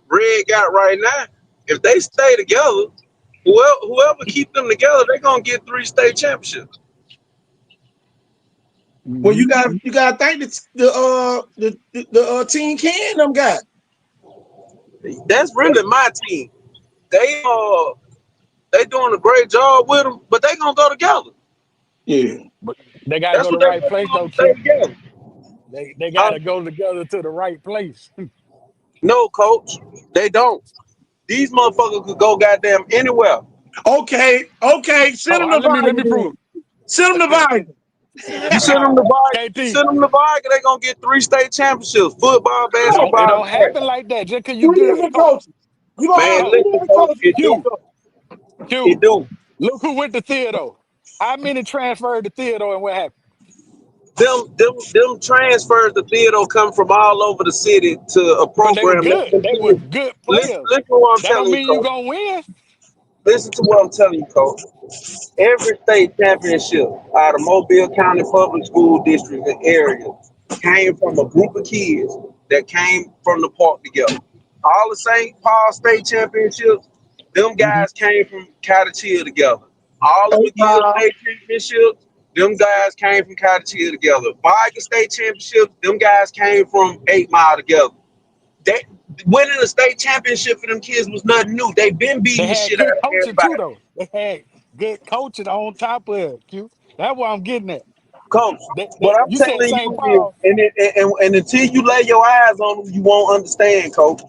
Red got right now, if they stay together, whoever keep them together, they're gonna get 3 state championships. Well, you gotta thank the team can them guys. That's really my team. They doing a great job with them, but they gonna go together. Yeah, but they gotta That's go to what the they right place gonna though, do. Stay Q. together. They gotta go together to the right place. No, coach, they don't. These motherfuckers could go goddamn anywhere. Okay. Send them to Let me Viger. prove Send them to Viger. You send them to Viger. KT. Send them to Viger. They gonna get 3 state championships: football, It basketball. don't happen like that just cause you 2 good. different coaches. You gonna have Man, 2 listen, different coach, coaches. it do. Q. It do. Look who went to Theodore. How many transferred to Theodore and what happened? Them transfers to Theodore come from all over the city to a Because they were program. good. They were good Listen players. to what I'm That don't telling you, mean you coach. gonna win. Listen to what I'm telling you, coach. Every state championship out of Mobile County Public School District and area came from a group of kids that came from the park together. All the St. Paul state championships, them guys came from Cottage Hill together. All the McGill state championships, them guys came from Cottage Hill together. Viger state championships, them guys came from 8 Mile together. That winning a state championship for them kids was nothing new. They've been beating They the had shit out good of coaching too, everybody. though. They had good coaching on top of it, Q. That's what I'm getting at. Coach, what I'm You said telling St. you Paul. is, and until you lay your eyes on them, you won't understand, Coach.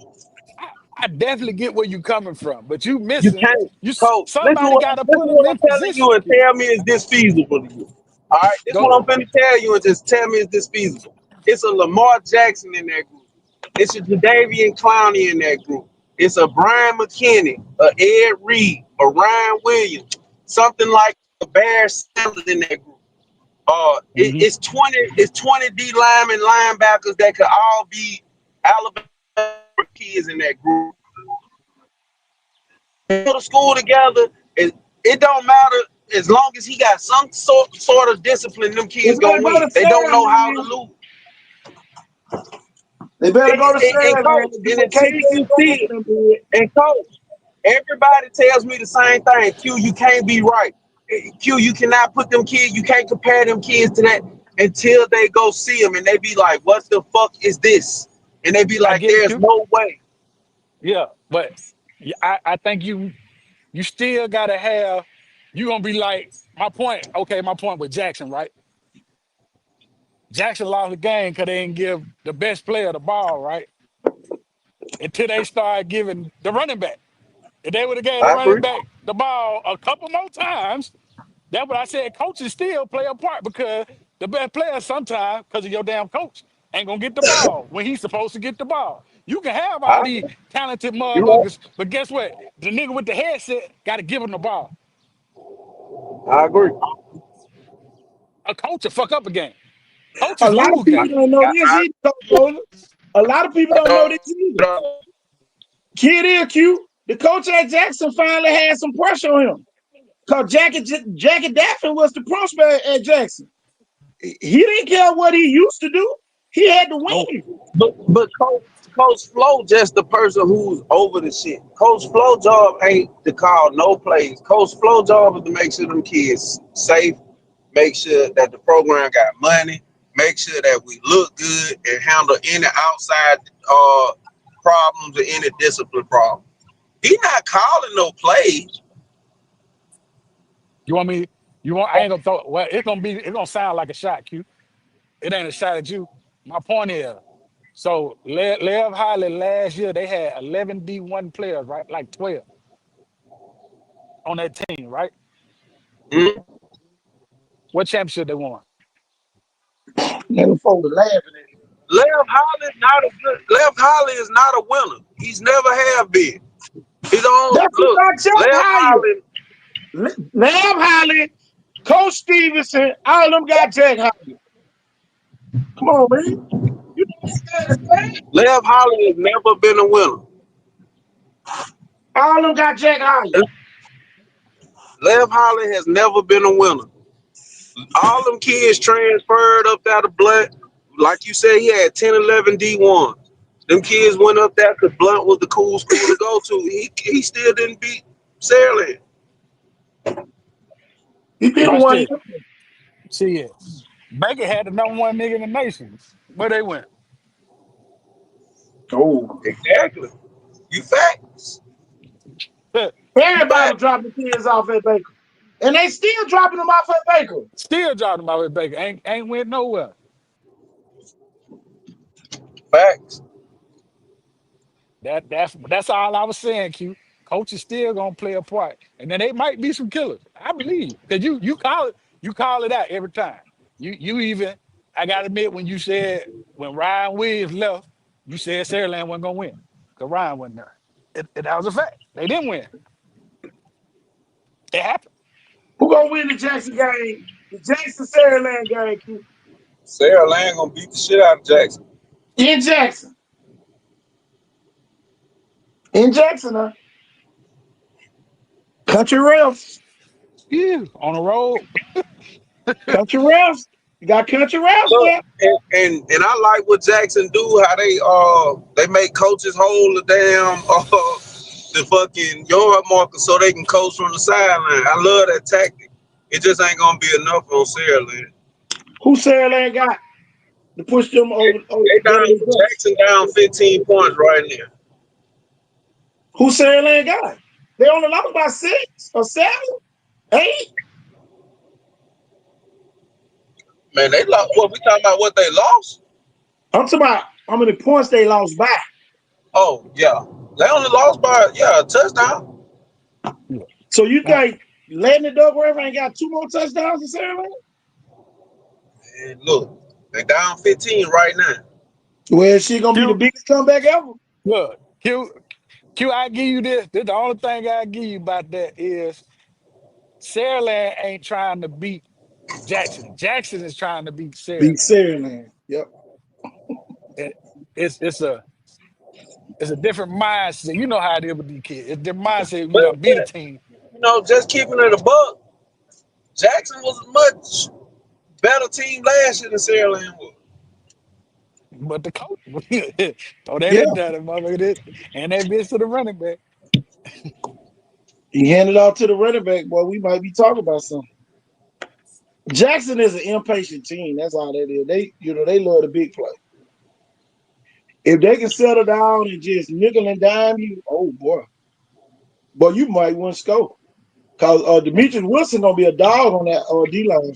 I definitely get where you coming from, but you You missing. can't, Coach. Somebody got to put Listen to them what in I'm telling you position, and Q. tell me is this feasible to you. All right, this is Go what I'm ahead. finna tell you and just tell me is this feasible. It's a Lamar Jackson in that group. It's a Jadeveon Clowney in that group. It's a Brian McKinney, a Ed Reed, a Ryan Williams, something like a Bear Sanders in that group. It's 20 D linemen, linebackers that could all be Alabama kids in that group. They go to school together. It don't matter as long as he got some sort of discipline. Them kids gonna win. They don't know how to lose. They better go to And Sam, man. coach, and until you see it, and coach, everybody tells me the same thing. Q, you can't be right. Q, you cannot put them kids. You can't compare them kids to that until they go see them and they be like, "What the fuck is this?" And they be I like, get it, "There's Q. no way." Yeah, but I think you still gotta have. You gonna be like my point. Okay, my point with Jackson, right? Jackson lost the game because they didn't give the best player the ball, right? Until they start giving the running back. If they would have gave the I running agree. back the ball a couple more times, that's what I said. Coaches still play a part because the best player sometimes, because of your damn coach, ain't gonna get the ball when he's supposed to get the ball. You can have I all these agree. talented You right. motherfuckers, but guess what? The nigga with the headset got to give him the ball. I agree. A coach will fuck up a game. A Coaches lot of lose people games. don't know this either, Coach Bowler. A lot of people don't know this either. Kid is cute. The coach at Jackson finally had some pressure on him. Because Jackie Daffin was the prospect at Jackson. He didn't care what he used to do. He had to win. But Coach Flo just the person who's over the shit. Coach Flo job ain't to call no plays. Coach Flo job is to make sure them kids safe, make sure that the program got money, make sure that we look good and handle any outside problems or any discipline problems. He not calling no plays. You want me You want? I ain't gonna throw. Well, it's gonna sound like a shot, Q. It ain't a shot at you. My point is, so Lev Holly last year they had 11 D1 players, right? Like 12 on that team, right? Mhm. What championship they won? Nigga folks laughing at you. Lev Holly is not a winner. He's never have been. He don't That's who look. got Jack Lev hired. Holly. Lamb Holly, Coach Stevenson, all of them got Jack hired. Come on, man. You understand the same? Lev Holly has never been a winner. All of them got Jack hired. Lev Holly has never been a winner. All them kids transferred up there to Blunt. Like you said, he had 10, 11 D1s. Them kids went up there because Blunt was the cool school to go to. He still didn't beat Saraland. He beat him Watch one. this. See it. Baker had the #1 nigga in the nation. Where they went? Oh, Exactly. You facts. everybody was dropping kids off at Baker. And they still dropping them off at Baker. Still dropping about with Baker. Ain't went nowhere. Facts. That's all I was saying, Q. Coach is still gonna play a part. And then they might be some killers. I believe. Because you call it out every time. You even, I gotta admit, when Ryan Williams left, you said Saraland wasn't gonna win. Because Ryan wasn't there. That was a fact. They didn't win. It happened. Who gonna win the Jackson game? The Jackson Saraland game, Q. Saraland gonna beat the shit out of Jackson. In Jackson. In Jackson, huh? Country refs. Yeah, on the road. Country refs. You got country refs Look, there. and I like what Jackson do, how they make coaches hold the damn the fucking yard marker so they can coach from the sideline. I love that tactic. It just ain't gonna be enough on Saraland. Who Saraland got to push them over? They down Jackson down 15 points right now. Who Saraland got? They only lost by 6 or 7, 8. Man, they lost. What we talking about? What they lost? I'm talking about how many points they lost by. Oh yeah, they only lost by a touchdown. So you think Landon Douglas ain't got 2 more touchdowns than Saraland? And look, they down 15 right now. Well, she gonna be the biggest comeback ever. Look, Q, I give you this. The only thing I give you about that is Saraland ain't trying to beat Jackson. Jackson is trying to beat Saraland. Beat Saraland. Yep. It's a different mindset. You know how it is with these kids. It's their mindset. We gonna beat a team. You know, just keeping it a buck. Jackson was a much better team last year than Saraland was. But the coach, throw that in there, motherfucker, and that bitch to the running back. He handed off to the running back, boy. We might be talking about something. Jackson is an impatient team. That's all that is. They love the big play. If they can settle down and just nickel and dime you, oh boy, you might win score. Cause Demetrius Wilson gonna be a dog on that D line.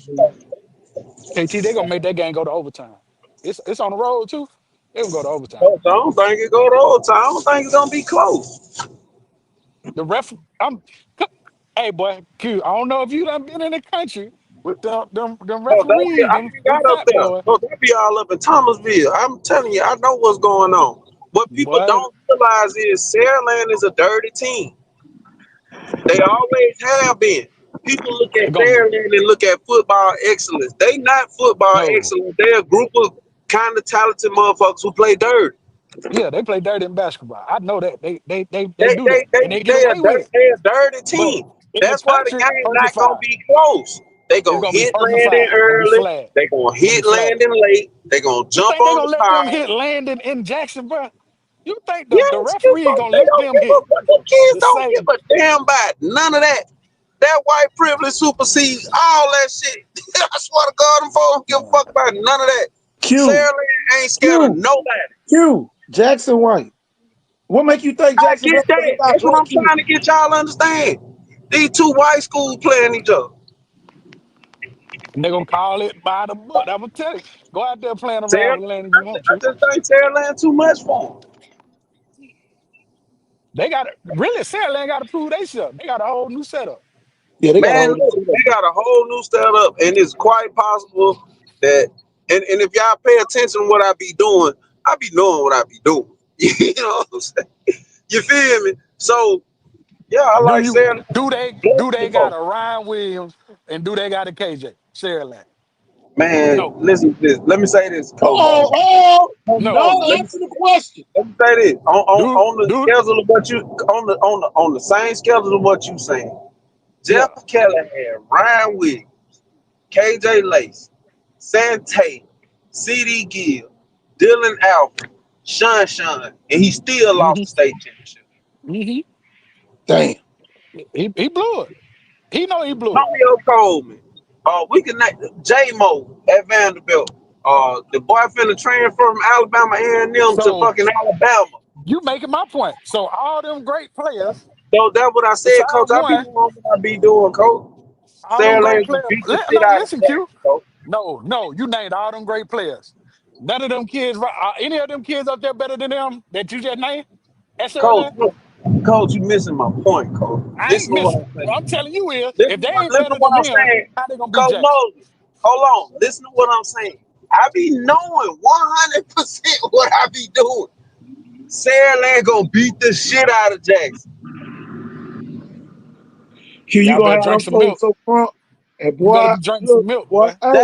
KT, they gonna make that game go to overtime. It's on the road too. They gonna go to overtime. I don't think it go to overtime. I don't think it's gonna be close. The ref, hey boy, Q. I don't know if you done been in the country with them referees. I got up there. No, they be all up in Thomasville. I'm telling you, I know what's going on. What people don't realize is Saraland is a dirty team. They always have been. People look at Saraland and look at football excellence. They not football excellence. They're a group of kind of talented motherfuckers who play dirty. Yeah, they play dirty in basketball. I know that. They do that. And they get away with it. They're a dirty team. That's why the game not gonna be close. They gonna hit Landon early. They gonna hit Landon late. They gonna jump on the side. They gonna let them hit Landon in Jackson, bro? You think the referee gonna let them hit? The kids don't give a damn about none of that. That white privilege supersedes all that shit. I swear to God, them folks don't give a fuck about none of that. Saraland ain't scared of nobody. Jackson White. What make you think Jackson? That's what I'm trying to get y'all to understand. These two white schools playing each other. They're gonna call it by the book. I'm gonna tell you. Go out there playing Sarah, around with land if you want I to. just think Sarah Land too much for him. They got really Saraland got to prove themselves. They got a whole new setup. Yeah, they got a Man, whole new look, setup. they got a whole new setup, and it's quite possible that, and if y'all pay attention to what I be doing, I be knowing what I be doing. You know what I'm saying? You feel me? So yeah, I Do like you Sarah do they got Land. a Ryan Williams and do they got a KJ Saraland? Man, No, listen to this. Let me say this, Hold Coach. on, hold on. Hold no. on. Don't answer the question. Let me say this. Do On the do schedule of what you on the same schedule of what you saying. yeah. Jeff Callahan, Ryan Williams, KJ Lace, Sante, CD Gill, Dylan Alford, Sean, and he still lost hmm the state championship. hmm Damn. He blew it. He know he blew it. Mario Coleman. We can J Mo at Vanderbilt. The boy finna transfer from Alabama A&M to So fucking Alabama. you making my point. So all them great players, So that's what I said, besides Coach. I be one, doing what I be doing, Coach. all them Sarah great Lane can players. beat the shit No, out of listen, Q. Jackson, Coach. No, you named all them great players. None of them kids, are any of them kids up there better than them that you just named at Coach, Saraland? look, Coach, you missing my point, Coach. I ain't Listen to what missing. I'm What saying. I'm telling you is, if they ain't Listen to better what than I'm them, saying. how they gonna beat Coach Jackson? Moses, hold on. Listen to what I'm saying. I be knowing 100% what I be doing. Sarah Lane gonna beat the shit out of Jackson. Q, you Y'all gonna better have drink them some folks milk. so front. And You better boy, be drinking look, some milk, boy, boy.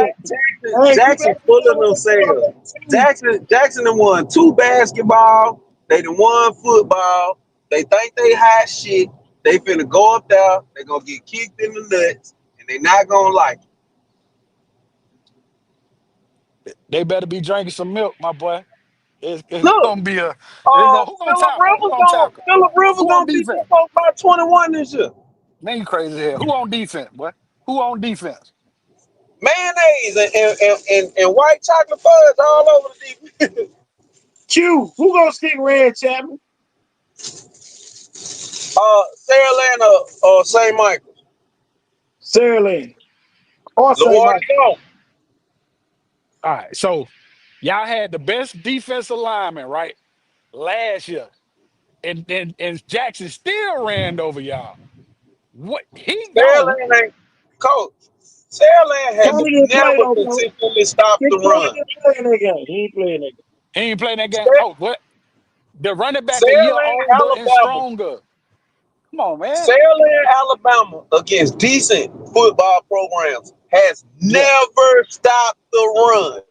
hey, you Jackson better be full of doing themselves. that. Jackson done won 2 basketball. They done won football. They think they hot shit. They finna go up there. They gonna get kicked in the nuts, and they not gonna like it. They better be drinking some milk, my boy. It's Look, gonna be a. It's gonna, who gonna tackle? Who gonna tackle? Phillip Rivers Who on gonna beat them defense? folks by 21 this year. Man, you crazy as hell. Who on defense, boy? Who on defense? Mayonnaise and white chocolate fudge all over the defense. Q, who gonna stick Red Chapman? Sarah Lane or St. Michael. Sarah Lane. Or St. LaWardy Michael. Gone. All right, so y'all had the best defensive lineman, right? Last year. And Jackson still ran over y'all. What he Sarah gone. Lane ain't coach. Sarah Lane has Tony didn't play never no more. consistently stopped Big the Tony run. didn't play in that game. He ain't playing that game. He ain't playing that game. Sarah, Oh, what? The running back a Sarah year Lane, older and Alabama. stronger. Come on, man. Sarah Lane, Alabama against decent football programs has Yeah. never stopped the run.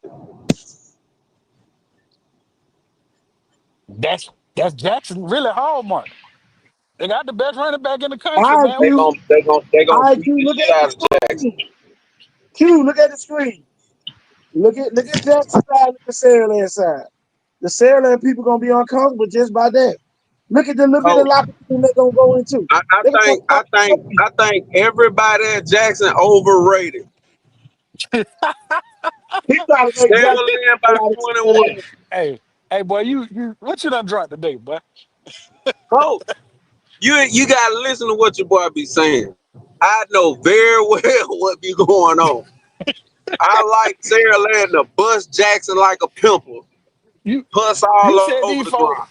That's Jackson really hallmark. They got the best running back in the country, All right, man. They Q. gon' they gon' they All gonna right, beat Q. the Look shit at the out of Jackson. screen. Q, look at the screen. Look at Jackson side. Look at Sarah Lane side. The Sarah Lane people gonna be uncomfortable just by that. Look at the Coach, locker room they gonna go into. I, I They gonna think I talk think to you. I think everybody at Jackson overrated. He trying to make Sarah Jackson Lane a by lot of 21. shit. Hey, boy, you what you done drunk today, boy? Coach, you gotta listen to what your boy be saying. I know very well what be going on. I like Sarah Lane to bust Jackson like a pimple, You puss you all said over these the folks ground.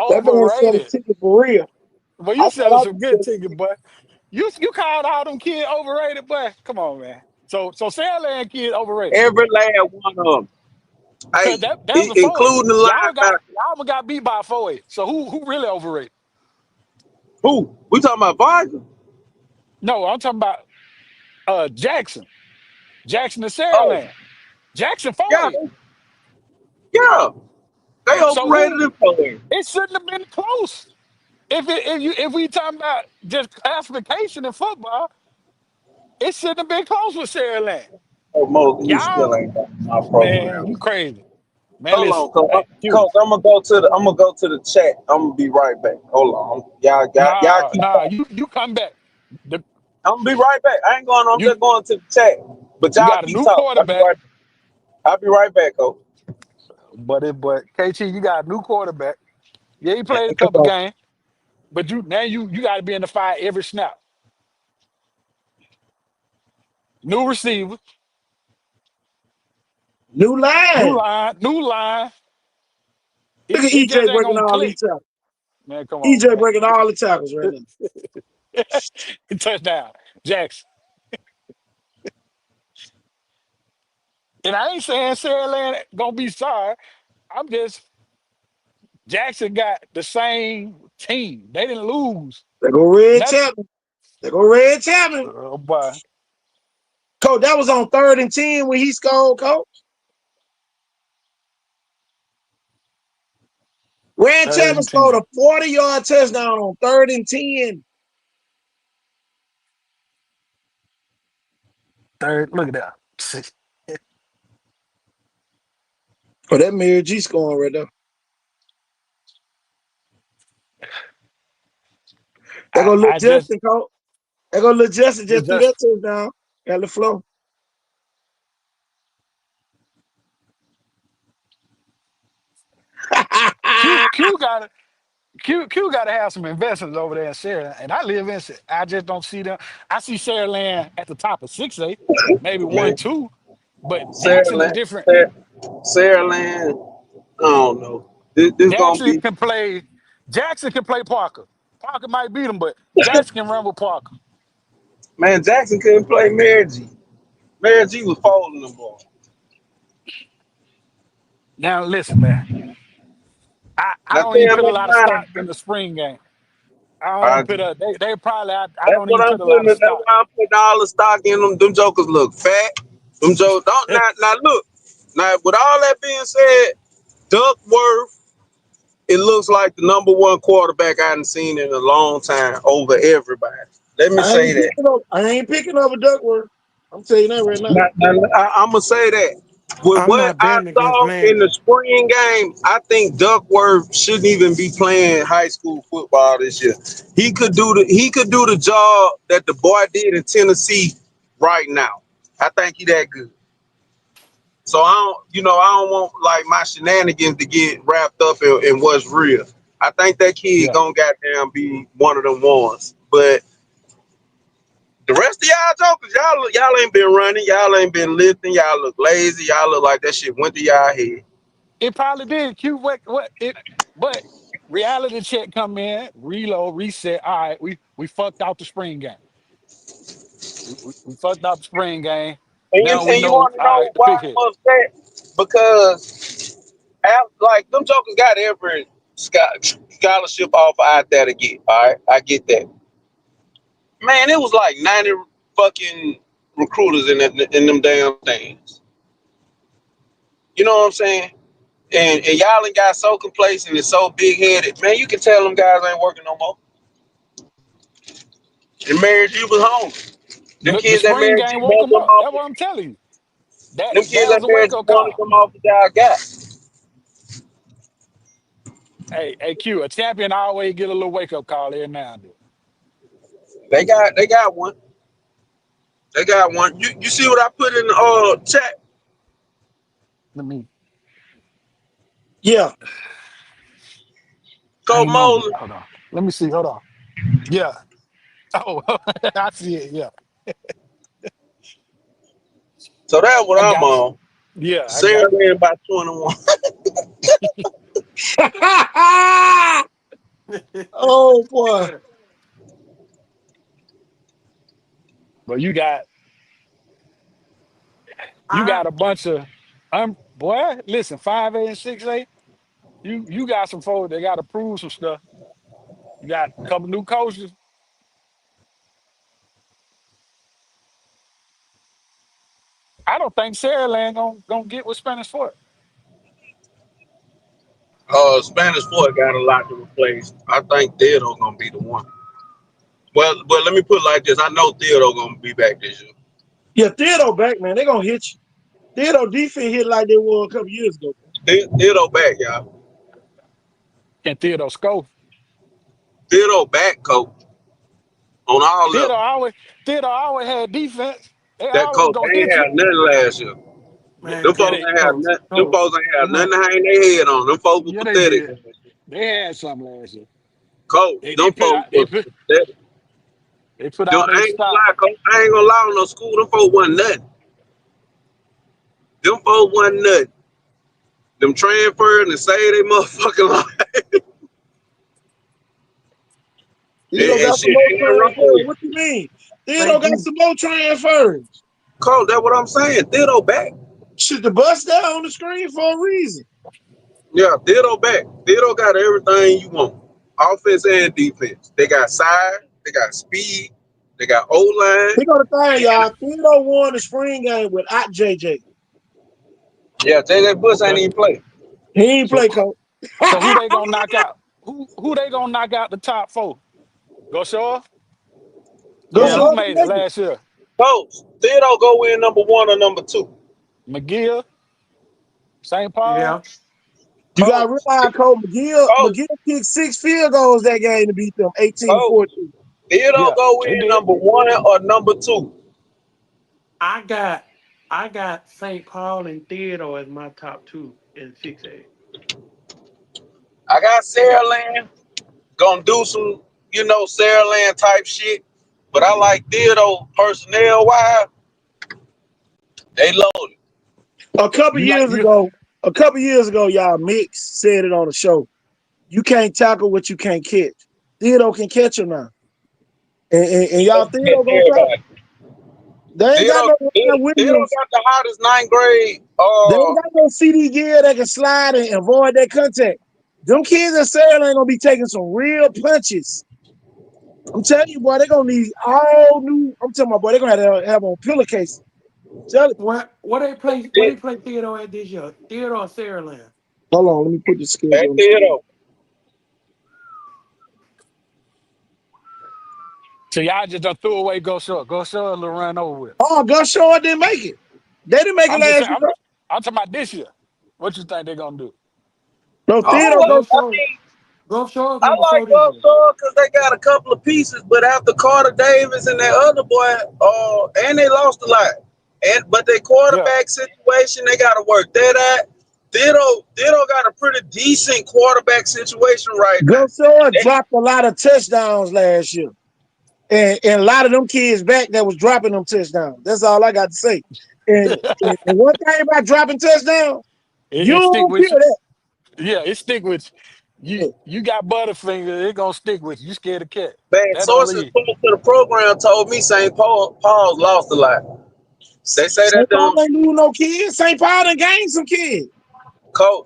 That man said a overrated. ticket for real. But I you thought selling I some was good selling tickets, boy. You called all them kids overrated, boy. Come on, man. So Sandland kid overrated. Every last one of them. Cause Hey, that was a 4-8. including the linebacker. Y'all got beat by a 4-8. So who really overrated? Who? We talking about Vargas? No, I'm talking about Jackson. Jackson and Oh, Sandland. Jackson yeah, 4-8. yeah. They So who overrated him for it. it shouldn't have been close. If we talking about just classification in football, it shouldn't have been close with Sandland. Oh, Moses, you Y'all, still ain't got my man, program. you crazy. Man, Hold listen. on, coach. Hey, Q. Coach, I'm gonna go to the chat. I'm gonna be right back. Hold on. Y'all keep Nah, talking. you come back. The, I'm gonna be right back. I ain't going. I'm you just going to the chat. But you y'all got a keep new talking. quarterback, I'll be right back, coach. but KT, you got a new quarterback. Yeah, he played a Come couple on. games, but you got to be in the fight every snap. New receiver. New line. New line. Look at It just EJ ain't breaking gonna all these click. tackles. Man, come on, EJ man. breaking all the tackles right now. Touchdown, Jackson. And I ain't saying Sarah Land gonna be sorry. I'm just Jackson got the same team. They didn't lose. They go Red Nothing. Chapman. They go Red Chapman. Oh boy. Coach, that was on 3rd and 10 when he scored, Coach. Red Third Chapman and scored 10. a 40-yard touchdown on 3rd and 10. Third. Look at that. Oh, that Mary G scoring right there. They go look I just Justin, Coach. They go look Justin just threw that just touchdown. Got the flow. Q got to have some investors over there in Sarah, and I live in. I just don't see them. I see Sarah Land at the top of 6A, maybe Man, 1-2, but Sarah Jackson is Land, different. Sarah Land, I don't know. This gonna Jackson be, can play. Jackson can play Parker. Parker might beat him, but Jackson can run with Parker. man, Jackson couldn't play Mary G. Mary G was folding the ball. Now listen, man. I Now don't even tell put a me lot of now, stock in the spring game. I don't I, even put a. They probably. I that's don't what even I'm put a lot putting. of That's stock. why I'm putting all the stock in them. Them jokers look fat. Them jokers don't now look. Now with all that being said, Duckworth, it looks like the #1 quarterback I haven't seen in a long time over everybody. Let me say that. I ain't picking up a Duckworth. I'm telling you that right now. I'm gonna say that. With I'm what not I betting against saw in the Landon. spring game, I think Duckworth shouldn't even be playing high school football this year. He could do the job that the boy did in Tennessee right now. I think he that good. So I don't want like my shenanigans to get wrapped up in what's real. I think that kid Yeah. gonna goddamn be one of them ones. But the rest of y'all jokers, y'all ain't been running, y'all ain't been lifting, y'all look lazy, y'all look like that shit went to y'all head. It probably did. Q what it but reality check come in, reload, reset. All right, we fucked out the spring game. We fucked out the spring game. Now we And you know, want to all know right, the why big hit. I'm upset? Because like them jokers got every scholarship offer out there to get. All right, I get that. Man, it was like 90 fucking recruiters in them damn things. You know what I'm saying? And y'all ain't got so complacent and so big headed. Man, you can tell them guys ain't working no more. And Mary G was home. Them The kids that spring Mary G game woke wanted him them up. off. That's what I'm telling you. Them kids That that was a Mary wake G up wanted call. them off that y'all got. Hey, Q, a champion always get a little wake up call every now and then. They got one. They got one. You see what I put in the chat? Let me Yeah. I Coach ain't on it. Mosley. Hold on. Let me see. Hold on. Yeah. Oh, I see it. Yeah. So that's what I I'm got you. on. Yeah, I Sarah got you. ran by 21. Oh boy. But you I got a bunch of boy, listen, 5A and 6A, you got some folks that gotta prove some stuff. You got a couple new coaches. I don't think Sarah Land gonna get with Spanish Fort. Spanish Fort got a lot to replace. I think Theodore gonna be the one. Well, let me put it like this. I know Theodore gonna be back this year. Yeah, Theodore back, man. They gonna hit you. Theodore defense hit like they were a couple years ago. Theodore back, y'all. And Theodore Scope. Theodore back, coach, on all Theodore levels. always Theodore always had defense. They That always coach gonna they ain't hit you. have nothing last year. man, Them Yeah, folks they ain't have coach, nothing. Them coach. folks ain't have Look, nothing to hang their head on. Them folks were yeah, they pathetic. did. They had some last year. Coach, They them put folks out was pathetic. they put Them, all I their ain't gonna stock. lie, coach. I ain't gonna lie on no school. Them folks wasn't nothing. Them folks wasn't nothing. Them transferring and say they motherfucking life. Theodore And got some shit, more ain't nothing wrong transfers. with it. What you mean? They Theodore got do. some more transfers. Coach, that's what I'm saying. Theodore back. Shit, the bus there on the screen for a reason. Yeah, Theodore back. Theodore got everything you want. Offense and defense. They got size, they got speed, they got O-line. Here go the thing, y'all. Theodore won the spring game without JJ. Yeah, JJ Bush ain't So, even play. He ain't so, play, coach. so who they gonna knock out? Who they gonna knock out the top four? Go Shaw? Go Yeah. Who show up made it and make it. last year? Coach, Theodore go in number 1 or number 2. McGill, St. Paul. Yeah. You got to Coach, realize, Coach, coach, McGill kicked 6 field goals that game to beat them, 18-14. Theodore Yeah, go they in did. number 1 or number 2. I got St. Paul and Theodore as my top two in 6A. I got Sarah Land. Gonna do some, Sarah Land type shit. But I like Theodore personnel wise. They loaded. A couple You like years you? ago, y'all, Mix said it on the show. You can't tackle what you can't catch. Theodore can catch him now. And y'all Theodore gonna tackle. Everybody. They ain't got Theodore, no Ryan Theodore Williams. got the hottest 9th grade. They ain't got no CD gear that can slide and avoid that contact. Them kids at Sarah ain't gonna be taking some real punches. I'm telling you, boy, they're gonna need all new. I'm telling my boy, they're gonna have on pillowcases. Tell it. What they play Theodore at this year? Theodore or Saraland? Hold on, let me put the schedule on the screen. Theodore. So y'all just done threw away Go Shaw. Go Shaw and run over with. Oh, Gus Shaw didn't make it. They didn't make it I'm just last saying. year. I'm talking about this year. What you think they're gonna do? No, I Theodore don't go. like, I mean, Gulf Shore is I number 4 like this year. Upshaw because they got a couple of pieces, but after Carter Davis and that other boy, and they lost a lot. But their Yeah, quarterback situation, they got to work that out. Ditto got a pretty decent quarterback situation right now. Gus Shaw dropped a lot of touchdowns last year. And a lot of them kids back that was dropping them touchdowns. That's all I got to say. And one thing about dropping touchdowns, you it stick don't with feel you. that. Yeah, it stick with you. You got Butterfinger. It gonna stick with you. You scared of cat. Man, That don't sources leave. close to the program told me St. Paul's lost a lot. They say that St. Paul them ain't lose no kids. St. Paul done gained some kids.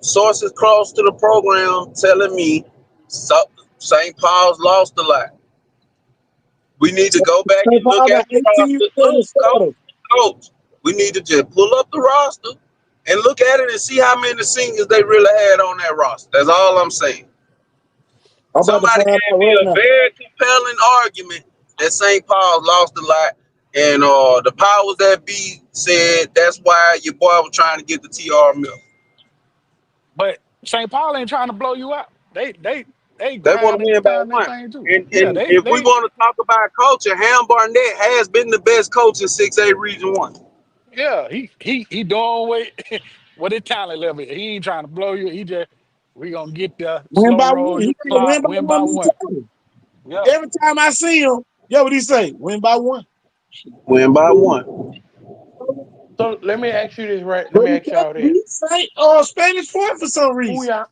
sources close to the program telling me St. Paul's lost a lot. We need to go back St. and look Paul at got the 18 roster. starting starters. Coach, we need to just pull up the roster and look at it and see how many seniors they really had on that roster. That's all I'm saying. I'm about to Somebody find gave out me right a now. very compelling argument that St. Paul's lost a lot, and the powers that be said that's why your boy was trying to get the TR Mill. But St. Paul ain't trying to blow you out. They They want to grinding win by down that one. thing too. And Yeah, if we they want to talk about culture, Ham Barnett has been the best coach in 6A Region 1. yeah, he doing what his talent level. He ain't trying to blow you. He just we gonna get there, Win slow by roll one. your He got to clock, win by win by one one. mentality. Yeah. Every time I see him, what he say? Win by one. Win by one. So let me ask you this, right? Let But me he ask y'all can't this. beat Spanish Fort for some Who reason. y'all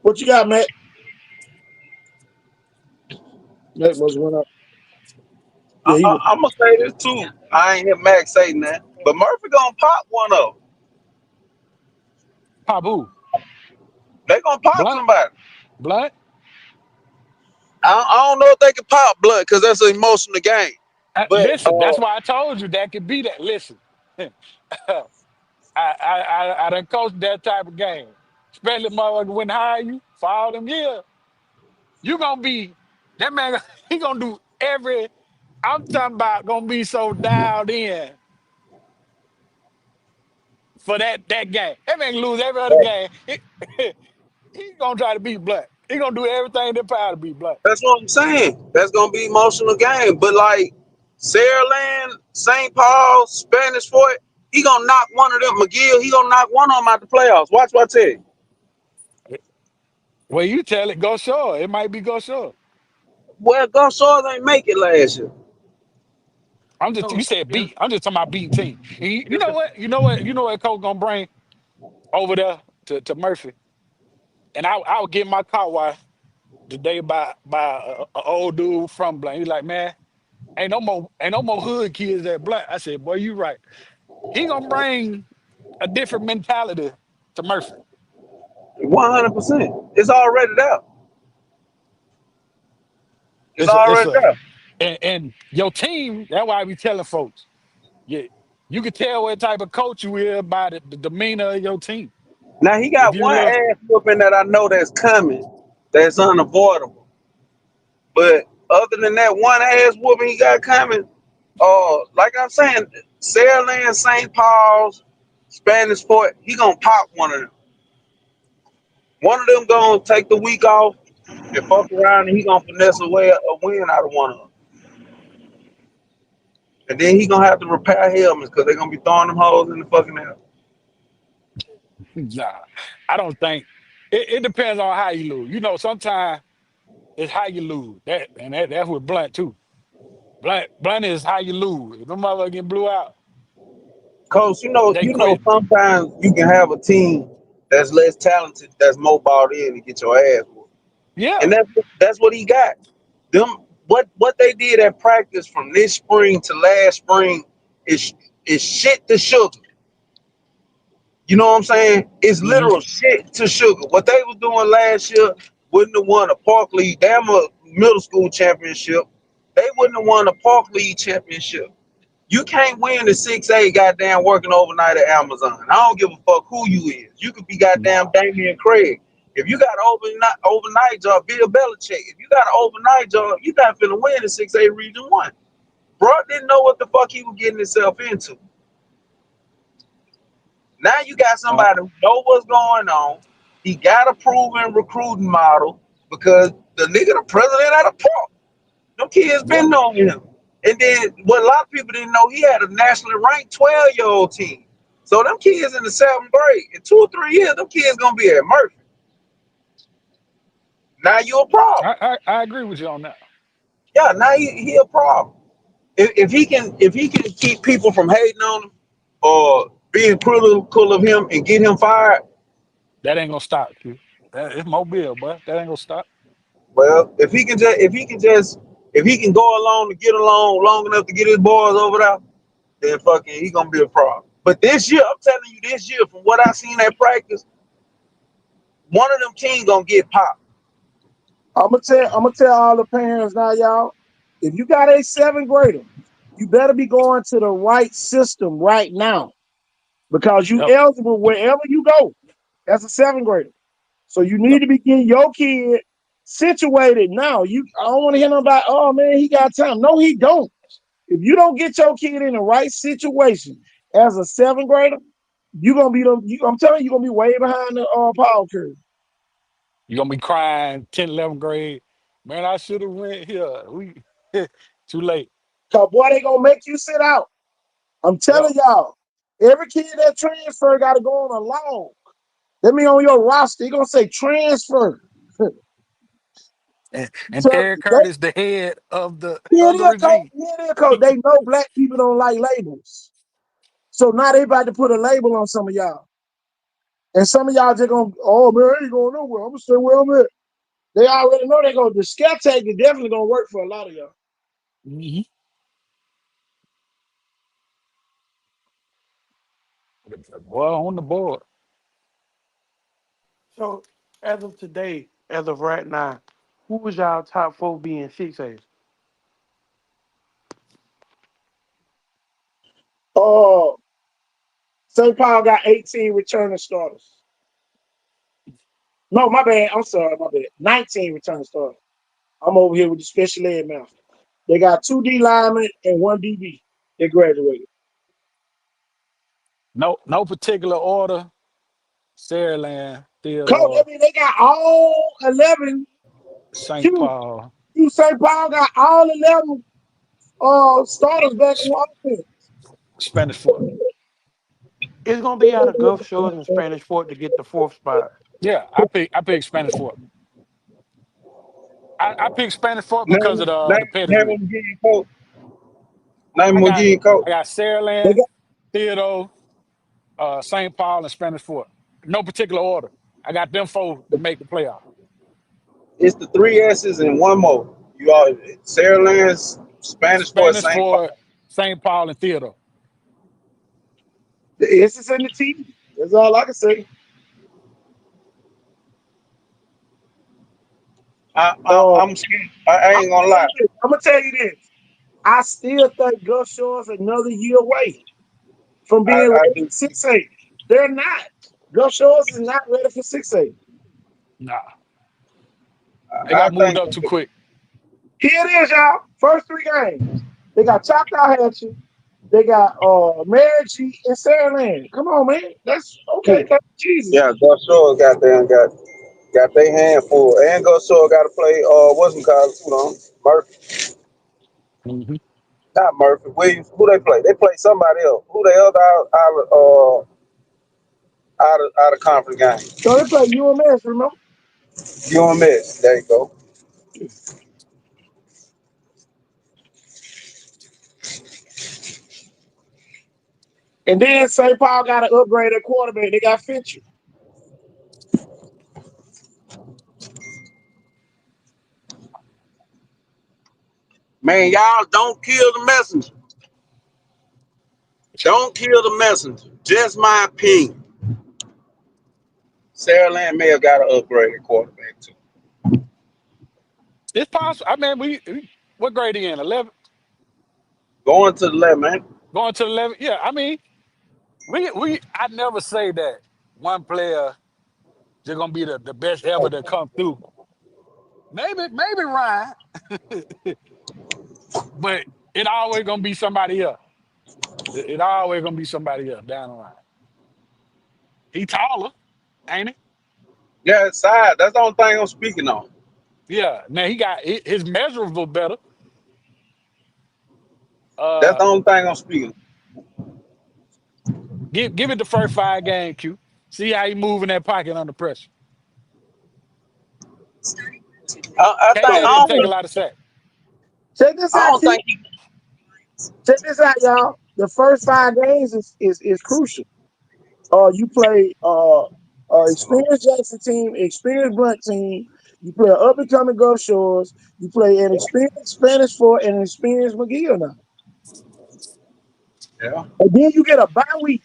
What you got, Matt? Matt must went up. Yeah, he was. I'm gonna say this too. I ain't hear Max saying that, but Murphy gonna pop one of them. Pabu. They gonna pop Blunt. somebody. Blunt. I don't know if they can pop Blood because that's an emotional game. But Listen, that's why I told you that could be that. Listen. I done coached that type of game. Especially motherfucker when hire you for all them years. You gonna be that man. He gonna do every. I'm talking about gonna be so dialed in for that game. That man can lose every other game. He gonna try to beat Black. He gonna do everything in their power to beat Black. that's what I'm saying. That's gonna be emotional game. But like Saraland, St. Paul, Spanish Fort, he gonna knock one of them. McGill, he gonna knock one of them out the playoffs. Watch what I tell you. Well, you tell it, go short. It might be go short. Well, Gus Shores ain't make it last year. I'm just you So said if beat. I'm just talking about beating team. And you if know the what? You know what Coach gonna bring over there to Murphy. And I'll get my car washed today by a old dude from Blank. He's like, man, ain't no more hood kids at Blank. I said, boy, you right. He gonna bring a different mentality to Murphy. 100%. It's already there. It's It's already a there. and your team. That's why I be telling folks. Yeah, you can tell what type of coach you is by the demeanor of your team. Now he If got you one look, ass whooping that I know that's coming, that's unavoidable. But other than that one ass whooping he got coming, like I'm saying, Saraland, St. Paul's, Spanish Fort, he gonna pop one of them. One of them gonna take the week off and fuck around, and he gonna finesse away a win out of one of them. And then he gonna have to repair helmets because they're gonna be throwing them holes in the fucking air. nah, I don't think. It depends on how you lose. Sometimes it's how you lose. That's with Blunt too. Blunt is how you lose. If them motherfuckers get blew out, Coach, they quit. sometimes you can have a team that's less talented, that's more bought in and get your ass whooped. And Yeah. that's what he got. Them what they did at practice from this spring to last spring is shit to sugar. You know what I'm saying? It's Hmm. literal shit to sugar. What they was doing last year wouldn't have won a Park League, damn a middle school championship. They wouldn't have won a Park League championship. You can't win the 6A goddamn working overnight at Amazon. I don't give a fuck who you is. You could be goddamn Nah. Damian Craig. If you got an overnight job, Bill Belichick. If you got an overnight job, you not finna win the 6A Region 1. Bro didn't know what the fuck he was getting himself into. Now you got Uh, somebody who know what's going on. He got a proven recruiting model because the nigga the president of the park. Them kids yeah. been knowing him. And then what a lot of people didn't know, he had a nationally ranked 12-year-old team. So them kids in the 7th grade, in 2 or 3 years, them kids gonna be at Murphy. Now you a problem. I agree with you on that. Yeah, now he a problem. If he can keep people from hating on him or being critical of him and get him fired, That ain't gonna stop you. It's Mobile, but that ain't gonna stop. well, if he can go along to get along long enough to get his boys over there, then fucking he gonna be a problem. But this year, I'm telling you, this year, from what I seen at practice, one of them teams gonna get popped. I'm gonna tell all the parents now, y'all. If you got a 7th grader, you better be going to the right system right now because you Yep. eligible wherever you go as a 7th grader. So you need Yep. to be getting your kid situated now. I don't want to hear nobody, oh man, he got time. No, he don't. If you don't get your kid in the right situation as a 7th grader, you're gonna be I'm telling you, you're gonna be way behind the power curve. You're gonna be crying 10th, 11th grade. Man, I should have went here. We too late. Cause boy, they gonna make you sit out. I'm Yeah. telling y'all, every kid that transfer got to go on a log. That mean on your roster, they gonna say transfer. And So Terry they, Curtis, the head of the yeah, of the they coach, regime. yeah, they coach. They know black people don't like labels. So now they about to put a label on some of y'all. And some of y'all just gonna, oh man, I ain't going nowhere. I'm gonna stay where I'm at. They already know they go. The scare tag is definitely gonna work for a lot of y'all. Mhm. Boy, on the board. so as of today, as of right now, who was y'all top four being 6A? Uh, St. Paul got 18 returning starters. No, my bad. I'm sorry, my bad. 19 returning starters. I'm over here with the special ed master. They got 2 D linemen and 1 DB. They graduated. No particular order. Saraland, Coach, I Theodore, mean, they got all 11. St. Q, Paul, Q St. Paul got all 11 starters back S- on offense. Spanish Fort. It's gonna be out of Gulf Shores and Spanish Fort to get the fourth spot. Yeah, I pick Spanish Fort. I picked Spanish Fort because of Name, the name pedigree. them again, coach. Name I them got again, coach. I got They Saraland, got Theodore, St. Paul, and Spanish Fort. No particular order. I got them 4 to make the playoff. It's the 3 S's and one more. You all Sarah Lance, Spanish for Spanish St. Fort, Paul. St. Paul, and Theodore. the S's and the T. That's all I can say. I'm scared. I ain't gonna lie. I'm gonna tell you this. I still think Gulf Shores another year away from being I ready do. for 6A. They're not. Gulf Shores is not ready for 6A. Nah, they I got moved think up too quick. Here it is, y'all. First 3 games. They got Choctaw Hatchie. They got Marigee and Saraland. Come on, man. That's okay. Thank Jesus. yeah, Gus Shore got their hand full. And Gus Shore gotta play what's him called, Murphy. Mhm. Not Murphy. Williams. Who they play? They play somebody else. Who they other out of conference game? So they play UMS, remember? UMS. There you go. And then St. Paul got to upgrade their quarterback. They got Fincher. Man, y'all don't kill the messenger. Don't kill the messenger. Just my opinion. Sarah Land may have got an upgraded quarterback too. It's possible. I mean, what grade he in? 11? Going to the left, man. Going to 11? Yeah, I mean, I never say that one player just gonna be the best ever to come through. Maybe Ryan, but it always gonna be somebody else. It always gonna be somebody else down the line. He taller, ain't he? Yeah, size. That's the only thing I'm speaking on. Yeah. Now he got his measurable better. That's the only thing I'm speaking on. Give it the first 5 game, Q. See how he move in that pocket under pressure. I think KJ didn't take a lot of sacks. Check this I out, don't Keith. think he, Check this out, y'all. The first 5 games is crucial. You play experienced Jackson team, experienced Blunt team. You play an up and coming Gulf Shores. You play an experienced Spanish Fort and an experienced McGill now. Yeah. And then you get a bye week.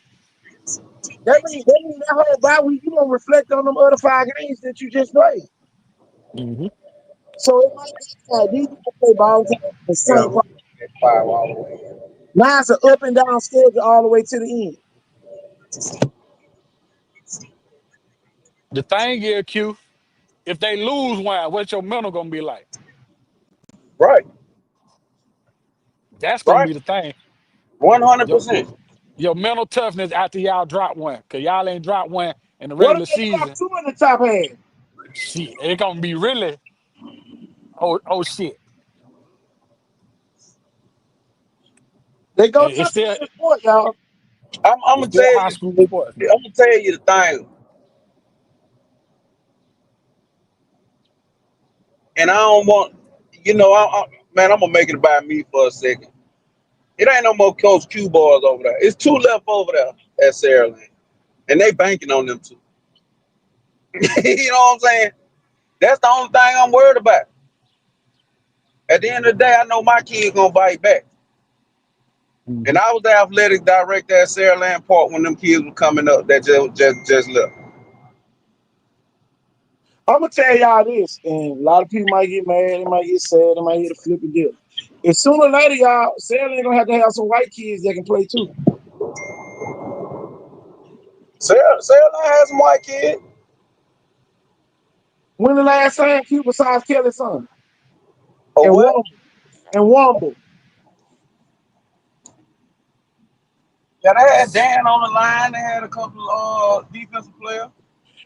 That means that whole bye week you gonna reflect on them other 5 games that you just played. Mm-hmm. So it might be like these people play ball time the Yeah. same. Five all the way. Now it's an up and down schedule all the way to the end. The thing is, Q, if they lose one, what's your mental gonna be like? Right. That's gonna Right. be the thing. 100%. Your mental toughness after y'all drop one, cause y'all ain't dropped one in the What if regular they drop season. 2 in the top half? Shit, it's gonna be really oh shit. They go And to the sport, y'all. I'm it's gonna still tell high you. school I'm sports, man. gonna tell you the thing, and I don't want, man. I'm gonna make it about me for a second. It ain't no more Coach Q boys over there. It's 2 left over there at Sarah Lane, and they banking on them 2. You know what I'm saying? That's the only thing I'm worried about. At the end of the day, I know my kid gonna bite back. And I was the athletic director at Sarah Land Park when them kids were coming up that just left. I'm gonna tell y'all this, and a lot of people might get mad, they might get sad, they might hit a flip and dip. And sooner or later, y'all, Sarah ain't gonna have to have some white kids that can play too. Sarah Land has some white kids. When the last time Q besides Kelly's son? Oh And what? Womble. Yeah, they had Dan on the line. They had a couple of defensive players.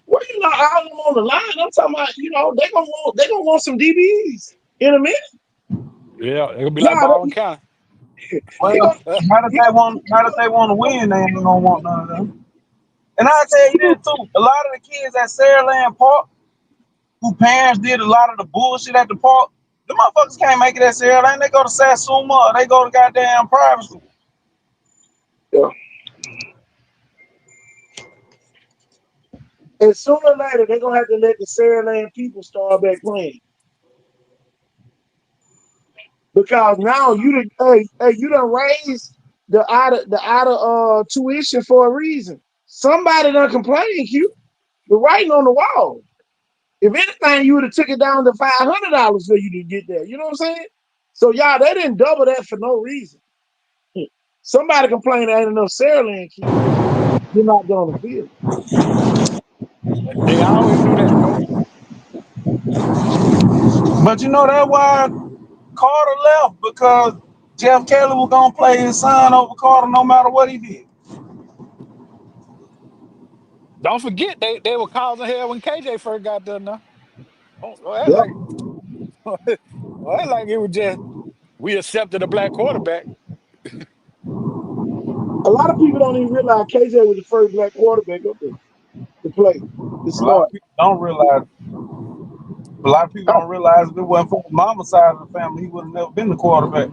Well, all of them on the line. I'm talking about, they gonna want some DBs in a minute. Yeah, it gonna be like Yeah, Baldwin County. Well, now that they want to win, they ain't gonna want none of them. And I'll tell you this too. A lot of the kids at Sarah Land Park, who parents did a lot of the bullshit at the park, the motherfuckers can't make it at Sierra Lane. They go to Satsuma or they go to goddamn private school. Yeah. And sooner or later, they're gonna have to let the Sarah Land people start back playing. Because now you done raised the outer tuition for a reason. Somebody done complained, Q. The writing on the wall. If anything, you would have took it down to $500 for you to get there. You know what I'm saying? So y'all, they didn't double that for no reason. Somebody complained there ain't enough Sarah Land kids. You're not going to field. They always do that, coach. But you know that's why Carter left, because Jeff Kelly was gonna play his son over Carter no matter what he did. Don't forget they were causing hell when KJ first got there. Now, that's Yep. like, that's like it was just we accepted a black quarterback. A lot of people don't even realize KJ was the first black quarterback up there to play. To A lot start. of people don't realize. A lot of people don't realize if it wasn't for the mama side of the family, he would have never been the quarterback.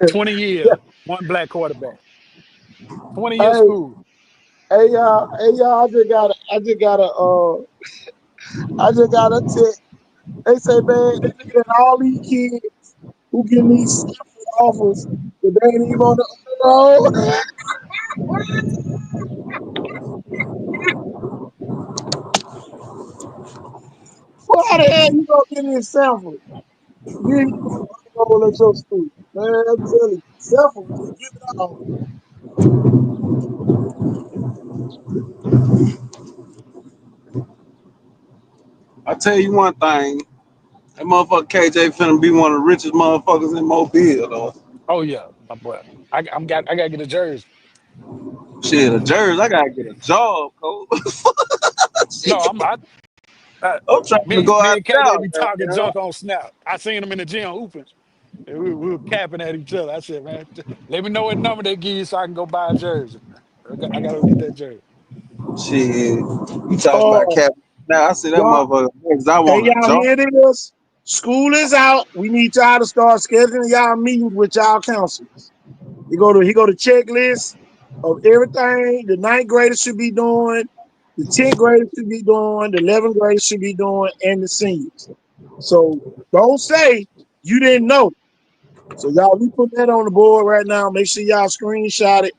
20 years, one black quarterback. 20-year Hey, school. y'all, I just got a text. They say, man, they looking at all these kids who getting these offers, but they ain't even on the road. Well, how the hell you gonna get in sample? You ain't gonna at your school. Man, I'm telling you, sample, just give it out. I tell you one thing, that motherfucker KJ finna be one of the richest motherfuckers in Mobile, though. Oh yeah, my boy. I gotta get a jersey. Shit, a jersey, I gotta get a job, coach. No, I'm trying to me go out and KJ of be town, talking goddamn. junk on Snap. I seen him in the gym hooping. And we were capping at each other. I said, man, let me know what number they give you so I can go buy a jersey. I gotta go get that jersey. Shit, you talking about Oh, cap? Now I see that y'all, motherfucker because I hey, want a y'all job. hear this? School is out. We need y'all to start scheduling y'all meetings with y'all counselors. He go to checklist of everything the ninth graders should be doing, the 10th graders should be doing, the 11th graders should be doing, and the seniors. So don't say you didn't know. So y'all, we put that on the board right now. Make sure y'all screenshot it.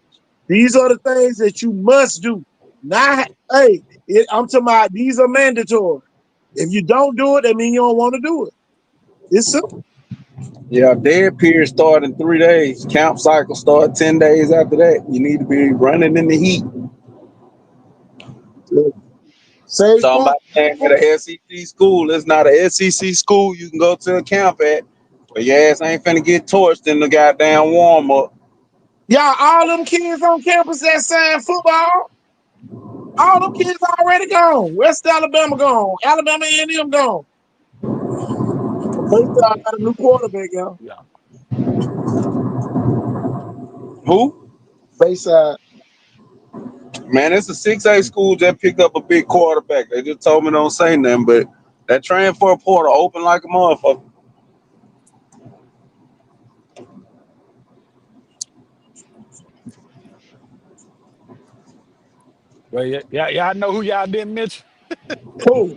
These are the things that you must do. Not, hey, I'm talking about these are mandatory. If you don't do it, that means you don't want to do it. It's simple. Yeah, dead period start in 3 days. Camp cycle start 10 days after that. You need to be running in the heat. Save Talking food. about playing at a SEC school. It's not a SEC school you can go to a camp at. But your ass ain't finna get torched in the goddamn warm up. Y'all, all them kids on campus that saying football, all them kids already gone. West Alabama gone. Alabama A&M gone. Bayside got a new quarterback, y'all. Yeah. Who? Bayside. Man, it's a 6A school just picked up a big quarterback. They just told me don't say nothing, but that transfer portal open like a motherfucker. Well, y'all know who y'all didn't mention? Who?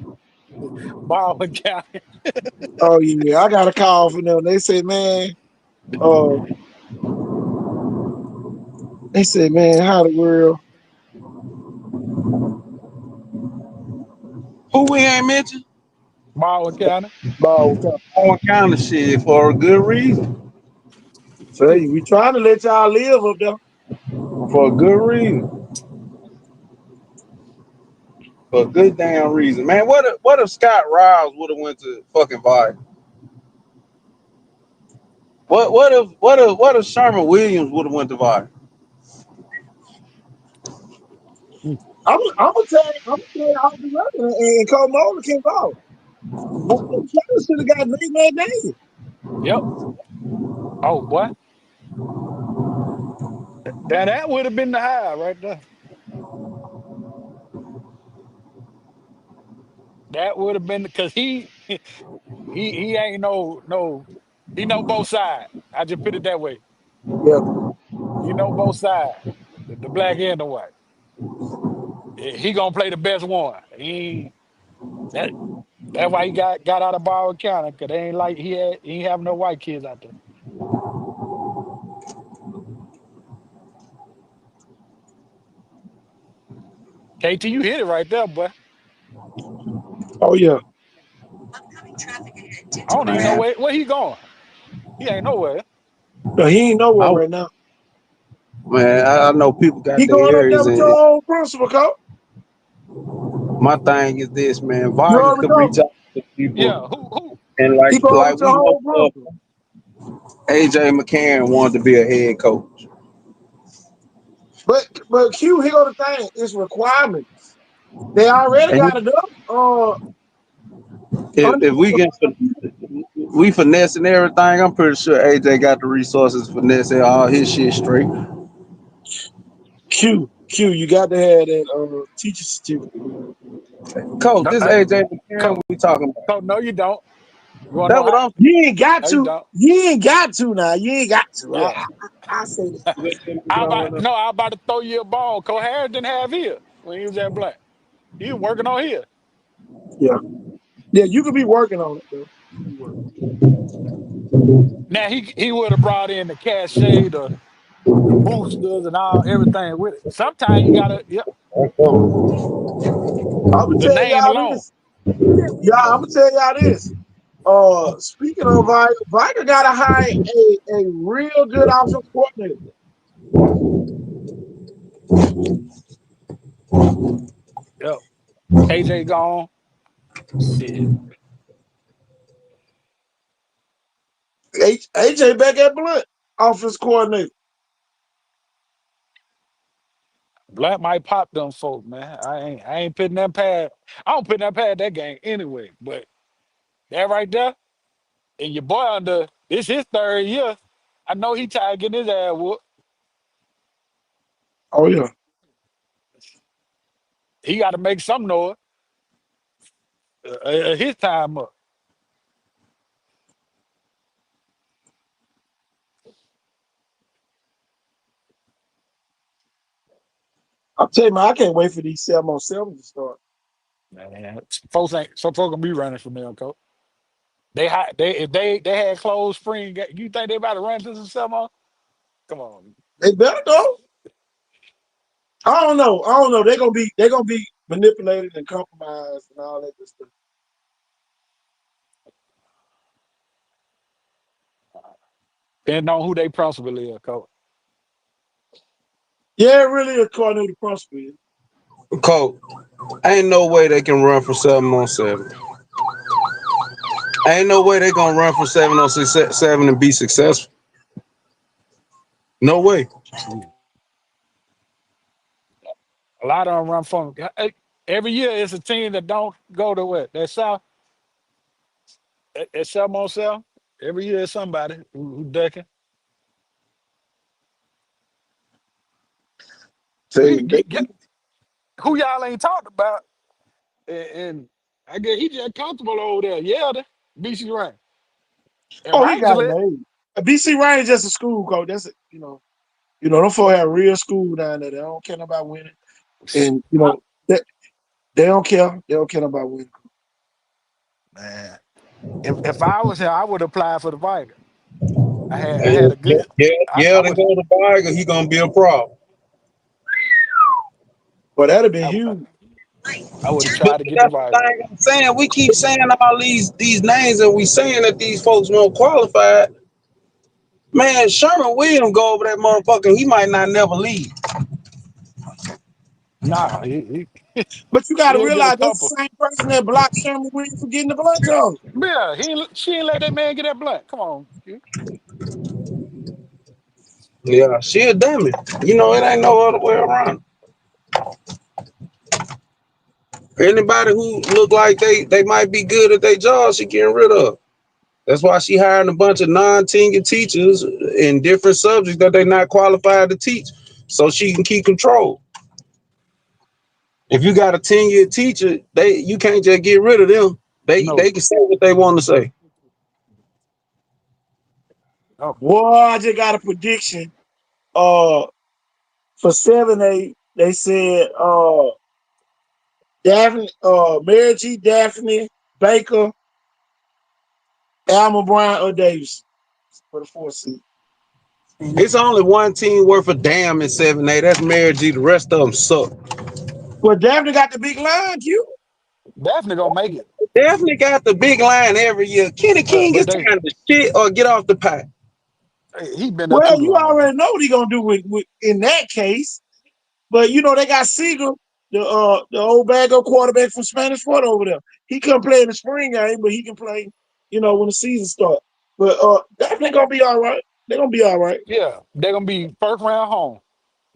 Baldwin County. Oh yeah, I got a call from them. They say, man, how the world? Who we ain't mentioned? Baldwin County. All kind of shit for a good reason. Tell you, we trying to let y'all live up there. For a good reason. For a good damn reason. Man, what if Scott Riles would have went to fucking Vikings? What if Sherman Williams would have went to Vikings? I'm gonna tell you all the weather, and Cole Moore came out. Travis should have got Nate McDaniel. Yep. Oh boy. That would have been the high right there. That would have been because he ain't he know both sides. I just put it that way. Yeah. He know both sides, the black and the white. He gonna play the best one. That that's why he got out of Broward County because they ain't like he ain't have no white kids out there. KT, you hit it right there, boy. Oh yeah. I don't even know Man, where he going. He ain't nowhere. No, he ain't nowhere I, right now. man, I know people got He their going up there areas with in. your old principal, coach. My thing is this, man. You Vargas already could know. reach out to Yeah, people, who? and He going like with your we know, whole principal. AJ McCarron wanted to be a head coach. But Q, here go the thing. It's requirements. They already And got it up. Under, if we finessing everything, I'm pretty sure AJ got the resources to finesse all his shit straight. Q, you got to have that teacher certificate. Coach, No, this AJ McCarron Coach, we talking about. Coach, no, you don't. You wanna That's know what how? I'm You ain't got No, you to. don't. You ain't got to now. You ain't got to. Yeah. I say that. I about to throw you a ball. Cole Harris didn't have here when he was at Black. He was working on here. Yeah. Yeah, you could be working on it, though. You be working. Now he would have brought in the cachet, the boosters and all everything with it. Sometimes you gotta I'm gonna the tell name y'all alone. this. Yeah, I'm gonna tell y'all this. Speaking of Viger got to hire a real good offensive coordinator. Yep. KJ gone. Shit. AJ back at Blunt, offensive coordinator. Black might pop them folk, man. I ain't putting that pad. I don't put that pad that game anyway. But that right there, and your boy under this his third year. I know he tired of getting his ass whooped. Oh yeah. He got to make some noise. His time up. I'm telling you, man, I can't wait for these 7-on-7 to start. Man, some folks gonna be running from them, coach. If they had closed spring, you think they about to run to some summer? Come on. They better though. I don't know. They're gonna be manipulated and compromised and all that good stuff. Depending on who they principal is, coach. Yeah, it really according to the principal. Coach, ain't no way they can run for 7-on-7. Ain't no way they gonna run for 7-on-7 and be successful. No way. A lot of them run from every year. It's a team that don't go to what that south. At 7-on-7. Every year, it's somebody who ducking. Say Who y'all ain't talked about, and I guess he just comfortable over there. Yeah, BC Ryan and he got it Rangeley. made. BC Ryan is just a school coach. That's it. Them folks have real school down there. They don't care about winning, and they don't care. They don't care about winning. Man, if I was here, I would apply for the Vikings. I had a good. I They would. go to Viger, he gonna be a problem. But that'd have been I, huge. I would have But tried to get the that's the Vikings. thing I'm saying. We keep saying all these names, and we saying that these folks won't qualify. Man, Sherman Williams go over that motherfucker. He might not never leave. Nah, But you got to he'll get a realize that's couple. the same person that blocked Sherman Williams for getting the blood job. Yeah, she ain't let that man get that blunt. Come on. Yeah, she a dummy. It ain't no other way around. Anybody who look like they might be good at their job, she getting rid of. That's why she hiring a bunch of non-tenured teachers in different subjects that they're not qualified to teach, so she can keep control. If you got a 10-year teacher, you can't just get rid of them. They No. can say what they want to say. Oh, Boy, I just got a prediction. For 7A, they said Daphne, Mary G, Daphne, Baker, Alma Brown, or Davis for the 4th seed. It's only one team worth a damn in 7A. That's Mary G. The rest of them suck. Well, Daphne got the big line, Q. Daphne gonna make it. Daphne got the big line every year. Kenny King is But trying to shit or get off the pot. he been there Well, too you long. already know what he gonna do with in that case. But you know they got Seager, the old backup quarterback from Spanish Fort over there. He couldn't play in the spring game, but he can play, when the season starts. But Daphne gonna be all right. They're gonna be all right. Yeah, they're gonna be first round home,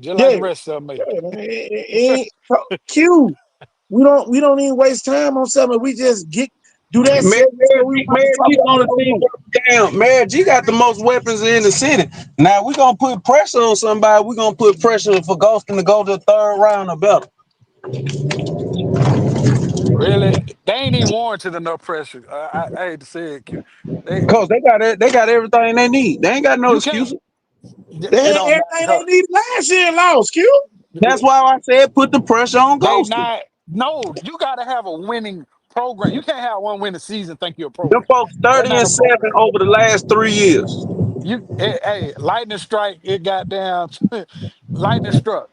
just like the Yeah. rest of them. Q. We don't even waste time on something. We just do that Mary segment so we want to talk G on the about team it. worth a damn. Mary G got the most weapons in the city. Now we're gonna put pressure on somebody. We're gonna put pressure for Ghostin to go to the 3rd round or better. Really, they ain't even warranted enough pressure. I hate to say it, Q. Cause they got everything they need. They ain't got no You can't. excuses. They It had don't matter. everything they needed last year and lost, Q. That's why I said put the pressure on They Ghostin. not. No, you got to have a winning program. You can't have one winning season. Think you're a Them program. folks That's 30 not and a 7 program. over the last 3 years. Hey, lightning strike. It got down. Lightning struck.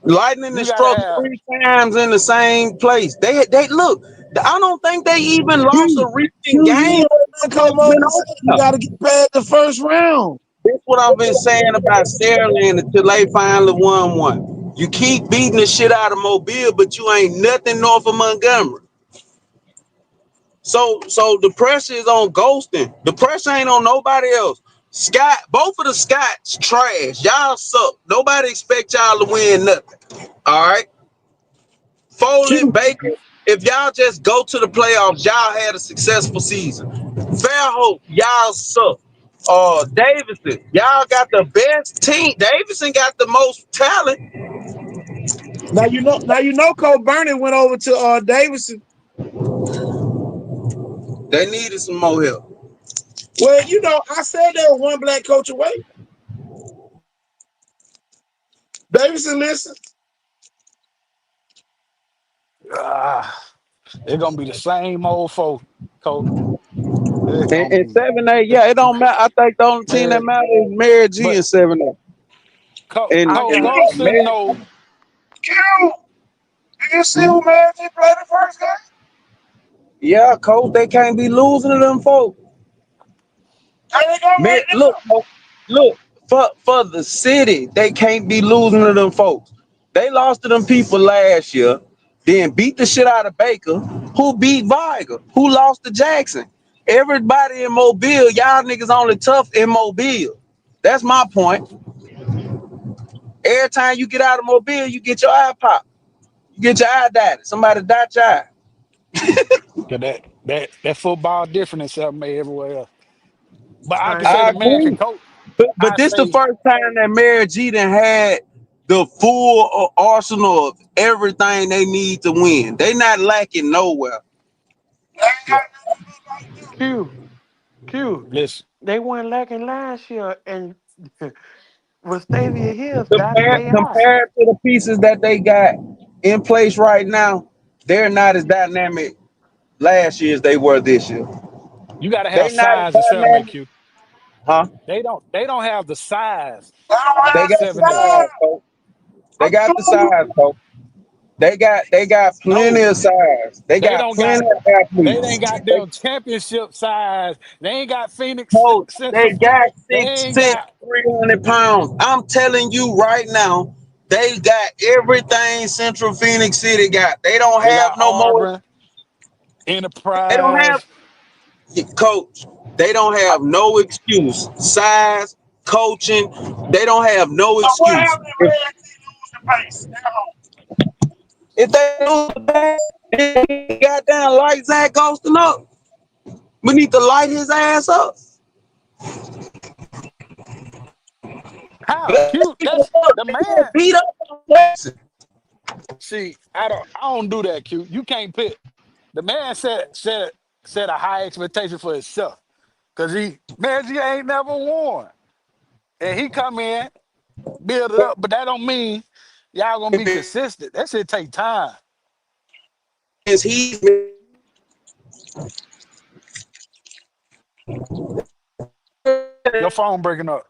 Lightning You is got to struck have. 3 times in the same place. They look. I don't think they even lost a recent You game. come Folks over been and say over you there. got to get past the first round. That's what I've been saying about Saraland until they finally won one. You keep beating the shit out of Mobile, but you ain't nothing north of Montgomery. So the pressure is on Ghostin. The pressure ain't on nobody else. Scott, both of the Scots trash. Y'all suck. Nobody expect y'all to win nothing. All right. Foley, Baker, if y'all just go to the playoffs, y'all had a successful season. Fairhope, y'all suck. Davidson, y'all got the best team. Davidson got the most talent. Now you know Cole Burnett went over to Davidson. They needed some more help. Well, I said they were one black coach away. Davidson, listen. They're gonna be the same old folk, Coach. They're gonna And be. 7A, yeah, it don't matter. I think the only team that Man, matters is Mary G but and 7A. And I Coach got Golson, Mary, no. Q. Do you see who Mary G played the first game? yeah, coach, they can't be losing to them folks. They gonna Man, make it look, up. look, for the city, they can't be losing to them folks. They lost to them people last year, then beat the shit out of Baker, who beat Viger, who lost to Jackson. Everybody in Mobile, y'all niggas only tough in Mobile. That's my point. Every time you get out of Mobile, you get your eye popped. You get your eye dotted. Somebody dot your eye. 'Cause that football different in South May everywhere else. But I can Man, say I the man can agree. coach. But I this the say, first time that Mary G done had the full arsenal of everything they need to win. They not lacking nowhere. yeah, Q, Q. listen, They weren't lacking last year, and Vestavia Hills got in their eye. Compared to the pieces that they got in place right now, they're not as dynamic last year as they were this year. you got to They have not as size in 7A, dynamic, Q. huh? They don't have the size They in got the 7A. size, folks. They got the size, folks. They got plenty No, of size. They they got don't got. plenty of They athletes. ain't got They them championship size. They ain't got Phoenix coach, they Central. got They six ain't six, got. 300 pounds. I'm telling you right now, they got everything Central Phoenix City got. They don't They have got no more. Auburn, They don't have Enterprise. coach. They don't have no excuse. Size, coaching. They don't have no so what excuse. happened if Red Sea lose the pace? If they lose the bag, they got down light Zach Ghostin up. We need to light his ass up. How cute? That's the man. Beat up on Jackson. See, I don't do that, Q. You can't pick. The man set a high expectation for himself. Cause he ain't never won. And he come in, build it up, but that don't mean y'all gonna be consistent. That shit take time. Is he Your phone breaking up.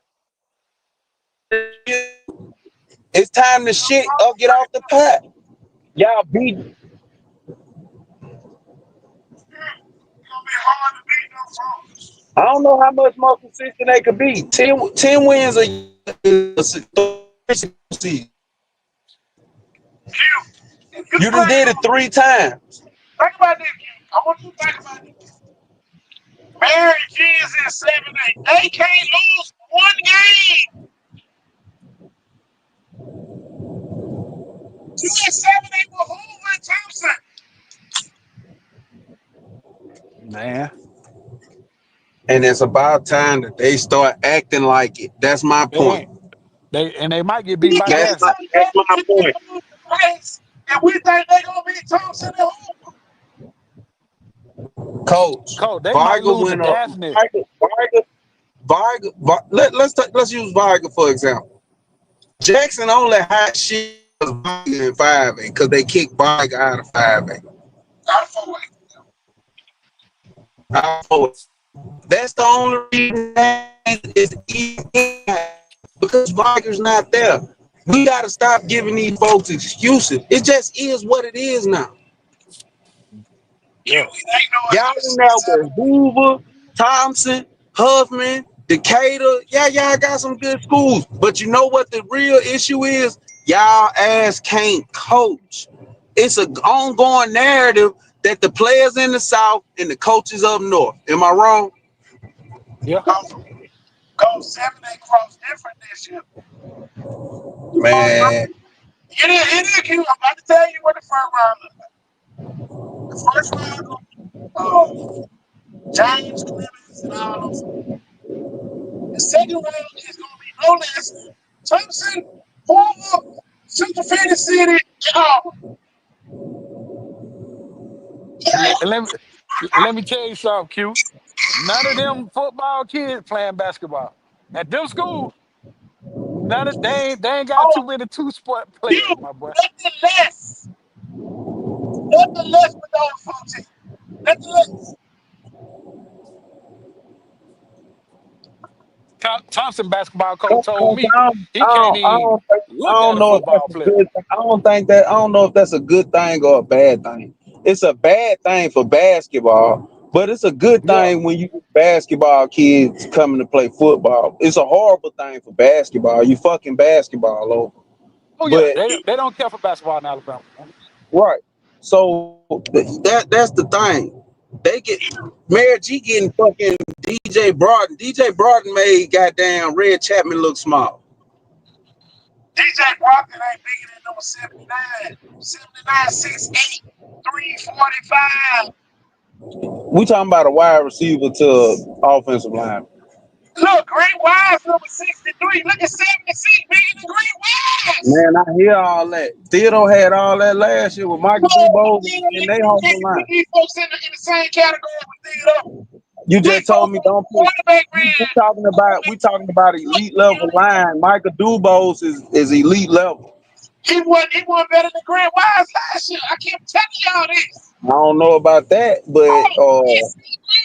it's time to shit or get off the pot. Y'all beat I don't know how much more consistent they could be. 10 wins a year. You done did it 3 times. Think about this. I want you to think about this. Mary G is in 7-8. They can't lose one game. You in 7-8 with Hoover and Thompson. Man. And it's about time that they start acting like it. That's my point. They might get beat by That's Jackson. my point. And we think they're gonna beat Thompson and Hoover. Coach, They might Varga lose to went up. Daphne. Let's use Varga for example. Jackson only hot shit was Varga in 5A because they kicked Varga out of 5A. That's the only reason is because Varga's not there. We gotta stop giving these folks excuses. It just is what it is now. Yeah. Y'all in there with Hoover, Thompson, Huffman, Decatur. Yeah, y'all got some good schools. But you know what the real issue is? Y'all ass can't coach. It's an ongoing narrative that the players in the South and the coaches up North. Am I wrong? Yeah. Go 7-8 cross different this year. Man. It is cute. I'm about to tell you what the first round looks like. The first round, James Clemens and all those. The second round is going to be no less Thompson, Hoover, Central Phoenix City, and Auburn. Let me tell you something, Q. None of them football kids playing basketball. At them school, they ain't got too many two-sport players, my boy. Nothing less with those folks. Nothing less. Thompson basketball coach told me I he can't even look don't at a know if football that's a player. good thing. I don't know if that's a good thing or a bad thing. It's a bad thing for basketball, but it's a good thing when you get basketball kids coming to play football. It's a horrible thing for basketball. You fucking basketball over. Oh yeah, But they don't care for basketball in Alabama. right. So that's the thing. They get Mayor G getting fucking DJ Broughton. DJ Broughton made goddamn Red Chapman look small. DJ Brockton ain't bigger than number 79. 79, 6'8", 345. We talking about a wide receiver to offensive line. Look, Green Wise number 63. Look at 76 bigger than Green Wise. Man, I hear all that. Theodore had all that last year with Michael Dubose and they home line. These folks in the same category with Theodore. You just told me don't put. We talking about elite level line. Michael Dubose is elite level. He wasn't better than Grant Wise last year. I keep telling y'all this. I don't know about that, but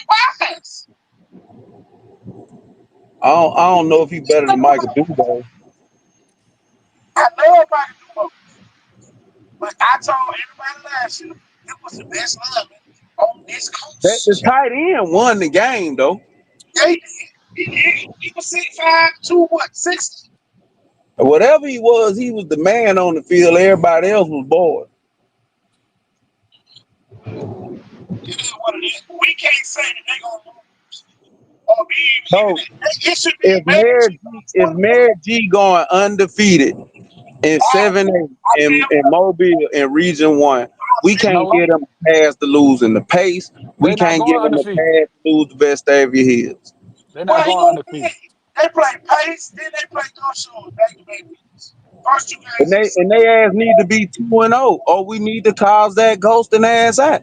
Wise. I don't know if he's better than Michael Dubose. I know about Dubose, but I told everybody last year it was the best lineman on this coast. The tight end won the game though. He was 6'5", 260. Whatever he was the man on the field. Everybody else was bored. It is what it is. We can't say that they're gonna lose or be even. So if Mary G going undefeated in 7A in Mobile in Region 1, we can't get them past the losing the pace. We can't get them past to lose the Vestavia Hills. They're not going undefeated. They play pace, then they play North Shore back to back weeks. First you And guys they is and they ass need to be 2-0, or we need to cause that ghosting ass out.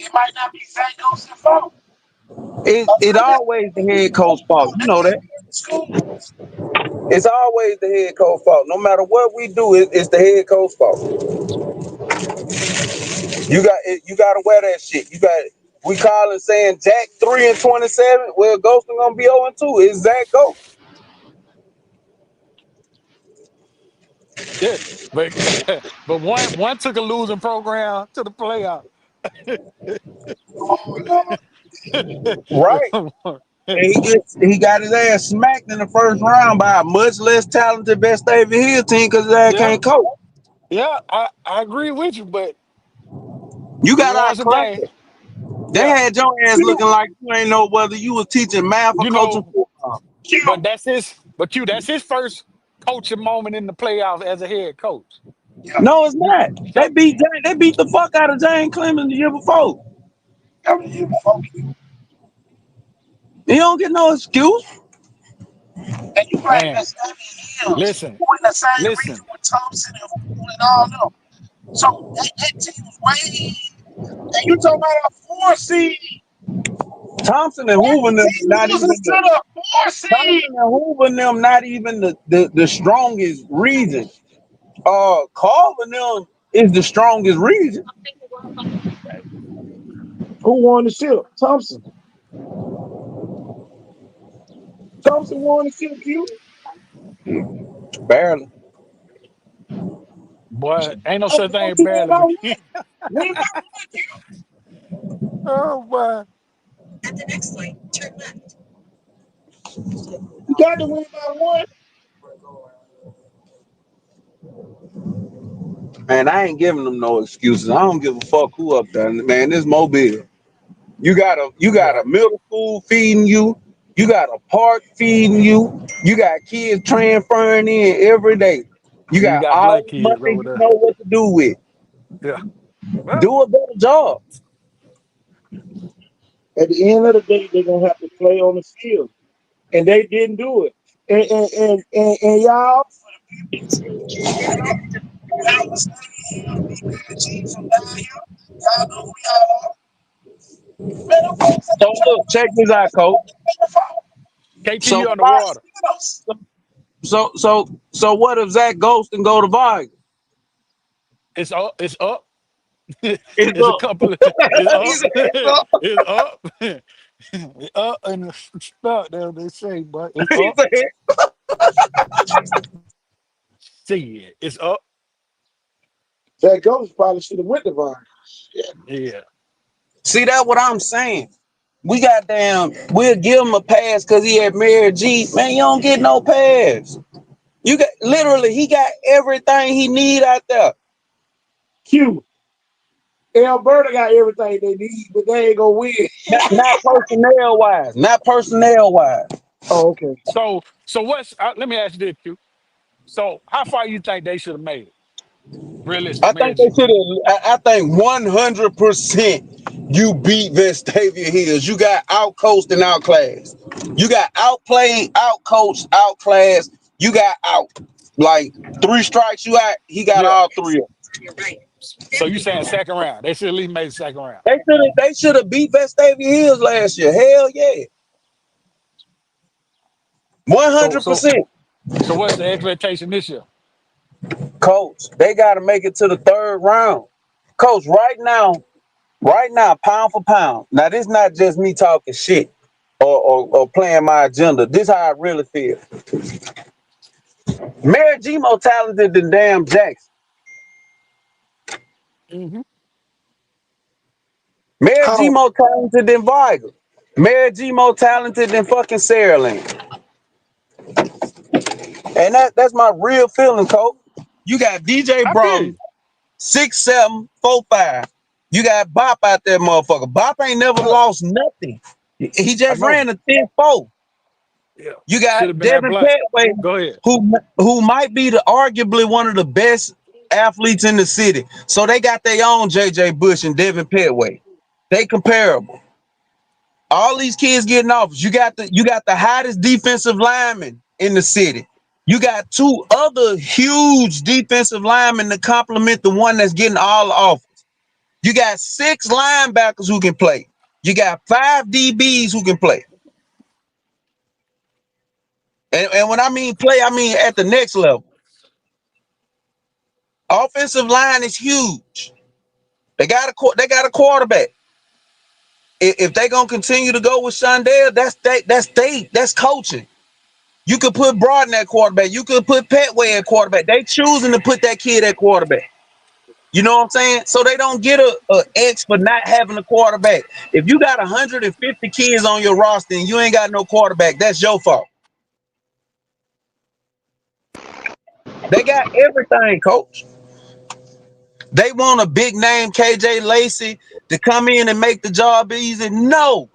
it might not be Zach Gossen's fault. It always the head coach fault. You know that. School. It's always the head coach fault. No matter what we do, it's the head coach fault. You got to wear that shit. You got we calling saying Jack 3-27. Well, Ghosting gonna be 0-2. It's Zach Ghost. Yeah, but but one took a losing program to the playoff. Oh Lord. Right. And he got his ass smacked in the first round by a much less talented Vestavia Hill team because his ass Yeah, can't coach. yeah, I agree with you, but You you got know our it's a game. class. They Yeah, had your ass looking like you ain't know whether you was teaching math or you coaching know, football. but that's his first coaching moment in the playoffs as a head coach. No, it's You not. so They beat the fuck out of Jane Clemens the year before. Every year before you. You don't get no excuse. And you right, man, Vestavia Hills listen, who in the same region listen. with Thompson and Hoopel and all them. So that team was way. And you talking about a 4 seed. Thompson and That Hoover them team not even loses to the the 4 seed. Thompson and Hoover them not even the strongest region. Carver them is the strongest region. Who won the ship? Thompson. Thompson won the ship, Q. Barely. Boy, ain't no I such thing thought as you won barely. by But one. Win by one, Q. oh boy, You got to win by one. Man, I ain't giving them no excuses. I don't give a fuck who up there. Man, this Mobile. You got yeah, a middle school feeding you. You got a park feeding you. You got kids transferring in every day. You you got got all black the money kids over you there. know what to do with. Yeah, well, Do a better job. At the end of the day, they're gonna have to play on the field, and they didn't do it. And y'all, That was from down here. Y'all know who y'all are. Man, them folks at the So look, check this out, coach. So KTU underwater. so what if Zach Ghost and go to Vargas? It's up. It's up. It's It's a up. couple of it's He up. said it's up. It's up. It's up and stuck there they say, but it's He up. said, See it. It's up. that Ghost probably should have went to Vine. Yeah. see that what I'm saying? We'll give him a pass because he had Mary G. Man, you don't get no pass. You got literally he got everything he need out there. Q. Alberta got everything they need, but they ain't gonna win. Not personnel wise. Not personnel wise. Oh, okay. So what's let me ask you this, Q. So how far you think they should have made it? Realistic, I Mary think they G. should have. I think 100% you beat Vestavia Hills. You got outcoached and outclassed. You got outplayed, outcoached, outclassed. You got out. Like 3 strikes you out, he got Yeah. all 3 of them. So you saying second round. They should at least made the second round. They should have beat Vestavia Hills last year. Hell yeah. So so 100%. so what's the expectation this year? Coach, they gotta make it to the 3rd round. Coach, right now, pound for pound. Now, this not just me talking shit or playing my agenda. This how I really feel. Mary G more talented than damn Jackson. Mm-hmm. Mary G How? more talented than Viger. Mary G more talented than fucking Sarah Lane. And that's my real feeling, coach. You got DJ I feel Broughton, you. 6'7", 4'5". You got Bop out there, motherfucker. Bop ain't never Yeah, lost nothing. He I just know. ran a 10-4. Yeah. You Should got have been that Devin blunt. Petway, Go ahead. who might be arguably one of the best athletes in the city. So they got their own JJ Bush and Devin Petway. They comparable. All these kids getting offers. You got the hottest defensive lineman in the city. You got two other huge defensive linemen to complement the one that's getting all the offers. You got 6 linebackers who can play. You got 5 DBs who can play. And when I mean play, I mean at the next level. Offensive line is huge. They got a quarterback. If they gonna continue to go with Shondell, that's coaching. You could put Broaden at quarterback. You could put Petway at quarterback. They choosing to put that kid at quarterback. You know what I'm saying? So they don't get a X for not having a quarterback. If you got 150 kids on your roster and you ain't got no quarterback, that's your fault. They got everything, coach. They want a big name KJ Lacey to come in and make the job easy. No.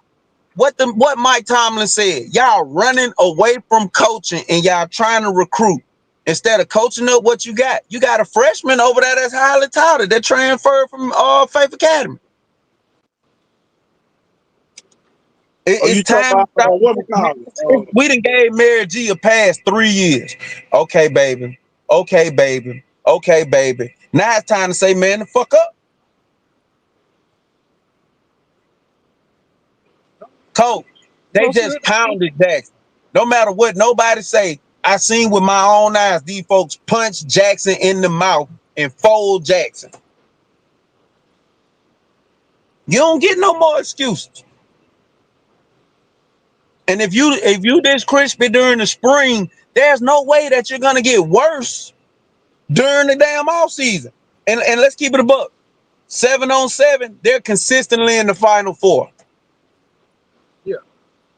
What Mike Tomlin said, y'all running away from coaching and y'all trying to recruit instead of coaching up what you got. You got a freshman over there that's highly touted that transferred from Faith Academy. It's You talk time to about stop. what we call it? We done gave Mary G a pass 3 years. Okay, baby. Okay, baby. Okay, baby. Now it's time to say, man, the fuck up. Coach, they just pounded Jackson. No matter what nobody say, I seen with my own eyes these folks punch Jackson in the mouth and fold Jackson. You don't get no more excuses. And if you this crispy during the spring, there's no way that you're gonna get worse during the damn off season. And let's keep it a buck. 7-on-7, they're consistently in the Final Four. Yeah.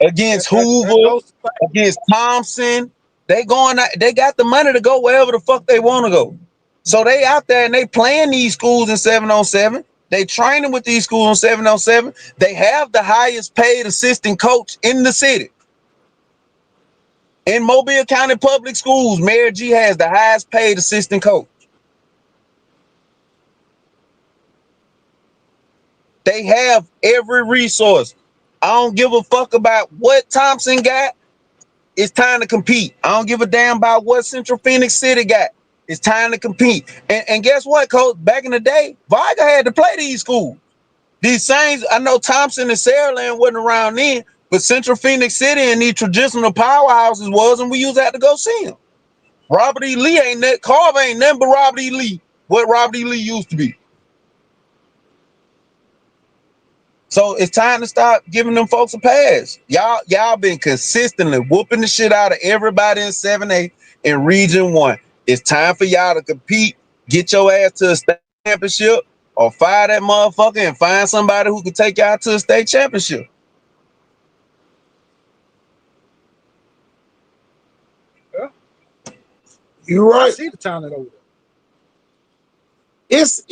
Against Hoover, against Thompson. They got the money to go wherever the fuck they want to go. So they out there and they playing these schools in 7-on-7. They training with these schools on 7-on-7. They have the highest paid assistant coach in the city. In Mobile County Public Schools, Mayor G has the highest paid assistant coach. They have every resource. I don't give a fuck about what Thompson got. It's time to compete. I don't give a damn about what Central Phoenix City got. It's time to compete. And guess what, coach? Back in the day, Viger had to play these schools. These Saints, I know Thompson and Saraland wasn't around then, but Central Phoenix City and these traditional powerhouses was, and we used to have to go see them. Robert E. Lee ain't that. Carver ain't nothing but Robert E. Lee, what Robert E. Lee used to be. So it's time to stop giving them folks a pass. Y'all been consistently whooping the shit out of everybody in 7A in Region 1. It's time for y'all to compete, get your ass to a state championship, or fire that motherfucker and find somebody who can take y'all to a state championship. Yeah. You're right. I see the talent over there. It's,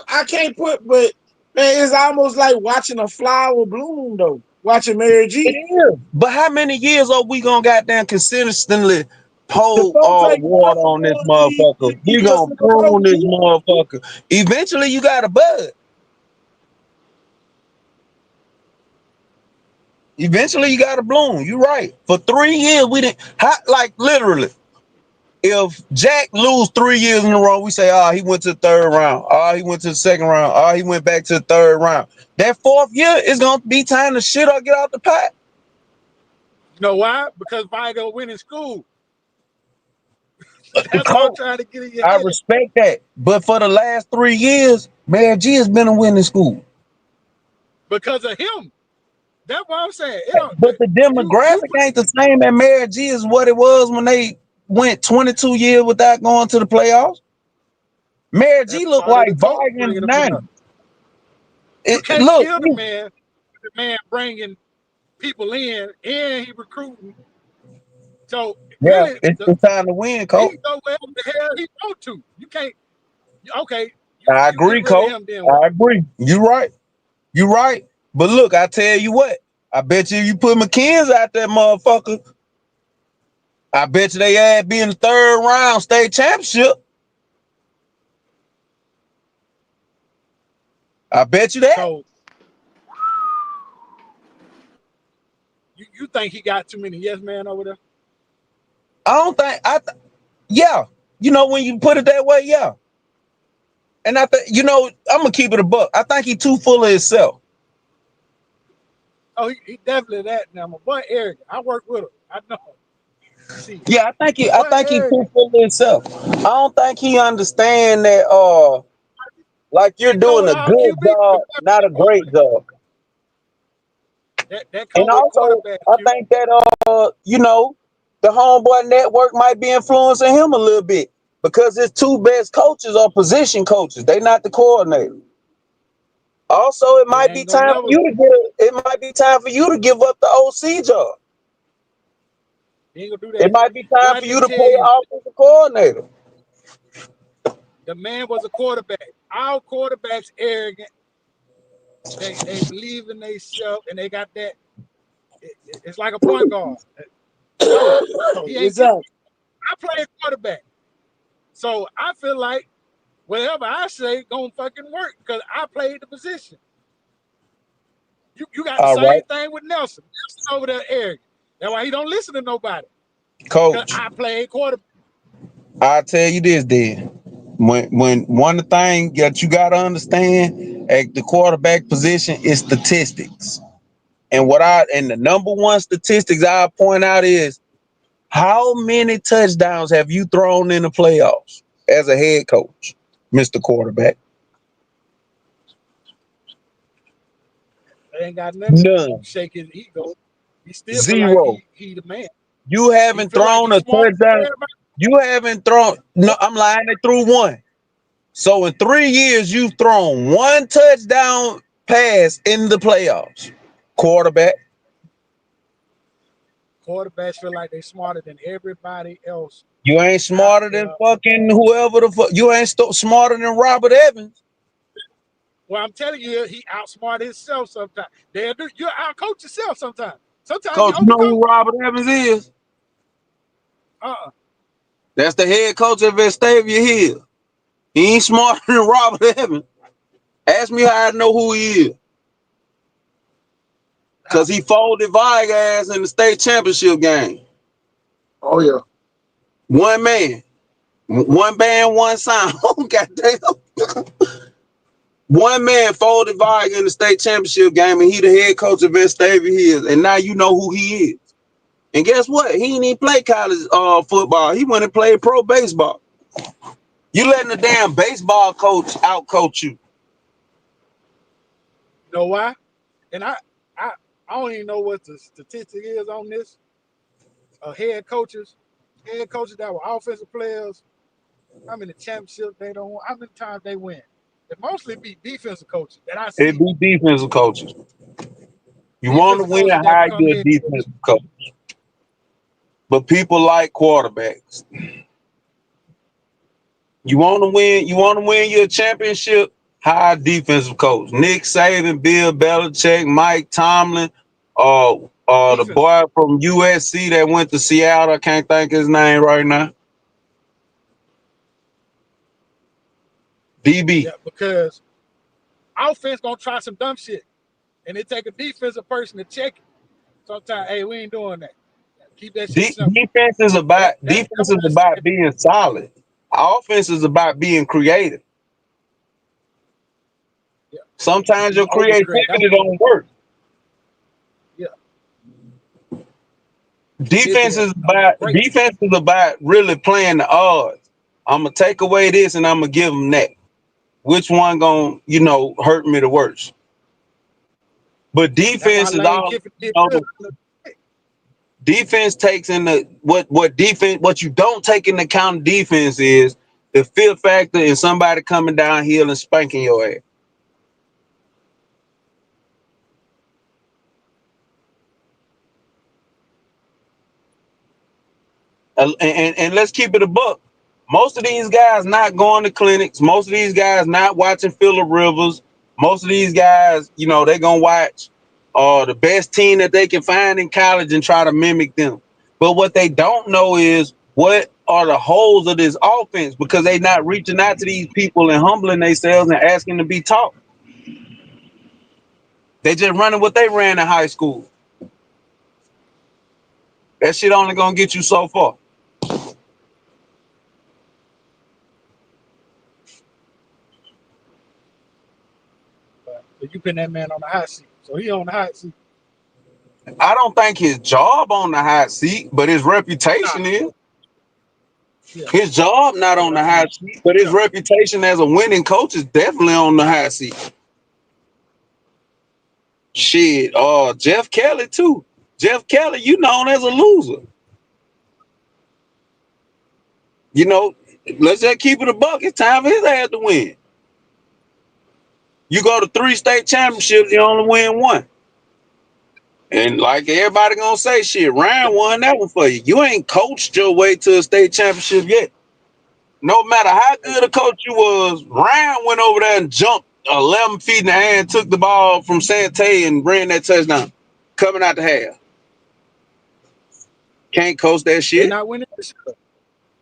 I can't put, but man, it's almost like watching a flower bloom though. Watching Mary G. It is. But how many years are we gonna goddamn consistently pour folks ain't water on this motherfucker? We gonna prune this motherfucker. Eventually, you got to bud. Eventually, you got to bloom. You're right. For 3 years, we didn't. Like literally, if Jack lose 3 years in a row, we say, he went to the 3rd round. He went to the 2nd round. He went back to the 3rd round. That 4th year is gonna be time to shit or get out the pot. You know why? Because Vigo win in school. That's what I'm trying to get in your I head. respect that. But for the last 3 years, Mary G has been a winning school. Because of him. That's what I'm saying. But the demographic ain't the same at Mary G as what it was when they went 22 years without going to the playoffs. Mary G looked like Viger in the 90s. You can't kill the man bringing people in and he recruiting. So yeah, really, it's time to win, coach. He can go wherever the hell he want to. You can't. Okay. I agree, coach. I agree. You're right. You're right. But look, I tell you what. I bet you put McKenzie out there, motherfucker. I bet you they had be in the 3rd round state championship. I bet you that. So, you think he got too many yes men over there? I don't think Yeah, you know, when you put it that way, yeah. And I think, you know, I'm gonna keep it a buck. I think he too full of himself. Oh, he definitely that now. My boy Eric, I work with him. I know. See, Yeah, my I boy think he Eric, too full of himself. I don't think he understand that like you're that doing cold a out good QB, job, not a great job. that And cold also quarterback I Q. think that you know, the homeboy network might be influencing him a little bit because his two best coaches are position coaches. They not the coordinator. Also, it They might be ain't gonna time for never. you to it might be time for you to give up the OC job. He ain't gonna do It that. might be But time I for you just to tell pay you, an offensive coordinator. the man was a quarterback. Our quarterbacks arrogant. They believe in themselves and they got that. It's like a point guard. No, he ain't. Exactly. I play quarterback, so I feel like whatever I say gonna fucking work because I played the position. You got the All right, same thing with Nelson. Nelson over there arrogant. That's why he don't listen to nobody. Because coach. I played quarterback. I'll tell you this then. When one of the things that you gotta understand at the quarterback position is statistics. And the number one statistics I point out is how many touchdowns have you thrown in the playoffs as a head coach, Mr. Quarterback? They ain't got nothing to None. shake his ego. He still feel like Zero. he the man. You He haven't feel like thrown he's a smarter than touchdown. everybody. You haven't thrown. No, I'm lying. They threw one. So in 3 years, you've thrown one touchdown pass in the playoffs. Quarterback. Quarterbacks feel like they smarter than everybody else You ain't out smarter than there. fucking whoever the fuck. You ain't smarter than Robert Evans. Well, I'm telling you, he outsmarted himself sometimes. You outcoach yourself sometimes. Sometimes you Coach, you know who overcoach. Robert Evans is? Uh-uh. That's the head coach of Vestavia Hill. He ain't smarter than Robert Evans. Ask me how I know who he is. How? Because he folded Viga ass in the state championship game. Oh yeah. One man. One band, one sound. Goddamn. One man folded Viga in the state championship game, and he the head coach of Vestavia Hills. And now you know who he is. And guess what? He didn't even play college football. He went and played pro baseball. You letting the damn baseball coach outcoach you. You know why? And I don't even know what the statistic is on this. Head coaches that were offensive players, how many championships they don't win, how many times they win. It mostly be defensive coaches that I It see. be defensive coaches. You want to Defensive win, coaches that hire become you a head coaches. defensive coach. But people like quarterbacks. You want to win, your championship, hire a defensive coach. Nick Saban, Bill Belichick, Mike Tomlin, the Defense. boy from USC that went to Seattle. I can't think his name right now. Yeah, DB. because offense gonna try some dumb shit. And it take a defensive person to check it. Sometimes, hey, we ain't doing that. Keep that shit simple. Defense is That defense what is I about said. being solid. Offense is about being creative. Yeah. Sometimes You your overcorrect. That's creativity don't work. yeah. Did Defense that is about great. really playing the odds. I'm gonna take away this and I'm gonna give them that. Which one gonna hurt me the worst? But That's why defense is Lane all. Kiffin did You good. know, defense takes in the what you don't take into account. Defense is the fear factor in somebody coming downhill and spanking your ass. And let's keep it a buck. Most of these guys not going to clinics. Most of these guys not watching Phillip Rivers. Most of these guys, they gonna watch the best team that they can find in college and try to mimic them. But what they don't know is what are the holes of this offense, because they not reaching out to these people and humbling themselves and asking to be taught. They just running what they ran in high school. That shit only gonna get you so far. So you putting that man on the hot seat. So he on the hot seat. I don't think his job on the hot seat, but his reputation Nah, is. yeah. His job not on But the I mean, hot seat, but his yeah. reputation as a winning coach is definitely on the hot seat. Shit, Jeff Kelly too. Jeff Kelly, you known as a loser. You know, let's just keep it a buck. It's time for his ass to win. You go to 3 state championships, you only win 1. And like everybody gonna say, shit, Ryan won that one for you. You ain't coached your way to a state championship yet. No matter how good a coach you was, Ryan went over there and jumped 11 feet in the air and took the ball from Sante and ran that touchdown coming out the half. Can't coach that They shit. not winning this year.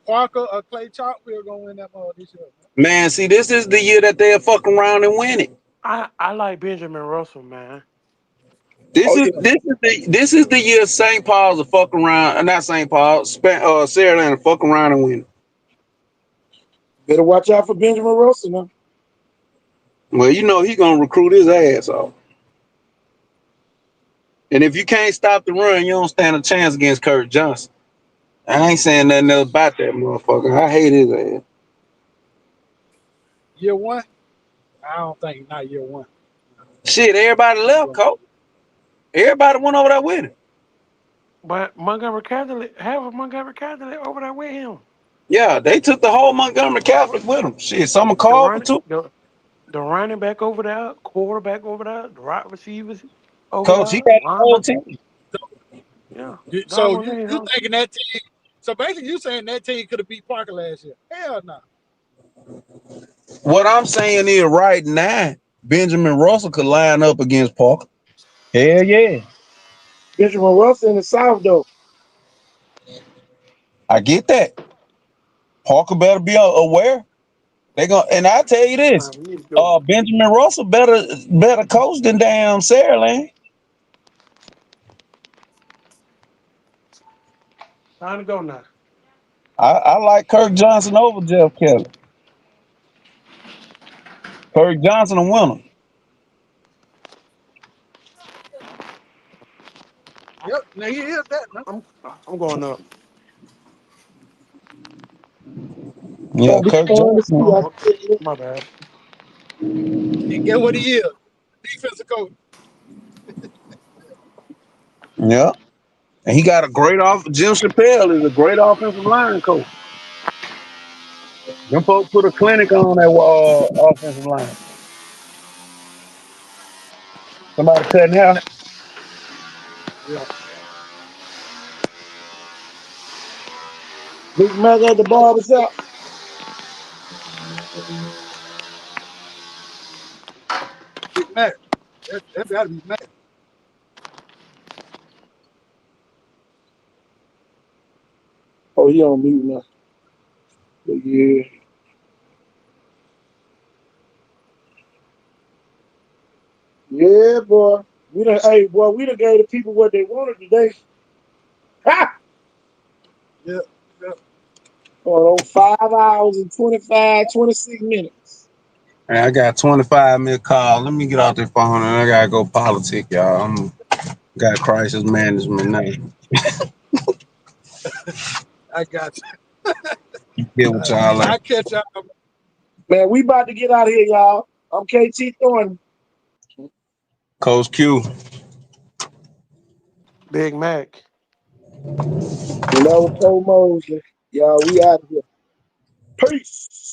Parker or Clay Chalkfield gonna win that ball this year. Man, see, this is the year that they'll fuck around and win it. I like Benjamin Russell, man. This Oh is yeah. this is the year St. Paul's will fuck around, not St. Paul, Sarah Land will fuck around and win. Better watch out for Benjamin Russell now. Well, you know he gonna recruit his ass off. And if you can't stop the run, you don't stand a chance against Kirk Johnson. I ain't saying nothing else about that motherfucker. I hate his ass. Year 1? I don't think not year 1. Shit, everybody left, coach. Everybody went over there with him. But Montgomery Catholic, half of Montgomery Catholic over there with him. Yeah, they took the whole Montgomery Catholic with them. Shit, some The Carver running, too. the running back over there, quarterback over there, the right receivers over Coach, he there, got the whole linebacker. team. Yeah, So doggone you it, thinking that team? So basically, you saying that team could have beat Parker last year? Hell no. What I'm saying is right now, Benjamin Russell could line up against Parker. Hell yeah. Benjamin Russell in the South though. I get that. Parker better be aware. They gonna, and I tell you this, man. We need to go. Benjamin Russell better coach than damn Saraland. Time to go now. I like Kirk Johnson over Jeff Kelly. Kirk Johnson a winner. Yep. Now he is that. No? I'm going up. Yeah, Gonna be Kirk fun to see. Johnson. I Oh, tell you. my bad. And get what he is? Defensive coach. Yeah. And he got a great Jim Chappelle is a great offensive line coach. Them folks put a clinic on that offensive line. Somebody cutting hair. Yeah. Big Mac at the barbershop. Big Mac. That gotta be Mac. Oh, he on mute now. But yeah. Yeah, boy. We done gave the people what they wanted today. Ha! Yeah. Yeah. Oh, 5 hours and 26 minutes. Hey, I got 25 minute call. Let me get off this phone and I gotta go politic, y'all. I'm got crisis management now. I got you. You get what y'all like. I catch up. Man, we about to get out of here, y'all. I'm KT Thornton. Coach Q. Big Mac. And that was Cole Mosley. Y'all, we out of here. Peace.